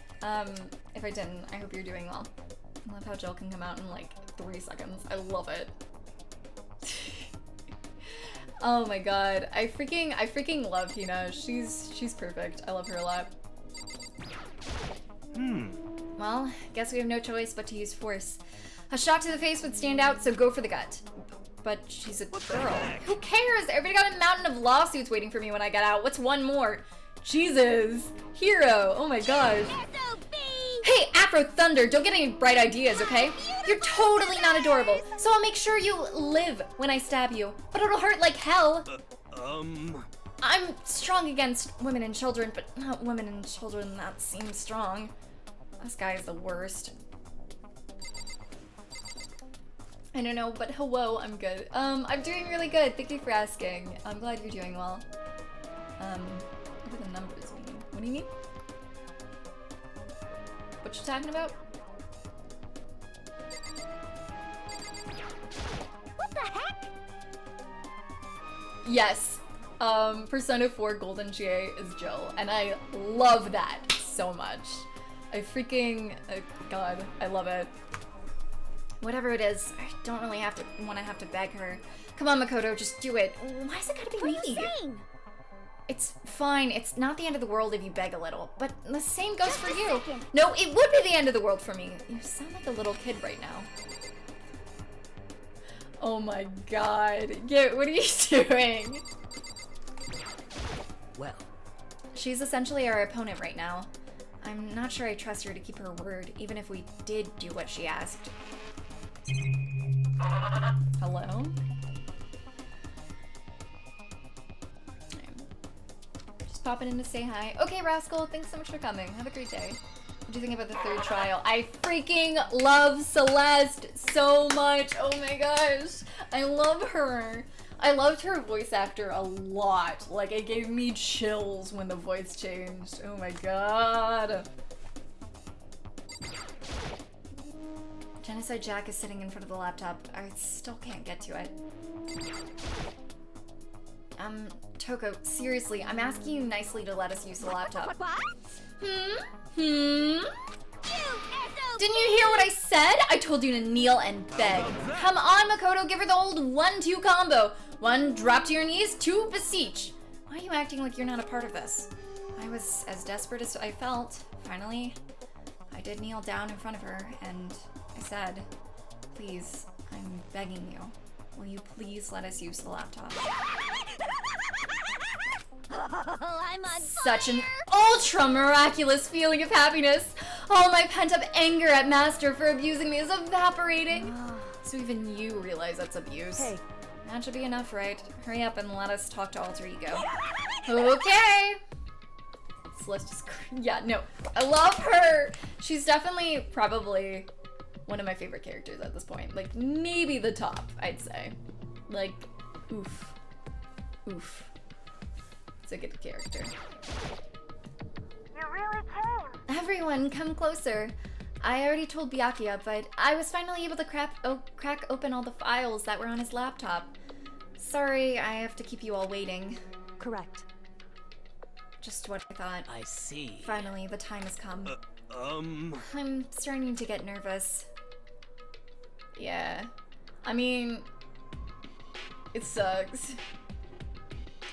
If I didn't, I hope you're doing well. I love how Jill can come out in like 3 seconds. I love it. Oh my god. I freaking love Hina. She's perfect. I love her a lot. Well, guess we have no choice but to use force. A shot to the face would stand out, so go for the gut. But she's a girl. Who cares? Everybody got a mountain of lawsuits waiting for me when I get out. What's one more? Jesus. Hero. Oh my gosh. Hey, Afro Thunder, don't get any bright ideas, okay? You're totally not adorable, so I'll make sure you live when I stab you. But it'll hurt like hell. I'm strong against women and children, but not women and children that seem strong. This guy is the worst. I don't know, but hello, I'm good. I'm doing really good. Thank you for asking. I'm glad you're doing well. What do the numbers mean? What do you mean? What you talking about? What the heck? Yes. Persona 4 Golden GA is Jill, and I love that so much. I freaking, God, I love it. Whatever it is, I don't really want to have to beg her. Come on, Makoto, just do it. Why is it gotta be me? What are you saying? It's fine. It's not the end of the world if you beg a little, but the same goes for you. Second. No, it would be the end of the world for me. You sound like a little kid right now. Oh my God. What are you doing? Well, she's essentially our opponent right now. I'm not sure I trust her to keep her word, even if we did do what she asked. Hello? Just popping in to say hi. Okay, Rascal, thanks so much for coming. Have a great day. What do you think about the third trial? I freaking love Celeste so much. Oh my gosh. I love her. I loved her voice actor a lot. Like, it gave me chills when the voice changed. Oh my god. Genocide Jack is sitting in front of the laptop. I still can't get to it. Toko, seriously, I'm asking you nicely to let us use the laptop. What? Didn't you hear what I said? I told you to kneel and beg. Come on, Makoto, give her the old 1-2 combo. 1, drop to your knees, 2, beseech. Why are you acting like you're not a part of this? I was as desperate as I felt. Finally, I did kneel down in front of her, and I said, please, I'm begging you. Will you please let us use the laptop? I'm on Such an ultra miraculous feeling of happiness. All my pent-up anger at Master for abusing me is evaporating. So even you realize that's abuse. Hey. That should be enough, right? Hurry up and let us talk to Alter Ego. Okay. So let's just, yeah, no. I love her. She's definitely probably one of my favorite characters at this point. Like, maybe the top, I'd say. Like, oof. Oof. It's a good character. You really came. Everyone, come closer. I already told Byakuya, but I was finally able to crack open all the files that were on his laptop. Sorry, I have to keep you all waiting. Correct. Just what I thought. I see. Finally, the time has come. I'm starting to get nervous. Yeah. I mean, it sucks.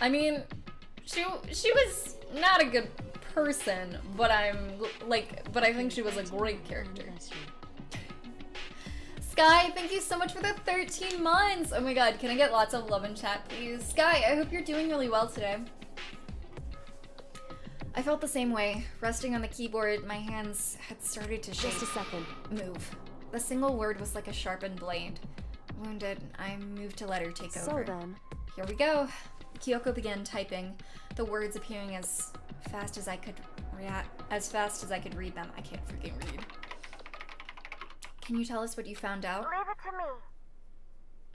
I mean, she was not a good person, but I think she was a great character. Sky, thank you so much for the 13 months! Oh my god, can I get lots of love in chat, please? Sky, I hope you're doing really well today. I felt the same way. Resting on the keyboard, my hands had started to shake. Just a second. Move. The single word was like a sharpened blade. Wounded, I moved to let her take over. So then. Here we go. Kyoko began typing, the words appearing as fast as I could read them. I can't freaking read. Can you tell us what you found out? Leave it to me.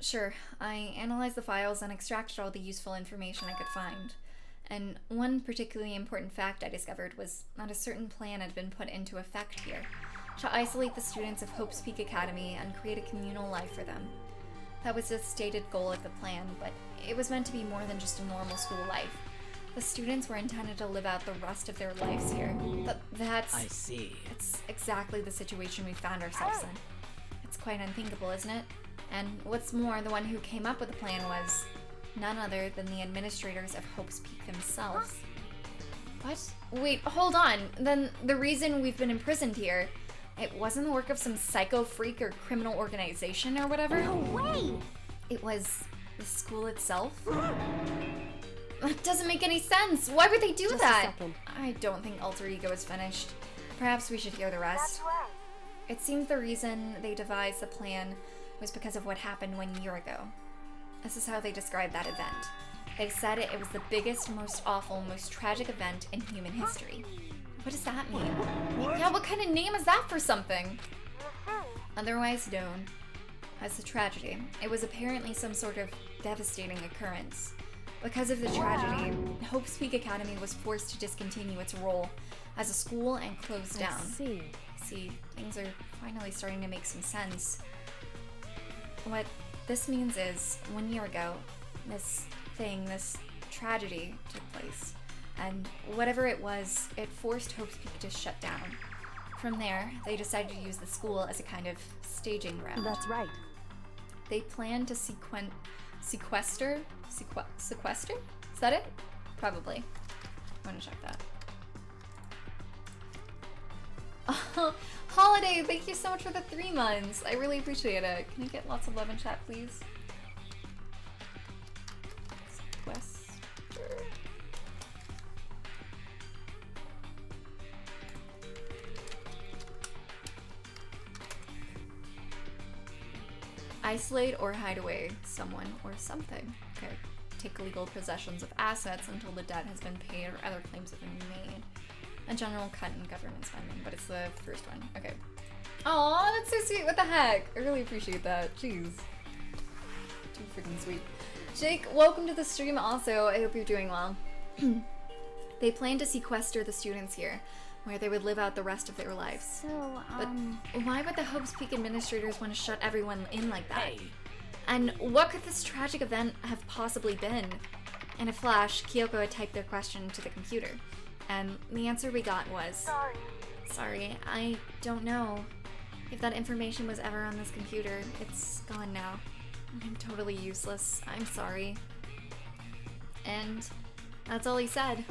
Sure. I analyzed the files and extracted all the useful information I could find. And one particularly important fact I discovered was that a certain plan had been put into effect here to isolate the students of Hope's Peak Academy and create a communal life for them. That was the stated goal of the plan, but it was meant to be more than just a normal school life. The students were intended to live out the rest of their lives here. That's... I see. It's exactly the situation we found ourselves in. It's quite unthinkable, isn't it? And what's more, the one who came up with the plan was none other than the administrators of Hope's Peak themselves. What? Wait, hold on. Then the reason we've been imprisoned here, it wasn't the work of some psycho freak or criminal organization or whatever? No way! It was the school itself? That doesn't make any sense. Why would they do Just that? a second. I don't think Alter Ego is finished. Perhaps we should hear the rest. It seems the reason they devised the plan was because of what happened 1 year ago. This is how they described that event. They said it was the biggest, most awful, most tragic event in human history. What does that mean? What? Yeah, what kind of name is that for something? Otherwise known as a tragedy. It was apparently some sort of devastating occurrence. Because of the tragedy, Hope's Peak Academy was forced to discontinue its role as a school and close down. I See, things are finally starting to make some sense. What this means is, 1 year ago, this tragedy took place. And whatever it was, it forced Hope's Peak to shut down. From there, they decided to use the school as a kind of staging ground. That's right. They planned to sequester? Is that it? Probably. I'm gonna check that. Oh, Holiday, thank you so much for the 3 months. I really appreciate it. Can I get lots of love in chat, please? Sequester. Isolate or hide away someone or something. Okay. Take legal possessions of assets until the debt has been paid or other claims have been made. A general cut in government spending, but it's the first one. Okay. Aw, that's so sweet. What the heck? I really appreciate that. Jeez. Too freaking sweet. Jake, welcome to the stream also. I hope you're doing well. They plan to sequester the students here, where they would live out the rest of their lives. So, But why would the Hope's Peak administrators want to shut everyone in like that? Hey. And what could this tragic event have possibly been? In a flash, Kyoko had typed their question into the computer, and the answer we got was... Sorry, I don't know. If that information was ever on this computer, it's gone now. I'm totally useless. I'm sorry. And that's all he said.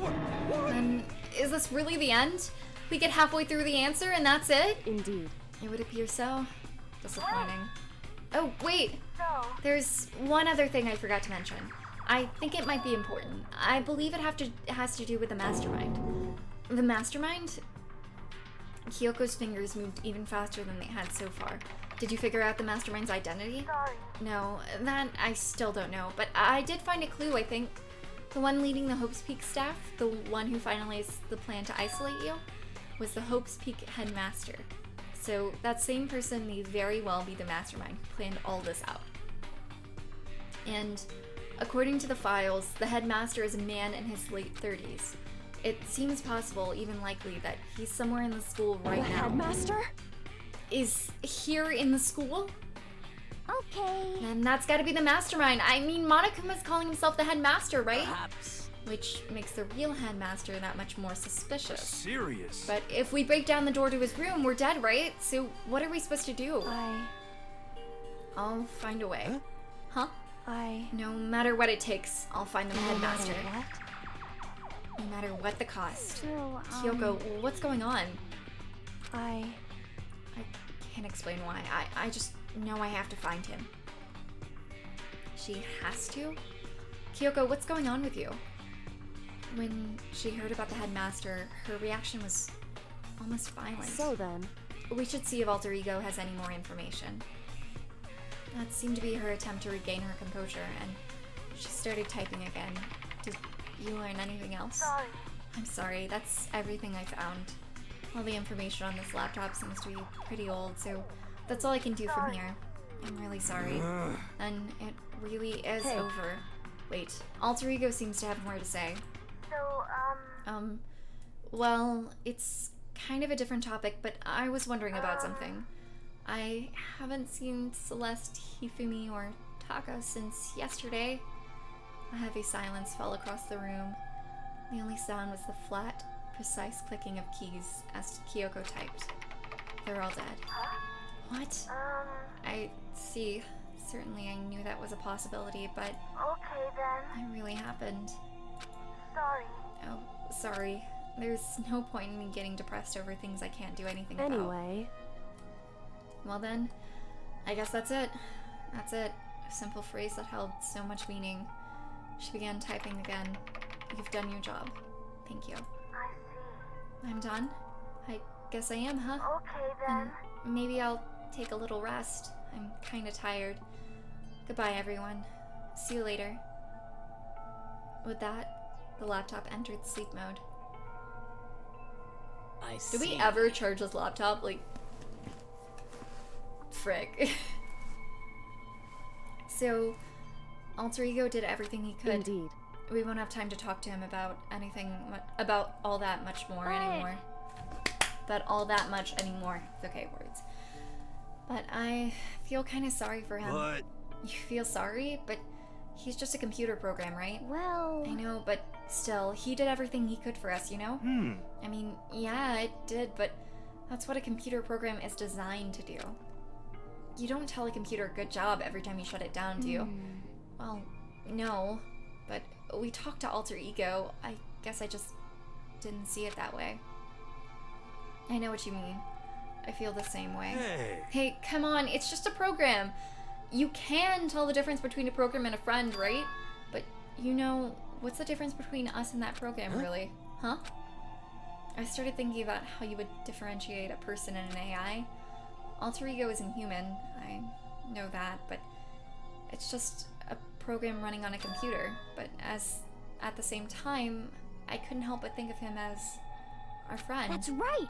And is this really the end? We get halfway through the answer and that's it? Indeed. It would appear so. Disappointing. Oh, wait! There's one other thing I forgot to mention. I think it might be important. I believe it has to do with the mastermind. The mastermind? Kyoko's fingers moved even faster than they had so far. Did you figure out the mastermind's identity? No, that I still don't know, but I did find a clue, I think. The one leading the Hope's Peak staff, the one who finalized the plan to isolate you, was the Hope's Peak headmaster. So that same person may very well be the mastermind who planned all this out. And according to the files, the headmaster is a man in his late 30s. It seems possible, even likely, that he's somewhere in the school right now. The headmaster? Is here in the school? Okay. And that's gotta be the mastermind. I mean, Monokuma's calling himself the headmaster, right? Perhaps. Which makes the real headmaster that much more suspicious. Serious? But if we break down the door to his room, we're dead, right? So what are we supposed to do? I'll find a way. Huh? No matter what it takes, I'll find the headmaster. No matter what the cost. So, Kyoko, what's going on? I can't explain why. I just know I have to find him. She has to? Kyoko, what's going on with you? When she heard about the headmaster, her reaction was almost violent. So then... We should see if Alter Ego has any more information. That seemed to be her attempt to regain her composure, and she started typing again. Did you learn anything else? I'm sorry, that's everything I found. All the information on this laptop seems to be pretty old, so that's all I can do from here. I'm really sorry. And it really is over. Wait, Alter Ego seems to have more to say. Well, it's kind of a different topic, but I was wondering about something. I haven't seen Celeste, Hifumi, or Taka since yesterday. A heavy silence fell across the room. The only sound was the flat, precise clicking of keys as Kyoko typed. They're all dead. What? I see. Certainly I knew that was a possibility, but... Okay then. It really happened. Sorry. Oh, sorry. There's no point in me getting depressed over things I can't do anything about. Anyway. Well then, I guess that's it. That's it. A simple phrase that held so much meaning. She began typing again. You've done your job. Thank you. I see. I'm done? I guess I am, huh? Okay then. And maybe I'll take a little rest. I'm kinda tired. Goodbye, everyone. See you later. With that, the laptop entered sleep mode. I see. Do we ever charge this laptop? Like, frick. So, Alter Ego did everything he could. Indeed. We won't have time to talk to him about anything, about all that much more anymore. But all that much anymore. It's okay, words. But I feel kind of sorry for him. But... You feel sorry? But he's just a computer program, right? Well... I know, but still, he did everything he could for us, you know? I mean, yeah, it did, but that's what a computer program is designed to do. You don't tell a computer good job every time you shut it down, do you? Well, no. But we talked to Alter Ego. I guess I just didn't see it that way. I know what you mean. I feel the same way. Hey, come on, it's just a program. You can tell the difference between a program and a friend, right? But, you know, what's the difference between us and that program, really? Huh? I started thinking about how you would differentiate a person and an AI. Alter Ego isn't human, I know that, but it's just a program running on a computer. But at the same time, I couldn't help but think of him as our friend. That's right!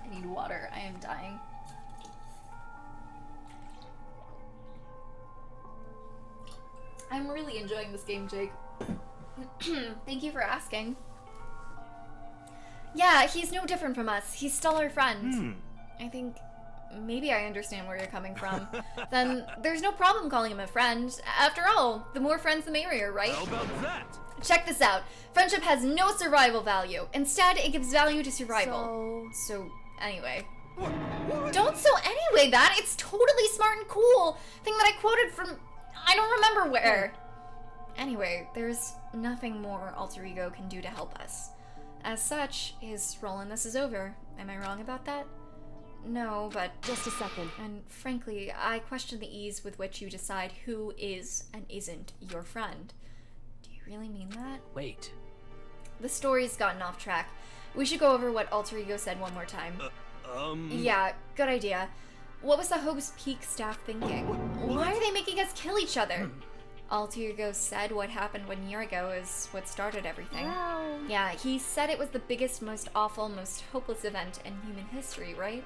I need water, I am dying. I'm really enjoying this game, Jake. Thank you for asking. Yeah, he's no different from us. He's still our friend. I think maybe I understand where you're coming from. Then there's no problem calling him a friend. After all, the more friends the merrier, right? How about that? Check this out. Friendship has no survival value. Instead, it gives value to survival. So anyway. Don't so anyway that. It's totally smart and cool. Thing that I quoted from... I don't remember where. Anyway, there's nothing more Alter Ego can do to help us. As such, his role in this is over. Am I wrong about that? No, but... Just a second. And frankly, I question the ease with which you decide who is and isn't your friend. Do you really mean that? Wait. The story's gotten off track. We should go over what Alter Ego said one more time. Yeah, good idea. What was the Hope's Peak staff thinking? Why are they making us kill each other? Alter Ego said what happened 1 year ago is what started everything. Well... Yeah, he said it was the biggest, most awful, most hopeless event in human history, right?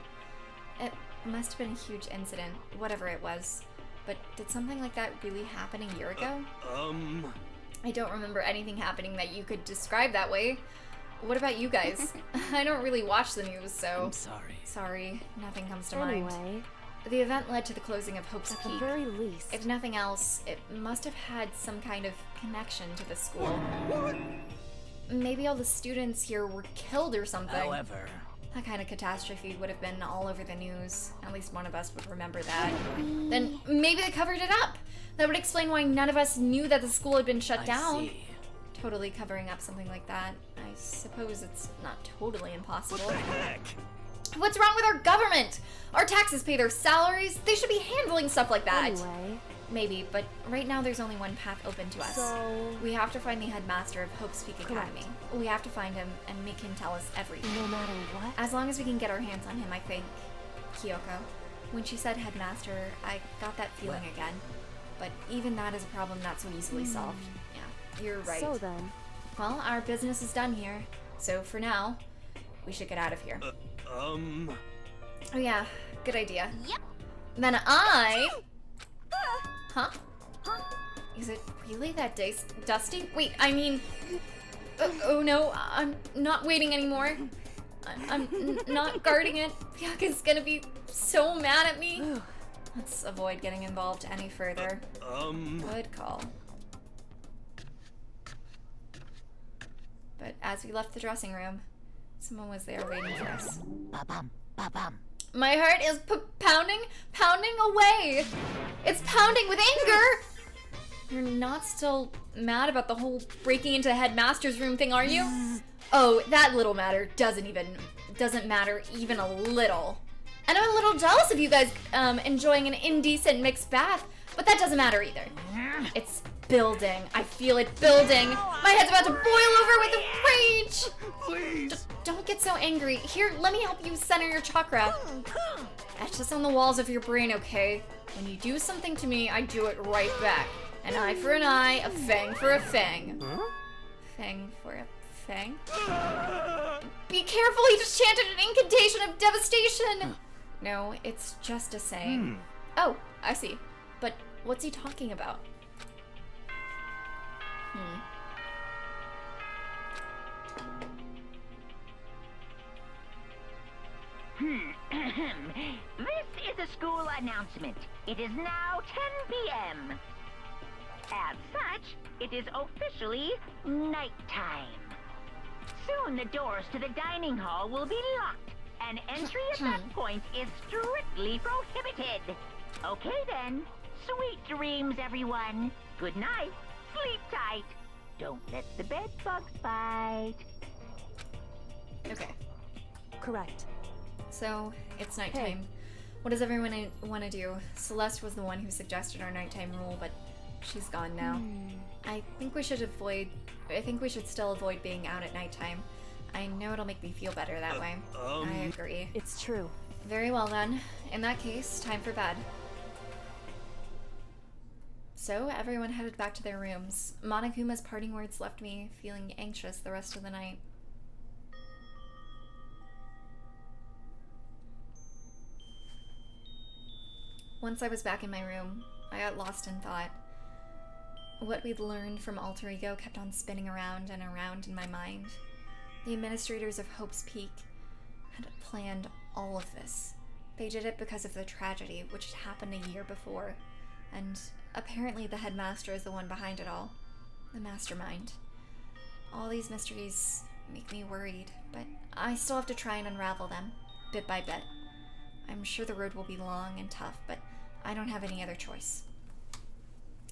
It must have been a huge incident, whatever it was. But did something like that really happen a year ago? I don't remember anything happening that you could describe that way. What about you guys? I don't really watch the news, so... I'm sorry. Sorry, nothing comes to mind. Anyway, The event led to the closing of Hope's at Peak. the very least, If nothing else, it must have had some kind of connection to the school. Maybe all the students here were killed or something. However... That kind of catastrophe would have been all over the news. At least one of us would remember that. Then maybe they covered it up. That would explain why none of us knew that the school had been shut down. See. Totally covering up something like that. I suppose it's not totally impossible. What the heck? What's wrong with our government? Our taxes pay their salaries. They should be handling stuff like that. anyway, Maybe, but right now there's only one path open to us. so... We have to find the headmaster of Hope's Peak Correct. Academy. We have to find him and make him tell us everything. No matter what? As long as we can get our hands on him, I think. Kyoko. When she said headmaster, I got that feeling again. But even that is a problem not so easily solved. Yeah, you're right. So then, Well, our business is done here. So for now, we should get out of here. Oh yeah, good idea. Yep. Then I... Huh? Is it really that dusty? Wait, I mean... oh no, I'm not waiting anymore. I'm not guarding it. Byaka's gonna be so mad at me. Let's avoid getting involved any further. Good call. But as we left the dressing room, someone was there waiting for us. Ba-bum, ba-bum. My heart is pounding away. It's pounding with anger. You're not still mad about the whole breaking into the headmaster's room thing, are you? Oh, that little matter doesn't matter even a little. And I'm a little jealous of you guys enjoying an indecent mixed bath, but that doesn't matter either. It's building. I feel it building. My head's about to boil over with rage. Please. Don't get so angry. Here, let me help you center your chakra. Etch this on the walls of your brain, okay? When you do something to me, I do it right back. An eye for an eye, a fang for a fang. Fang for a fang? Be careful, he just chanted an incantation of devastation. No, it's just a saying. Oh, I see. But What's he talking about? This is a school announcement. It is now 10 p.m. As such, it is officially nighttime. Soon the doors to the dining hall will be locked, and entry at that point is strictly prohibited. Okay then. Sweet dreams, everyone. Good night. Sleep tight. Don't let the bed bugs bite. Okay. Correct. So, it's nighttime. What does everyone want to do? Celeste was the one who suggested our nighttime rule, but she's gone now. I think we should still avoid being out at nighttime. I know it'll make me feel better that way. I agree. It's true. Very well then. In that case, time for bed. So, everyone headed back to their rooms. Monokuma's parting words left me feeling anxious the rest of the night. Once I was back in my room, I got lost in thought. What we'd learned from Alter Ego kept on spinning around and around in my mind. The administrators of Hope's Peak had planned all of this. They did it because of the tragedy which had happened a year before, and apparently the headmaster is the one behind it all, the mastermind. All these mysteries make me worried, but I still have to try and unravel them, bit by bit. I'm sure the road will be long and tough, but I don't have any other choice.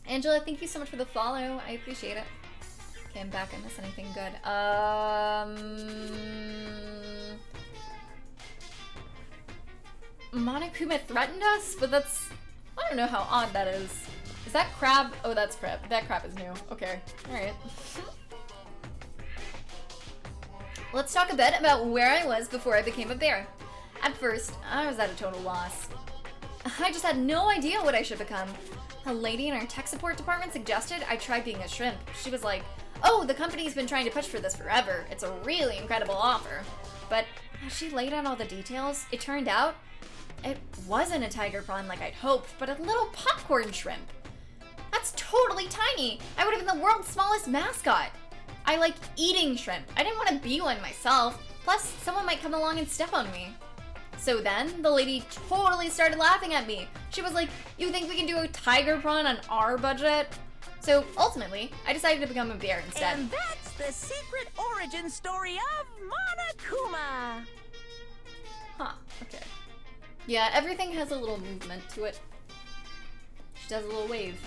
Angela, thank you so much for the follow. I appreciate it. Okay, I'm back. I missed anything good. Monokuma threatened us, but that's... I don't know how odd that is. Is that crab? Oh, that's crab. That crab is new. Okay. Alright. Let's talk a bit about where I was before I became a bear. At first, I was at a total loss. I just had no idea what I should become. A lady in our tech support department suggested I try being a shrimp. She was like, oh, the company's been trying to push for this forever. It's a really incredible offer. But as she laid out all the details, it turned out it wasn't a tiger prawn like I'd hoped, but a little popcorn shrimp. That's totally tiny. I would have been the world's smallest mascot. I like eating shrimp. I didn't want to be one myself. Plus, someone might come along and step on me. So then, the lady totally started laughing at me. She was like, you think we can do a tiger prawn on our budget? So ultimately, I decided to become a bear instead. And that's the secret origin story of Monokuma. Huh, okay. Yeah, everything has a little movement to it. She does a little wave.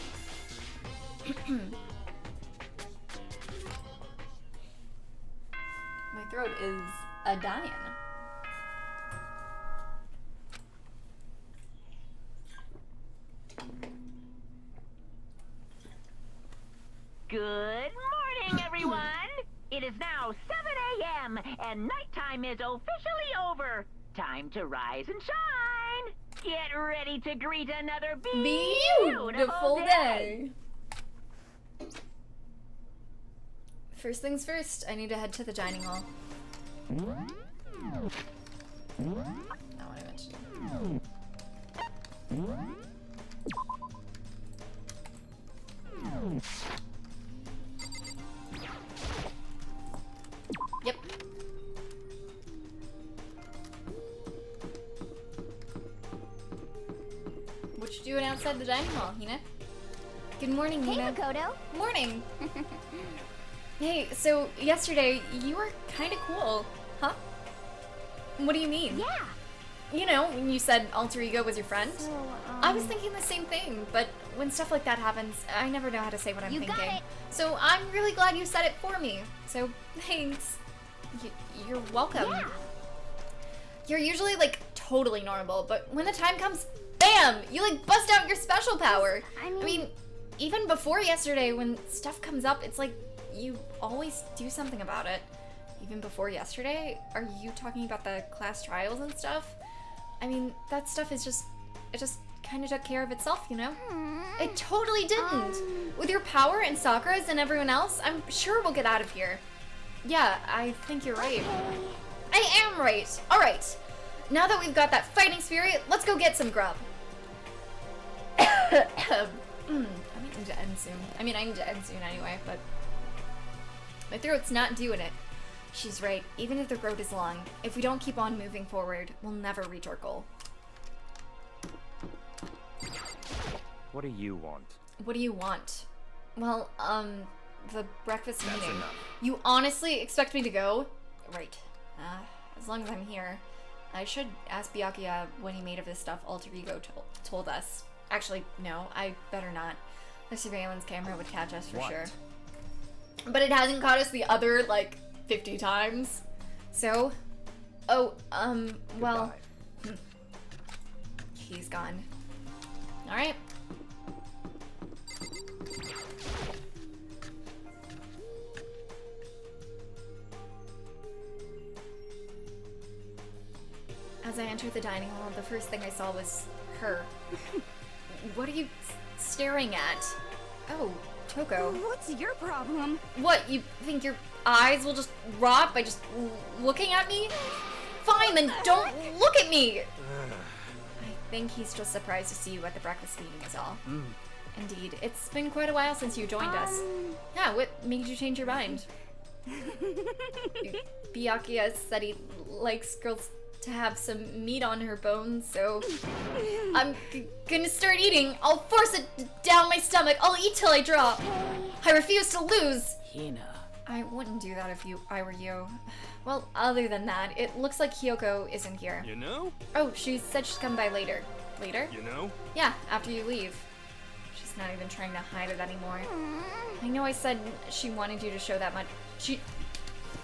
My throat is a-dying. Good morning, everyone! It is now 7 a.m. and nighttime is officially over. Time to rise and shine! Get ready to greet another beautiful day! First things first, I need to head to the dining hall. Not what I meant to do. Yep. What you doing outside the dining hall, Hina? Good morning, Hey, Hina. Makoto. Morning. Hey, so yesterday you were kind of cool, huh? What do you mean? Yeah. You know, when you said Alter Ego was your friend. So, I was thinking the same thing, but when stuff like that happens, I never know how to say what I'm You thinking. got it. So I'm really glad you said it for me. So thanks. You're welcome. Yeah. You're usually like totally normal, but when the time comes, bam! You like bust out your special power. I mean, even before yesterday, when stuff comes up, it's like you always do something about it. Even before yesterday, are you talking about the class trials and stuff? I mean, that stuff is just, it just kind of took care of itself, you know? It totally didn't. With your power and Sakura's and everyone else, I'm sure we'll get out of here. Yeah, I think you're right. okay. I am right. All right. Now that we've got that fighting spirit, let's go get some grub. I'm eating to end soon. I mean, I'm to end soon anyway, but my throat's not doing it. She's right. Even if the road is long, if we don't keep on moving forward, we'll never reach our goal. What do you want? What do you want? Well, the breakfast That's meeting. enough. You honestly expect me to go? Right. As long as I'm here. I should ask Byakuya what he made of this stuff Alter Ego told us. Actually, no, I better not. The surveillance camera would catch us for sure. But it hasn't caught us the other, like, 50 times. So, well, he's gone. Alright. As I entered the dining hall, the first thing I saw was her. What are you staring at? Oh, Toko. What's your problem? What, you think your eyes will just rot by just looking at me? Fine, then don't look at me! I think he's just surprised to see you at the breakfast meeting is all. Indeed, it's been quite a while since you joined us. Yeah, what made you change your mind? Byakuya said he likes girls to have some meat on her bones, so I'm gonna start eating. I'll force it down my stomach. I'll eat till I drop. I refuse to lose. Hina. I wouldn't do that if I were you. Well, other than that, it looks like Kyoko isn't here. You know? Oh, she said she'd come by later. Later? You know? Yeah, after you leave. She's not even trying to hide it anymore. I know I said she wanted you to show that much.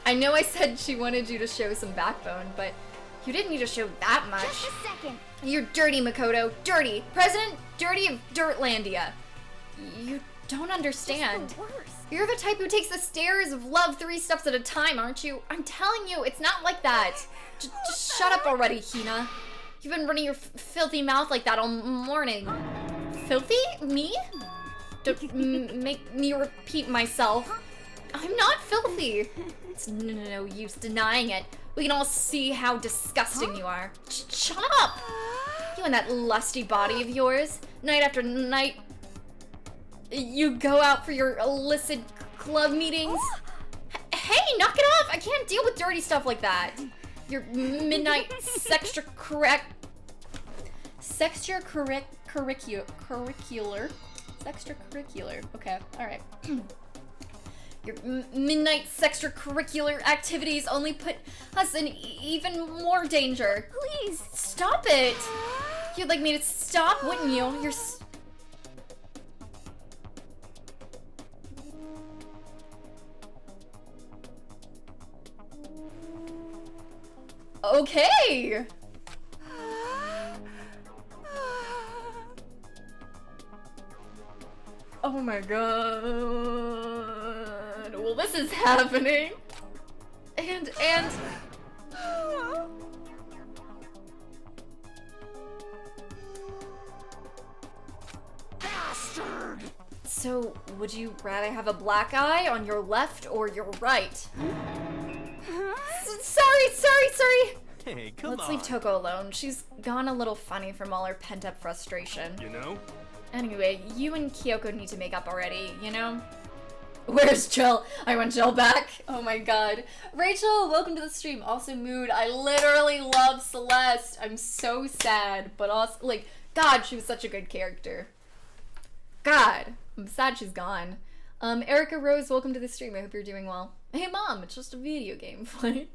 I know I said she wanted you to show some backbone, but you didn't need to show that much. Just a second. You're dirty, Makoto. Dirty. President Dirty of Dirtlandia. You don't understand. Just the worst. You're the type who takes the stairs of love 3 steps at a time, aren't you? I'm telling you, it's not like that. Just shut up already, Hina. You've been running your filthy mouth like that all morning. Filthy? Me? Don't make me repeat myself. I'm not filthy. It's no use denying it. We can all see how disgusting you are. Shut up! You and that lusty body of yours. Night after night, you go out for your illicit club meetings. Hey, knock it off! I can't deal with dirty stuff like that. Your midnight sextracurricular. Okay, alright. Your midnight sextracurricular activities only put us in even more danger. Please, stop it! You'd like me to stop, wouldn't you? You're okay! Oh my god. Well, this is happening. And Bastard! so, would you rather have a black eye on your left or your right? Sorry. Hey, come on. Let's leave Toko alone. She's gone a little funny from all her pent-up frustration. You know? Anyway, you and Kyoko need to make up already, you know? Where's Jill? I want Jill back. Oh my god. Rachel, welcome to the stream. Also, Mood. I literally love Celeste. I'm so sad, but also, like, God, she was such a good character. God, I'm sad she's gone. Erica Rose, welcome to the stream. I hope you're doing well. Hey, Mom, it's just a video game fight.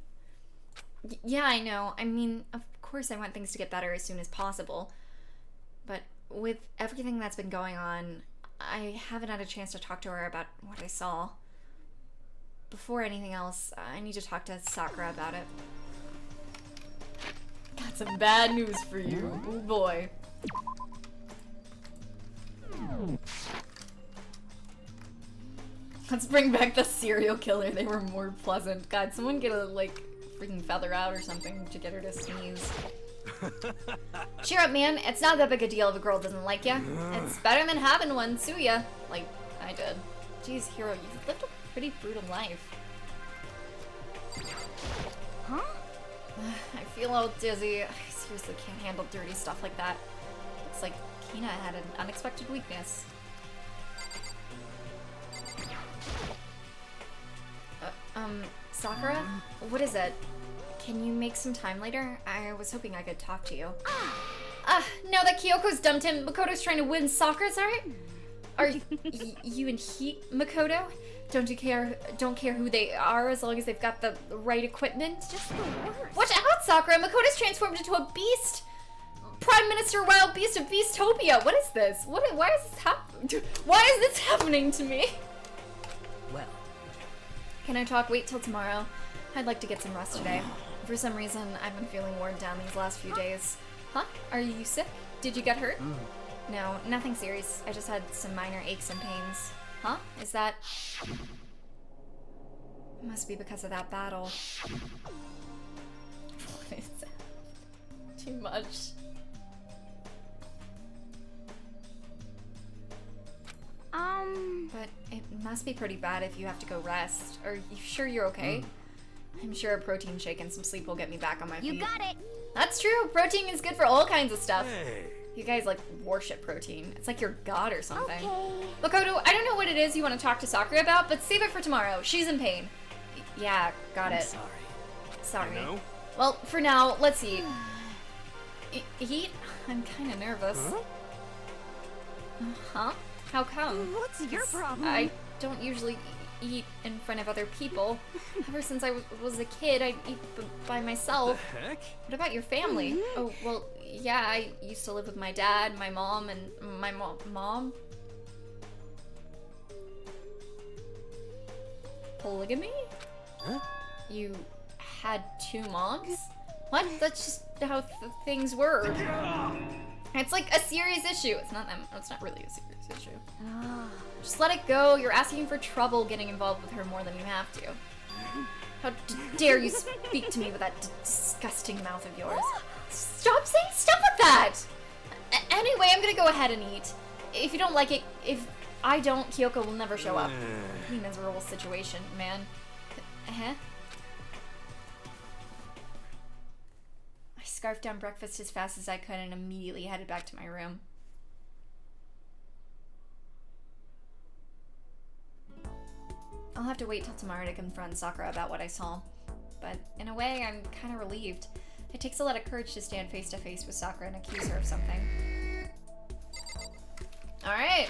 Yeah, I know. I mean, of course I want things to get better as soon as possible. But with everything that's been going on, I haven't had a chance to talk to her about what I saw. Before anything else, I need to talk to Sakura about it. Got some bad news for you. Oh boy. Let's bring back the serial killer. They were more pleasant. God, someone get a, like, freaking feather out or something to get her to sneeze. Cheer up, man. It's not that big a deal if a girl doesn't like you. It's better than having one, sue ya. Like, I did. Jeez, Hero, you've lived a pretty brutal life. Huh? I feel all dizzy. I seriously can't handle dirty stuff like that. Looks like Kina had an unexpected weakness. Sakura? What is it? Can you make some time later? I was hoping I could talk to you. Now that Kyoko's dumped him, Makoto's trying to win Sakura's heart? Are you in heat, Makoto? Don't care who they are as long as they've got the right equipment? Just the worst. Watch out, Sakura! Makoto's transformed into a beast! Prime Minister Wild Beast of Beastopia! What is this? Why is this happening to me? Well. Can I talk? Wait till tomorrow. I'd like to get some rest today. For some reason, I've been feeling worn down these last few days. Huh? Are you sick? Did you get hurt? No, nothing serious. I just had some minor aches and pains. Huh? Is that... It must be because of that battle. What is that? Too much. But it must be pretty bad if you have to go rest. Are you sure you're okay? I'm sure a protein shake and some sleep will get me back on my feet. You got it! That's true! Protein is good for all kinds of stuff. Hey. You guys like worship protein. It's like your god or something. Okay. Makoto, I don't know what it is you want to talk to Sakura about, but save it for tomorrow. She's in pain. Yeah, got it. Sorry. I know. Well, for now, let's eat. Eat? I'm kind of nervous. Huh? How come? What's your problem? I don't usually eat in front of other people. Ever since I was a kid, I'd eat by myself. The heck? What about your family? Oh, well, yeah, I used to live with my dad, my mom, and my mom. Polygamy? Huh? You had two moms? What? That's just how things were. It's like a serious issue. It's not really a serious issue. Just let it go. You're asking for trouble getting involved with her more than you have to. How dare you speak to me with that disgusting mouth of yours? Stop saying stuff like that! Anyway, I'm gonna go ahead and eat. If you don't like it, if I don't, Kyoko will never show up. Miserable situation, man. I scarfed down breakfast as fast as I could and immediately headed back to my room. I'll have to wait till tomorrow to confront Sakura about what I saw. But in a way, I'm kind of relieved. It takes a lot of courage to stand face to face with Sakura and accuse her of something. Alright.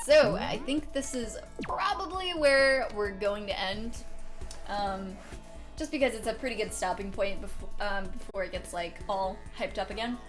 So, I think this is probably where we're going to end. Just because it's a pretty good stopping point before it gets like all hyped up again.